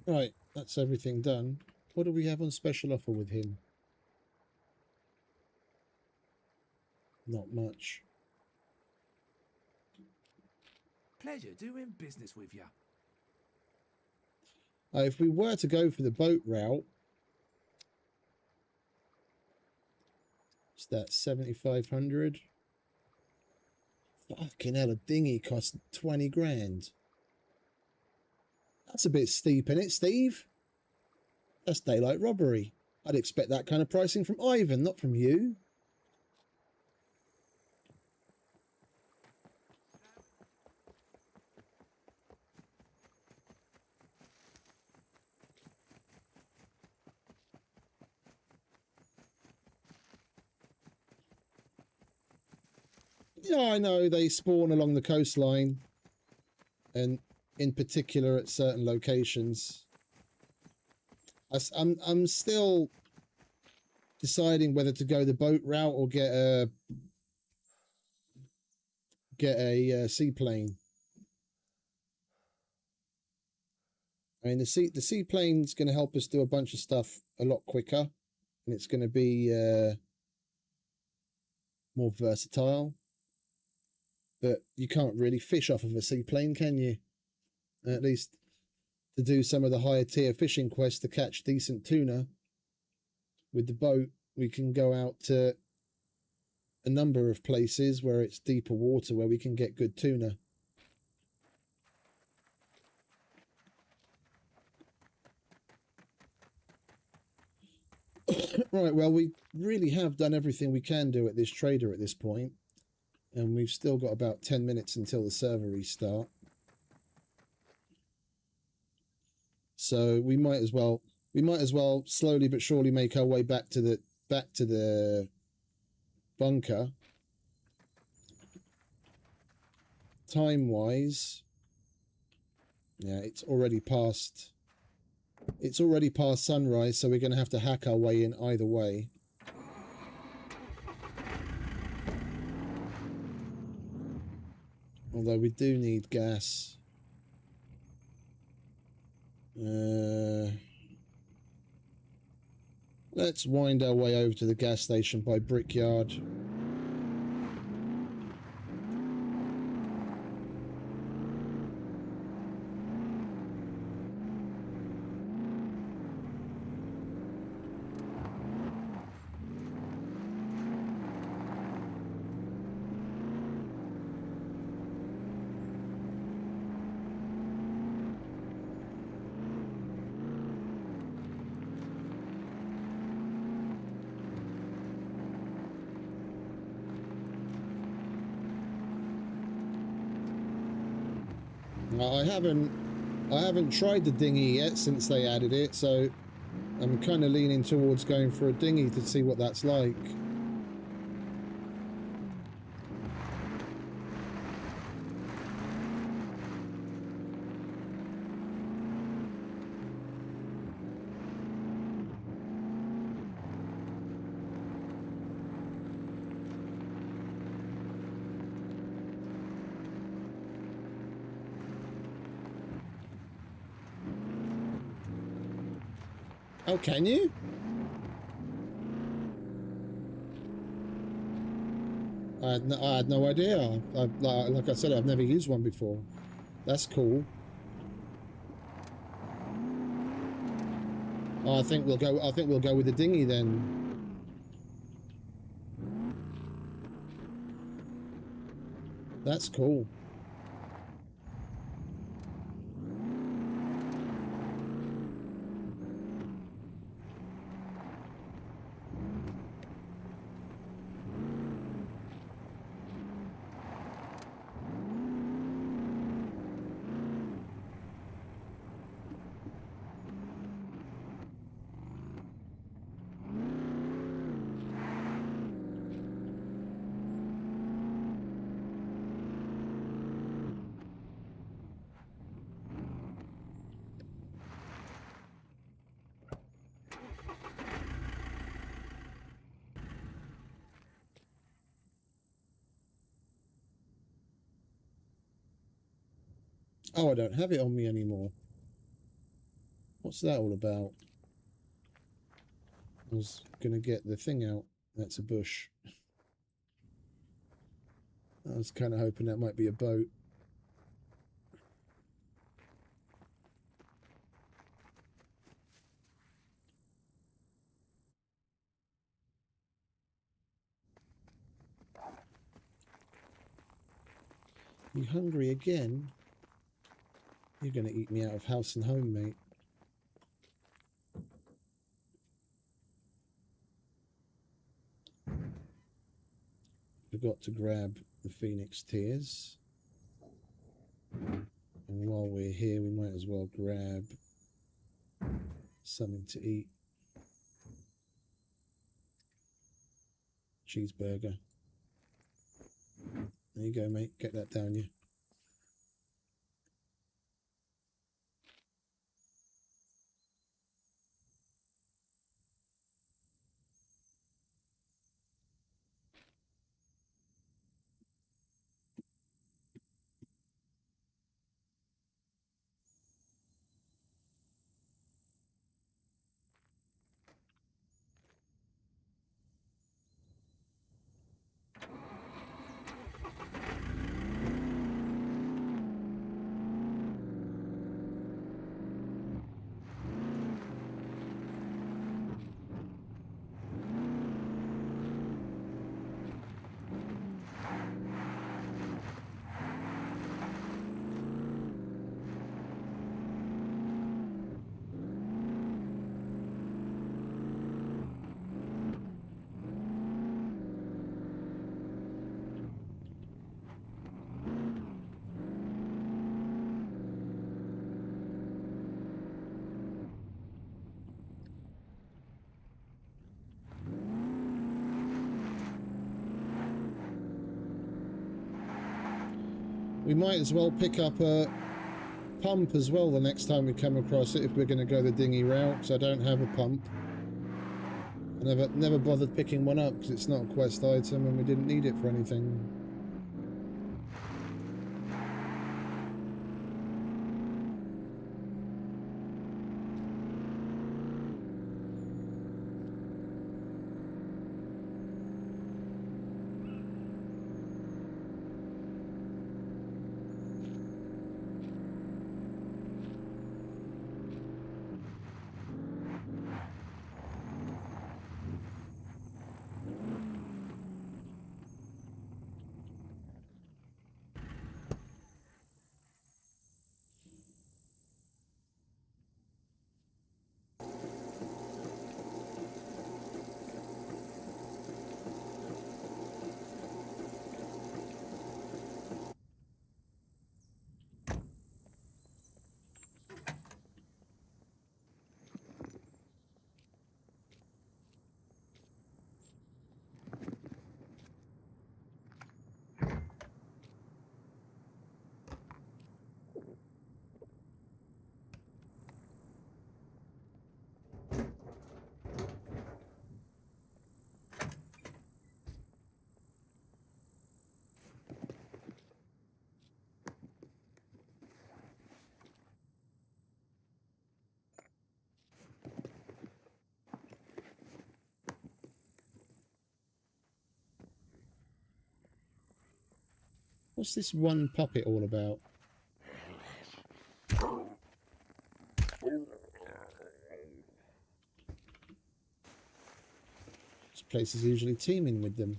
Right, that's everything done. What do we have on special offer with him? Not much.
Pleasure doing business with you.
If we were to go for the boat route, it's that 7,500. Fucking hell, a dinghy costs 20 grand. That's a bit steep, isn't it, Steve? That's daylight robbery. I'd expect that kind of pricing from Ivan, not from you. Yeah, I know they spawn along the coastline, and in particular at certain locations. I'm still deciding whether to go the boat route or get a seaplane. I mean, the seaplane's going to help us do a bunch of stuff a lot quicker, and it's going to be more versatile. But you can't really fish off of a seaplane, can you? At least to do some of the higher tier fishing quests to catch decent tuna. With the boat, we can go out to a number of places where it's deeper water where we can get good tuna. Right, well, we really have done everything we can do at this trader at this point, and we've still got about 10 minutes until the server restart. So we might as well slowly but surely make our way back to back to the bunker, time-wise, yeah, it's already past sunrise, so we're going to have to hack our way in either way. Although we do need gas. Let's wind our way over to the gas station by Brickyard. I haven't tried the dinghy yet since they added it, so I'm kind of leaning towards going for a dinghy to see what that's like. Oh, can you? I had no idea. Like I said, I've never used one before. That's cool. I think we'll go with the dinghy then. That's cool. Oh, I don't have it on me anymore. What's that all about? I was gonna get the thing out. That's a bush. I was kind of hoping that might be a boat. You hungry again? You're gonna eat me out of house and home, mate. Forgot to grab the Phoenix Tears. And while we're here, we might as well grab something to eat. Cheeseburger. There you go, mate. Get that down you. We might as well pick up a pump as well the next time we come across it if we're going to go the dinghy route, because I don't have a pump. I never bothered picking one up because it's not a quest item and we didn't need it for anything. What's this one puppet all about? This place is usually teeming with them.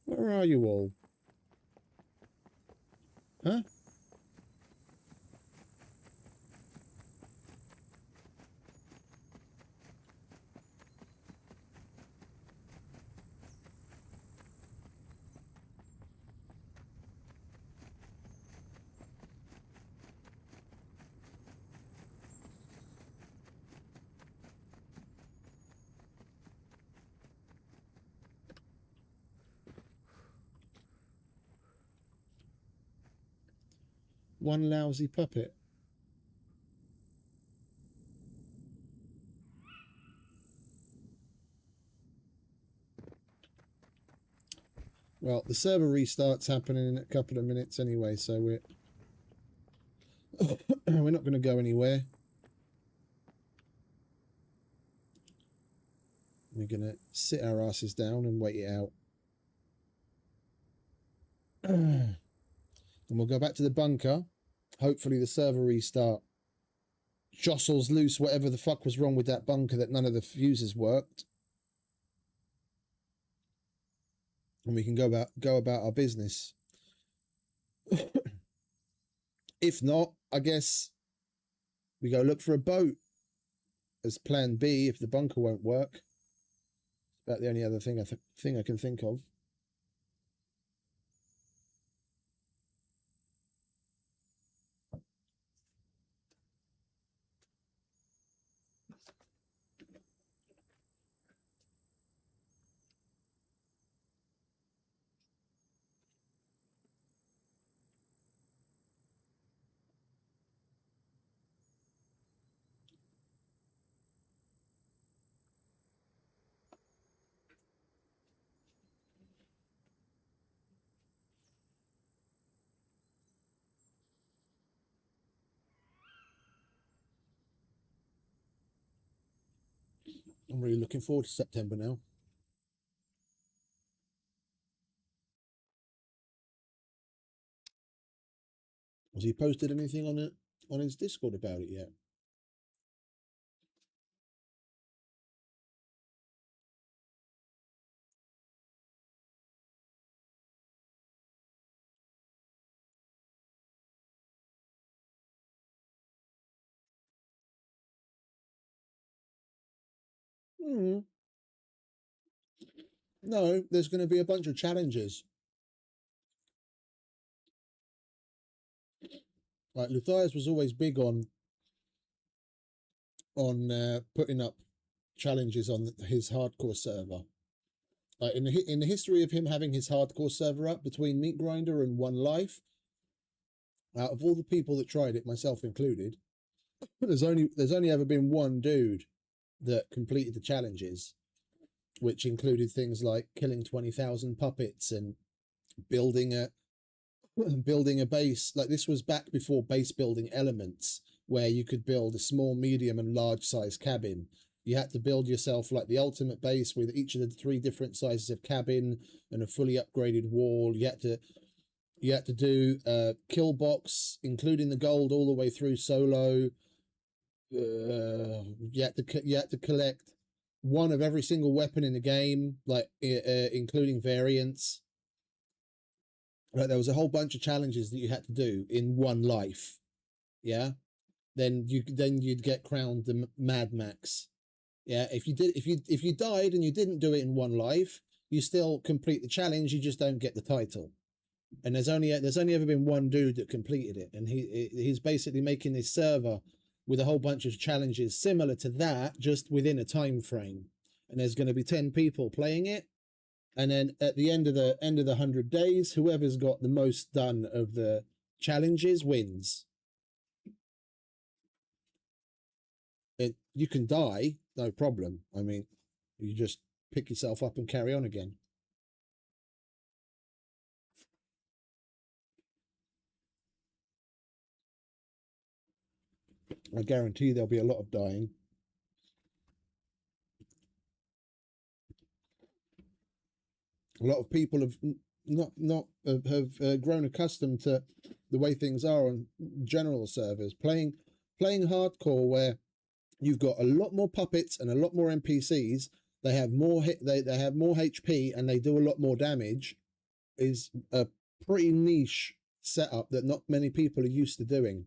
Where are you all? Huh? One lousy puppet. Well, the server restart's happening in a couple of minutes anyway, so we're we're not going to go anywhere. We're going to sit our asses down and wait it out. And we'll go back to the bunker. Hopefully the server restart jostles loose whatever the fuck was wrong with that bunker, that none of the fuses worked. And we can go about our business. If not, I guess we go look for a boat as plan B if the bunker won't work. About the only other thing I can think of. I'm really looking forward to September now. Has he posted anything on his Discord about it yet? No, there's going to be a bunch of challenges. Like Luthiers was always big on putting up challenges on his hardcore server. Like in the history of him having his hardcore server up between Meat Grinder and One Life, out of all the people that tried it, myself included, there's only ever been one dude that completed the challenges, which included things like killing 20,000 puppets and building a base. Like, this was back before base building elements, where you could build a small, medium, and large size cabin. You had to build yourself like the ultimate base with each of the 3 different sizes of cabin and a fully upgraded wall. You had to do kill box, including the gold, all the way through solo. You had to collect one of every single weapon in the game, like including variants. Like, there was a whole bunch of challenges that you had to do in One Life. Yeah, then you'd get crowned the Mad Max. Yeah, if you died and you didn't do it in One Life, you still complete the challenge. You just don't get the title. And there's only ever been one dude that completed it, and he's basically making this server with a whole bunch of challenges similar to that, just within a time frame. And there's going to be 10 people playing it, and then at the end of the 100 days, whoever's got the most done of the challenges wins. You can die, no problem. I mean, you just pick yourself up and carry on again. I guarantee there'll be a lot of dying. A lot of people have grown accustomed to the way things are on general servers, playing hardcore, where you've got a lot more puppets and a lot more NPCs. They have more they have more HP and they do a lot more damage. Is a pretty niche setup that not many people are used to doing.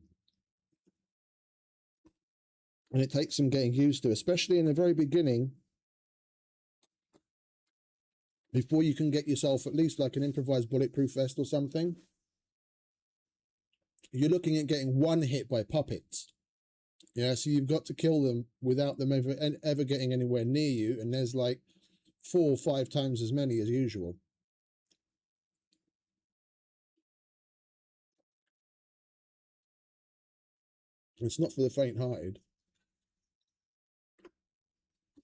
And it takes some getting used to, especially in the very beginning, before you can get yourself at least like an improvised bulletproof vest or something. You're looking at getting one hit by puppets. Yeah, so you've got to kill them without them ever getting anywhere near you, and there's like 4 or 5 times as many as usual. It's not for the faint-hearted.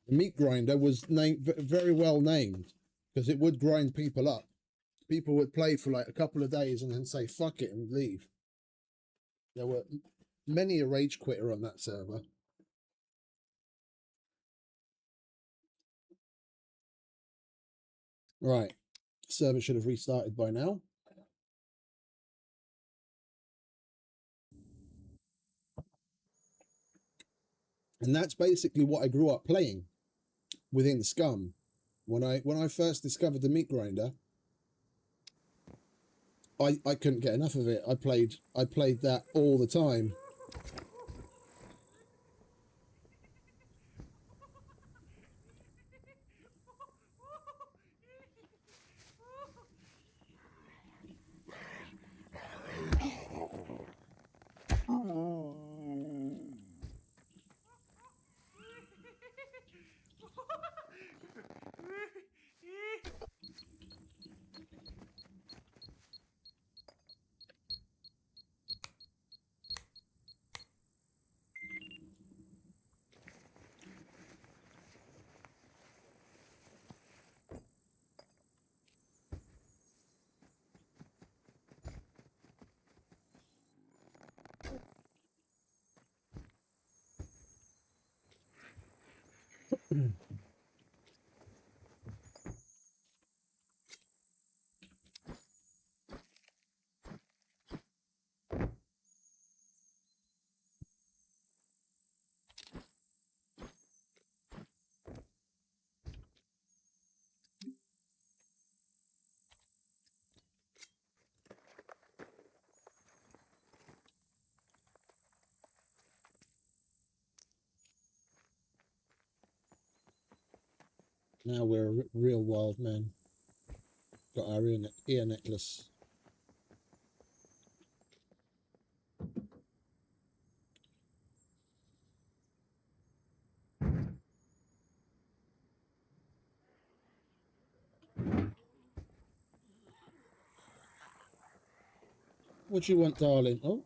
The Meat Grinder was very well named, because it would grind people up. People would play for like a couple of days and then say fuck it and leave. There were many a rage quitter on that server. Right, server should have restarted by now. And that's basically what I grew up playing within SCUM. When I first discovered the Meat Grinder, I couldn't get enough of it. I played that all the time. Now we're a real wild man. Got our ear necklace. What do you want, darling? Oh.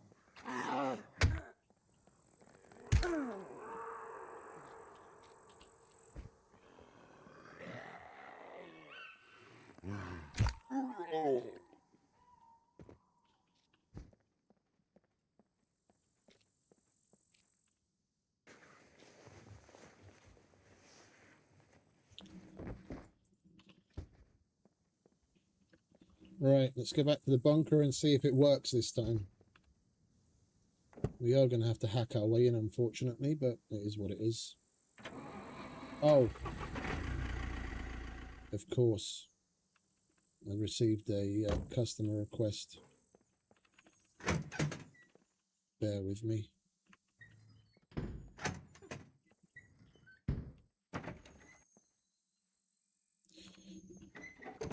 Right, let's go back to the bunker and see if it works this time. We are going to have to hack our way in, unfortunately, but it is what it is. Oh. Of course. I received a customer request. Bear with me.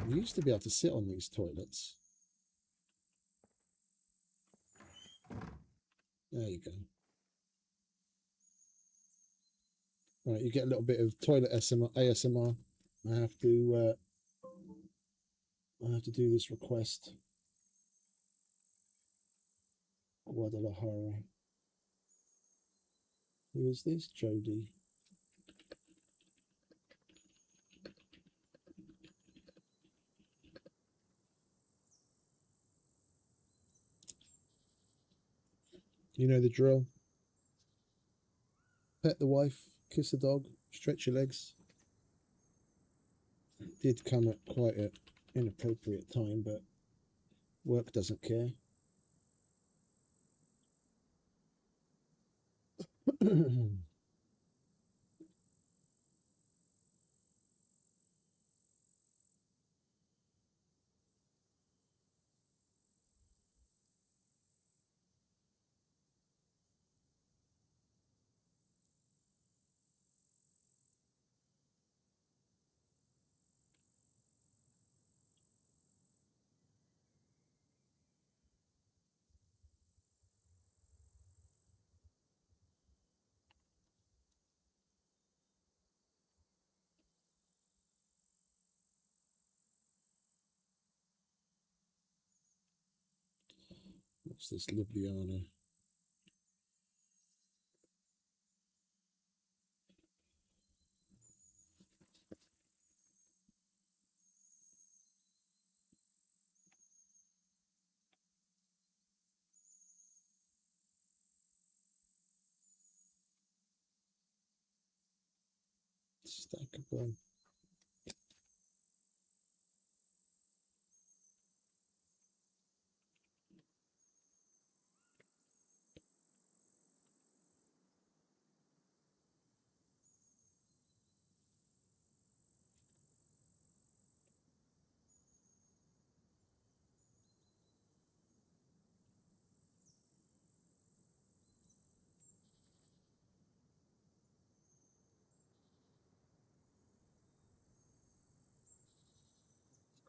We used to be able to sit on these toilets. There you go. Right, you get a little bit of toilet ASMR. I have to do this request. Guadalajara. Who is this? Jody. You know the drill. Pet the wife, kiss the dog, stretch your legs. It did come at quite an inappropriate time, but work doesn't care. What's this Ljubljana? Stackable.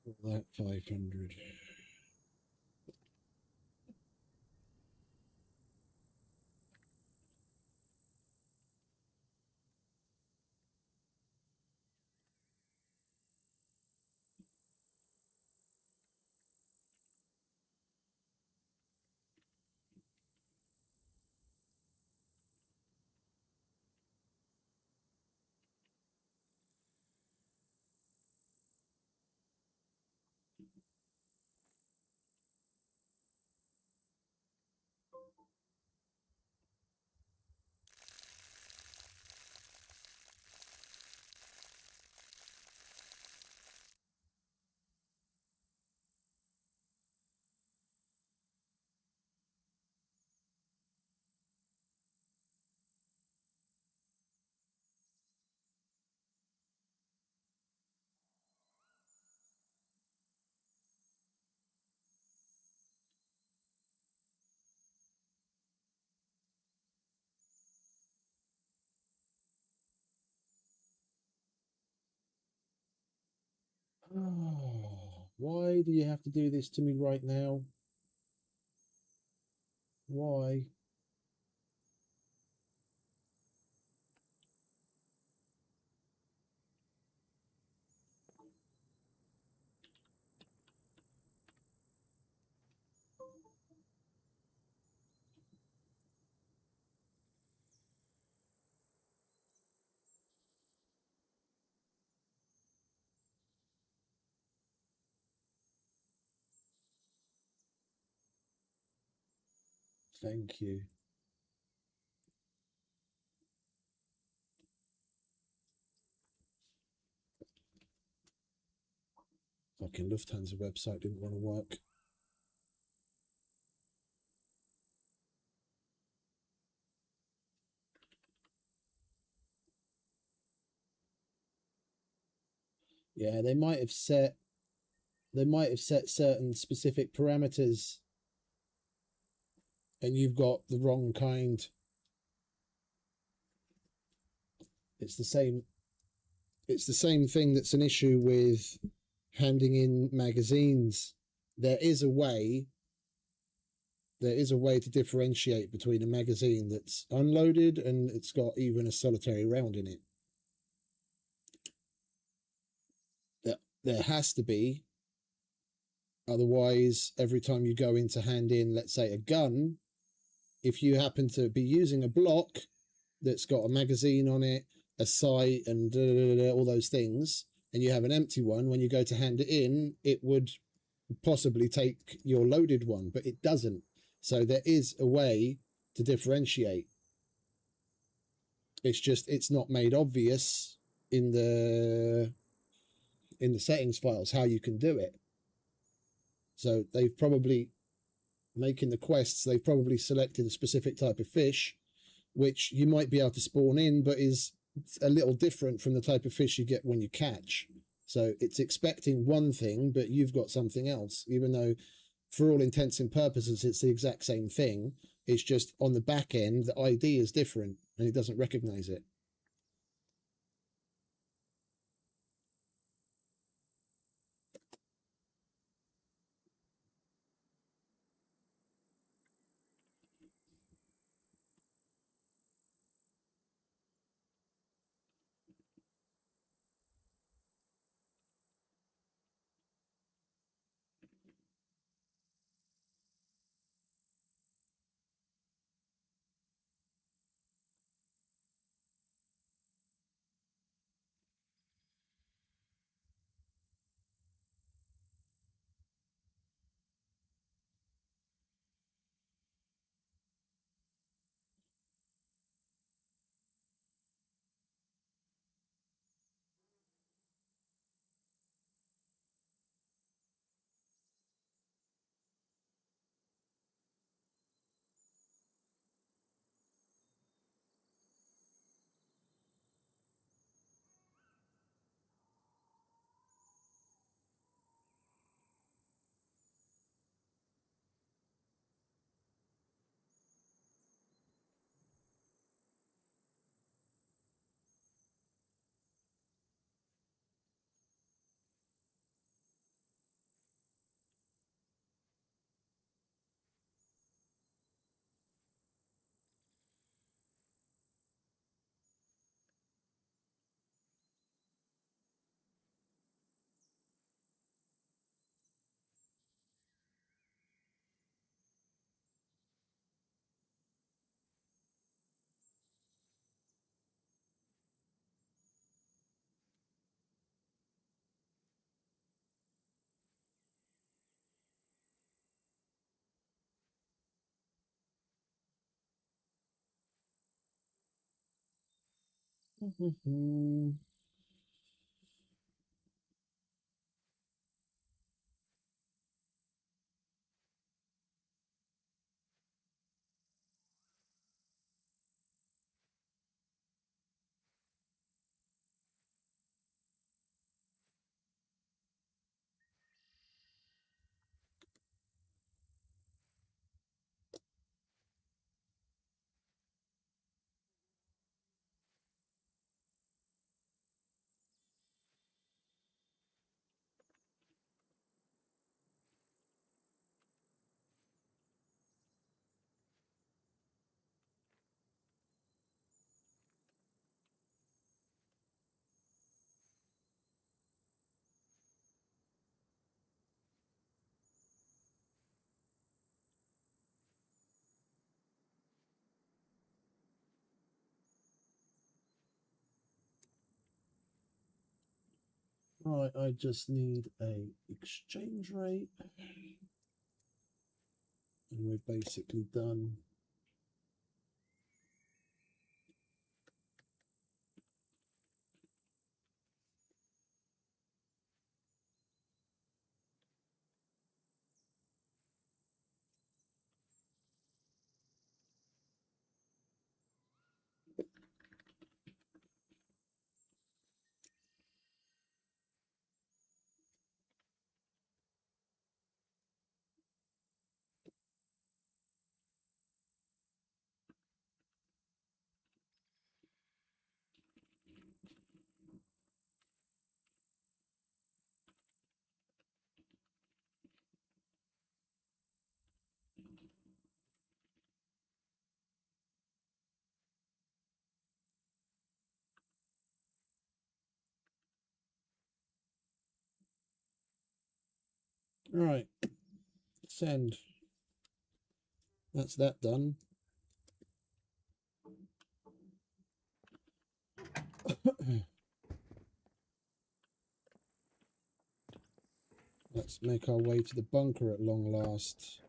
Call that 500. Why do you have to do this to me right now? Why? Thank you. Fucking Lufthansa website didn't want to work. Yeah, they might have set certain specific parameters and you've got the wrong kind. It's the same thing that's an issue with handing in magazines. There is a way to differentiate between a magazine that's unloaded and it's got even a solitary round in it. There has to be. Otherwise, every time you go in to hand in, let's say, a gun, if you happen to be using a block that's got a magazine on it, a sight, and all those things, and you have an empty one, when you go to hand it in, it would possibly take your loaded one, but it doesn't. So there is a way to differentiate. It's just it's not made obvious in the settings files how you can do it. So they've probably, making the quests, they've probably selected a specific type of fish which you might be able to spawn in, but is a little different from the type of fish you get when you catch. So it's expecting one thing, but you've got something else, even though for all intents and purposes it's the exact same thing. It's just on the back end the ID is different and it doesn't recognize it. Right, I just need a exchange rate. And we're basically done. Right, send. That's that done. Let's make our way to the bunker at long last.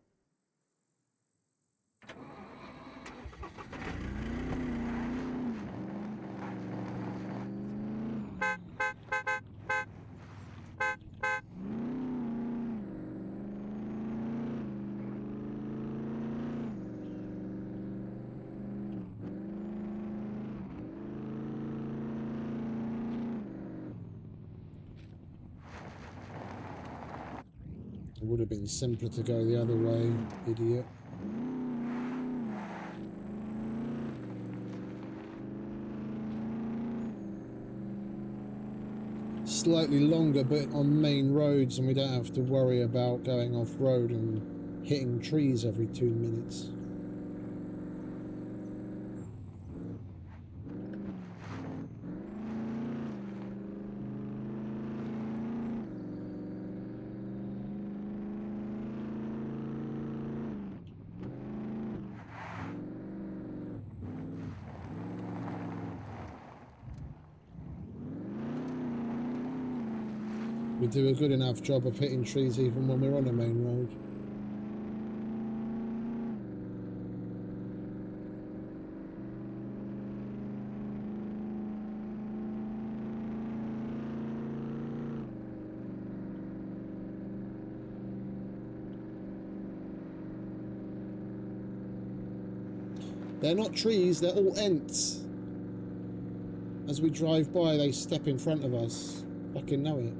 It would have been simpler to go the other way, idiot. Slightly longer, but on main roads, and we don't have to worry about going off road and hitting trees every 2 minutes. We do a good enough job of hitting trees even when we're on a main road. They're not trees, they're all ents. As we drive by, they step in front of us. Fucking know it.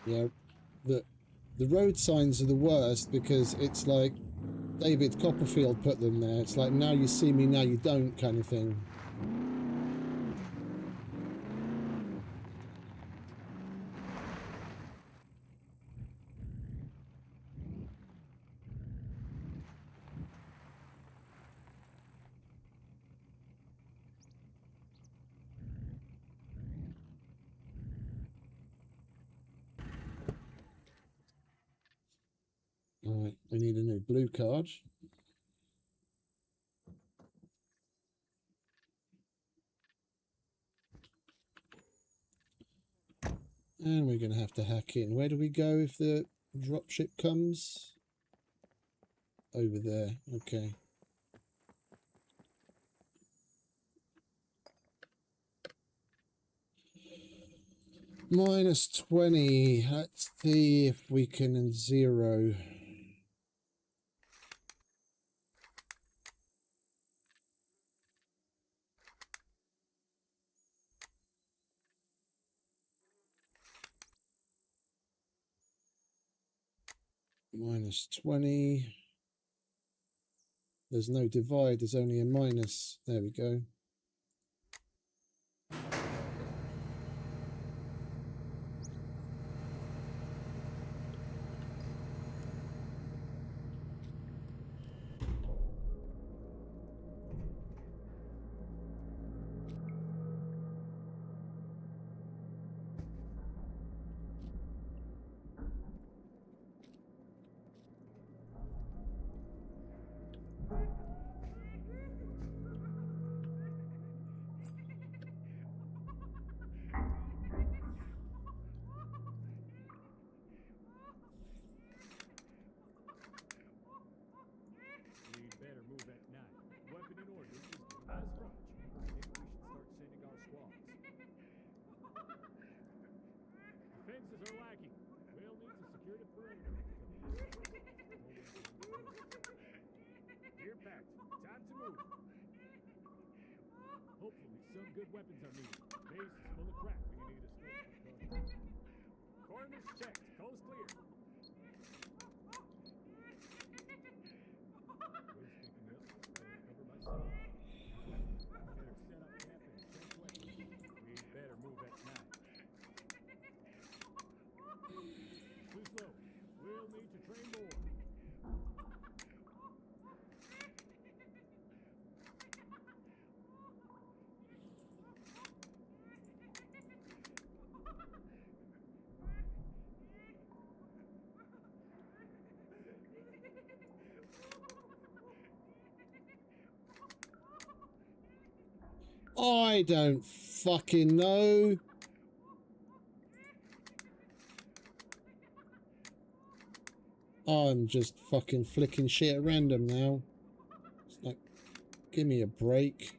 Yeah, the road signs are the worst because it's like David Copperfield put them there. It's like, now you see me, now you don't kind of thing. All right, we need a new blue card. And we're going to have to hack in. Where do we go if the dropship comes? Over there. Okay. Minus 20. Let's see if we can zero. Minus 20. There's no divide, there's only a minus. There we go.
We'd better move at night. Weapon in order. As much. I think we should start sending our squads. Defenses are lacking. We'll need to secure the perimeter. Gear packed. Time to move. Hopefully some good weapons are needed. Base is full of crap. We need a scope for cover. Corners checked. Coast clear. Better move at night. Too slow. We'll need to train more.
I don't fucking know. I'm just fucking flicking shit at random now. It's like, give me a break.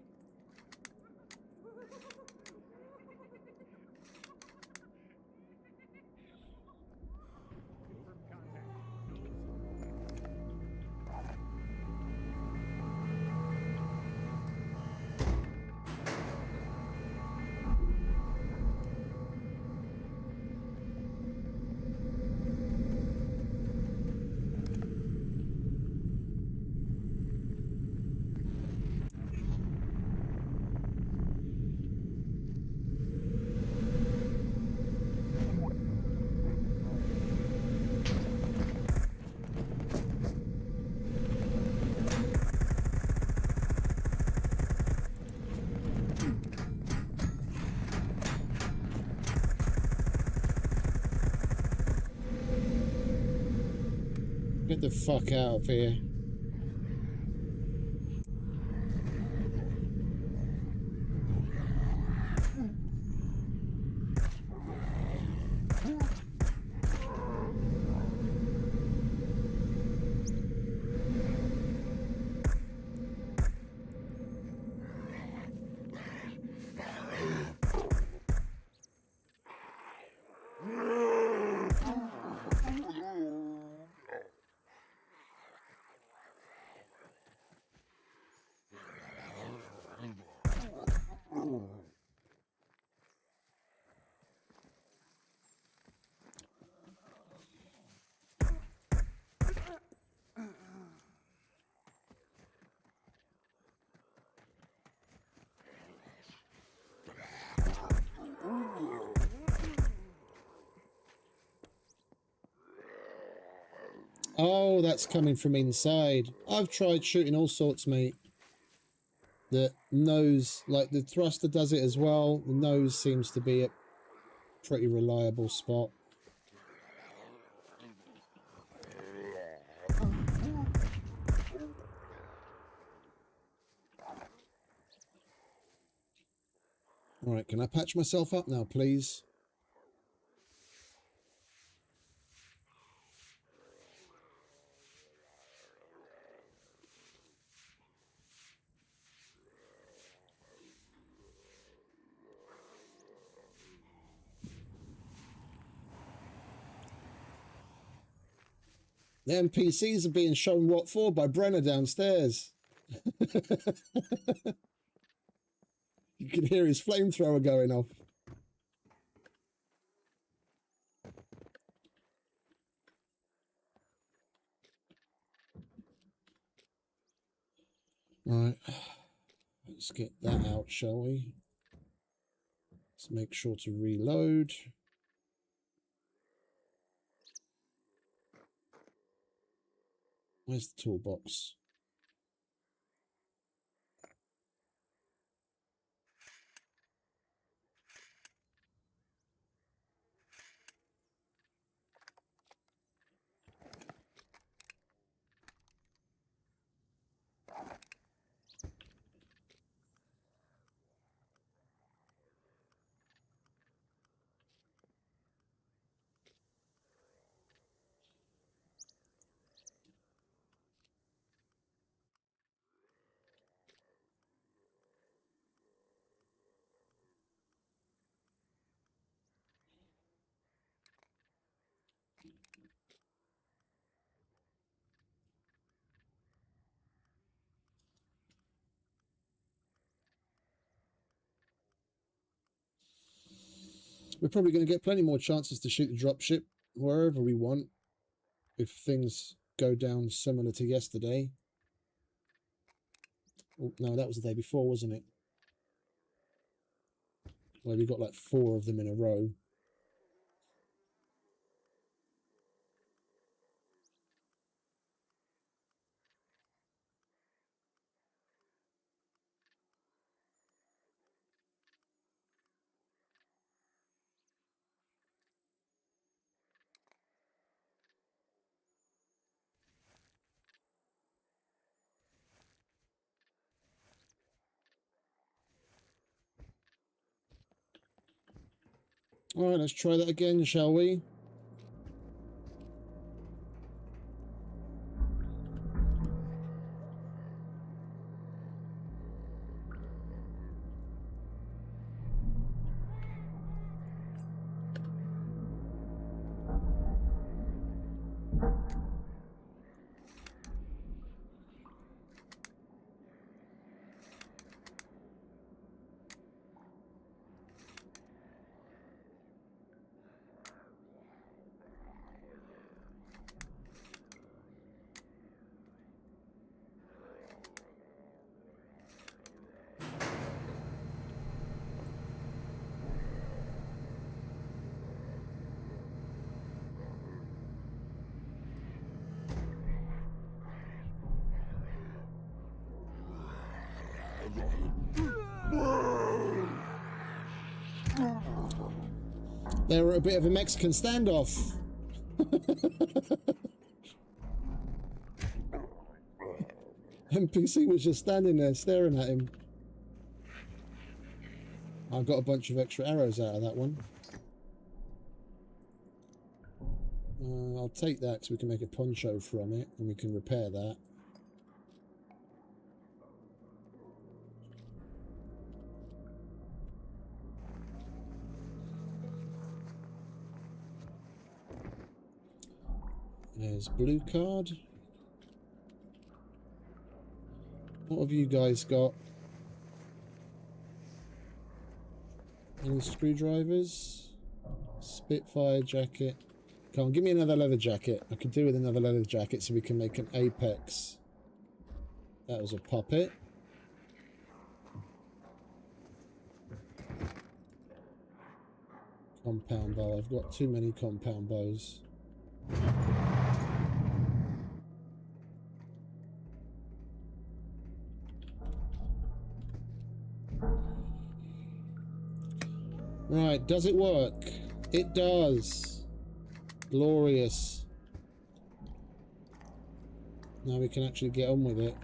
Get the fuck out of here. Oh, that's coming from inside. I've tried shooting all sorts, mate. The nose, like the thruster does it as well. The nose seems to be a pretty reliable spot. Alright, can I patch myself up now, please? The NPCs are being shown what for by Brenner downstairs. You can hear his flamethrower going off. Right, let's get that out, shall we? Let's make sure to reload. Where's the toolbox? We're probably going to get plenty more chances to shoot the dropship wherever we want if things go down similar to yesterday. Oh, no, that was the day before, wasn't it? Where we got like 4 of them in a row. All right, let's try that again, shall we? They were a bit of a Mexican standoff. NPC was just standing there staring at him. I got a bunch of extra arrows out of that one. I'll take that because we can make a poncho from it and we can repair that. There's blue card. What have you guys got? Any screwdrivers? Spitfire jacket. Come on, give me another leather jacket. I could do with another leather jacket so we can make an apex. That was a puppet. Compound bow. I've got too many compound bows. Right, does it work? It does. Glorious. Now we can actually get on with it.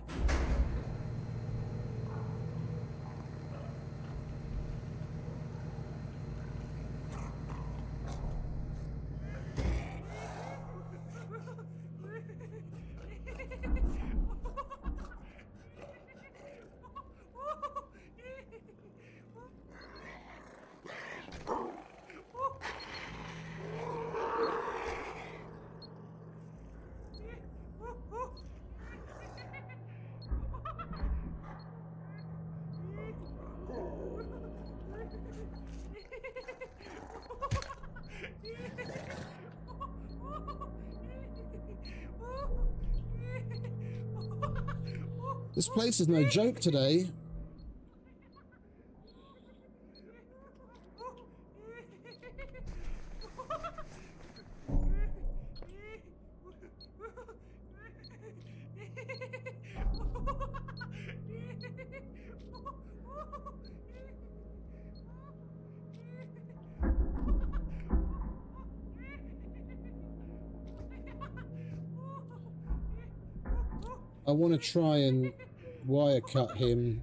This place is no joke today. I want to try and wire cut him.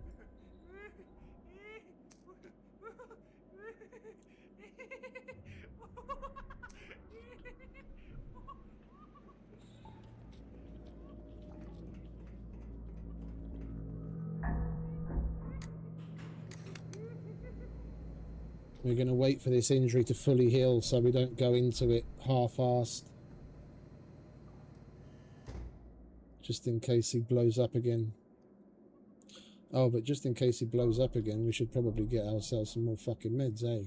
We're going to wait for this injury to fully heal so we don't go into it half-assed. Just in case he blows up again. Oh, but just in case he blows up again, we should probably get ourselves some more fucking meds, eh?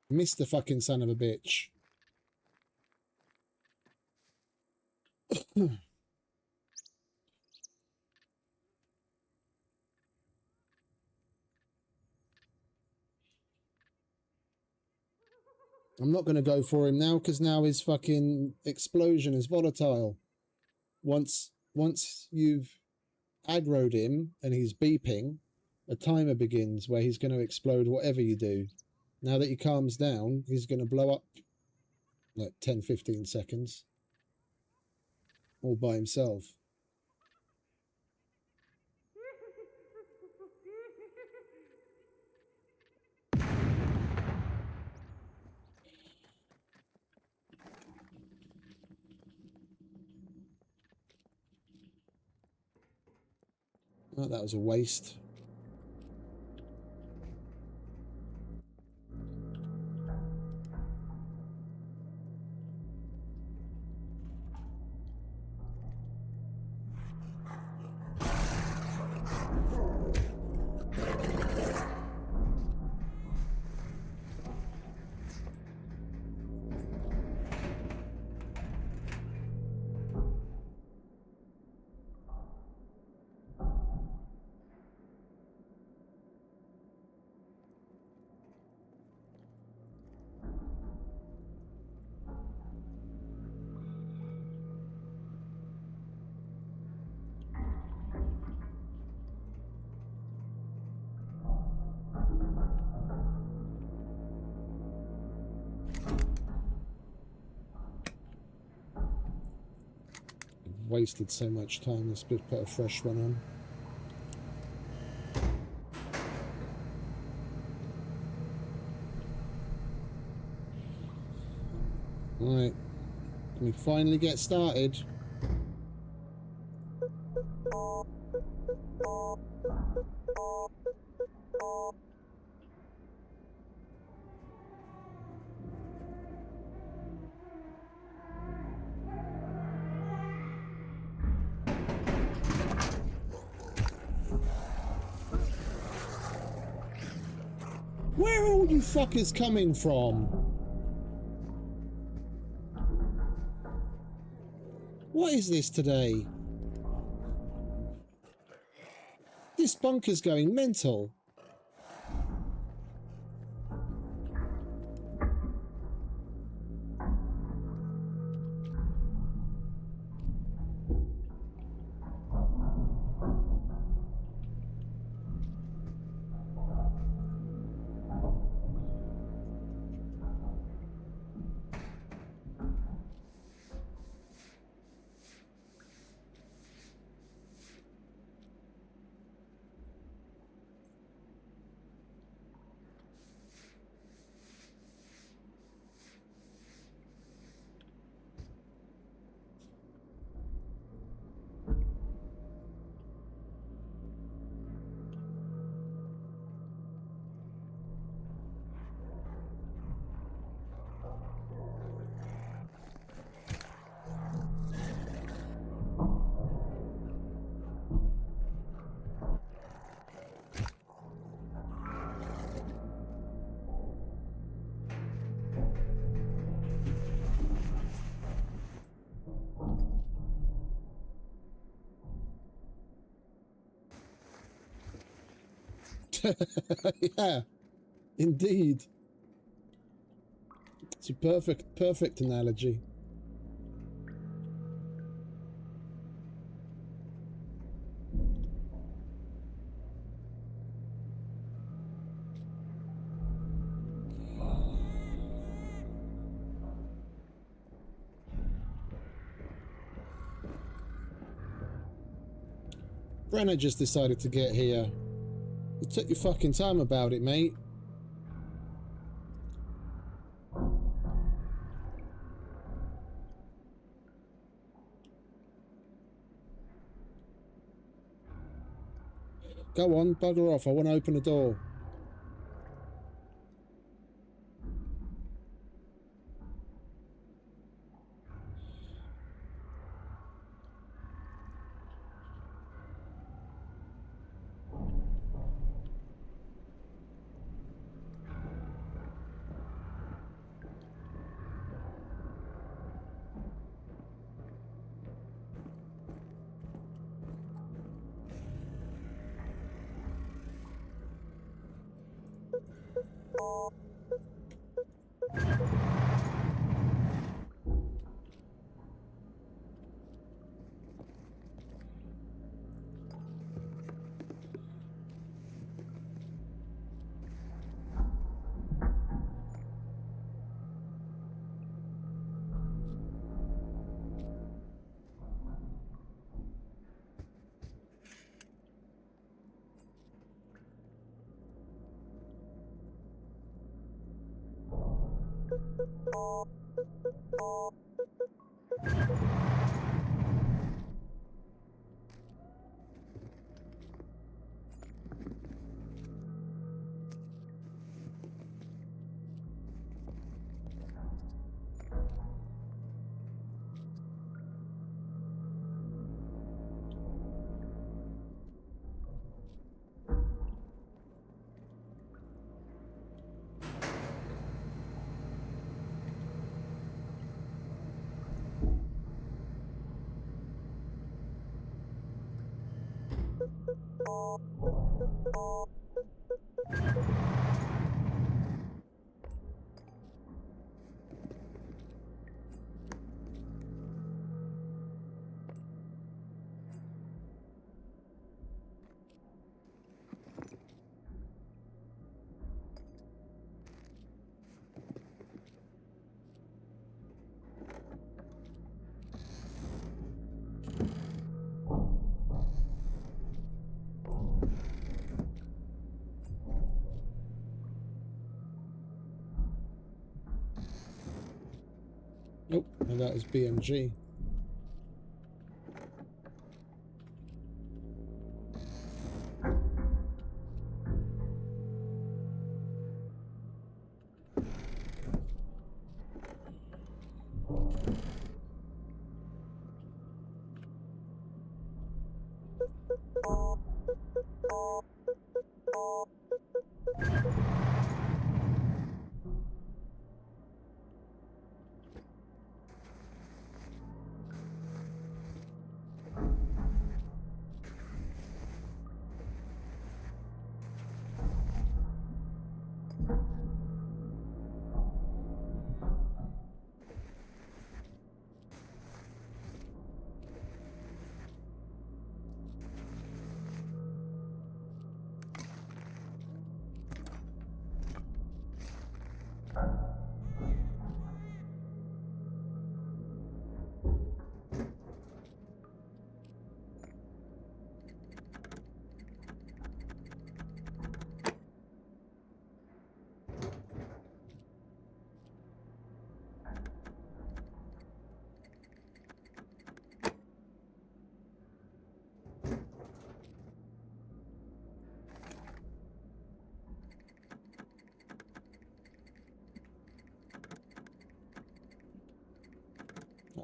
Mr. fucking son of a bitch. I'm not going to go for him now because now his fucking explosion is volatile. Once you've aggroed him and he's beeping, a timer begins where he's going to explode whatever you do. Now that he calms down, he's going to blow up like 10-15 seconds all by himself. Oh, that was a waste. Wasted so much time. Let's put a fresh one on. Alright, can we finally get started? Where are all you fuckers coming from? What is this today? This bunker's going mental. Yeah, indeed. It's a perfect analogy. Brenner just decided to get here. You took your fucking time about it, mate. Go on, bugger off. I want to open the door. Oh, and that is BMG.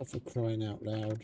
Oh, for crying out loud.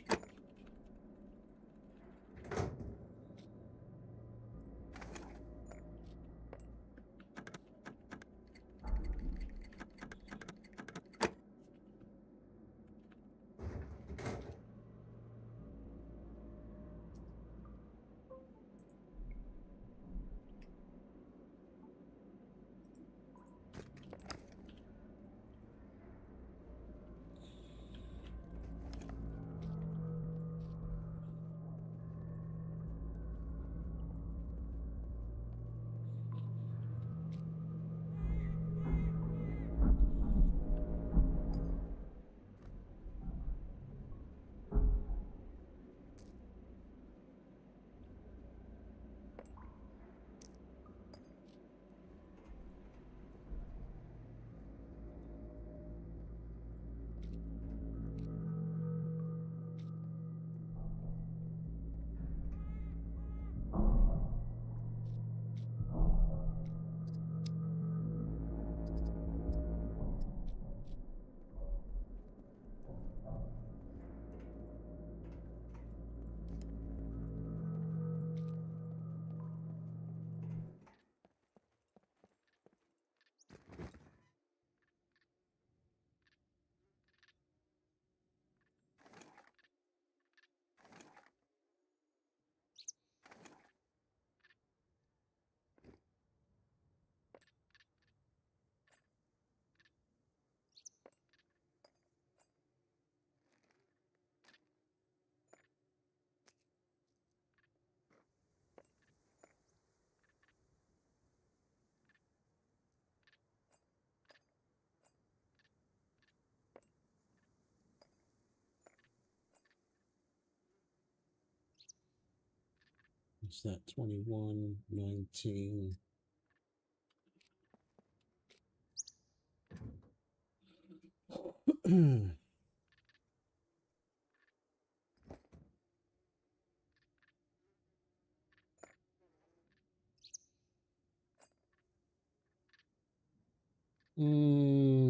What's that? 21, 19.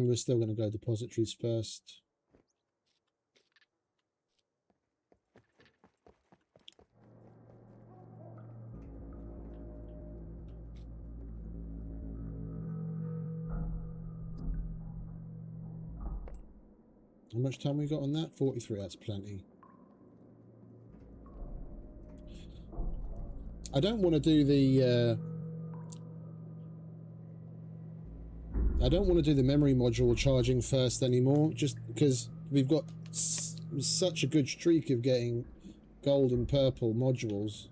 We're still going to go depositories first. How much time we got on that? 43, that's plenty. I don't want to do the I don't want to do the memory module charging first anymore, just because we've got such a good streak of getting gold and purple modules.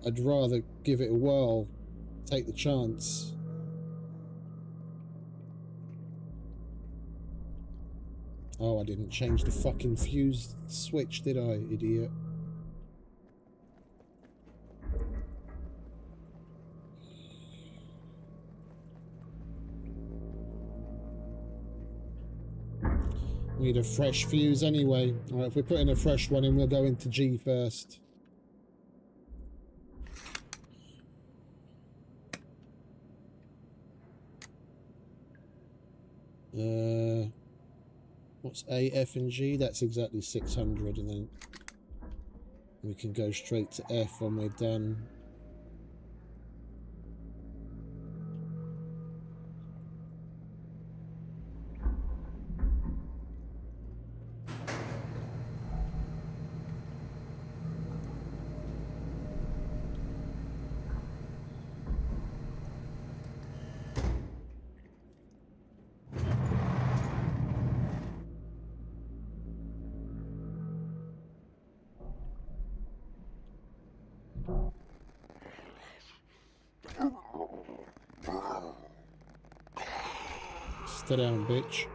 I'd rather give it a whirl, take the chance. Oh, I didn't change the fucking fuse switch, did I, idiot? We need a fresh fuse anyway. Alright, if we're putting a fresh one in, we'll go into G first. What's A, F, and G? That's exactly 600, and then we can go straight to F when we're done. Stay down, bitch.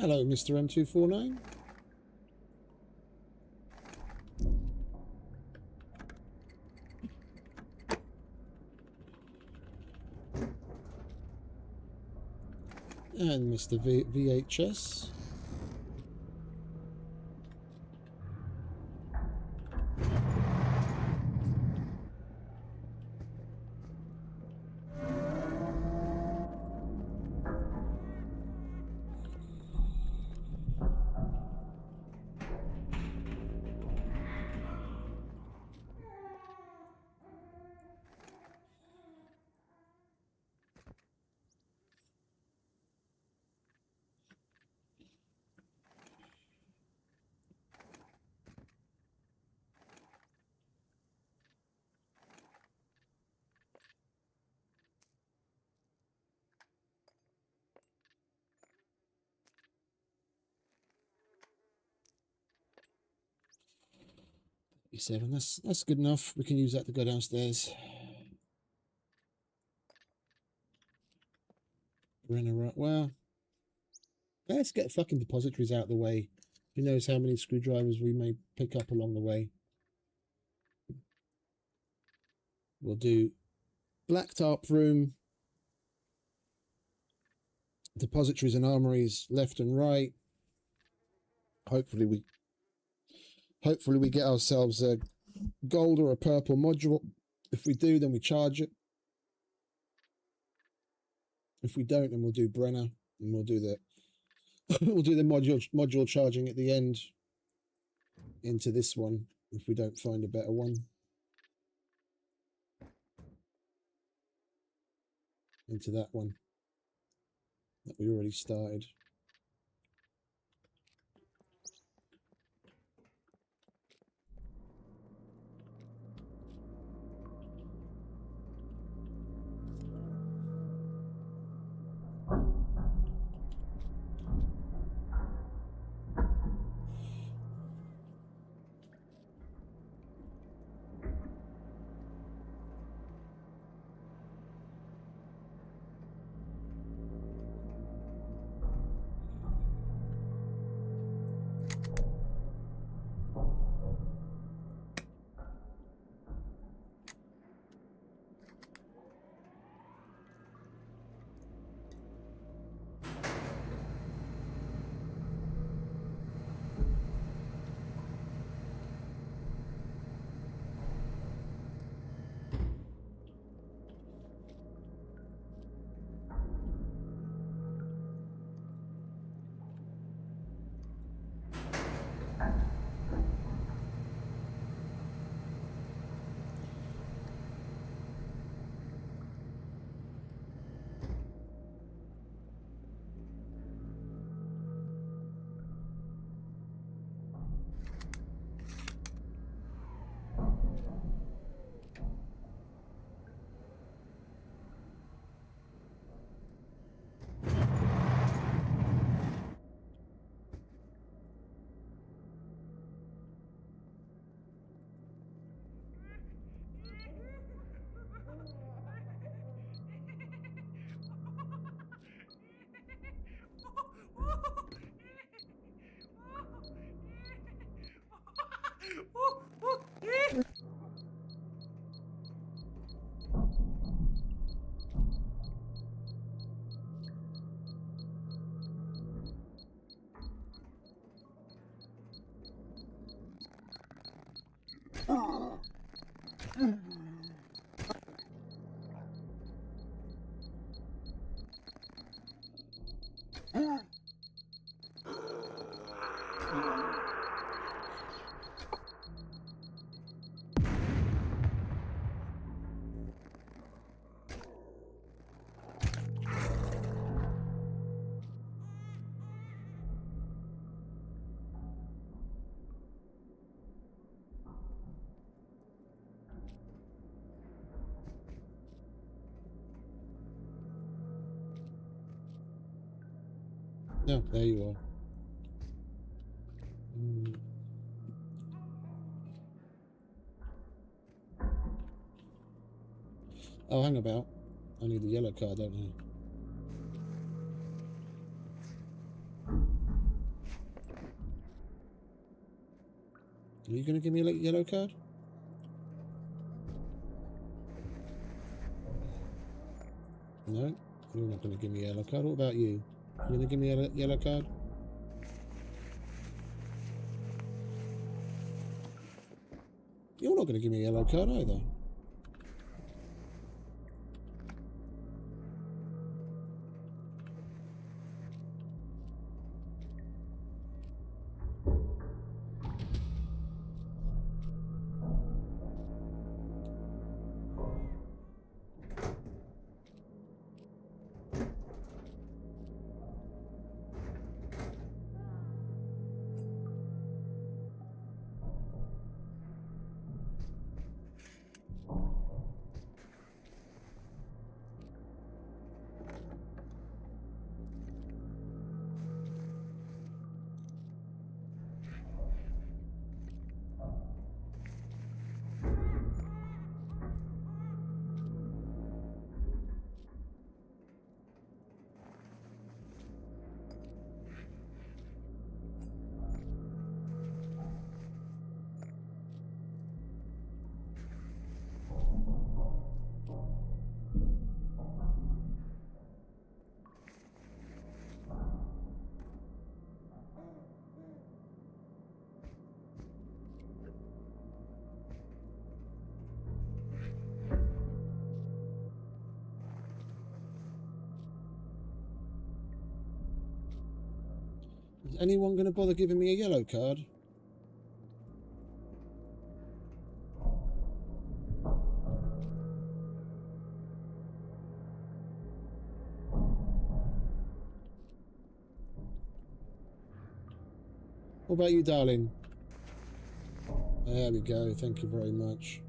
Hello, Mr. M249. And Mr. VHS. Seven. That's good enough. We can use that to go downstairs. Right. Well, let's get fucking depositories out of the way. Who knows how many screwdrivers we may pick up along the way. We'll do black tarp room, depositories and armories left and right. Hopefully we get ourselves a gold or a purple module. If we do, then we charge it. If we don't, then we'll do Brenner, and we'll do the we'll do the module charging at the end into this one if we don't find a better one. Into that one that we already started. No, there you are. Oh, hang about. I need a yellow card, don't I? Are you going to give me a yellow card? No, you're not going to give me a yellow card. What about you? You going to give me a yellow card? You're not going to give me a yellow card either. Is anyone going to bother giving me a yellow card? What about you, darling? There we go. Thank you very much.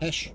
Hesh.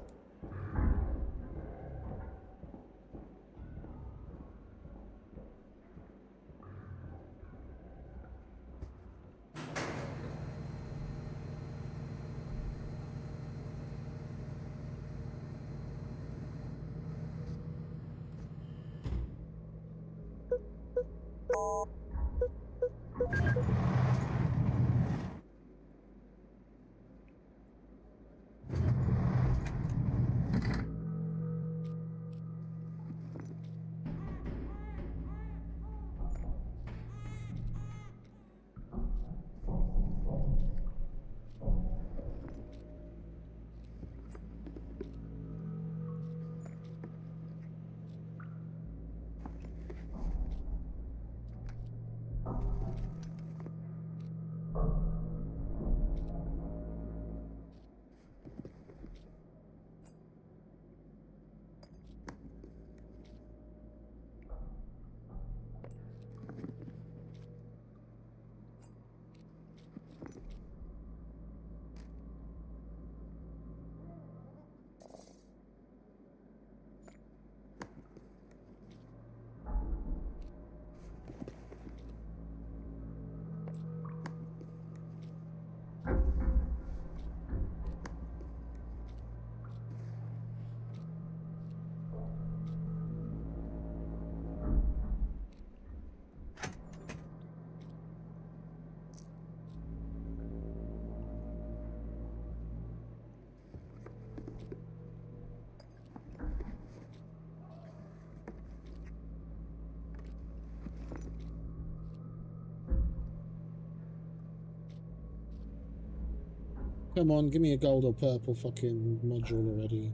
Come on, give me a gold or purple fucking module already.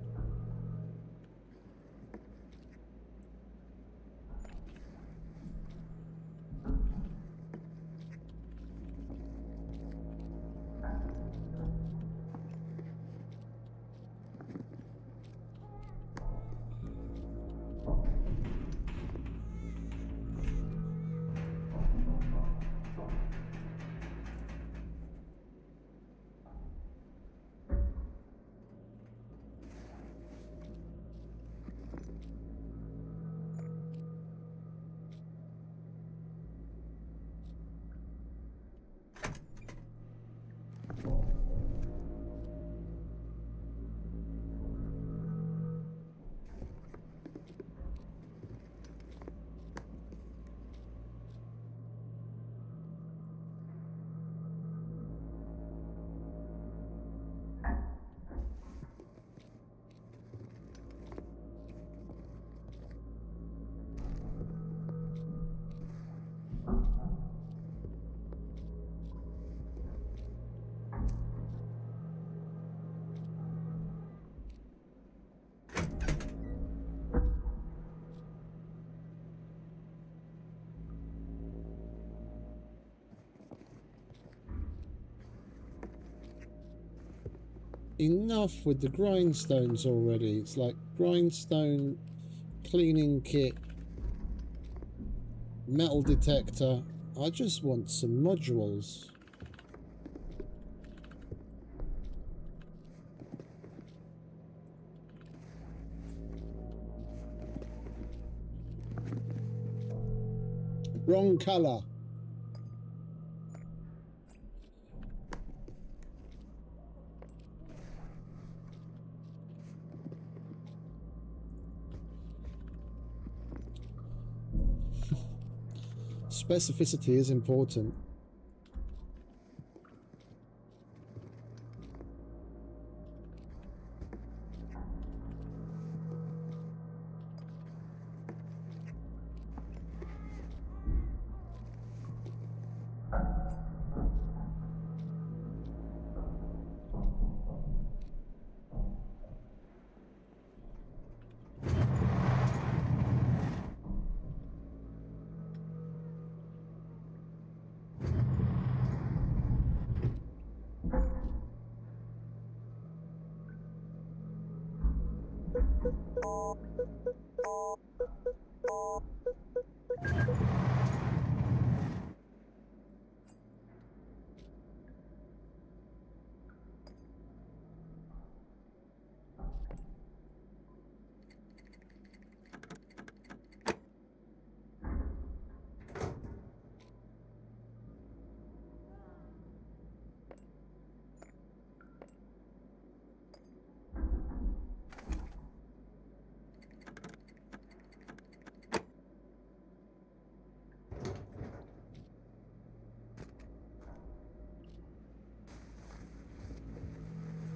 Enough with the grindstones already. It's like grindstone, cleaning kit, metal detector. I just want some modules. Wrong color. Specificity is important.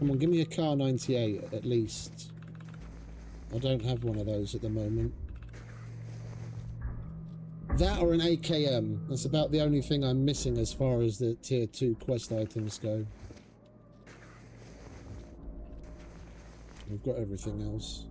Come on, give me a car 98 at least. I don't have one of those at the moment. That or an AKM. That's about the only thing I'm missing as far as the tier 2 quest items go. We've got everything else.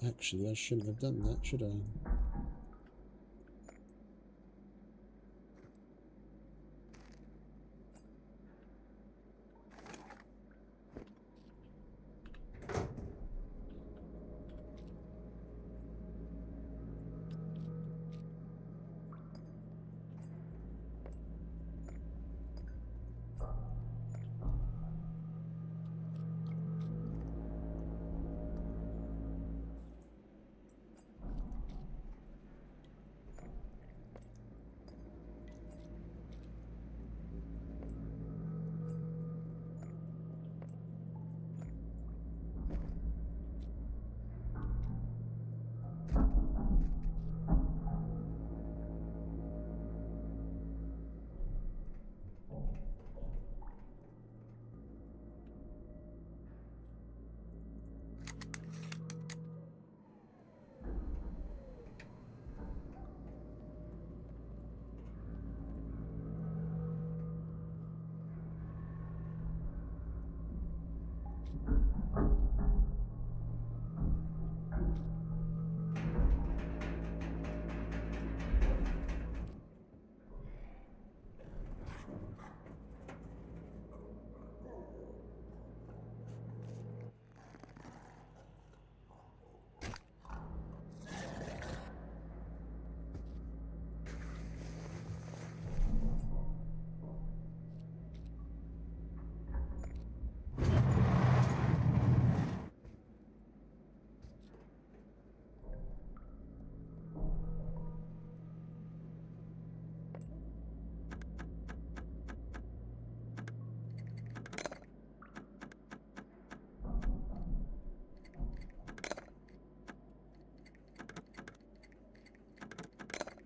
Actually, I shouldn't have done that, should I?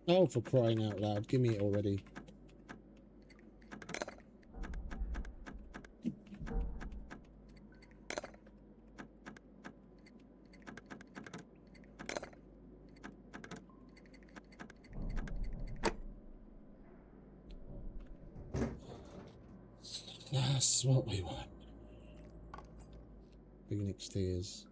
Oh, for crying out loud, give me it already. That's what we want. Phoenix tears.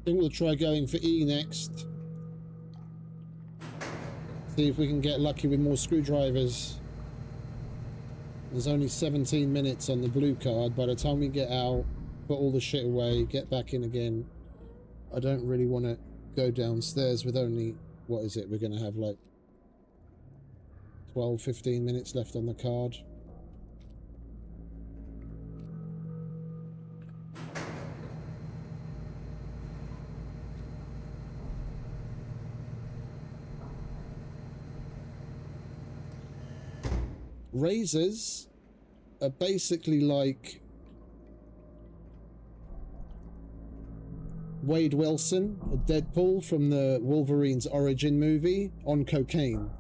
I think we'll try going for E next. See if we can get lucky with more screwdrivers. There's only 17 minutes on the blue card. By the time we get out put all the shit away, get back in again. I don't really want to go downstairs with only, what is it, we're going to have like 12, 15 minutes left on the card. Razors are basically like Wade Wilson, or Deadpool from the Wolverine's origin movie, on cocaine.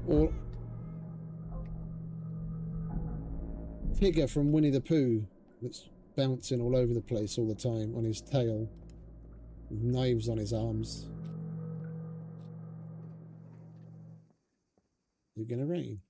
Or Tigger from Winnie the Pooh, that's bouncing all over the place all the time on his tail, with knives on his arms. Is it gonna rain?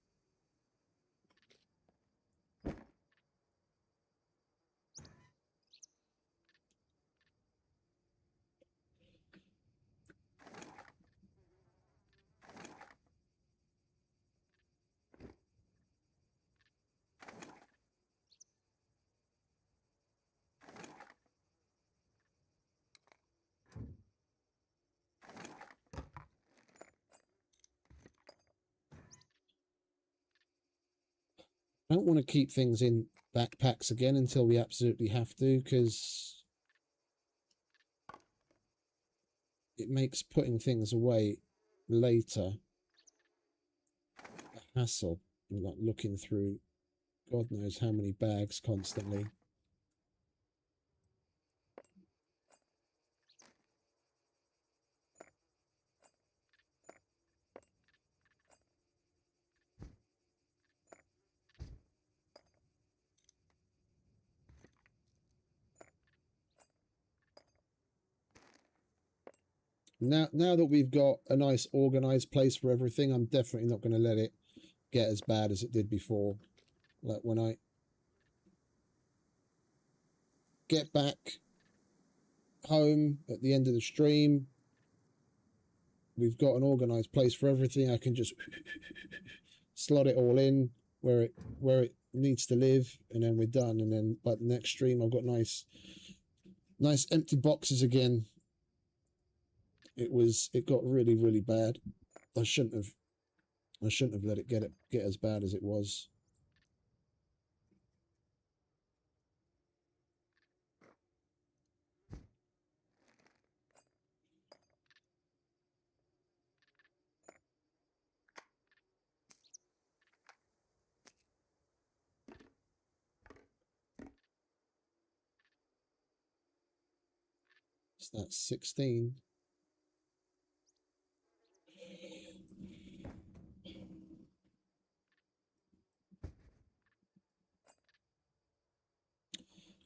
I don't want to keep things in backpacks again until we absolutely have to, because it makes putting things away later a hassle. Like looking through God knows how many bags constantly. Now that we've got a nice organized place for everything, I'm definitely not going to let it get as bad as it did before. Like when I get back home at the end of the stream, we've got an organized place for everything. I can just slot it all in where it needs to live, and then we're done. And then by the next stream, I've got nice empty boxes again. It got really, really bad. I shouldn't have let it get as bad as it was. So that's 16.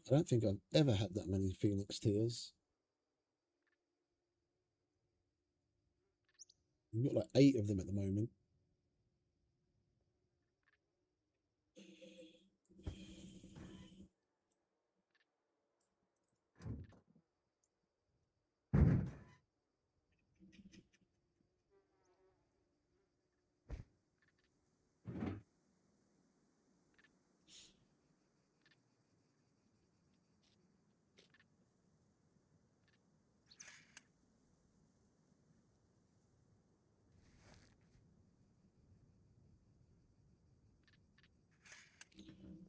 I don't think I've ever had that many Phoenix tears. We've got like 8 of them at the moment.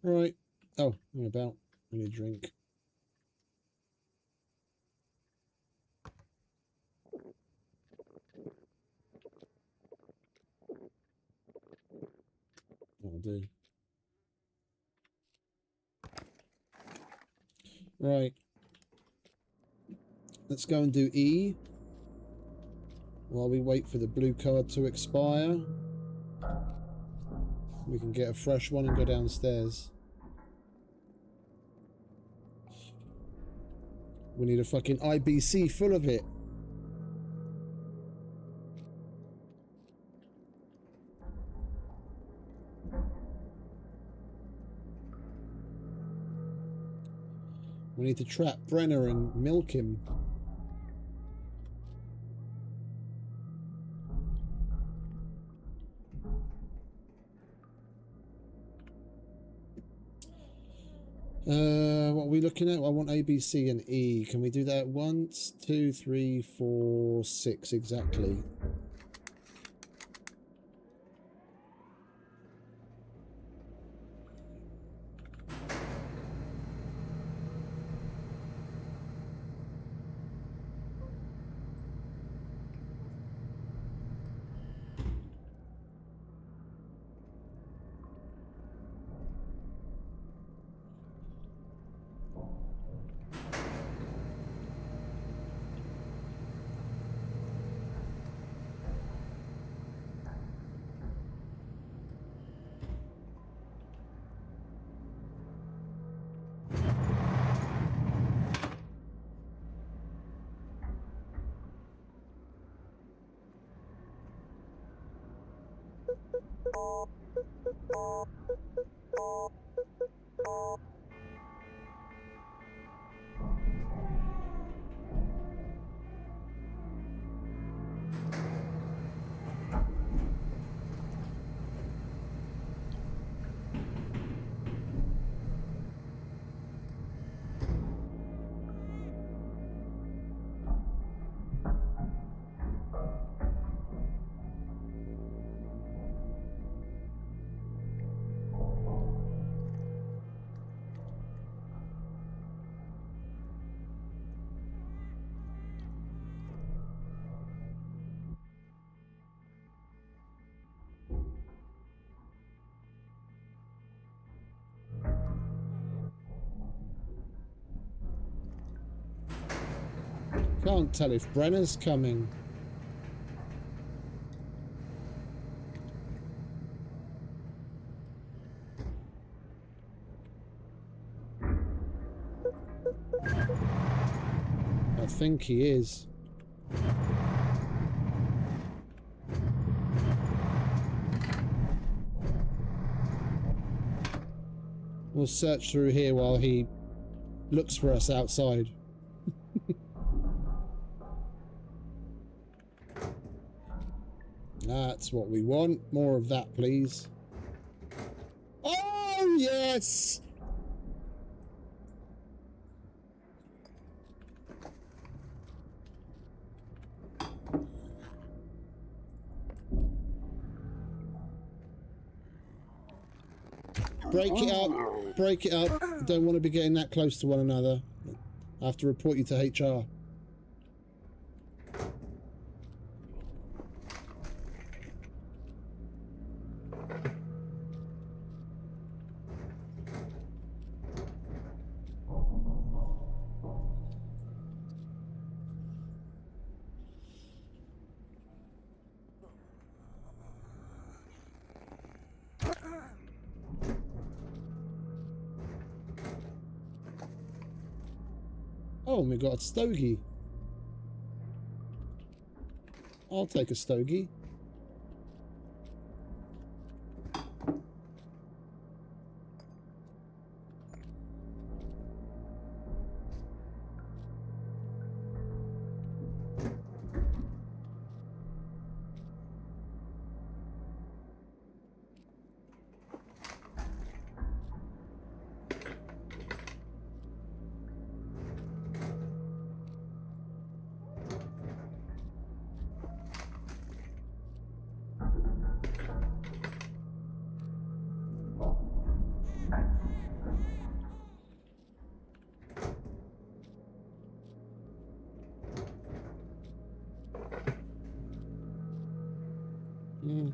Right. Oh, I'm about. I need a drink. That'll do. Right. Let's go and do E while we wait for the blue card to expire. We can get a fresh one and go downstairs. We need a fucking IBC full of it. We need to trap Brenner and milk him. What are we looking at? I want A, B, C, and E. Can we do that once? 2, 3, 4, 6 exactly. Can't tell if Brenner's coming. I think he is. We'll search through here while he looks for us outside. That's what we want. More of that, please. Oh, yes! Break it up. Break it up. Don't want to be getting that close to one another. I have to report you to HR. Oh, we got a stogie. I'll take a stogie.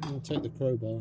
I'll take the crowbar.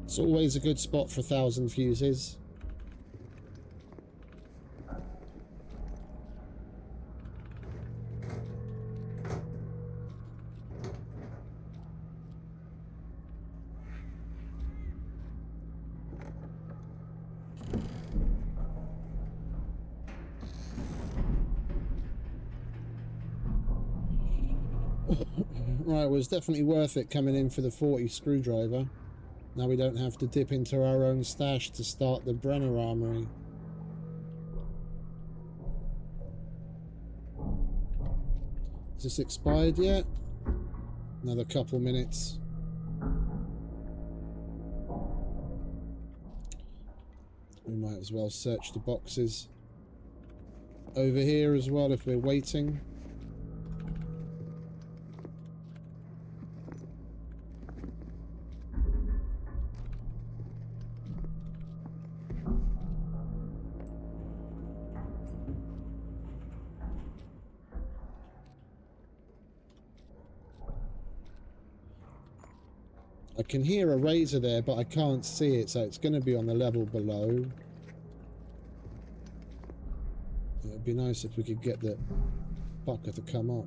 It's always a good spot for 1,000 fuses. Right, it was definitely worth it coming in for the 40 screwdriver. Now we don't have to dip into our own stash to start the Brenner Armory. Is this expired yet? Another couple minutes. We might as well search the boxes over here as well if we're waiting. I can hear a razor there, but I can't see it, so it's going to be on the level below. It would be nice if we could get the fucker to come up.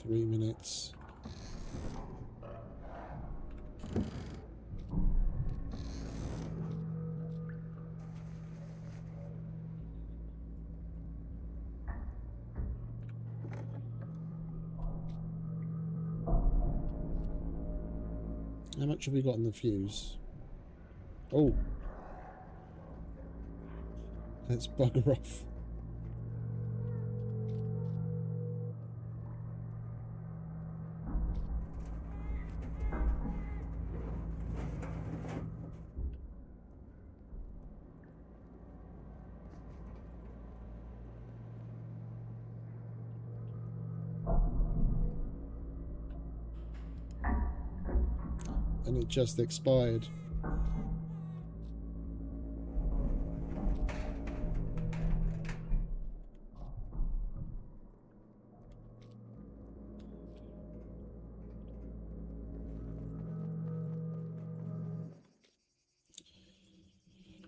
Three minutes. How much have we got in the fuse? Oh. Let's bugger off. And it just expired.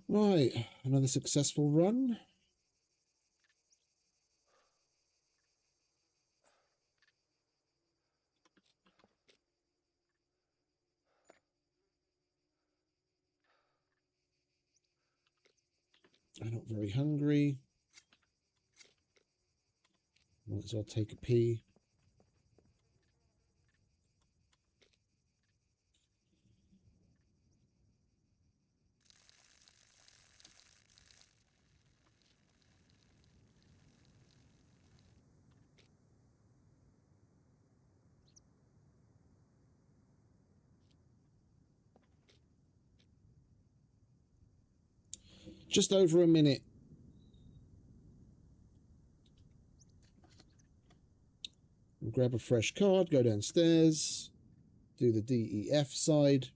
Right, another successful run. I'm not very hungry. Might as well take a pee. Just over a minute. We'll grab a fresh card, go downstairs, do the DEF side,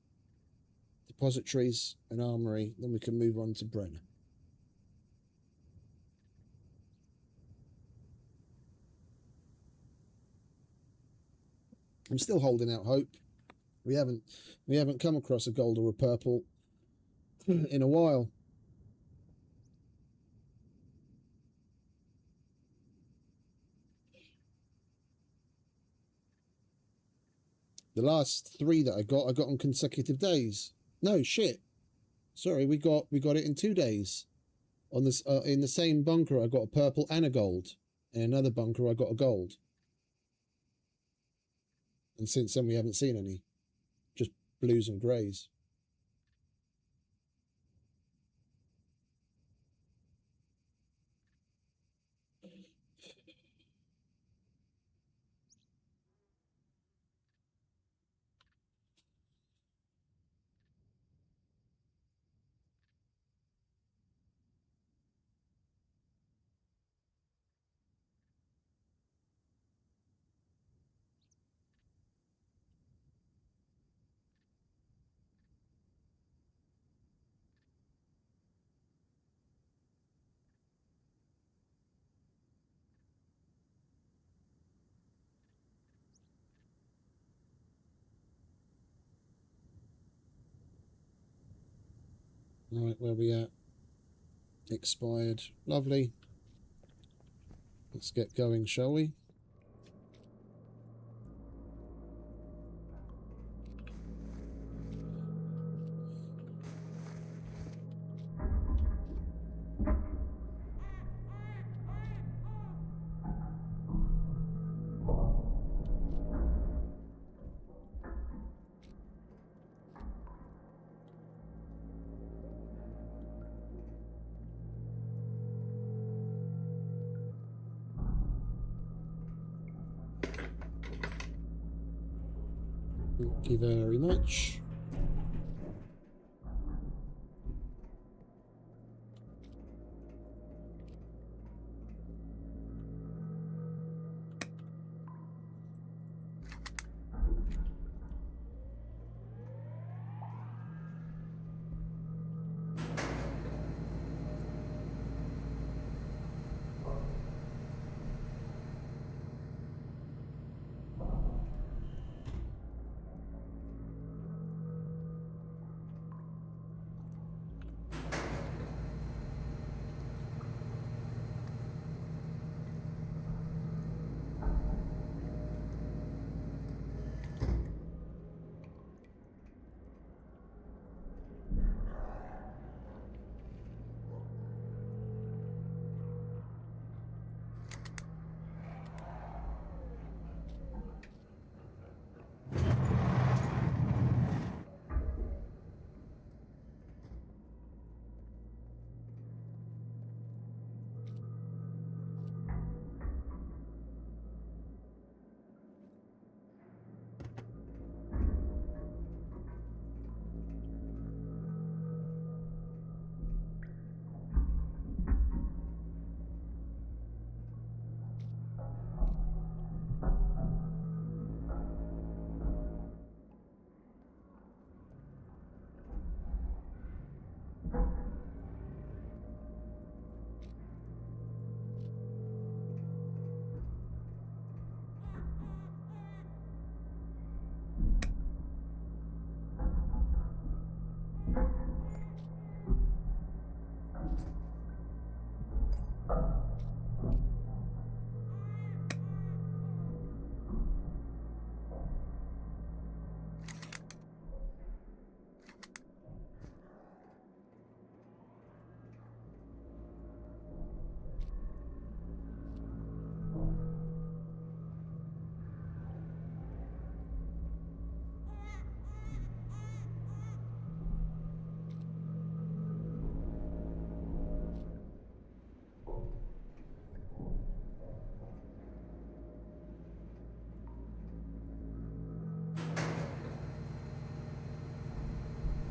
depositories and armory, then we can move on to Brenner. I'm still holding out hope. We haven't come across a gold or a purple in a while. The last three that I got on consecutive days. No shit. Sorry, we got it in 2 days. On this in the same bunker, I got a purple and a gold. In another bunker, I got a gold. And since then, we haven't seen any. Just blues and greys. Right, where we at? Expired. Lovely. Let's get going, shall we? Thank you very much.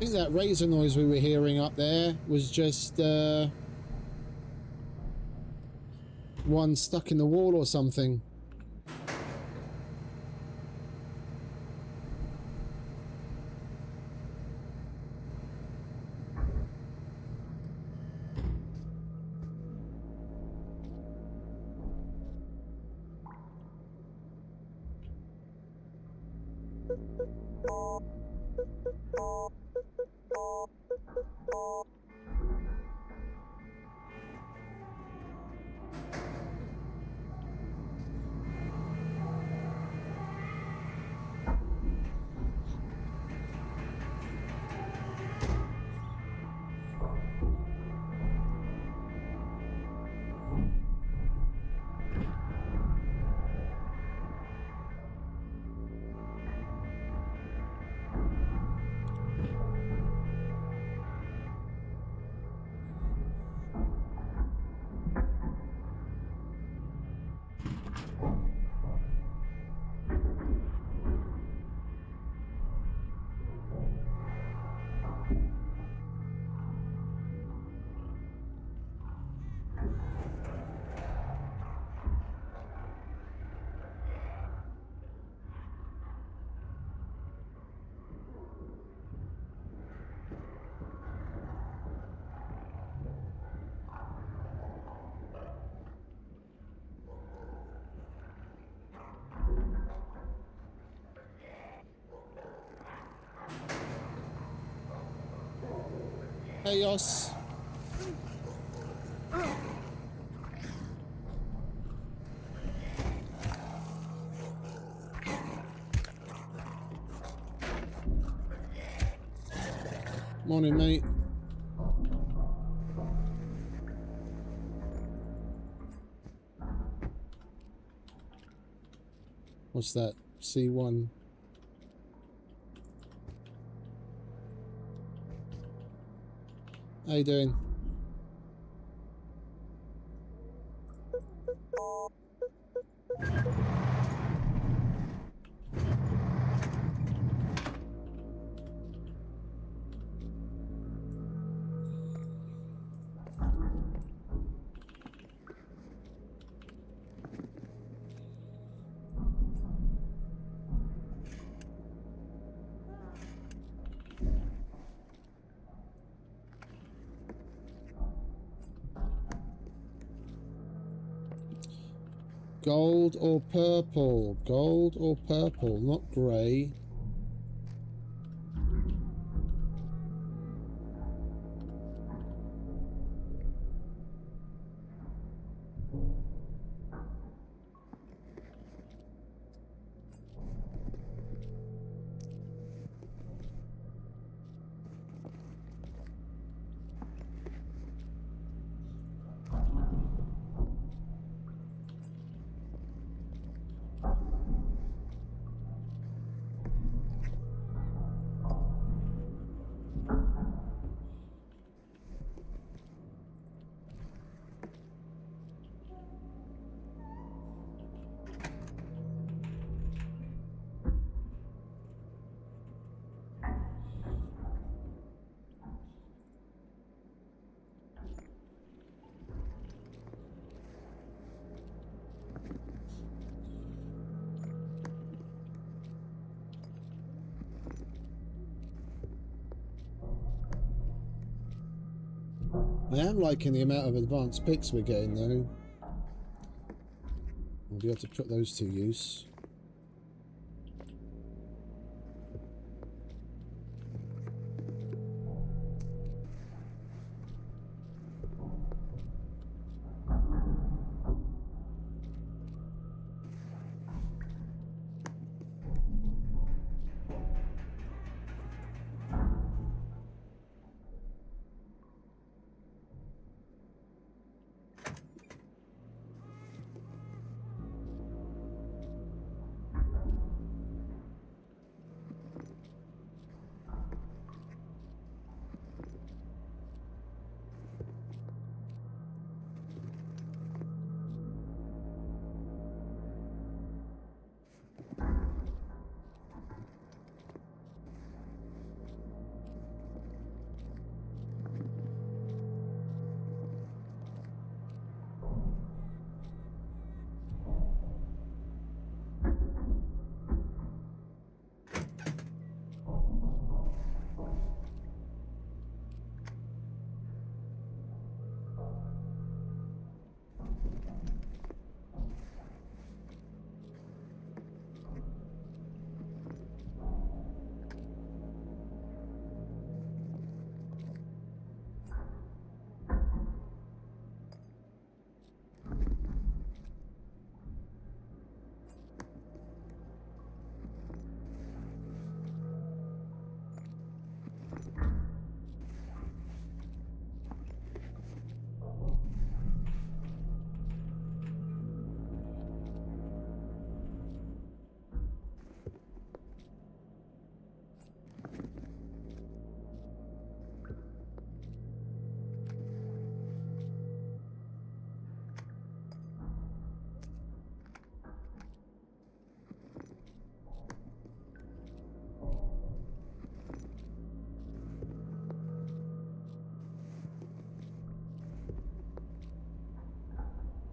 I think that razor noise we were hearing up there was just one stuck in the wall or something. Chaos. Morning, mate. What's that? C1. How you doing? Gold or purple? Gold or purple, not grey. I am liking the amount of advanced picks we're getting though. We'll be able to put those to use.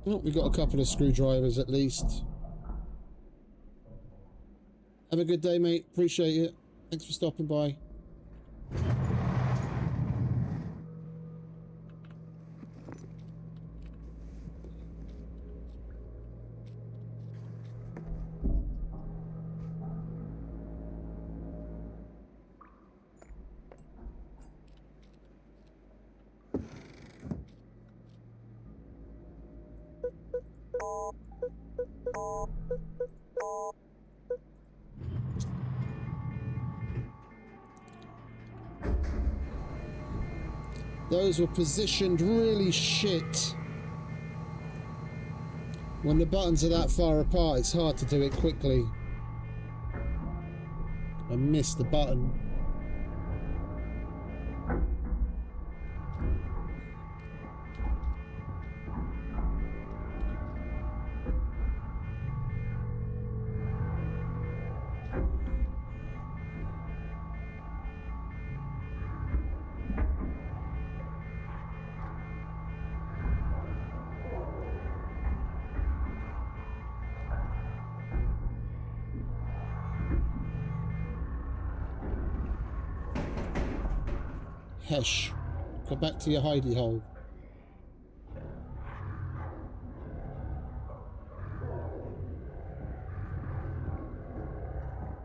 Oh, we got a couple of screwdrivers at least. Have a good day, mate. Appreciate it. Thanks for stopping by. Those were positioned really shit. When the buttons are that far apart, it's hard to do it quickly. I missed the button. Hesh, go back to your hidey hole.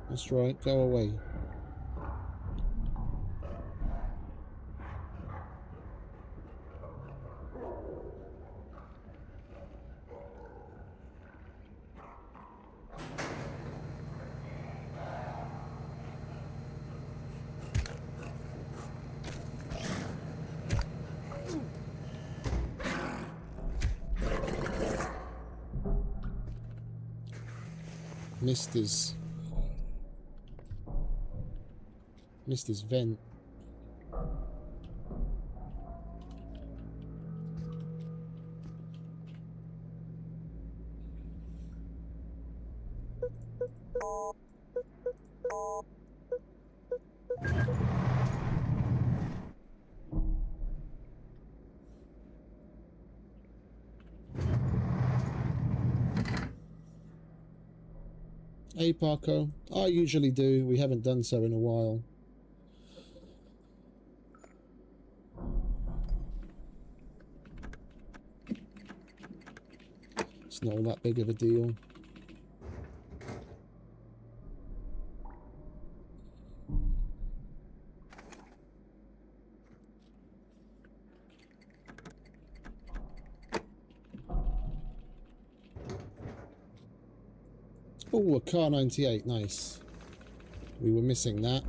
That's right, go away. Missed his vent. Hey Parko, I usually do. We haven't done so in a while. It's not all that big of a deal. Oh, a car 98, nice. We were missing that.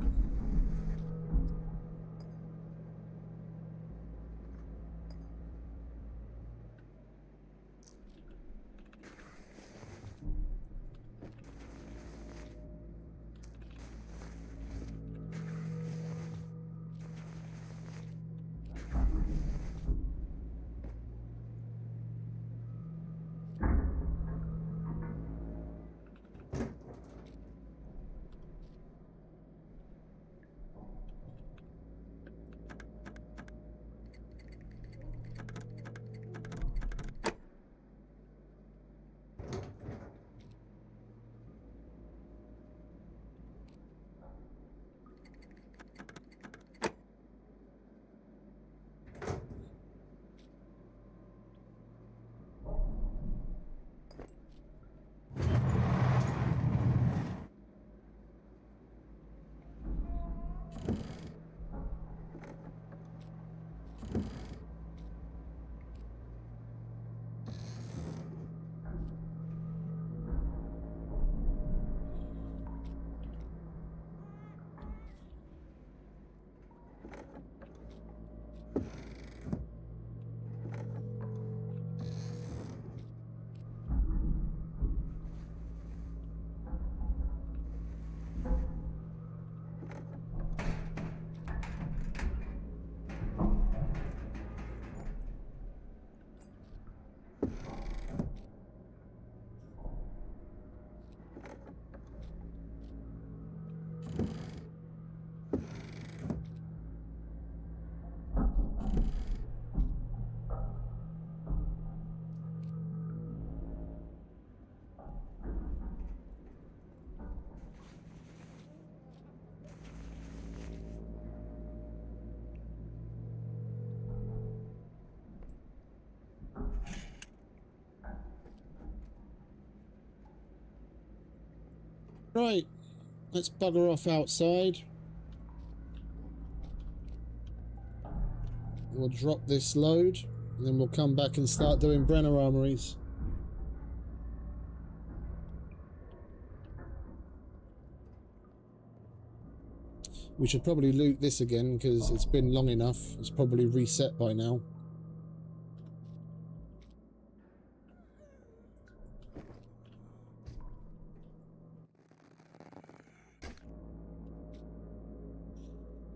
Right, let's bugger off outside. We'll drop this load, and then we'll come back and start doing Brenner armories. We should probably loot this again because it's been long enough. It's probably reset by now.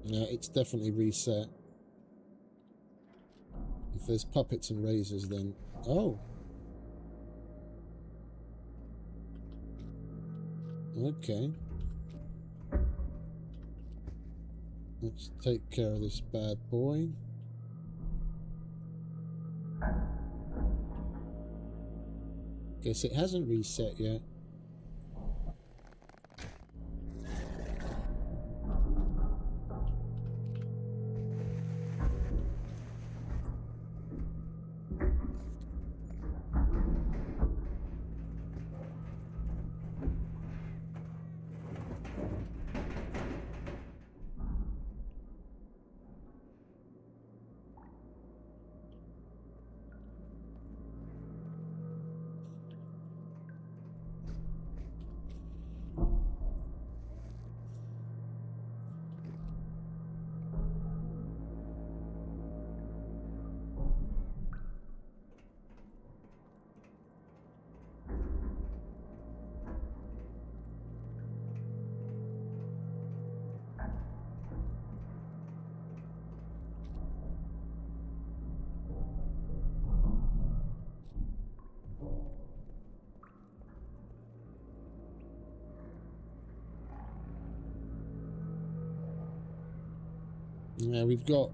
Yeah, it's definitely reset. If there's puppets and razors, then... Oh! Okay. Let's take care of this bad boy. Guess it hasn't reset yet. Yeah, we've got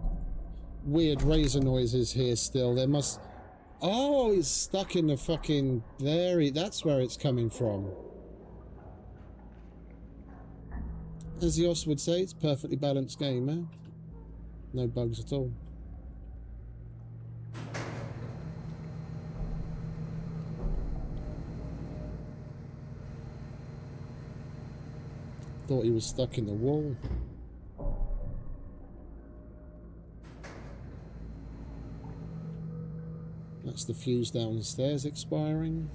weird razor noises here still. There must... Oh, it's stuck in the fucking... There, that's where it's coming from. As the Os would say, it's a perfectly balanced game, man. No bugs at all. Thought he was stuck in the wall. That's the fuse downstairs expiring.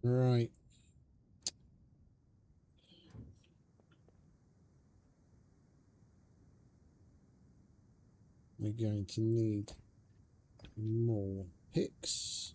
Right. We're going to need more picks.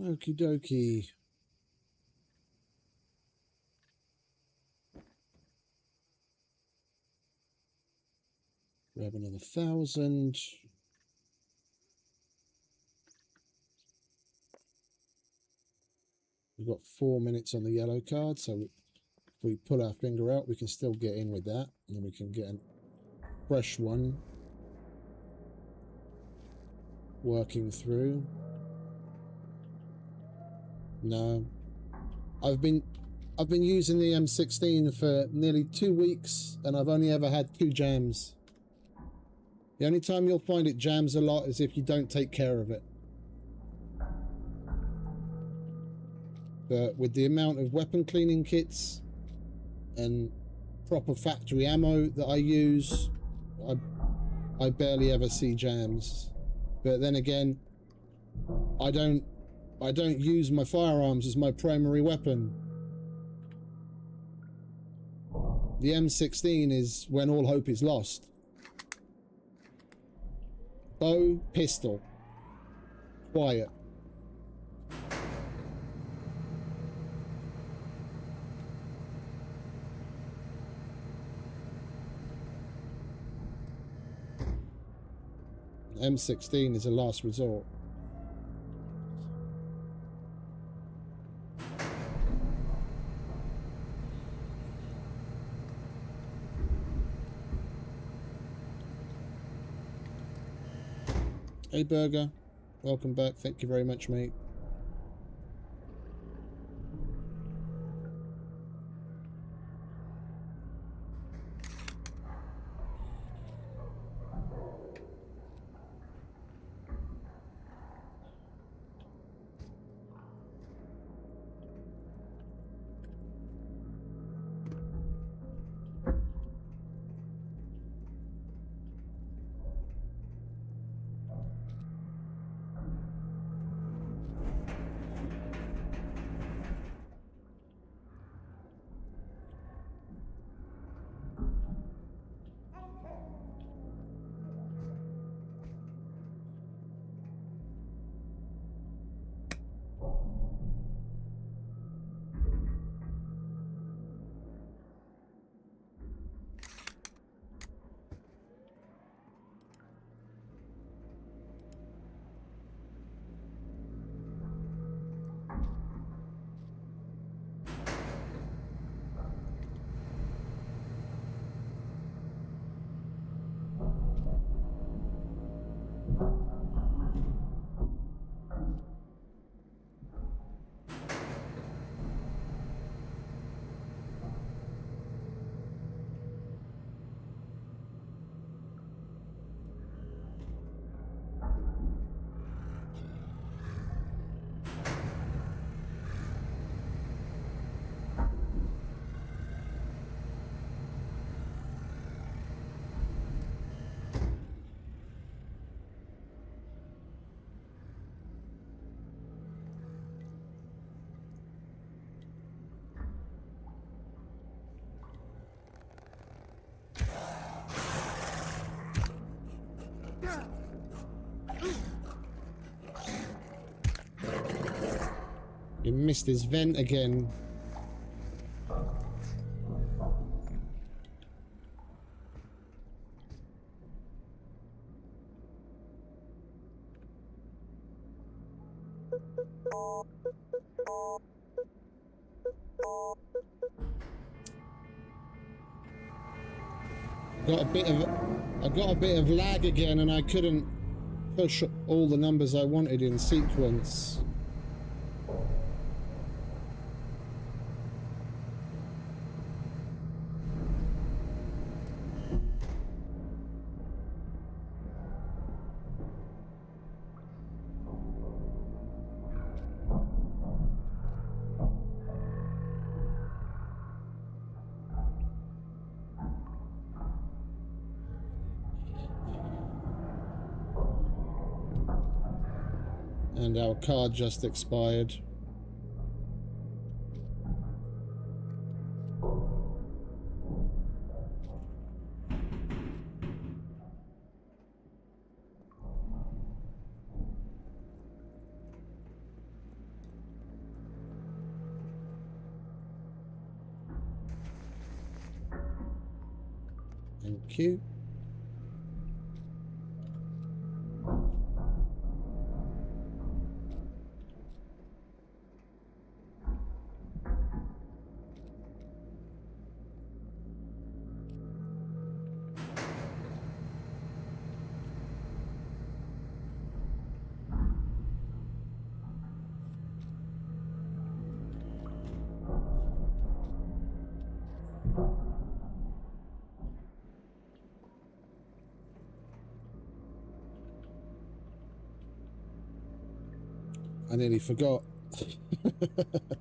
Okie dokie. Grab another 1,000. We've got 4 minutes on the yellow card, so if we pull our finger out, we can still get in with that, and then we can get a fresh one working through. No, I've been using the M16 for nearly 2 weeks, and I've only ever had 2 jams. The only time you'll find it jams a lot is if you don't take care of it. But with the amount of weapon cleaning kits and proper factory ammo that I use, I barely ever see jams. But then again, I don't use my firearms as my primary weapon. The M16 is when all hope is lost. Bow, pistol. Quiet. M16 is a last resort. Hey Burger, welcome back. Thank you very much, mate. missed his vent again. I got a bit of lag again, and I couldn't push all the numbers I wanted in sequence. And our card just expired. Thank you. I nearly forgot.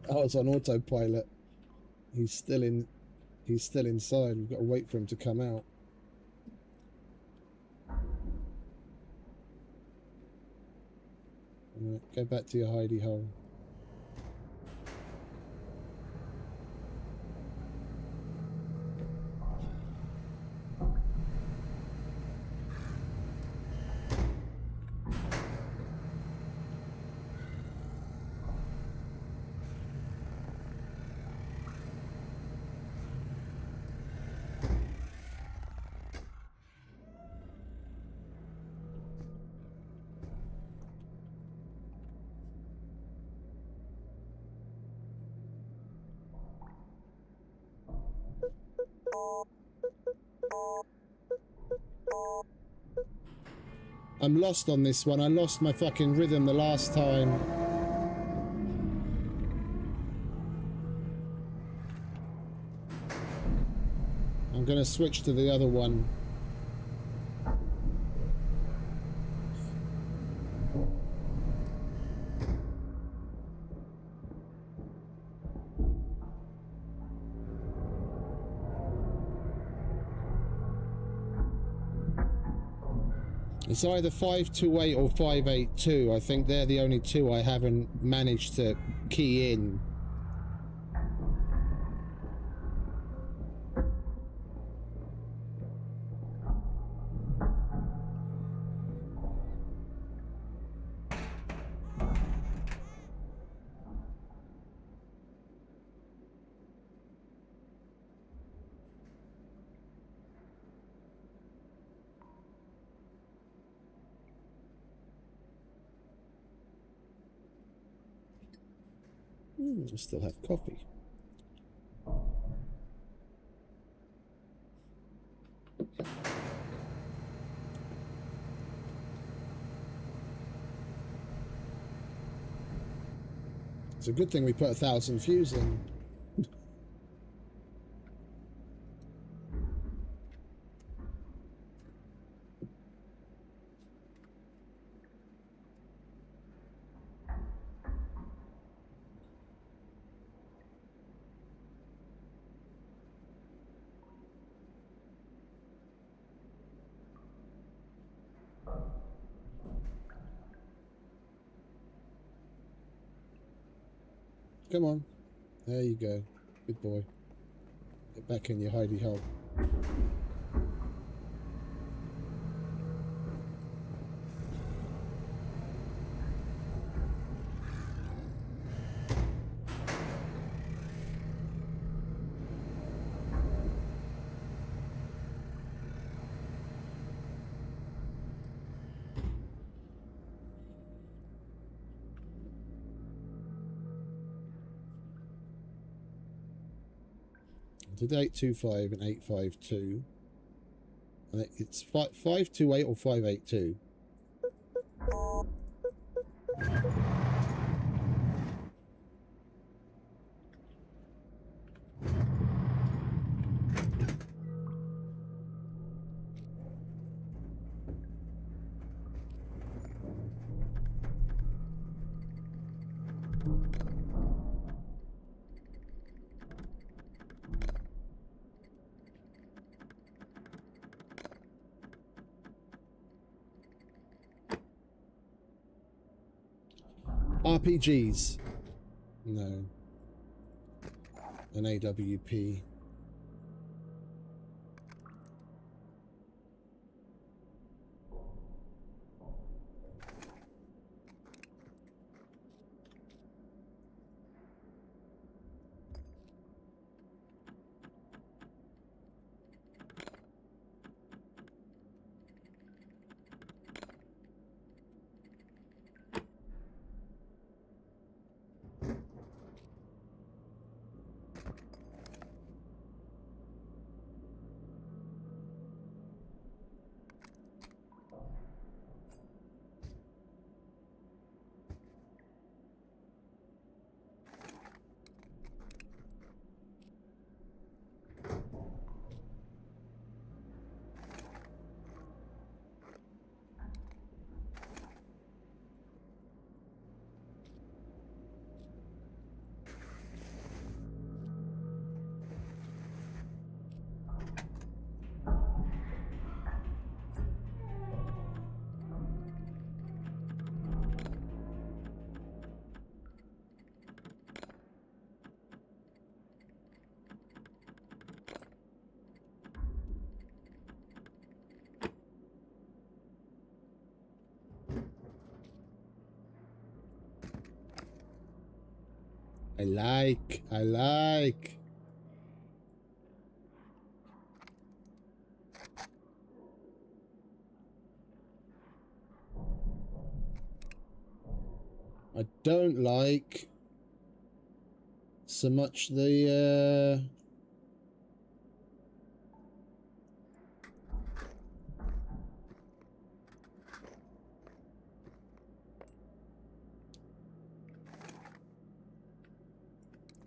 I was on autopilot. He's still inside. We've got to wait for him to come out. Right, go back to your hidey hole. I'm lost on this one. I lost my fucking rhythm the last time. I'm gonna switch to the other one. It's either 528 or 582. I think they're the only two I haven't managed to key in. I still have coffee. It's a good thing we put 1,000 fuse in. Come on. There you go. Good boy. Get back in your hidey hole. did 825 and 852. And it's 528 or 582. RPGs. No. An AWP. I like. I don't like so much the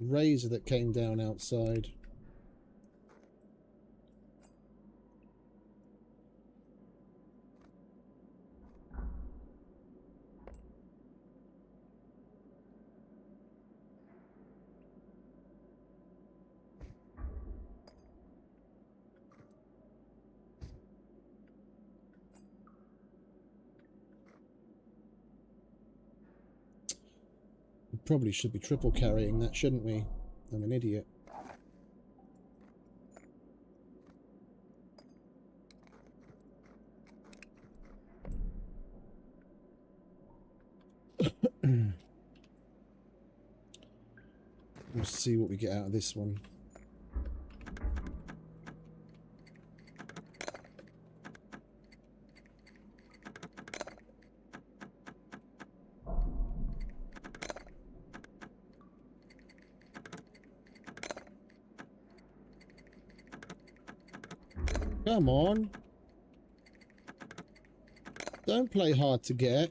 razor that came down outside. We probably should be triple carrying that, shouldn't we? I'm an idiot. Let's see what we get out of this one. Come on. Don't play hard to get.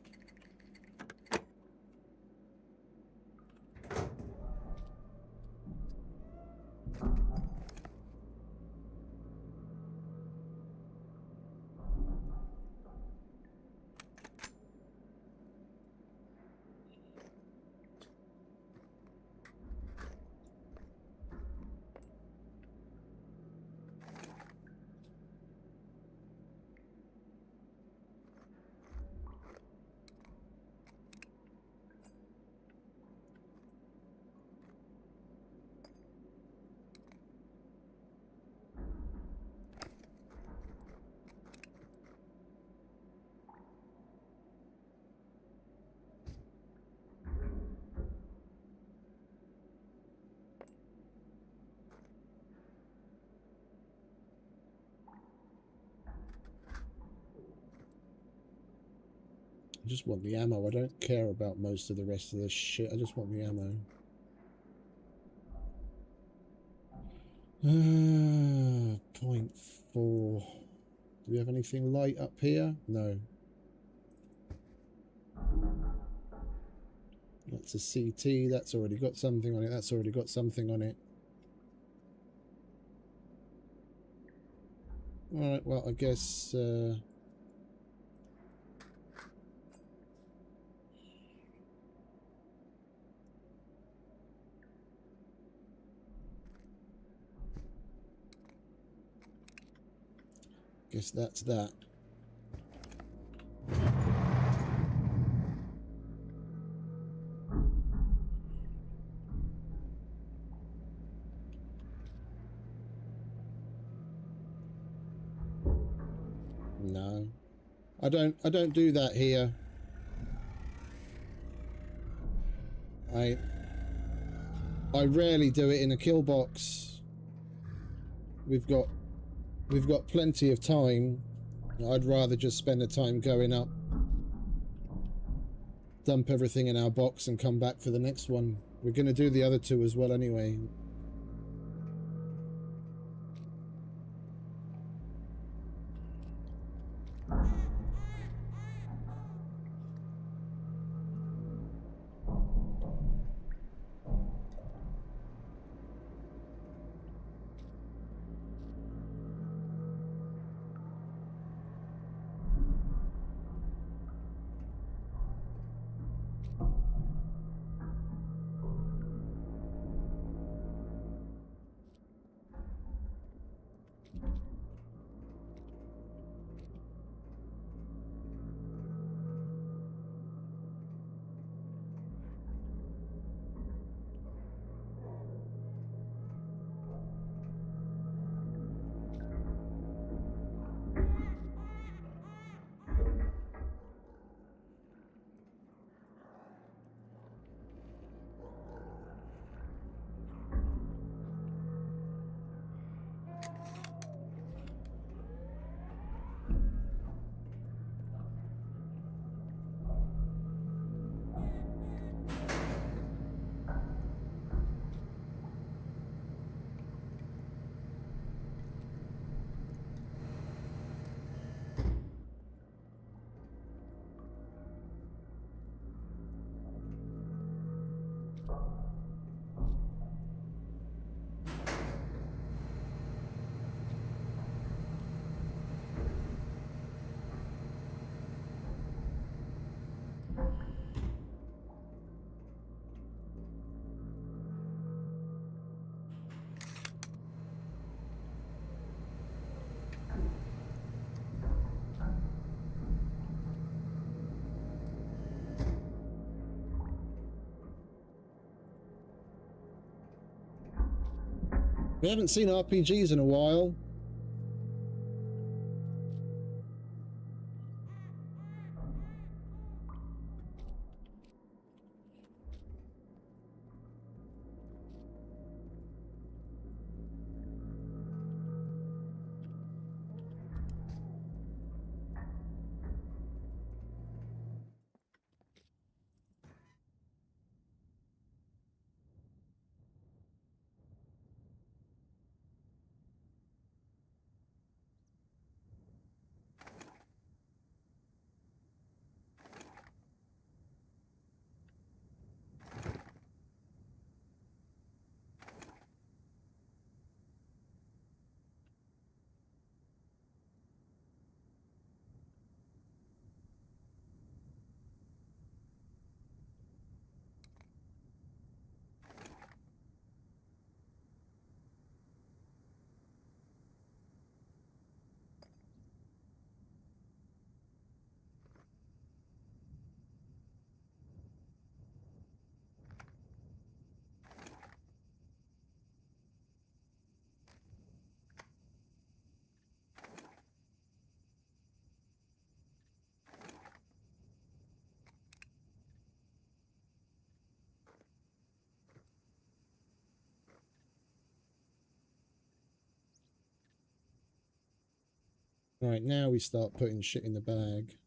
I just want the ammo. I don't care about most of the rest of this shit. I just want the ammo. .4. Do we have anything light up here? No. That's a CT. That's already got something on it. That's already got something on it. Alright, well, I guess... guess that's that. No. I don't do that here. I rarely do it in a kill box. We've got plenty of time. I'd rather just spend the time going up, dump everything in our box and come back for the next one. We're going to do the other two as well anyway. We haven't seen RPGs in a while. Right, now we start putting shit in the bag.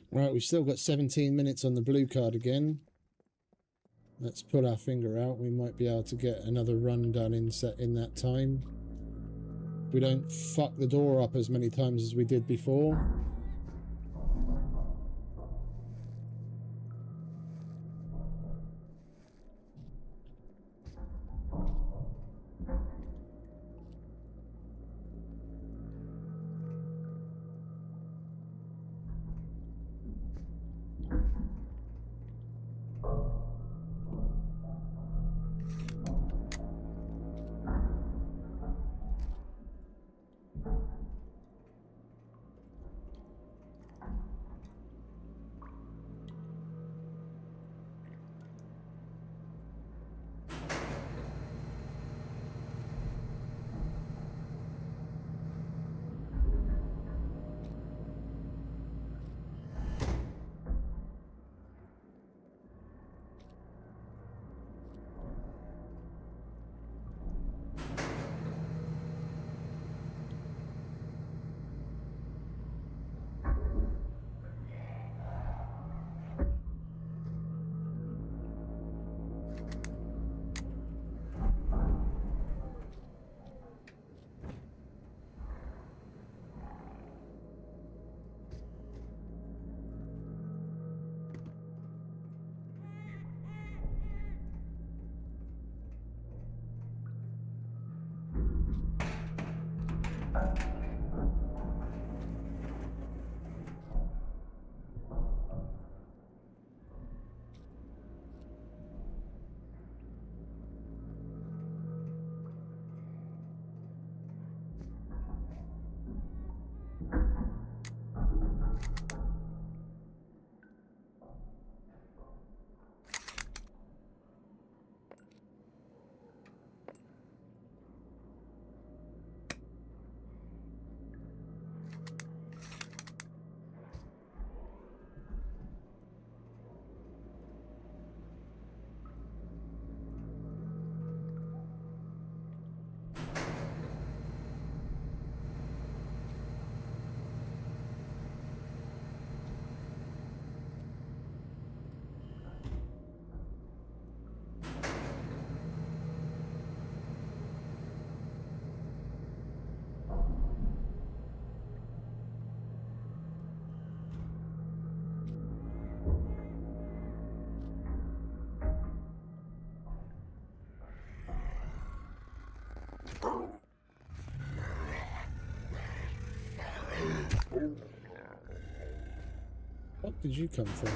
Right, we've still got 17 minutes on the blue card again. Let's put our finger out. We might be able to get another run done in that time. If we don't fuck the door up as many times as we did before. What did you come from?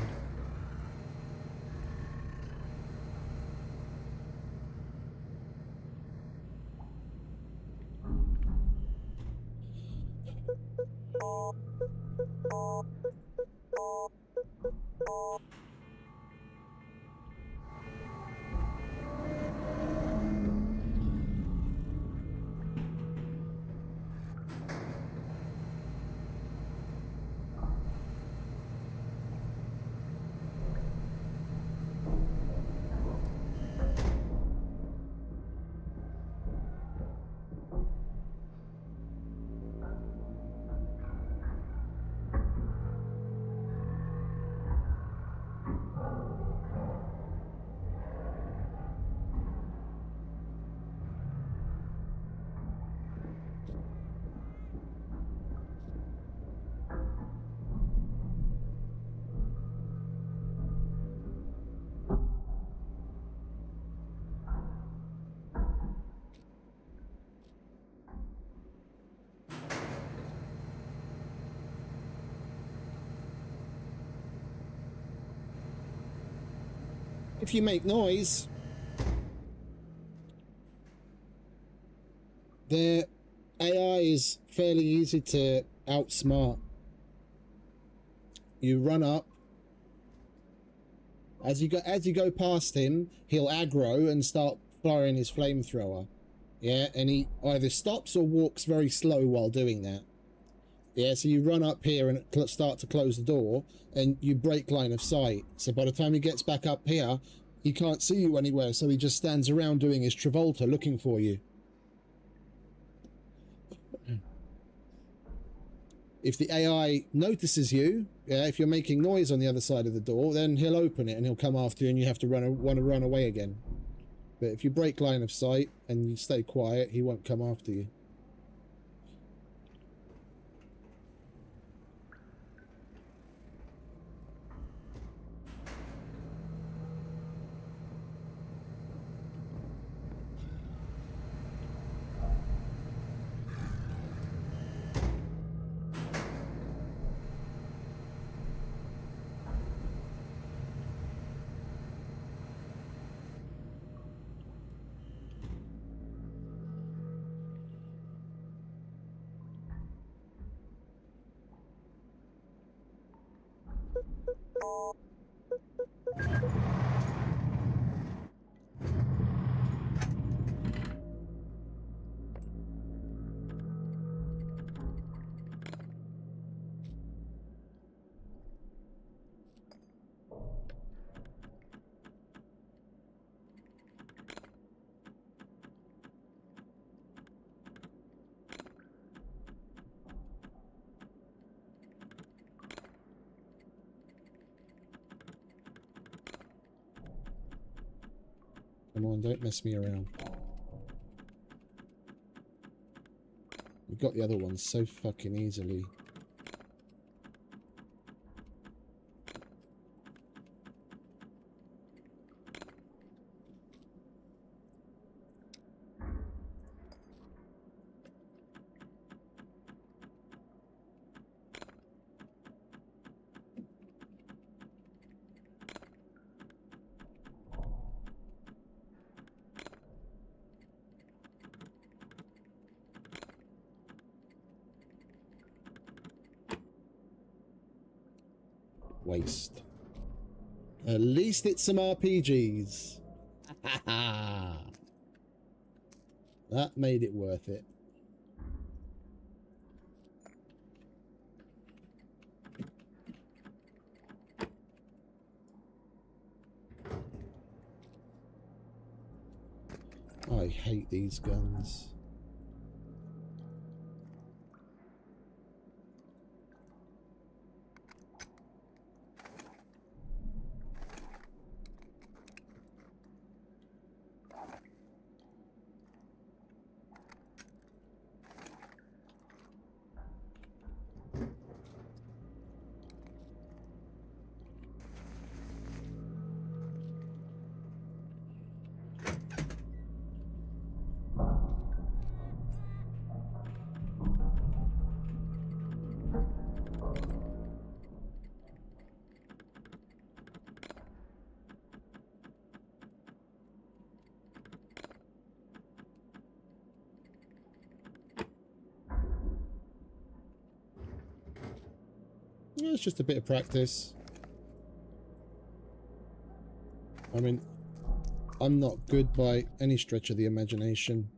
If you make noise, their AI is fairly easy to outsmart. You run up. As you go past him, he'll aggro and start firing his flamethrower. Yeah, and he either stops or walks very slow while doing that. Yeah, so you run up here and start to close the door, and you break line of sight. So by the time he gets back up here, he can't see you anywhere, so he just stands around doing his Travolta looking for you. if the AI notices you, yeah, if you're making noise on the other side of the door, then he'll open it and he'll come after you, and you have to want to run away again. But if you break line of sight and you stay quiet, he won't come after you. Come on, don't mess me around. We got the other one so fucking easily. Waste. At least it's some RPGs. That made it worth it. I hate these guns. Yeah, it's just a bit of practice. I mean, I'm not good by any stretch of the imagination.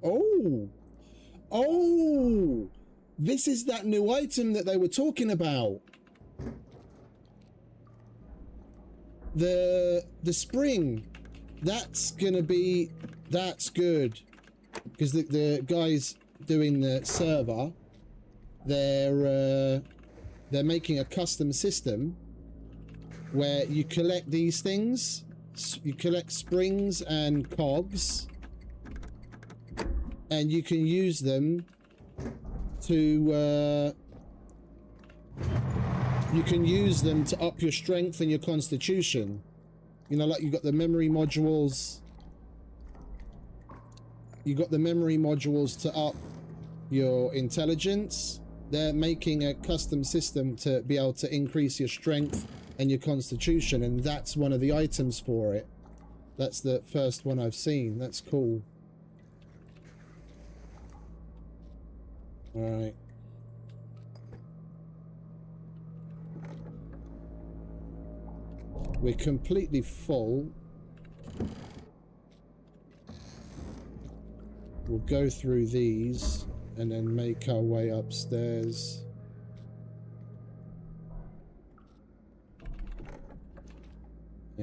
Oh! Oh! This is that new item that they were talking about. The spring. That's gonna be... That's good. Because the guys doing the server, they're making a custom system where you collect these things. You collect springs and cogs, and you can use them to up your strength and your constitution. You know, like you got the memory modules. You got the memory modules to up your intelligence. They're making a custom system to be able to increase your strength and your constitution, and that's one of the items for it. That's the first one I've seen. That's cool. All right. We're completely full. We'll go through these and then make our way upstairs.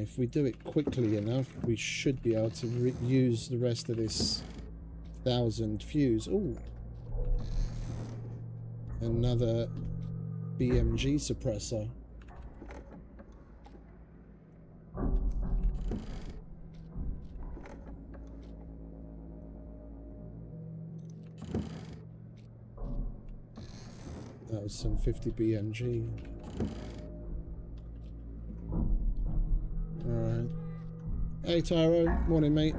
If we do it quickly enough, we should be able to use the rest of this 1,000 fuse. Ooh. Another BMG suppressor. That was some 50 BMG. Alright. Hey Tyro, morning mate.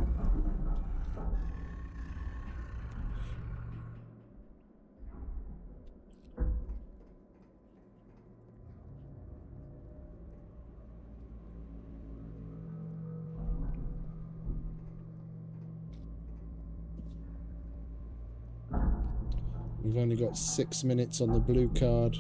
We've only got 6 minutes on the blue card.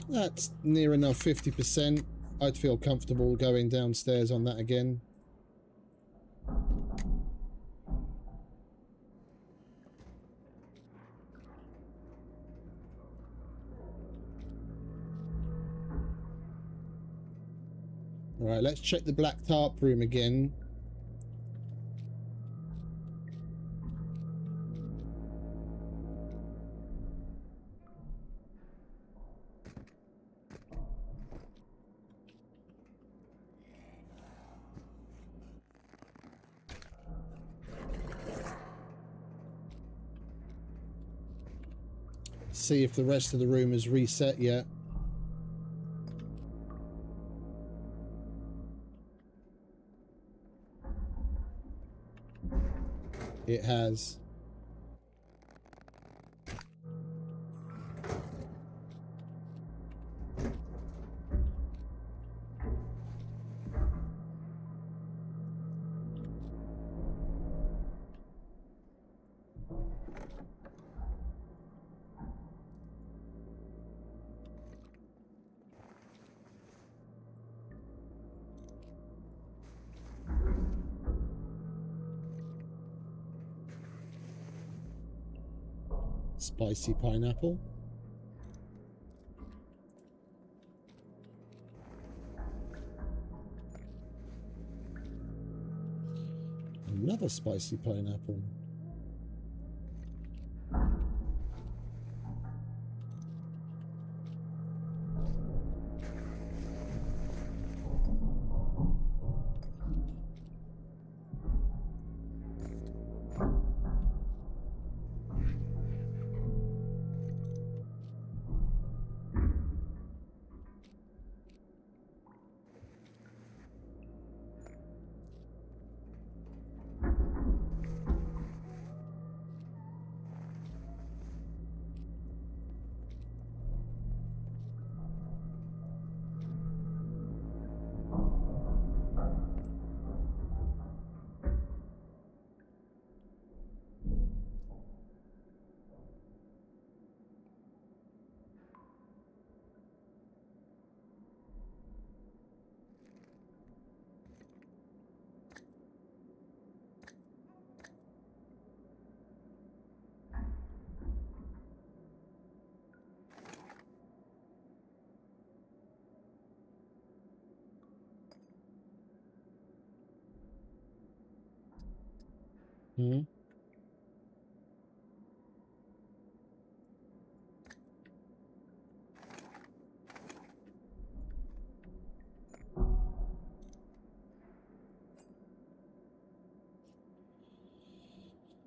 That's near enough 50%. I'd feel comfortable going downstairs on that again. Alright, let's check the black tarp room again. See if the rest of the room is reset yet. It has. Spicy pineapple. Another spicy pineapple. Hmm.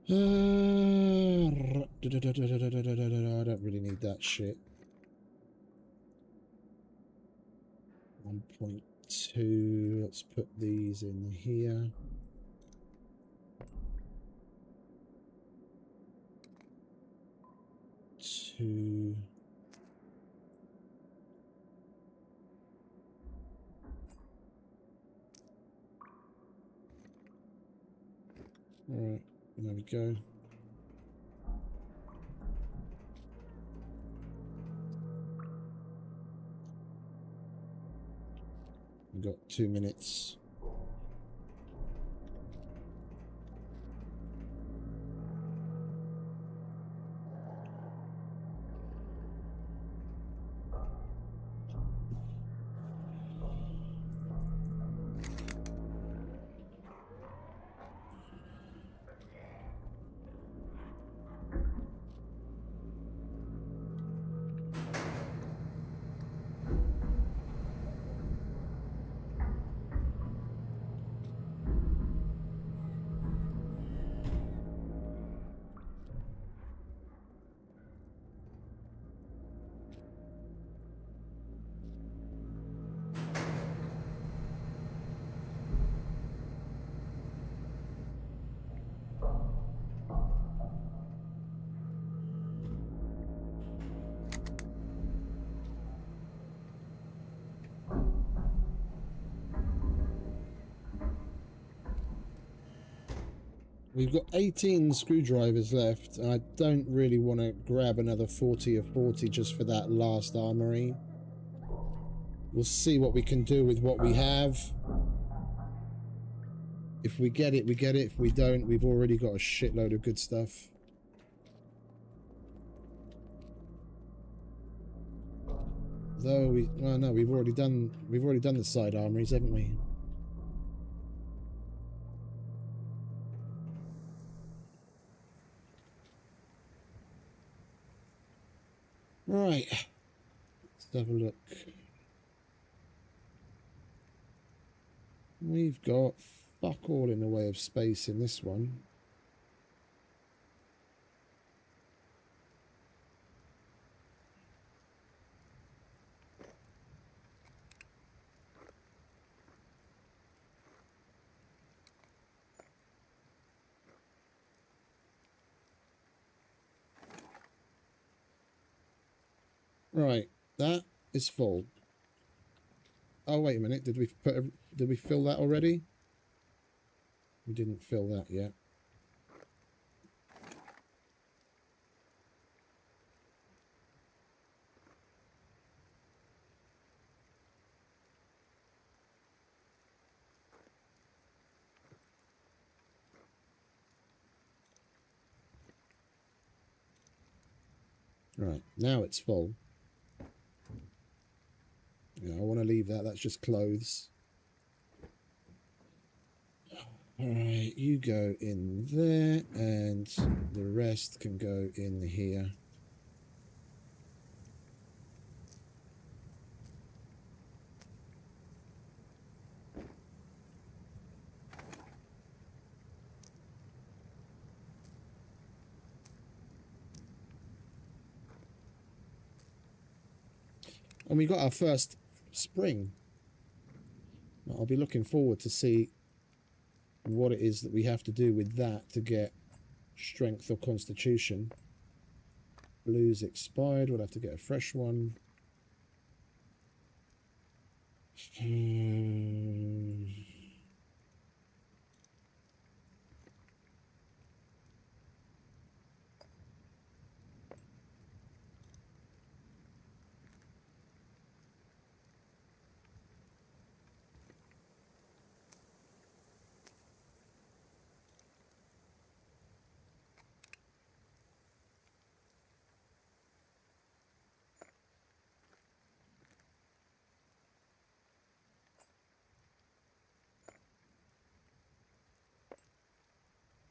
I don't really need that shit. 1.2. Let's put these in here. Two. All right, there we go. We've got 2 minutes. We've got 18 screwdrivers left. I don't really want to grab another 40 or 40 just for that last armory. We'll see what we can do with what we have. If we get it, we get it. If we don't, we've already got a shitload of good stuff. Though we, well, no, we've already done the side armories, haven't we? Right, let's have a look. We've got fuck all in the way of space in this one. Right, that is full. Oh, wait a minute. Did we fill that already? We didn't fill that yet. Right, now it's full. Yeah, I want to leave that. That's just clothes. Alright, you go in there, and the rest can go in here. And we got our first spring. I'll be looking forward to see what it is that we have to do with that to get strength or constitution. Blue's expired. We'll have to get a fresh one.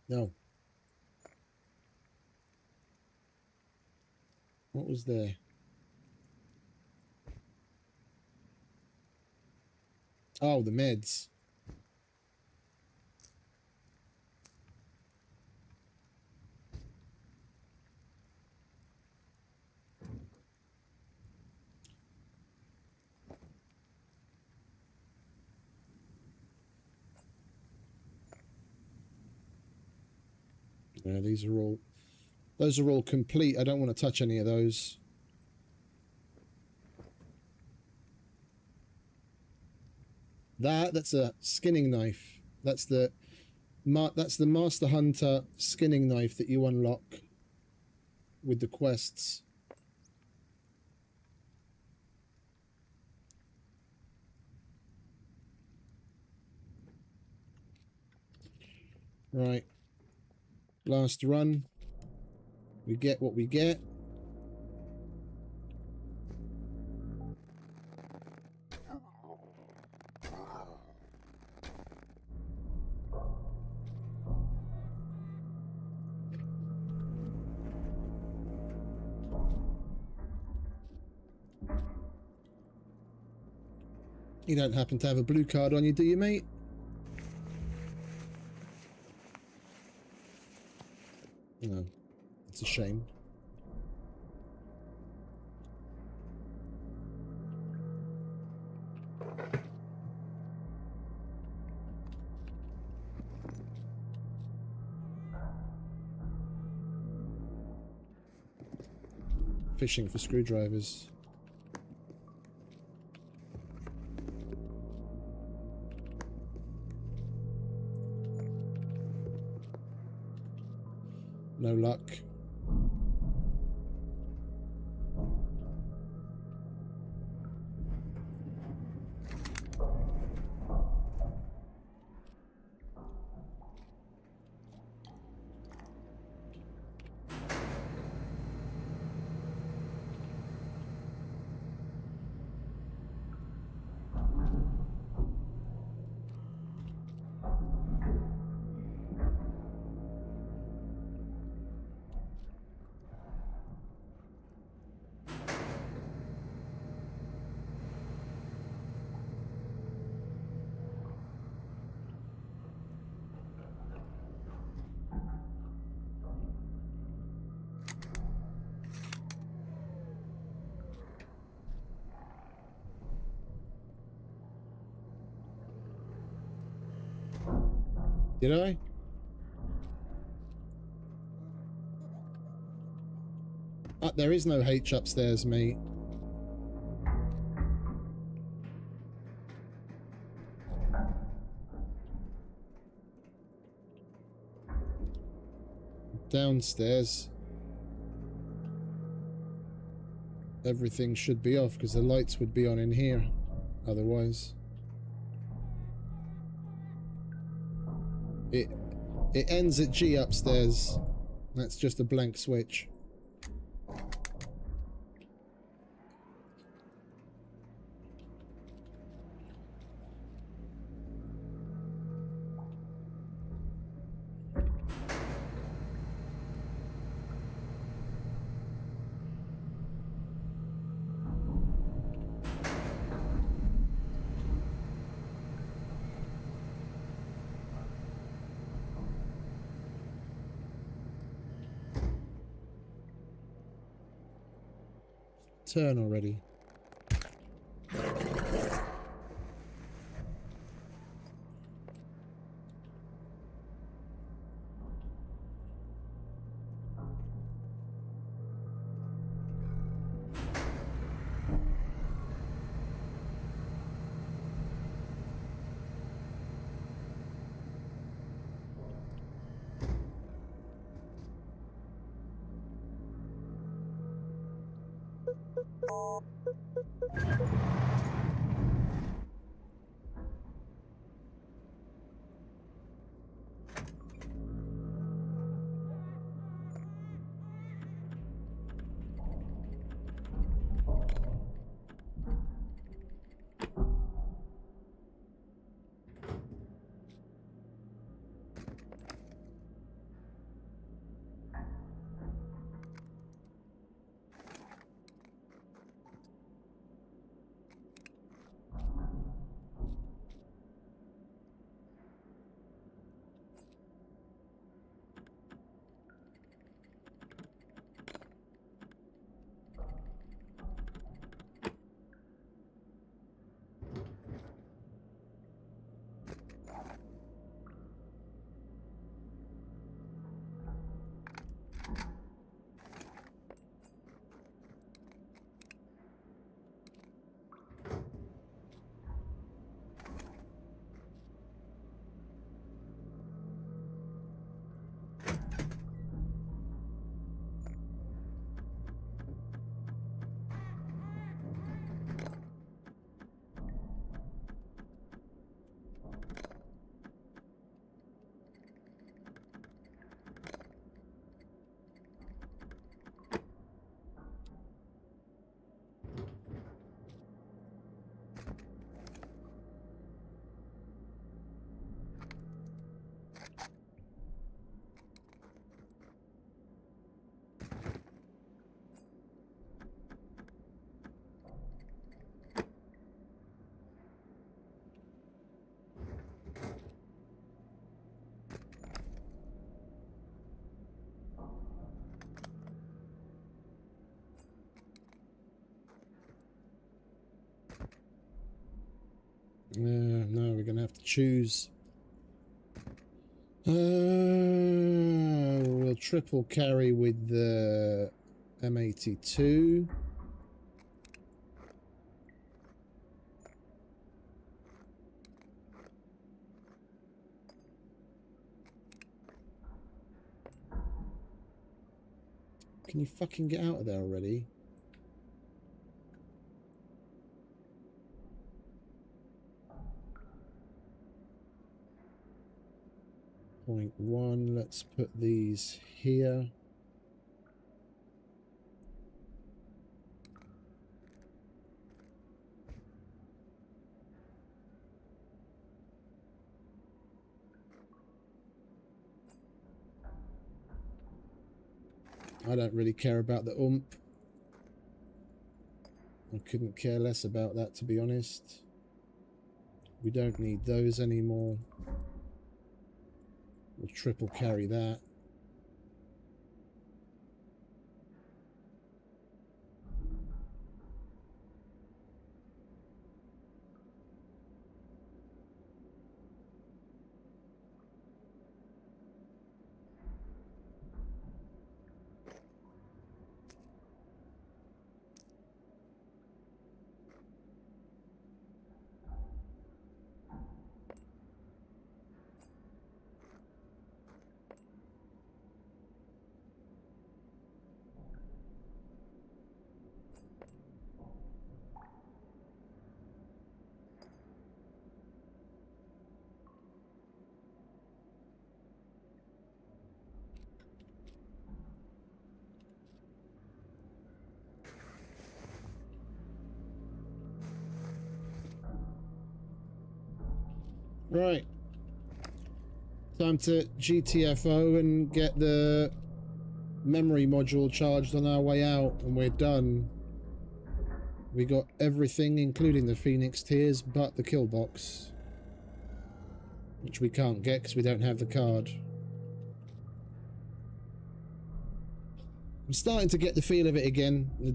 No. What was there? Oh, the meds. Yeah, those are all complete. I don't want to touch any of those. That's a skinning knife. That's the Master Hunter skinning knife that you unlock with the quests. Right. Last run. We get what we get. You don't happen to have a blue card on you, do you, mate? No. It's a shame. Fishing for screwdrivers. No luck. Did I? There is no H upstairs, mate. Downstairs, everything should be off because the lights would be on in here otherwise. It ends at G upstairs. That's just a blank switch. Turn already. No, we're gonna have to choose. We'll triple carry with the M82. Can you fucking get out of there already? Point 1, let's put these here. I don't really care about the oomph. I couldn't care less about that, to be honest. We don't need those anymore. We'll triple carry that. Right. Time to GTFO and get the memory module charged on our way out, and we're done. We got everything, including the Phoenix Tears, but the kill box, which we can't get because we don't have the card. I'm starting to get the feel of it again. The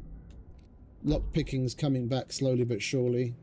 lock picking's coming back slowly but surely.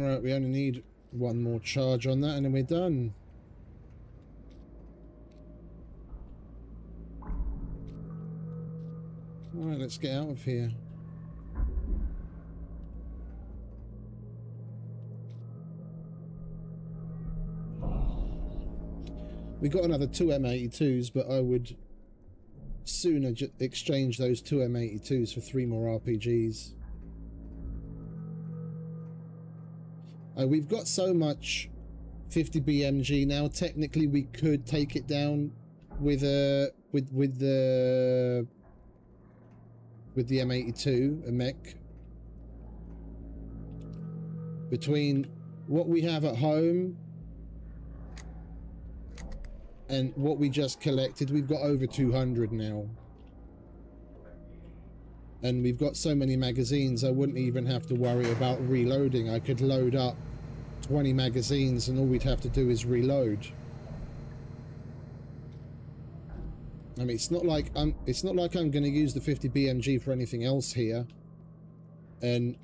Right, we only need one more charge on that and then we're done. Alright, let's get out of here. We got another 2 M82s, but I would sooner exchange those 2 M82s for 3 more RPGs. We've got so much 50 BMG now. Technically, we could take it down with the M82, a mech. Between what we have at home and what we just collected, we've got over 200 now. And we've got so many magazines, I wouldn't even have to worry about reloading. I could load up 20 magazines and all we'd have to do is reload. I mean, it's not like I'm going to use the 50 BMG for anything else here. And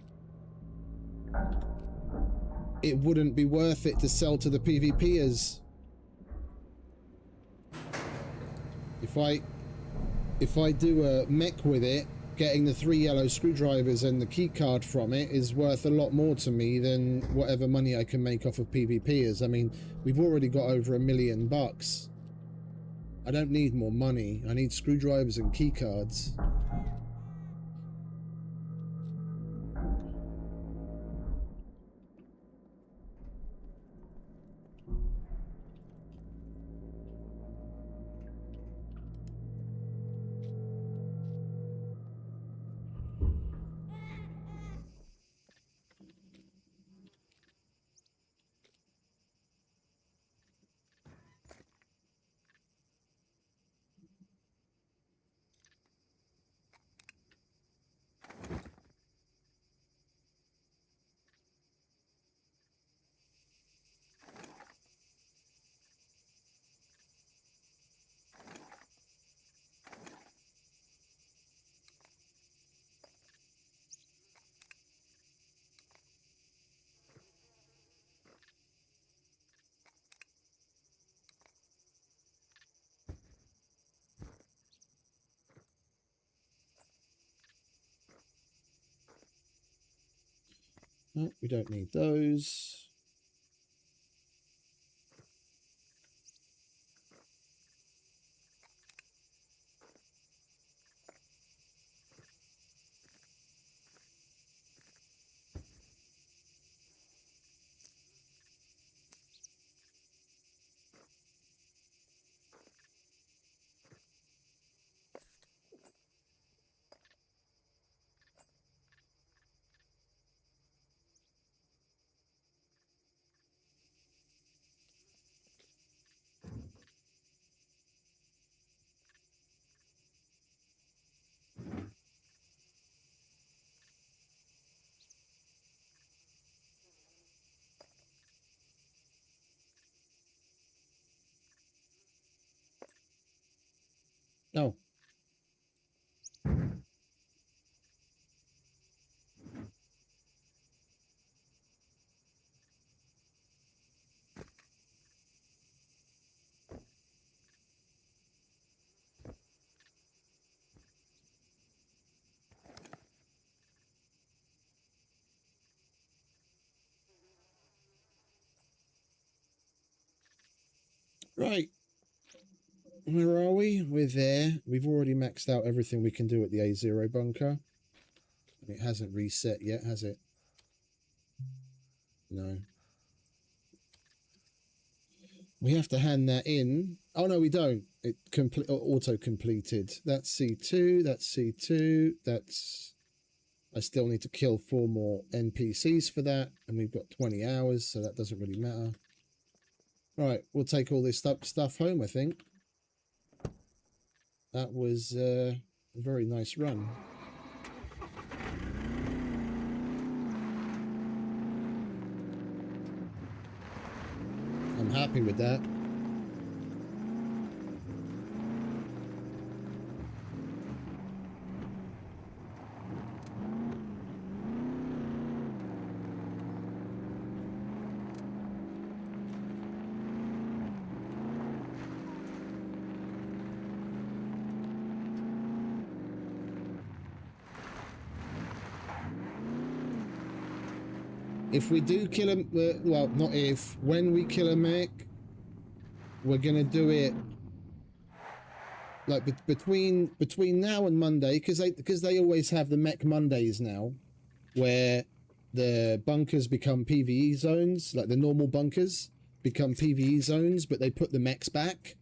it wouldn't be worth it to sell to the PvPers. If I do a mech with it, getting the 3 yellow screwdrivers and the key card from it is worth a lot more to me than whatever money I can make off of PvPers. I mean, we've already got over $1 million. I don't need more money. I need screwdrivers and key cards. No, we don't need those. Oh. Right. Where are we? We're there. We've already maxed out everything we can do at the A0 bunker. It hasn't reset yet, has it? No. We have to hand that in. Oh, no, we don't. It auto-completed. That's C2, that's C2, that's... I still need to kill 4 more NPCs for that, and we've got 20 hours, so that doesn't really matter. Right, we'll take all this stuff home, I think. That was a very nice run. I'm happy with that. If we do kill him, well, not if, when we kill a mech, we're gonna do it like between now and Monday, because they always have the mech Mondays now, where the bunkers become PvE zones, like the normal bunkers become PvE zones, but they put the mechs back.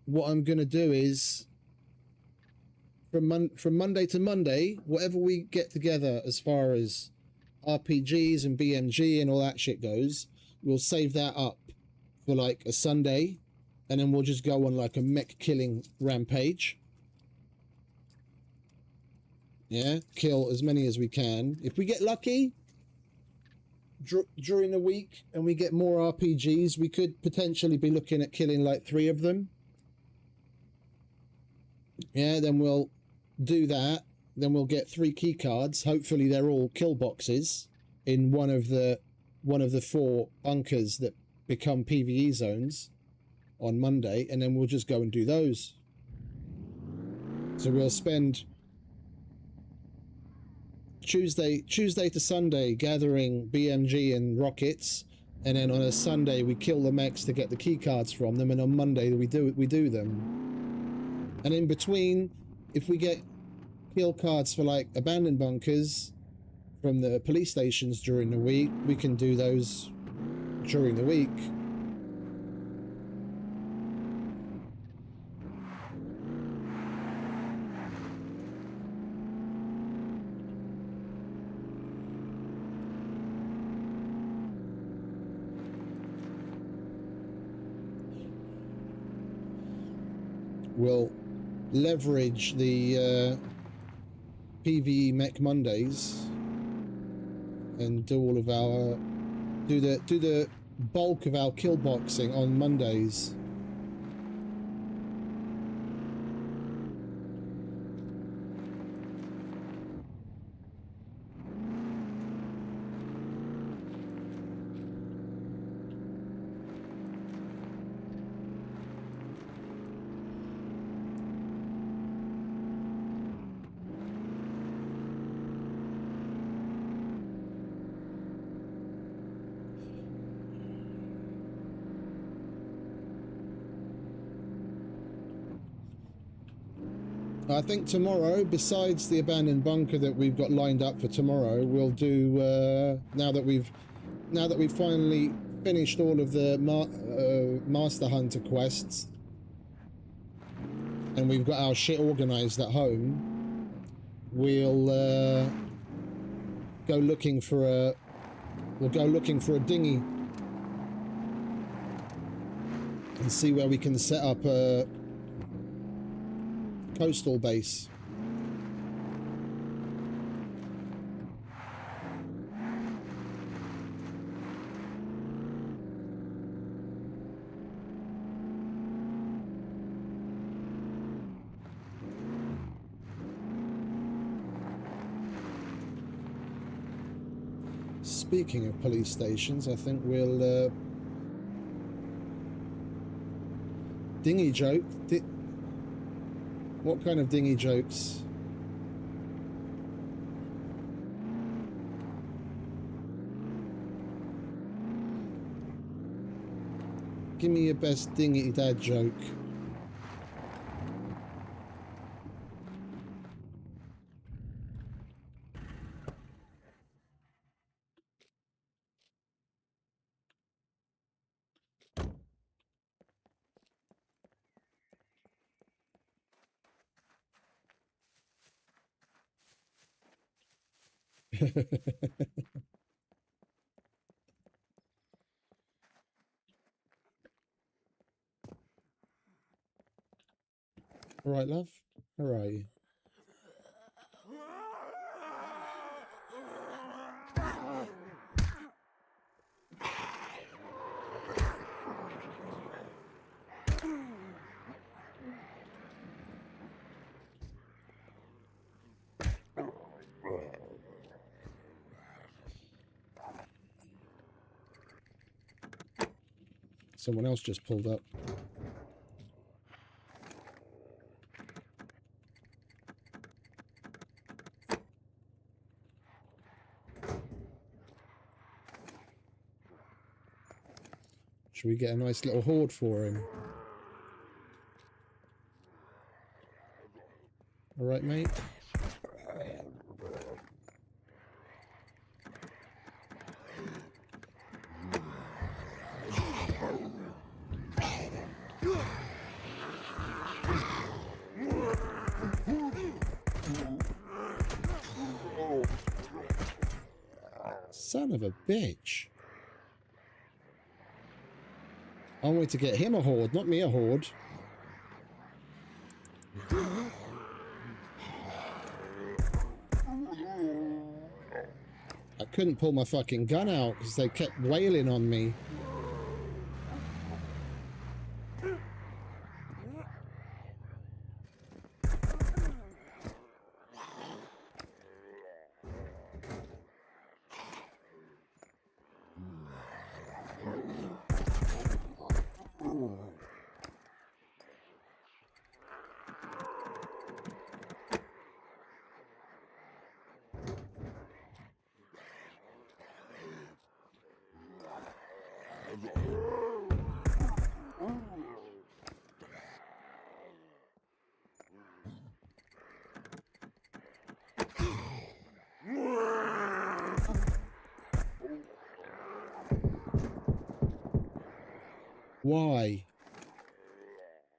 What I'm gonna do is, from Monday to Monday, whatever we get together as far as RPGs and BMG and all that shit goes, we'll save that up for like a Sunday, and then we'll just go on like a mech killing rampage. Yeah, kill as many as we can. If we get lucky during the week and we get more RPGs, we could potentially be looking at killing like 3 of them. Yeah, then we'll do that. Then we'll get 3 key cards. Hopefully they're all kill boxes in one of the 4 bunkers that become PvE zones on Monday, and then we'll just go and do those. So we'll spend Tuesday to Sunday gathering BMG and rockets, and then on a Sunday we kill the mechs to get the key cards from them, and on Monday we do them. And in between, if we get kill cards for like abandoned bunkers from the police stations during the week, we can do those during the week. We'll leverage the PvE Mech Mondays and do all of our do the bulk of our kill boxing on Mondays. I think tomorrow, besides the abandoned bunker that we've got lined up for tomorrow, we'll do now that we've finally finished all of the Master Hunter quests and we've got our shit organized at home, we'll go looking for a dinghy and see where we can set up a coastal base. Speaking of police stations, I think we'll dinghy joke. What kind of dinghy jokes? Give me your best dinghy dad joke. All right, love. Where are you? Someone else just pulled up. Should we get a nice little hoard for him? All right, mate. Son of a bitch. I wanted to get him a hoard, not me a hoard. I couldn't pull my fucking gun out because they kept wailing on me. Why?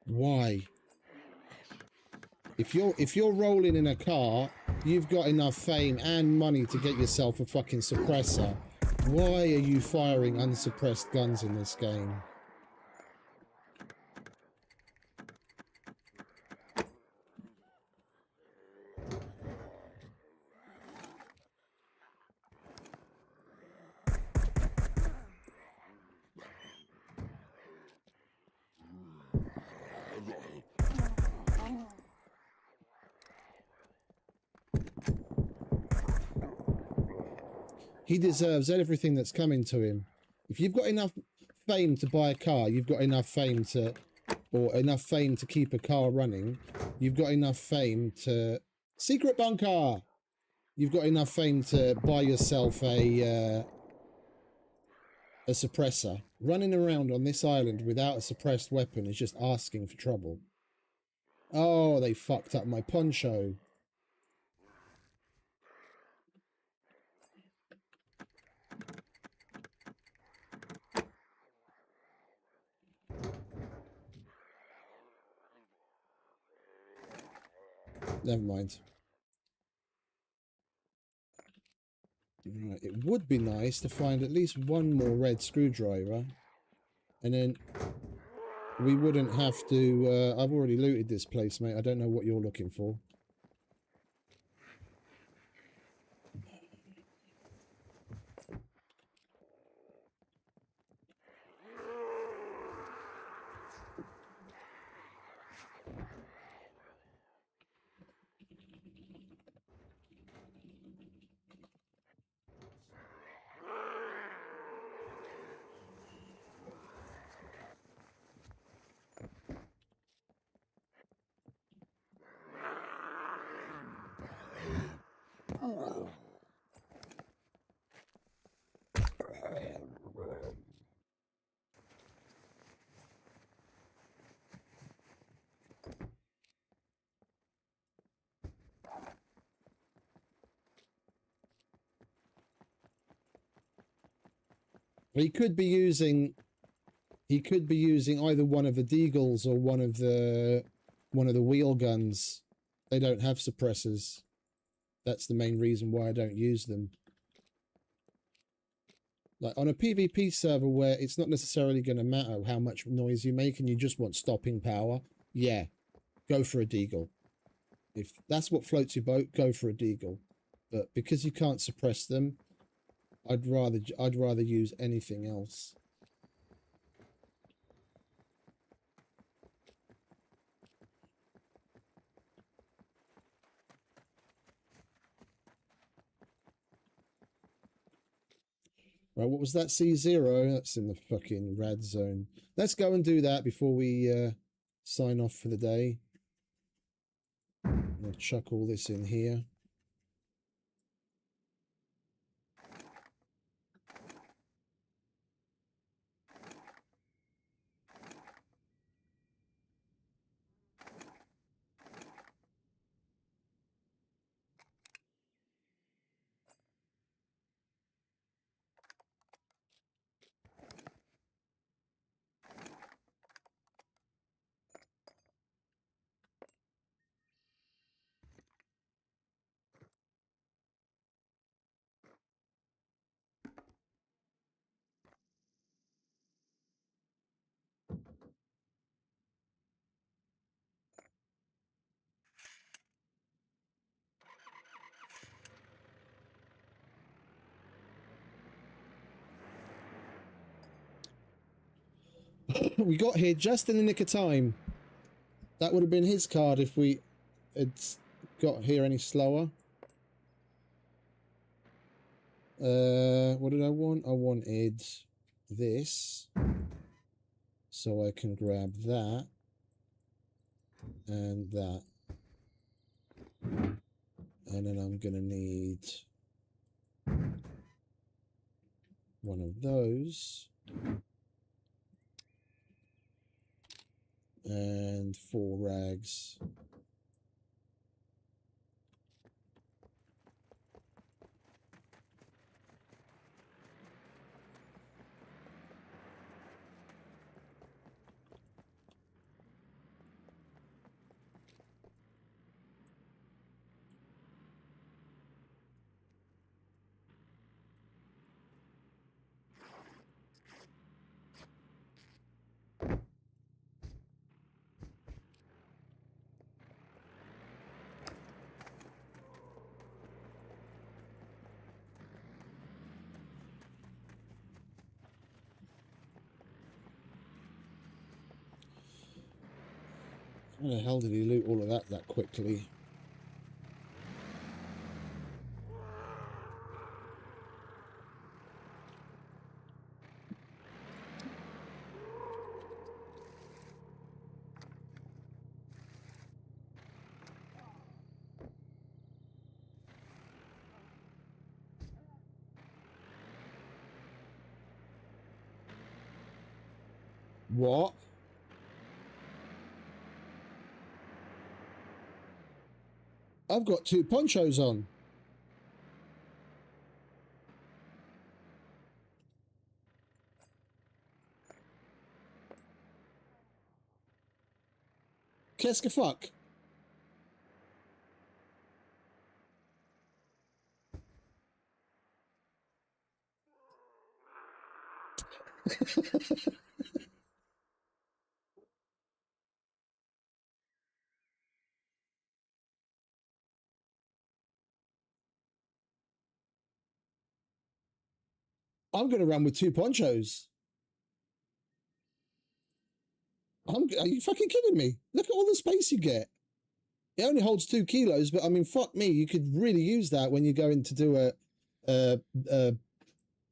Why? If you're rolling in a car, you've got enough fame and money to get yourself a fucking suppressor. Why are you firing unsuppressed guns in this game? He deserves everything that's coming to him. If you've got enough fame to buy a car, you've got enough fame to, or enough fame to keep a car running. You've got enough fame to secret bunker. You've got enough fame to buy yourself a suppressor. Running around on this island without a suppressed weapon is just asking for trouble. Oh, they fucked up my poncho. Never mind. Right, it would be nice to find at least one more red screwdriver. And then we wouldn't have to... I've already looted this place, mate. I don't know what you're looking for. He could be using either one of the deagles or one of the wheel guns. They don't have suppressors. That's the main reason why I don't use them. Like on a PvP server where it's not necessarily going to matter how much noise you make and you just want stopping power, yeah, go for a deagle. If that's what floats your boat, go for a deagle. But because you can't suppress them, I'd rather use anything else. Right, what was that? C0? That's in the fucking rad zone. Let's go and do that before we sign off for the day. I'll chuck all this in here. We got here just in the nick of time. That would have been his card if we had got here any slower. What did I want? I wanted this. So I can grab that. And that. And then I'm going to need one of those. And 4 rags. How the hell did he loot all of that quickly? What? I've got 2 ponchos on. Qu'est-ce que fuck? I'm going to run with 2 ponchos. Are you fucking kidding me? Look at all the space you get. It only holds 2 kilos, but I mean, fuck me, you could really use that when you're going to do a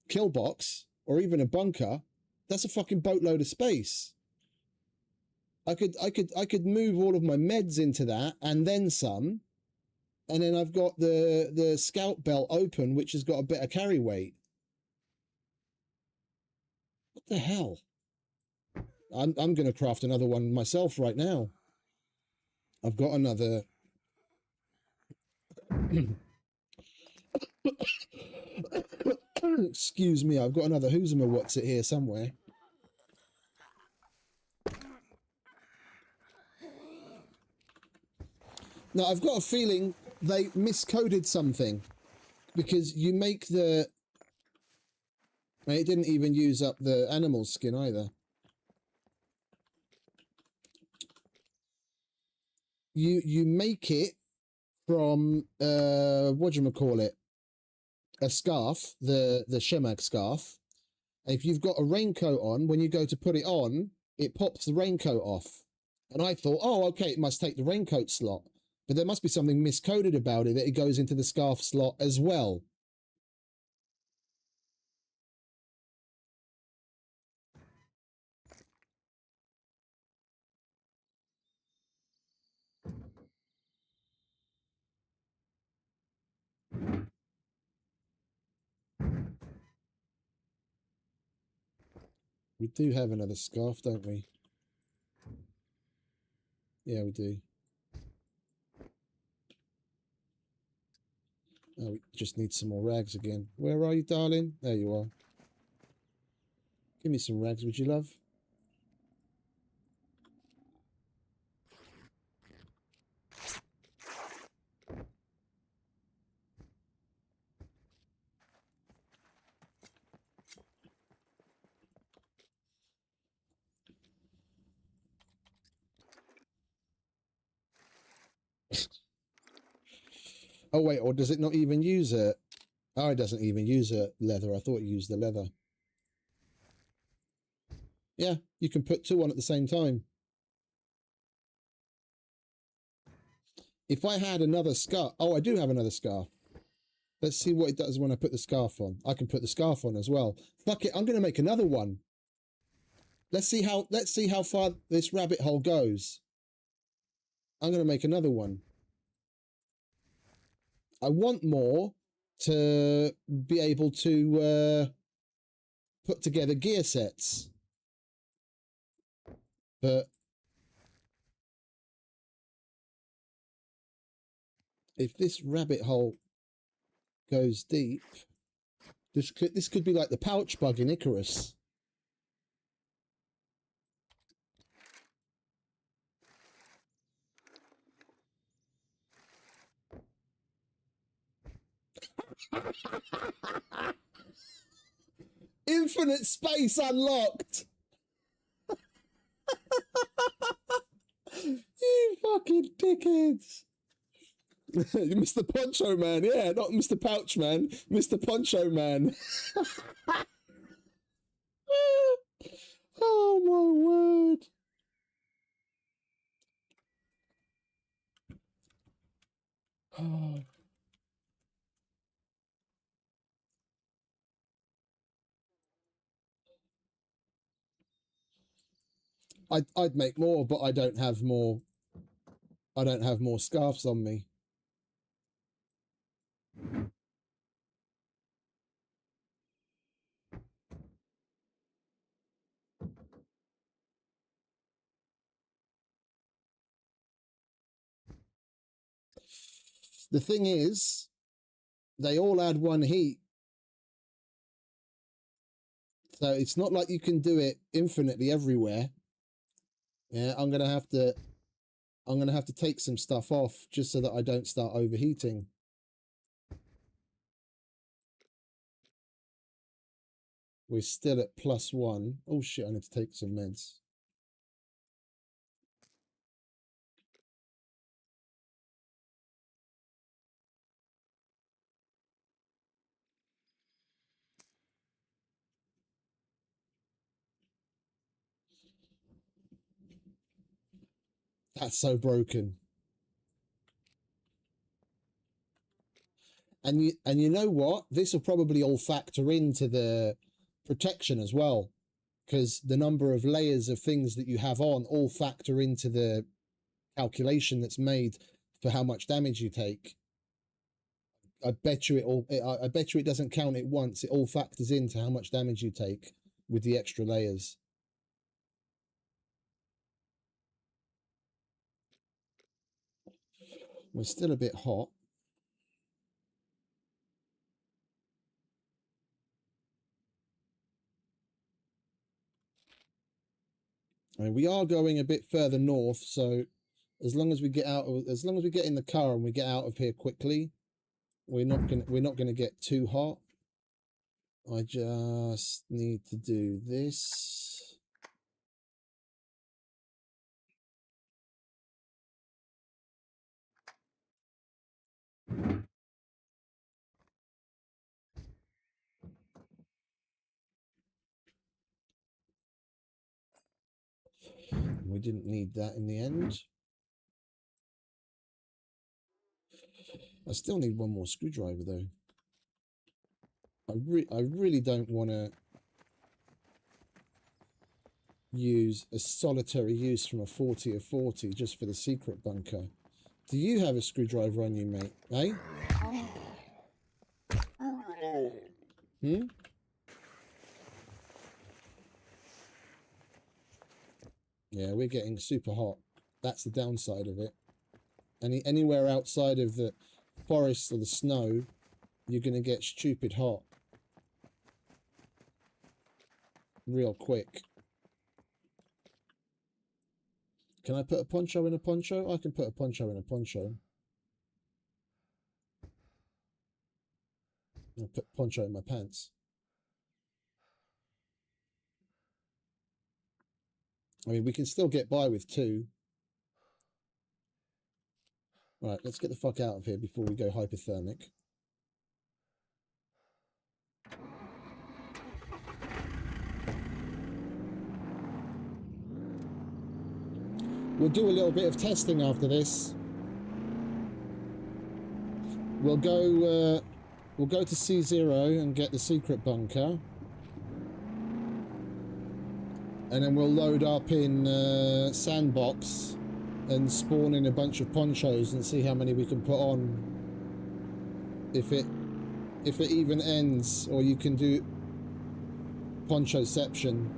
kill box or even a bunker. That's a fucking boatload of space. I could move all of my meds into that and then some, and then I've got the scout belt open, which has got a bit of carry weight. What the hell? I'm going to craft another one myself right now. I've got another. Excuse me, I've got another Who's What's It here somewhere. Now, I've got a feeling they miscoded something because you make the... It didn't even use up the animal skin either. You make it from, whatchamacallit, a scarf, the Shemag scarf. And if you've got a raincoat on, when you go to put it on, it pops the raincoat off. And I thought, oh, okay, it must take the raincoat slot. But there must be something miscoded about it, that it goes into the scarf slot as well. We do have another scarf, don't we? Yeah, we do. Oh, we just need some more rags again. Where are you, darling? There you are. Give me some rags, would you, love? Oh, wait, or does it not even use it? Oh, it doesn't even use a leather. I thought it used the leather. Yeah, you can put 2 on at the same time. If I had another scarf... Oh, I do have another scarf. Let's see what it does when I put the scarf on. I can put the scarf on as well. Fuck it, I'm going to make another one. Let's see how far this rabbit hole goes. I'm going to make another one. I want more to be able to put together gear sets. But if this rabbit hole goes deep, this could be like the pouch bug in Icarus. Infinite space unlocked. You fucking dickheads. Mr. Poncho Man, yeah, not Mr. Pouch Man, Mr. Poncho Man. Oh my word. Oh. I'd make more, but I don't have more. I don't have more scarves on me. The thing is, they all add 1 heat. So it's not like you can do it infinitely everywhere. Yeah, I'm gonna have to take some stuff off just so that I don't start overheating. We're still at +1. Oh shit, I need to take some meds. That's so broken. And you know what? This will probably all factor into the protection as well, because the number of layers of things that you have on all factor into the calculation that's made for how much damage you take. I bet you I bet you it doesn't count it once. It all factors into how much damage you take with the extra layers. We're still a bit hot. I mean, we are going a bit further north, so as long as we get in the car and we get out of here quickly, we're not gonna get too hot. I just need to do this. We didn't need that in the end. I still need 1 more screwdriver though. I really don't want to use a solitary use from a 40 of 40 just for the secret bunker. Do you have a screwdriver on you, mate? Eh? Hmm? Yeah, we're getting super hot. That's the downside of it. Anywhere outside of the forest or the snow, you're going to get stupid hot. Real quick. Can I put a poncho in a poncho? I can put a poncho in a poncho. I'll put poncho in my pants. I mean, we can still get by with 2. Right, let's get the fuck out of here before we go hypothermic. We'll do a little bit of testing after this. We'll go to C0 and get the secret bunker. And then we'll load up in Sandbox and spawn in a bunch of ponchos and see how many we can put on. If it even ends, or you can do ponchoception.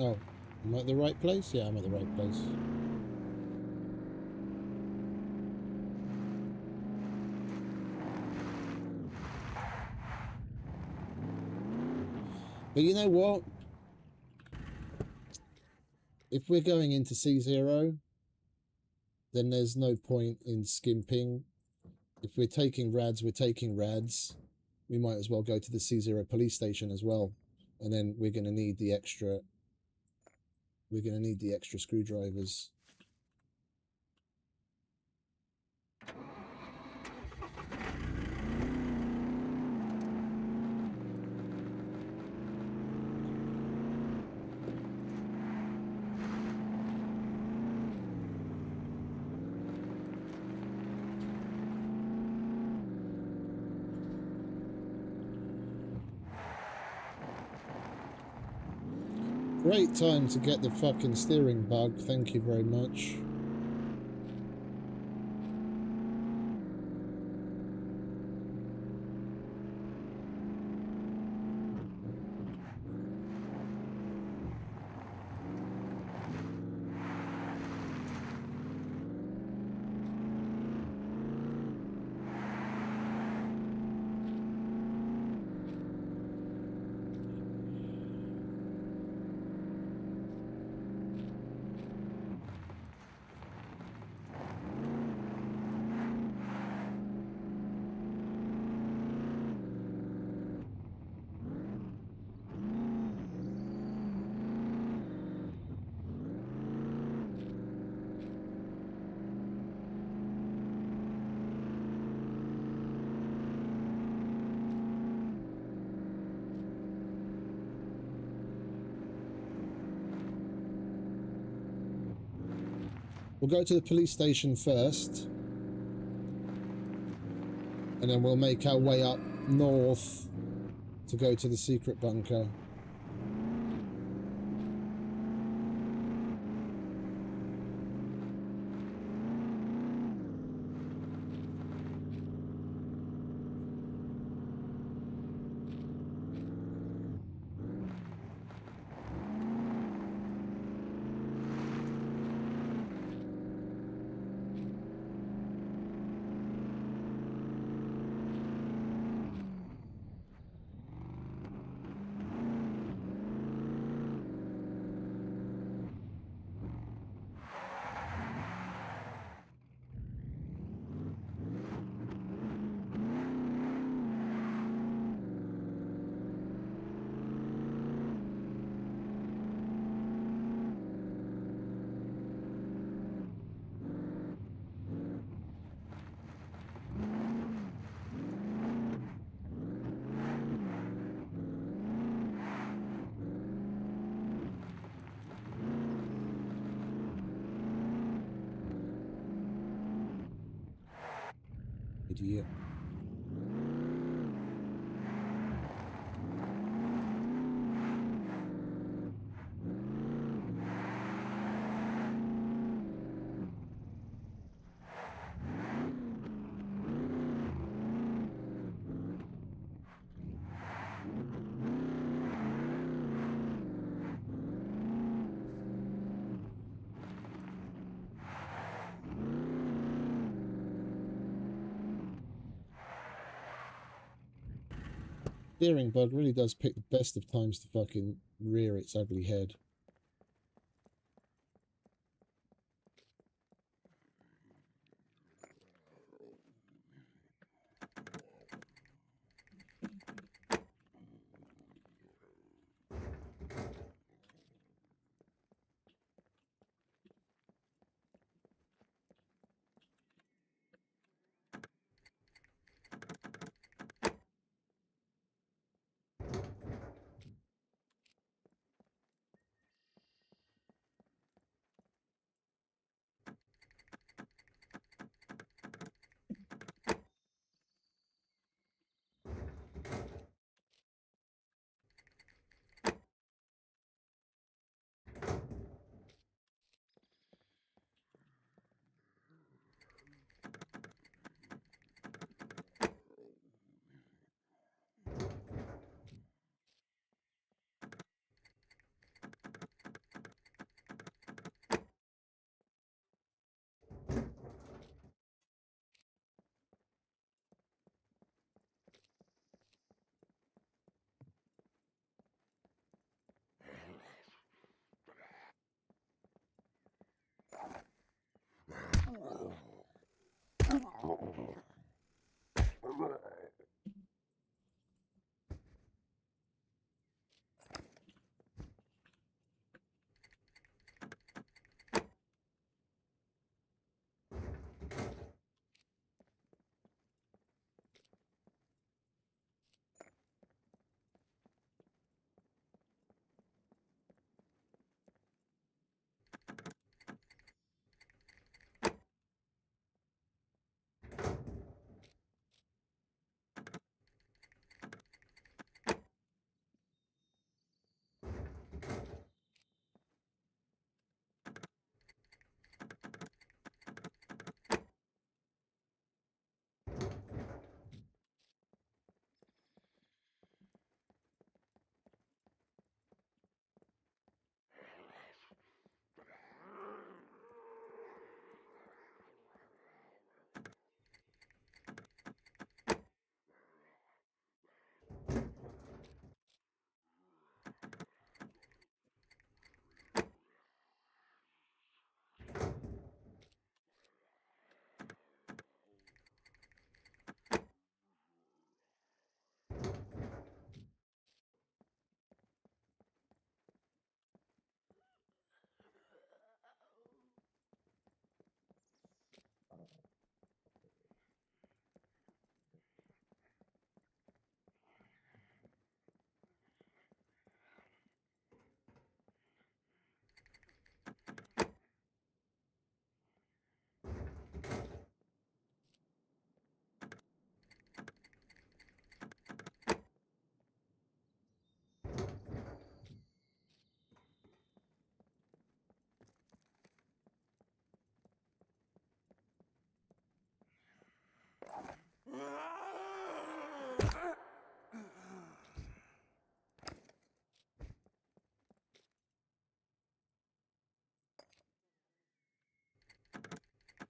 Oh, am I at the right place? Yeah, I'm at the right place. But you know what? If we're going into C0, then there's no point in skimping. If we're taking rads, we're taking rads. We might as well go to the C0 police station as well. And then we're going to need the extra... We're going to need the extra screwdrivers. Great time to get the fucking steering bug. Thank you very much. We'll go to the police station first. And then we'll make our way up north to go to the secret bunker. Idiot. Steering bug really does pick the best of times to fucking rear its ugly head.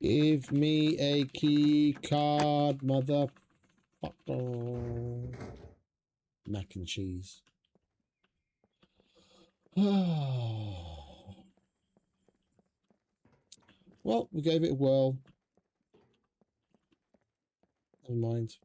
Give me a key card, motherfucker. Mac and cheese. Well, we gave it a whirl. Never mind.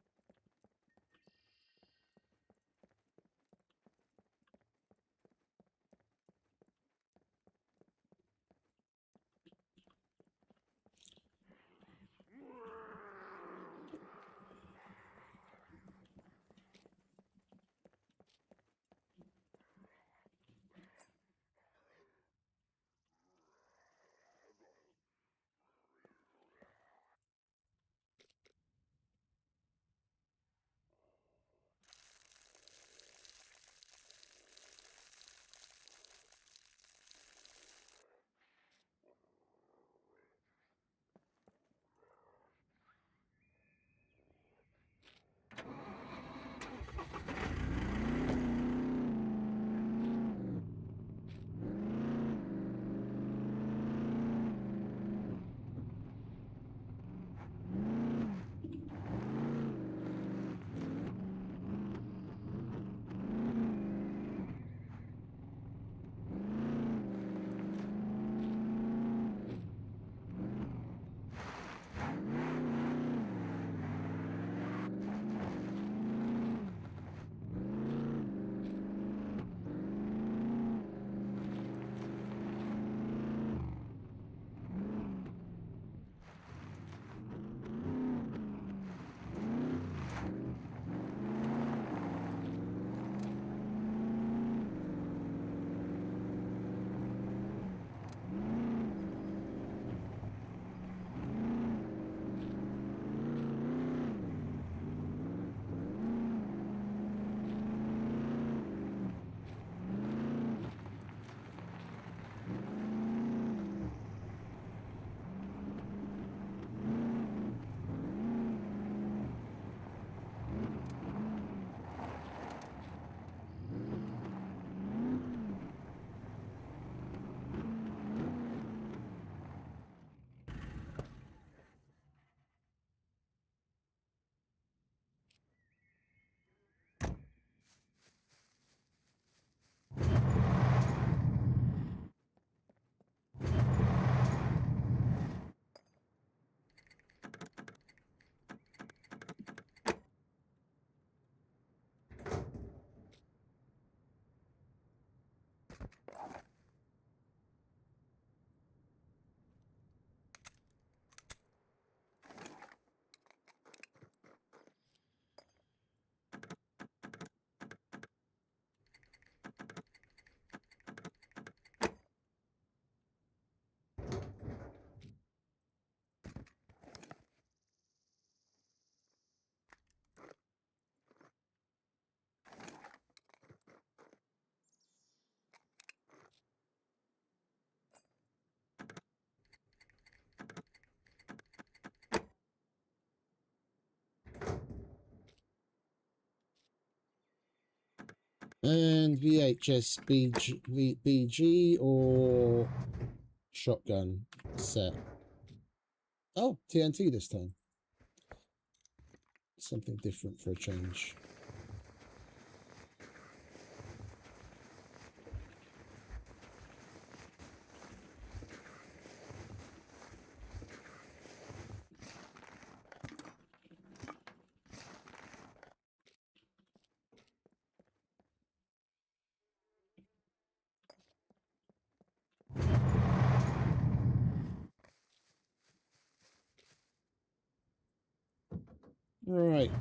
And VHS BG or shotgun set. Oh, TNT this time. Something different for a change. All right.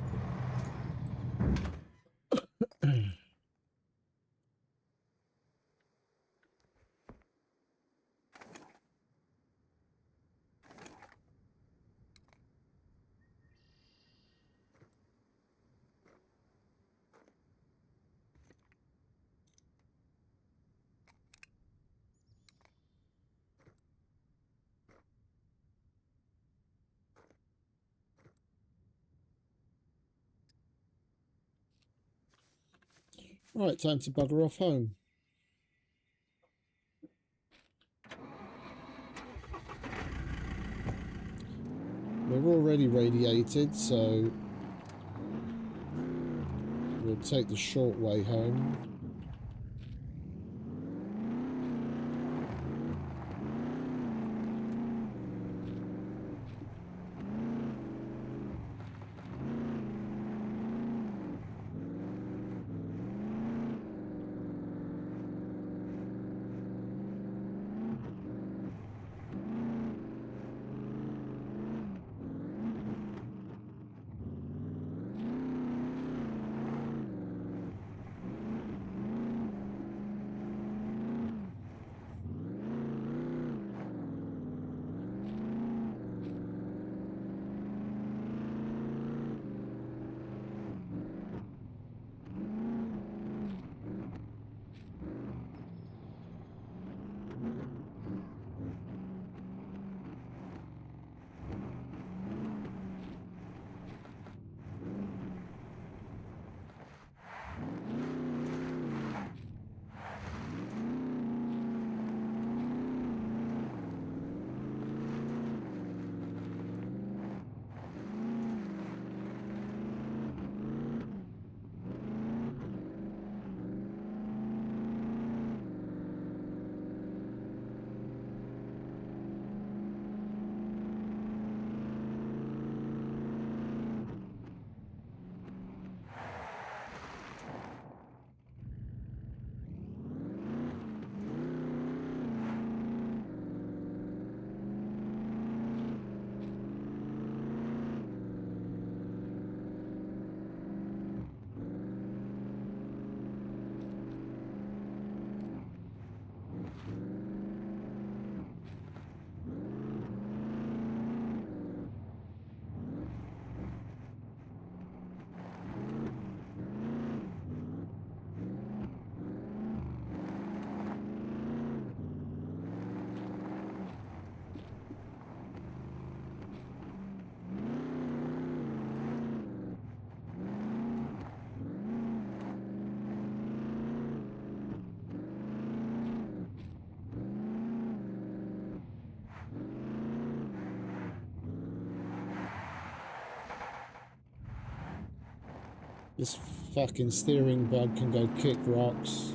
Right, time to bugger off home. We're already radiated, so we'll take the short way home. This fucking steering bug can go kick rocks.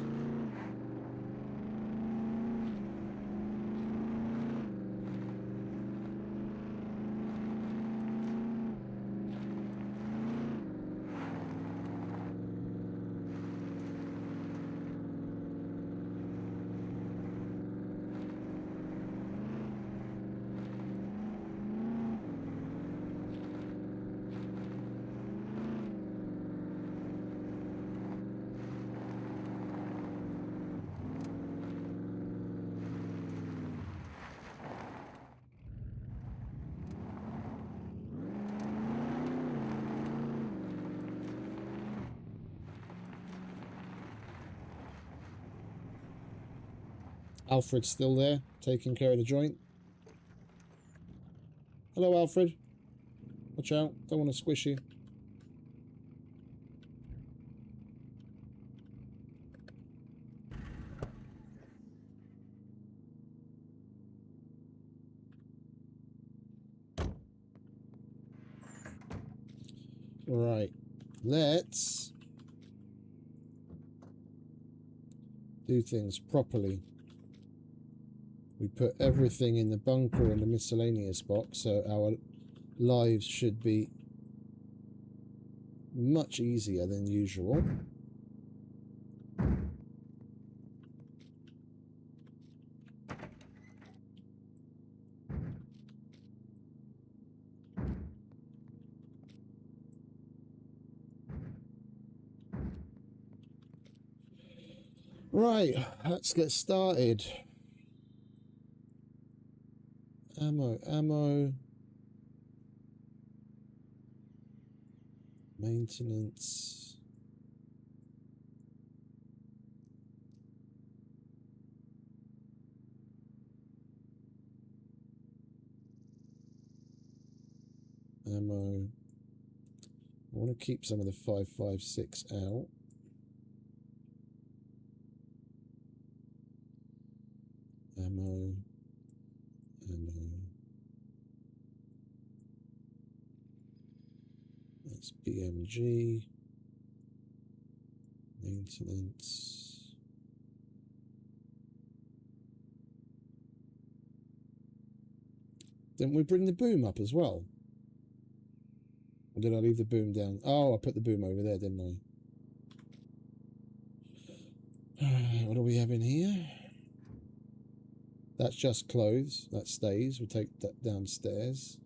Alfred's still there, taking care of the joint. Hello, Alfred. Watch out, don't want to squish you. Right. Let's do things properly. We put everything in the bunker and the miscellaneous box, so our lives should be much easier than usual. Right, let's get started. Ammo. Maintenance. Ammo. I want to keep some of the 5.56 out. Ammo. That's BMG. Maintenance. Didn't we bring the boom up as well? Or did I leave the boom down? Oh, I put the boom over there, didn't I? What do we have in here? That's just clothes. That stays. We'll take that downstairs.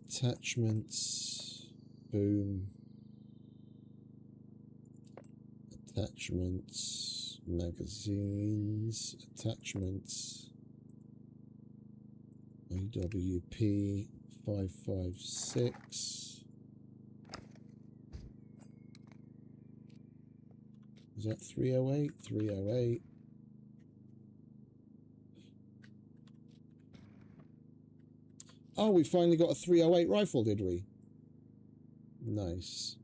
Attachments. Boom. Attachments. Magazines. Attachments. AWP 5.56. Is that 308? 308. Oh, we finally got a 308 rifle, did we? Nice.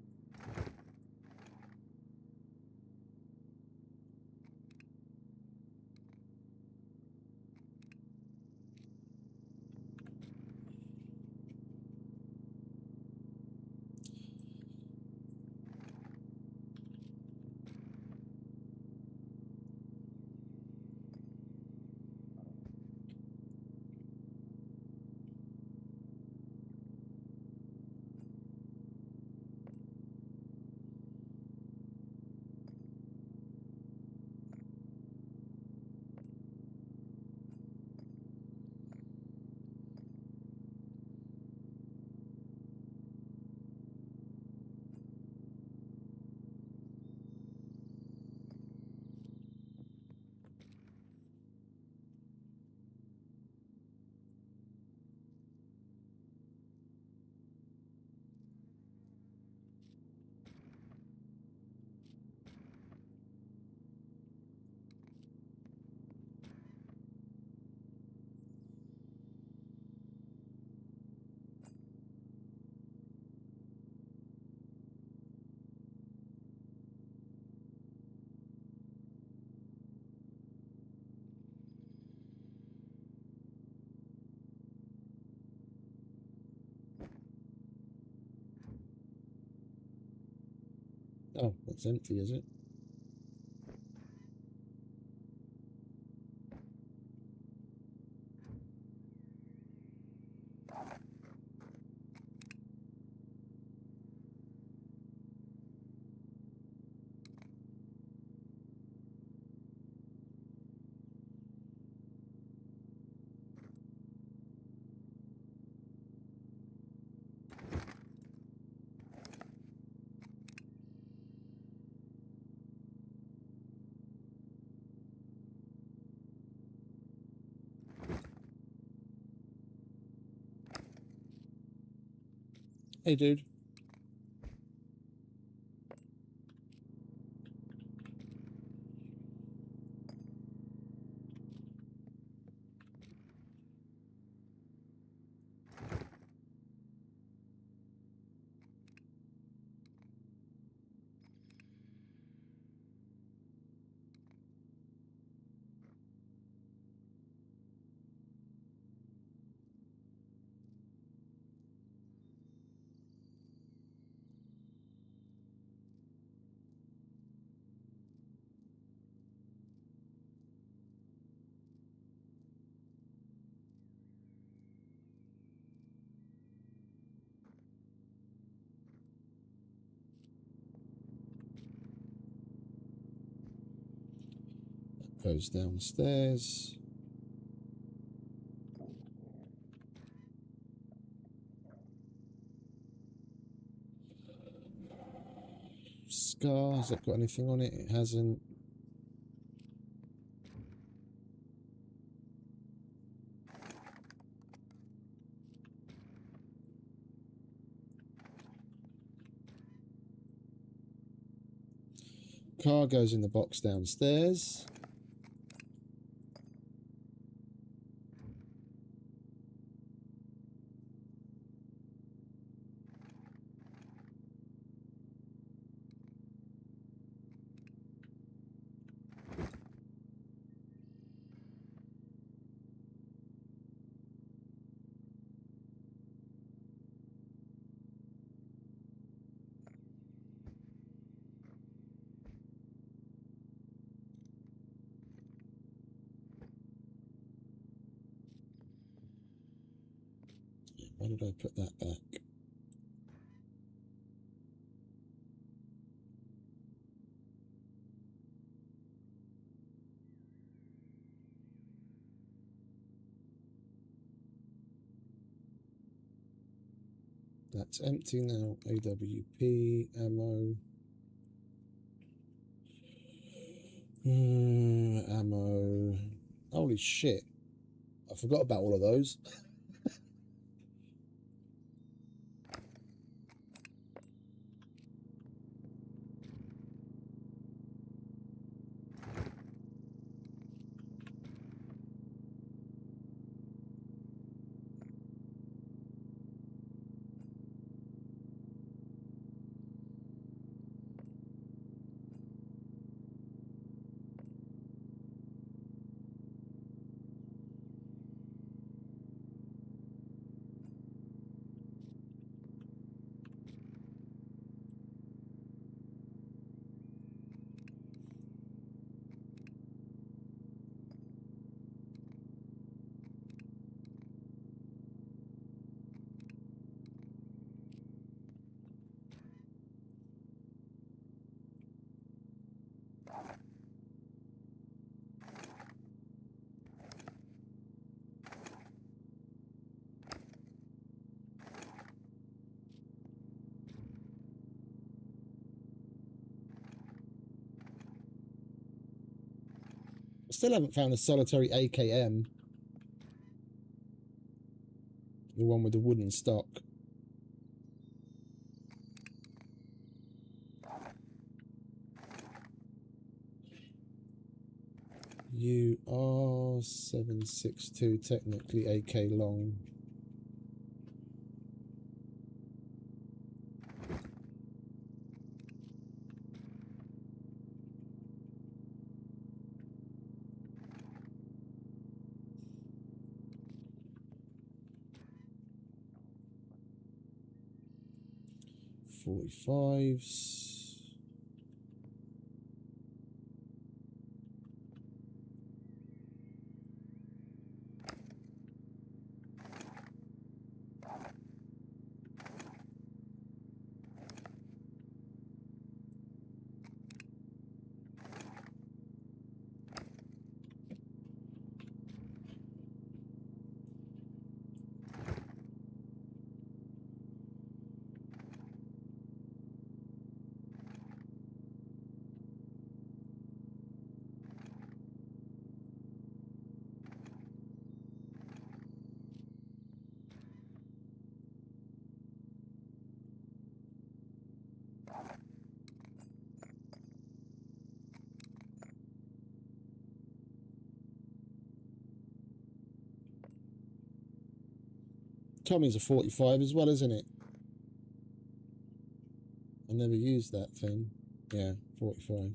Oh, that's empty, is it? Hey, dude. Goes downstairs. Scar, has that got anything on it? It hasn't. Car goes in the box downstairs. Why did I put that back? That's empty now. AWP, ammo. Ammo. Holy shit. I forgot about all of those. Still haven't found a solitary AKM. The one with the wooden stock. You are 762, technically AK long. .45s. Tommy's a 45 as well, isn't it? I never used that thing. Yeah, 45.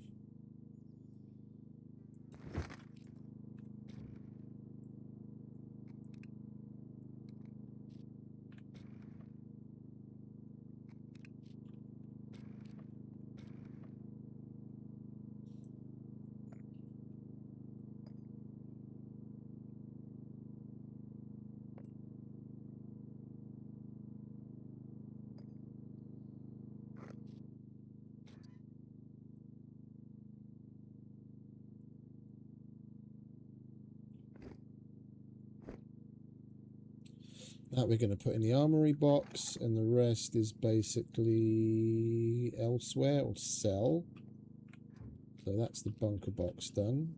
That we're going to put in the armory box, and the rest is basically elsewhere or sell. So that's the bunker box done.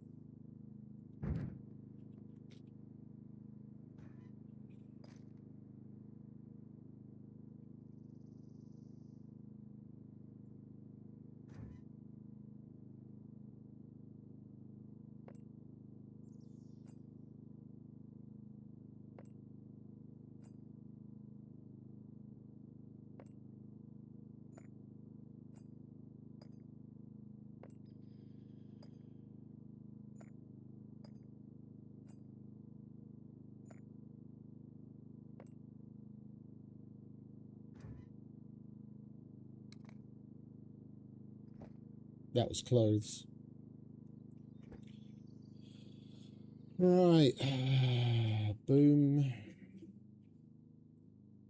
That was clothes. Right. Boom.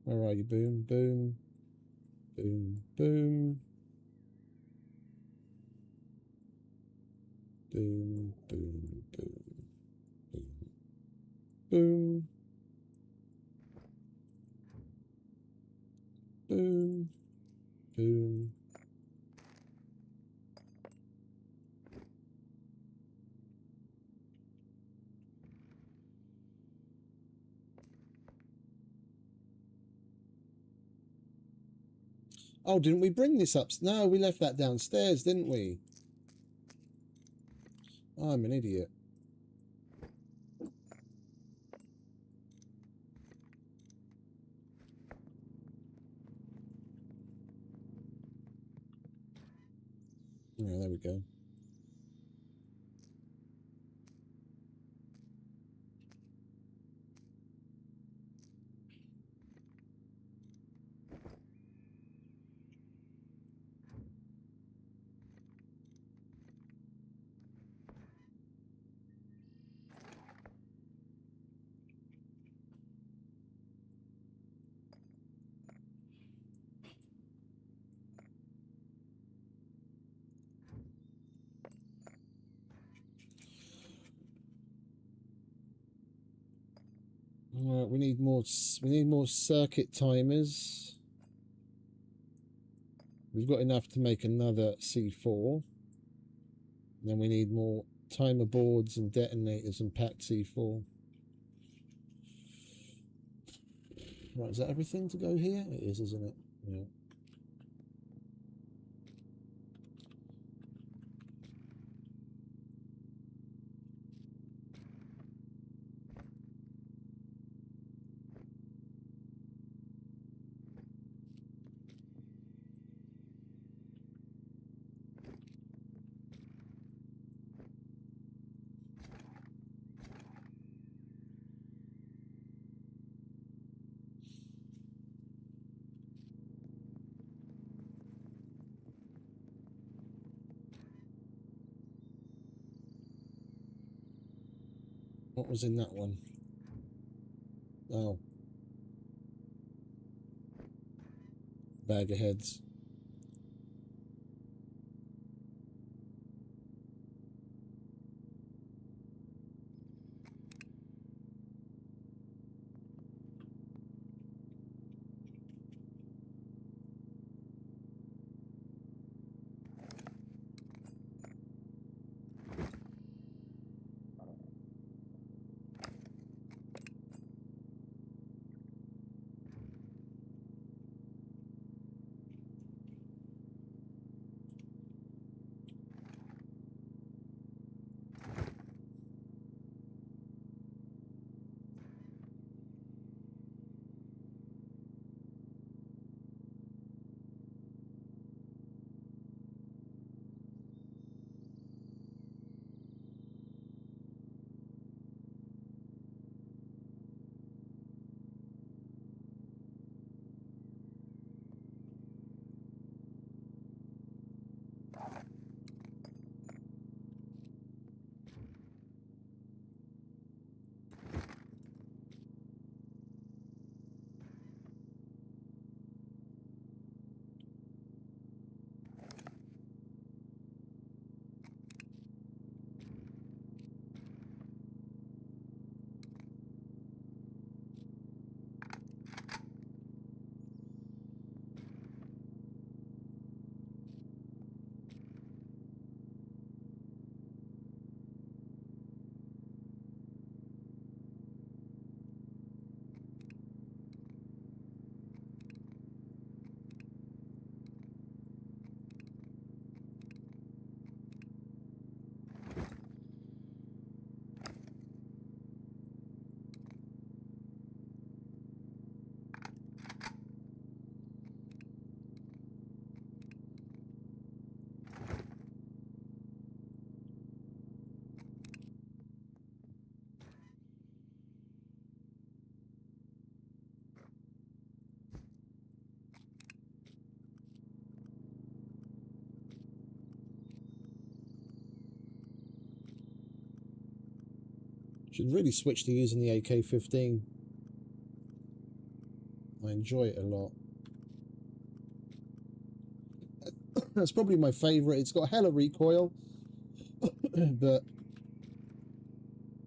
Where are you? Boom, boom. Boom, boom. Boom, boom, boom, boom. Boom. Boom. Boom. Oh, didn't we bring this up? No, we left that downstairs, didn't we? I'm an idiot. Yeah, there we go. All right, we need more circuit timers. We've got enough to make another C4. And then we need more timer boards and detonators and packed C4. Right, is that everything to go here? It is, isn't it? Yeah. What was in that one? Oh. Bag of heads. Should really switch to using the AK-15. I enjoy it a lot. That's probably my favourite. It's got hella recoil, but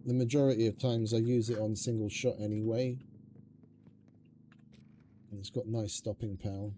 the majority of times I use it on single shot anyway. And it's got nice stopping power.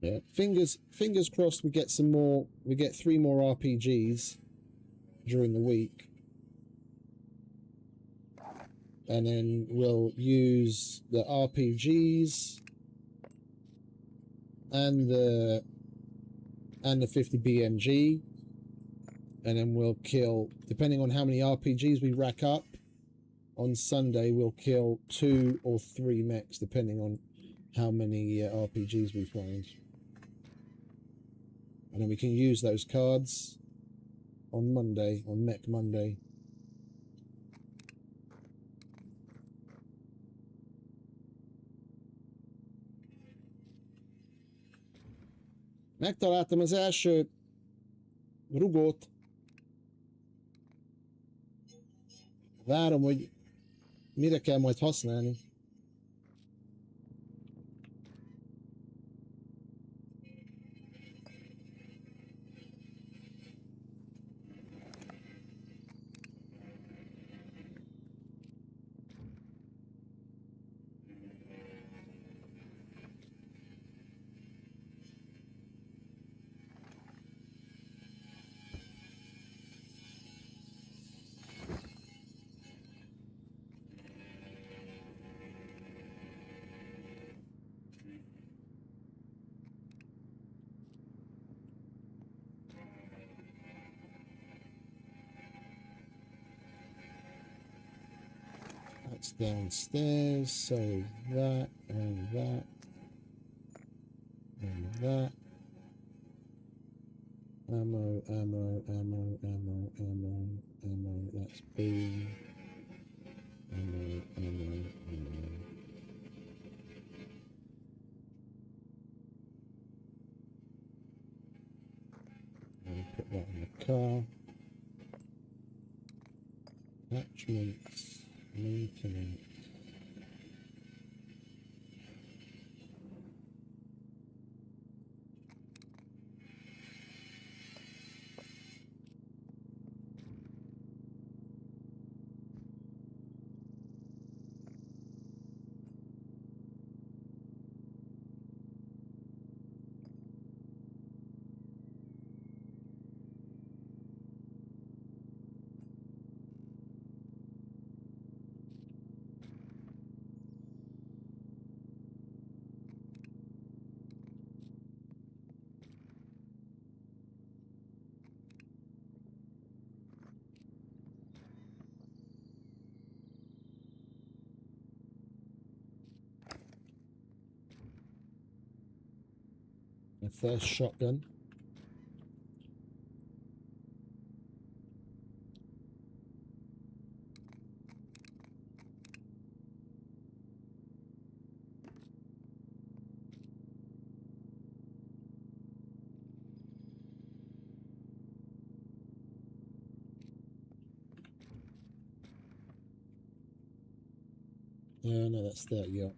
Yeah, fingers crossed we get some more. We get 3 more RPGs during the week, and then we'll use the RPGs and the 50 BMG, and then we'll kill, depending on how many RPGs we rack up on Sunday, we'll kill 2 or 3 mechs depending on how many RPGs we find. And then we can use those cards on Monday, on Mech Monday. Megtaláltam az első rugót. Várom, hogy mire kell majd használni. That's downstairs, so that and that and that. Ammo, ammo, ammo, ammo, ammo, ammo, that's B. Ammo, ammo, ammo. And put that in the car. Attachments, maintenance. The first shotgun. No, that's 30 up.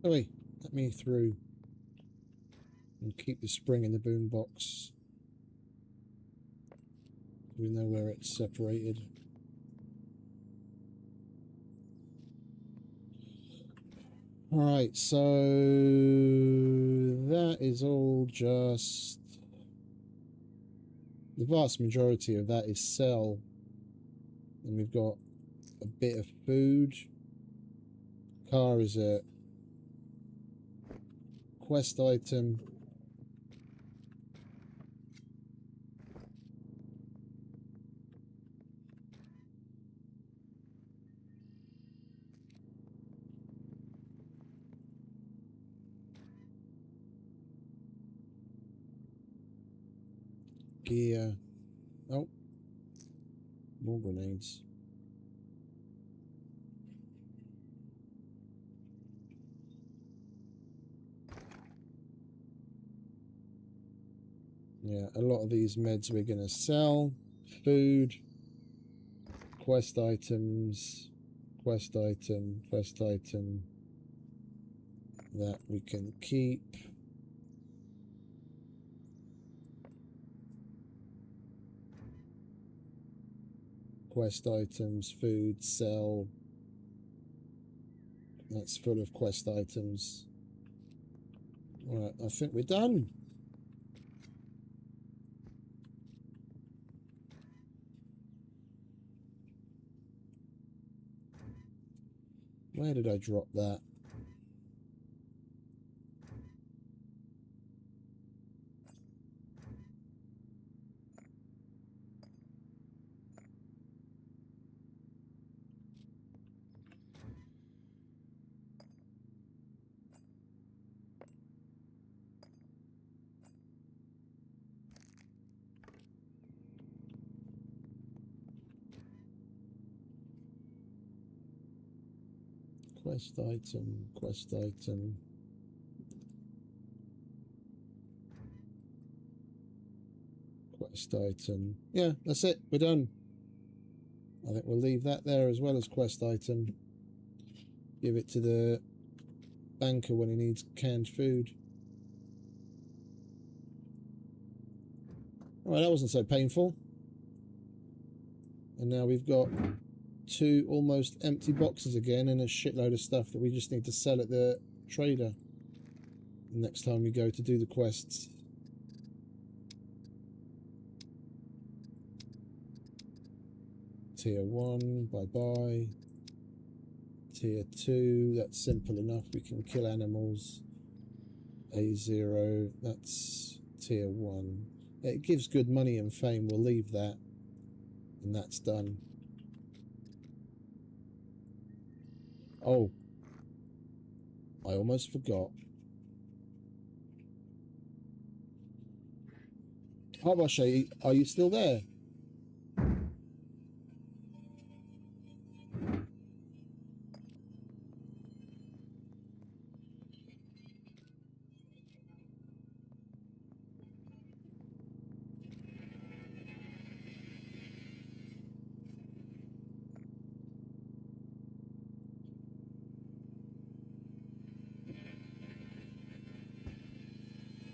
Oh wait, let me through and keep the spring in the boombox. We know where it's separated. Alright, so that is all just... The vast majority of that is sell. And we've got a bit of food. Car is a quest item. Gear. Oh. More grenades. Yeah, a lot of these meds we're going to sell. Food. Quest items. Quest item. Quest item. That we can keep. Quest items, food, sell. That's full of quest items. Alright, I think we're done. Where did I drop that? Quest item, quest item. Quest item. Yeah, that's it. We're done. I think we'll leave that there as well as quest item. Give it to the banker when he needs canned food. Alright, that wasn't so painful. And now we've got 2 almost empty boxes again and a shitload of stuff that we just need to sell at the trader next time we go to do the quests. Tier 1, bye-bye. Tier 2, that's simple enough. We can kill animals. A0, that's tier 1. It gives good money and fame. We'll leave that. And that's done. Oh. I almost forgot. Habashi, are you still there?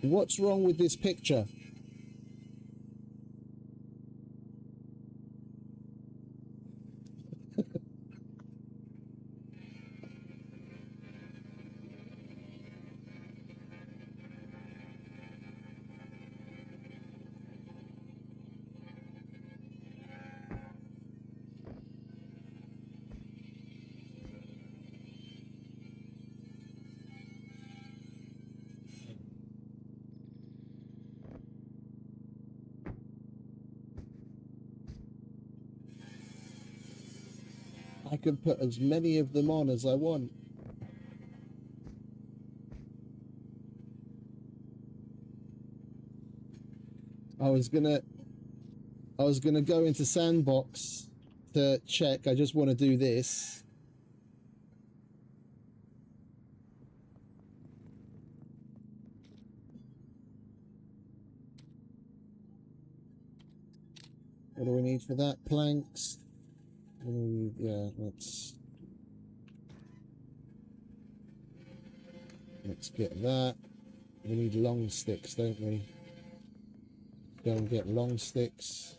What's wrong with this picture? I can put as many of them on as I want. I was gonna go into Sandbox to check. I just want to do this. What do we need for that? Planks. Yeah, let's... Let's get that. We need long sticks, don't we? Go and get long sticks.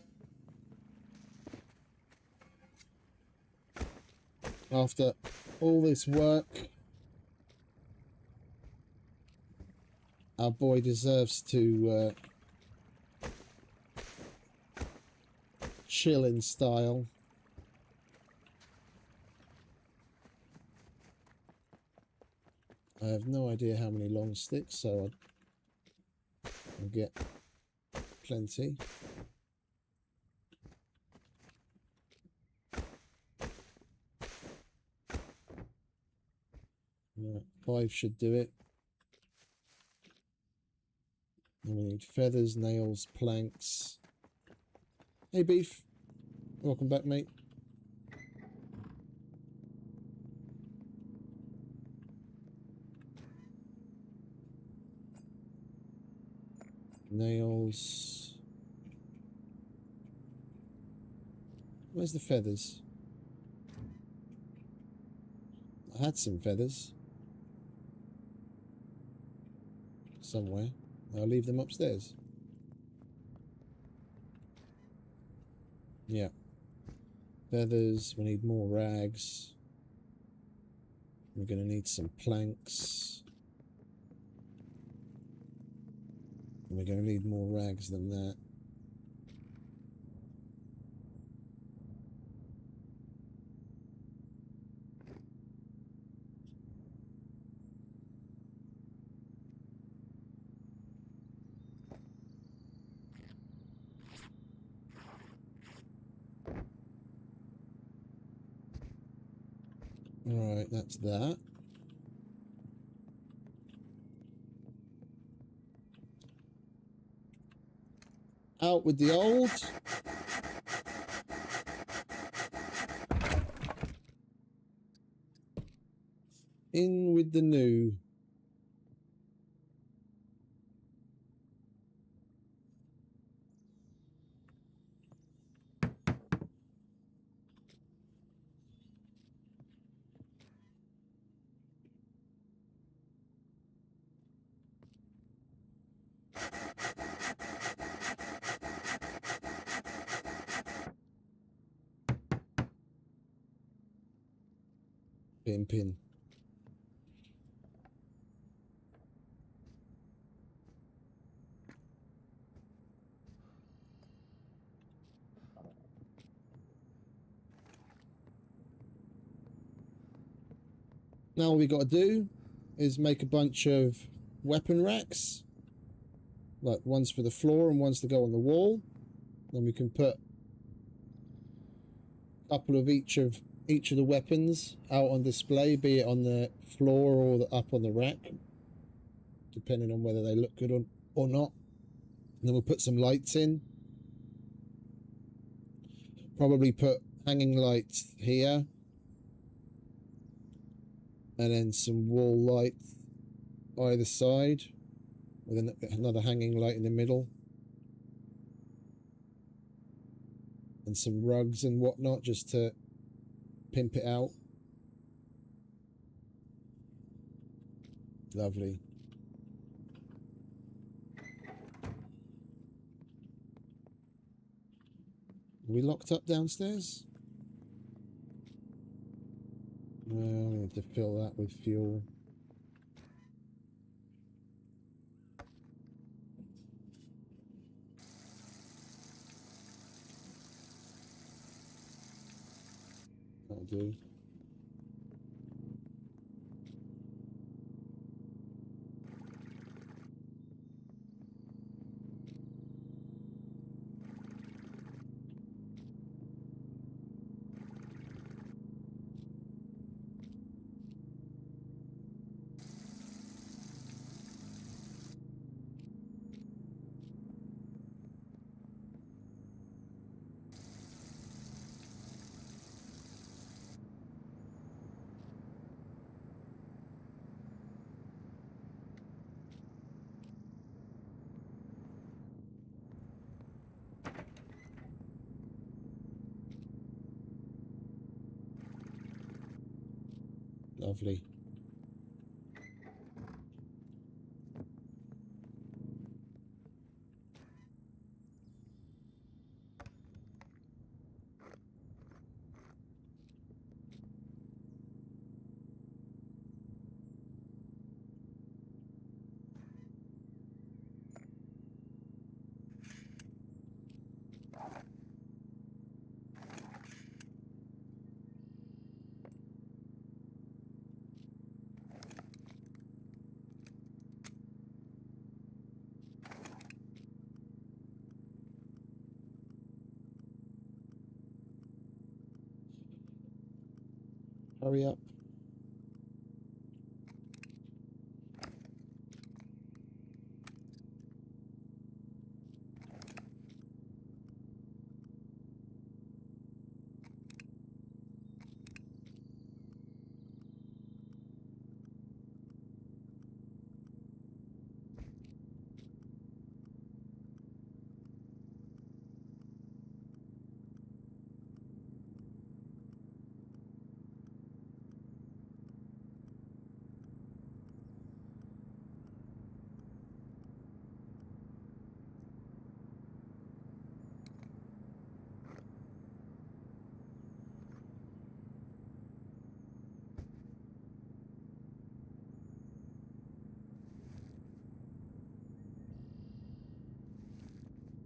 After all this work, our boy deserves to chill in style. I have no idea how many long sticks, so I'll get plenty. Right, 5 should do it. And we need feathers, nails, planks. Hey Beef, welcome back, mate. Nails. Where's the feathers? I had some feathers somewhere. I'll leave them upstairs. Yeah. Feathers. We need more rags. We're going to need some planks. And we're going to need more rags than that. Alright, that's that. Out with the old. In with the new. Pin. Now all we got to do is make a bunch of weapon racks. Like one's for the floor and one's to go on the wall. Then we can put a couple of each of the weapons out on display, be it on the floor or up on the rack, depending on whether they look good or not. And then we'll put some lights in. Probably put hanging lights here. And then some wall lights either side. With another hanging light in the middle. And some rugs and whatnot just to pimp it out. Lovely. Are we locked up downstairs? Well, I need to fill that with fuel. That'll do. Lovely. Hurry up.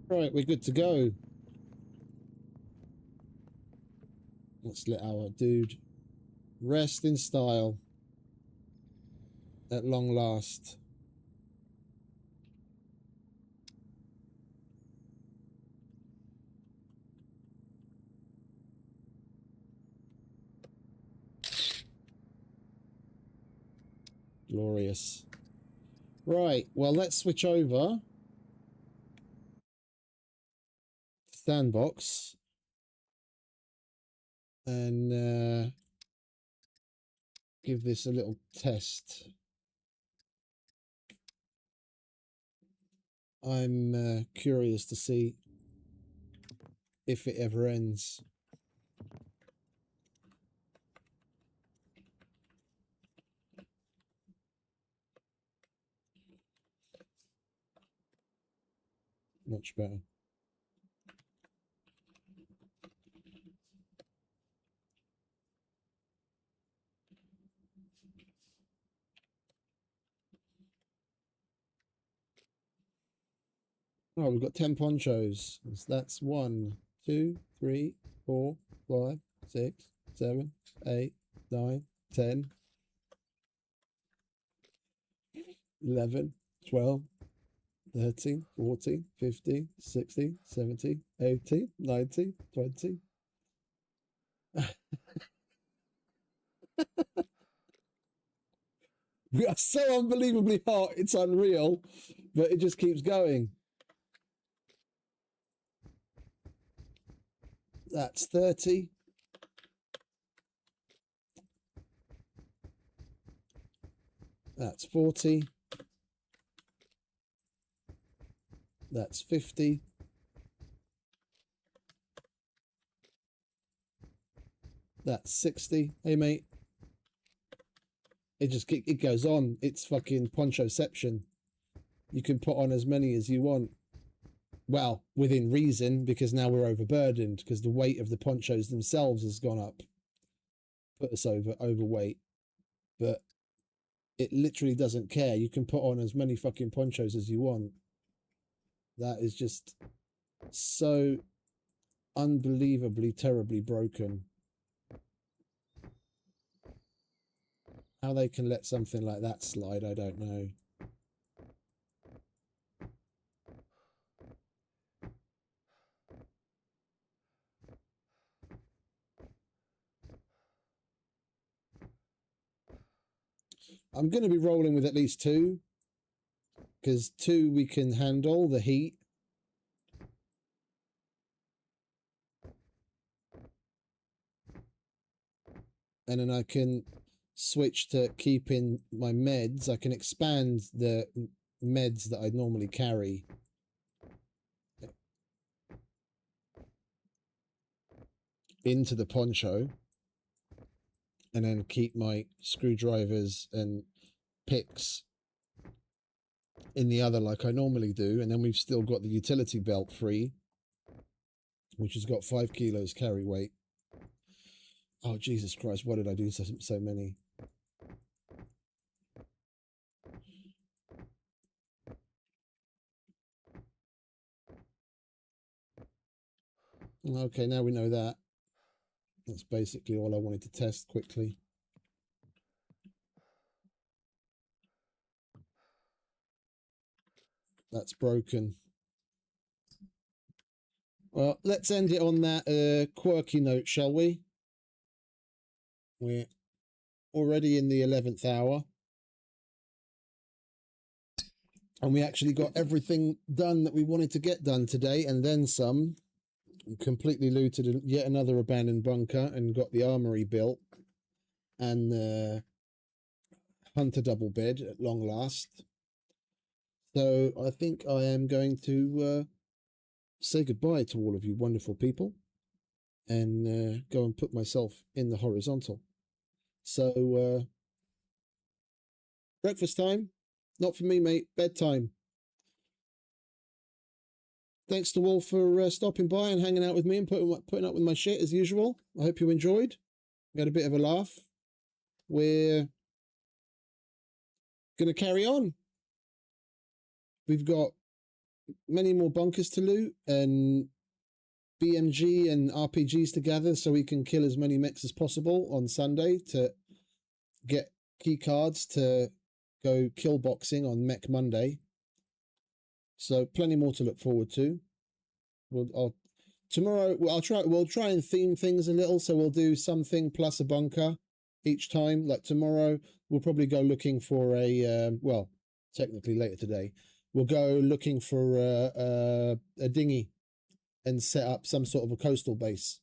Right, we're good to go. Let's let our dude rest in style at long last. Glorious. Right, well, let's switch over to Sandbox and give this a little test. I'm curious to see if it ever ends. Much better. Oh, we've got 10 ponchos. That's 1, 2, 3, 4, 5, 6, 7, 8, 9, 10, 11, 12, 13, 14, 15, 16, 17, 18, 19, 20. We are so unbelievably hot, it's unreal, but it just keeps going. That's 30. That's 40. That's 50. That's 60. Hey, mate. It goes on. It's fucking ponchoception. You can put on as many as you want. Well, within reason, because now we're overburdened, because the weight of the ponchos themselves has gone up. Put us overweight. But it literally doesn't care. You can put on as many fucking ponchos as you want. That is just so unbelievably terribly broken. How they can let something like that slide, I don't know. I'm going to be rolling with at least 2, because 2 we can handle the heat. And then I can switch to keeping my meds. I can expand the meds that I normally carry. Into the poncho. And then keep my screwdrivers and picks in the other like I normally do. And then we've still got the utility belt free, which has got 5 kilos carry weight. Oh, Jesus Christ, why did I do so many? Okay, now we know that. That's basically all I wanted to test quickly. That's broken. Well, let's end it on that quirky note, shall we? We're already in the 11th hour. And we actually got everything done that we wanted to get done today, and then some. Completely looted yet another abandoned bunker and got the armory built. And the hunter double bed at long last. So I think I am going to say goodbye to all of you wonderful people and go and put myself in the horizontal. So breakfast time, not for me, mate. Bedtime. Thanks to all for stopping by and hanging out with me and putting up with my shit as usual. I hope you enjoyed. We had a bit of a laugh. We're going to carry on. We've got many more bunkers to loot and BMG and RPGs to gather so we can kill as many mechs as possible on Sunday to get key cards to go kill boxing on Mech Monday. So plenty more to look forward to. We'll try and theme things a little. So we'll do something plus a bunker each time. Like tomorrow, we'll probably go looking for a well, technically later today, we'll go looking for a dinghy and set up some sort of a coastal base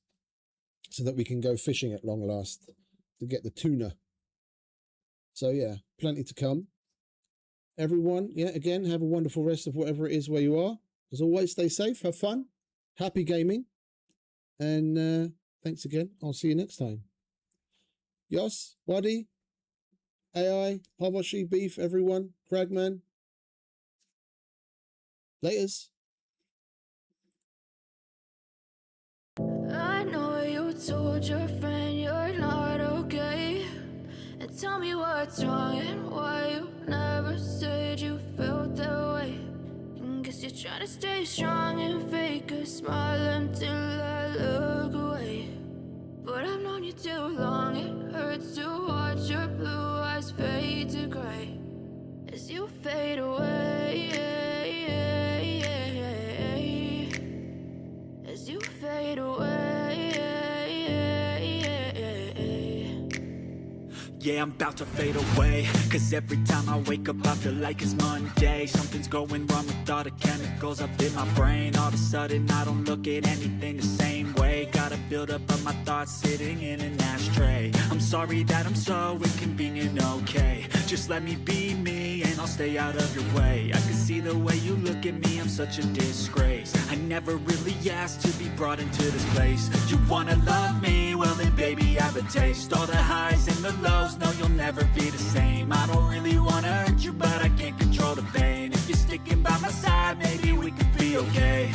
so that we can go fishing at long last to get the tuna. So yeah, plenty to come. Everyone, yeah, again, have a wonderful rest of whatever it is where you are. As always, stay safe, have fun, happy gaming, and thanks again. I'll see you next time. Yos, Wadi, AI, Havashi, Beef, everyone, Cragman. Laters.
I know you told your friend you're not okay, and tell me what's wrong and why you never said you felt that way. And guess you're trying to stay strong and fake a smile until I look away. But I've known you too long, it hurts to watch your blue eyes fade to gray as you fade away, as you fade away.
Yeah, I'm about to fade away, cause every time I wake up I feel like it's Monday. Something's going wrong with all the chemicals up in my brain. All of a sudden I don't look at anything the same way. Gotta build up of my thoughts sitting in an ashtray. I'm sorry that I'm so inconvenient, okay. Just let me be me and I'll stay out of your way. I can see the way you look at me, I'm such a disgrace. I never really asked to be brought into this place. You wanna love me? Well then baby I have a taste. All the highs and the lows, no you'll never be the same. I don't really wanna hurt you but I can't control the pain. If you're sticking by my side maybe we could be okay.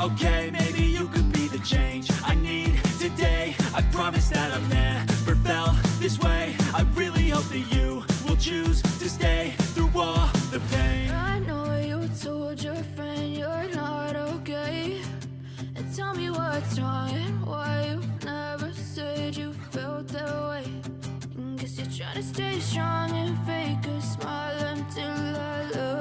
Okay, maybe you could be the change I need today. I promise that I've never felt this way. I really hope that you will choose to stay through all the pain.
I know you told your friend you're not okay, and tell me what's wrong and why you never said you felt that way. And guess you're trying to stay strong and fake a smile until I look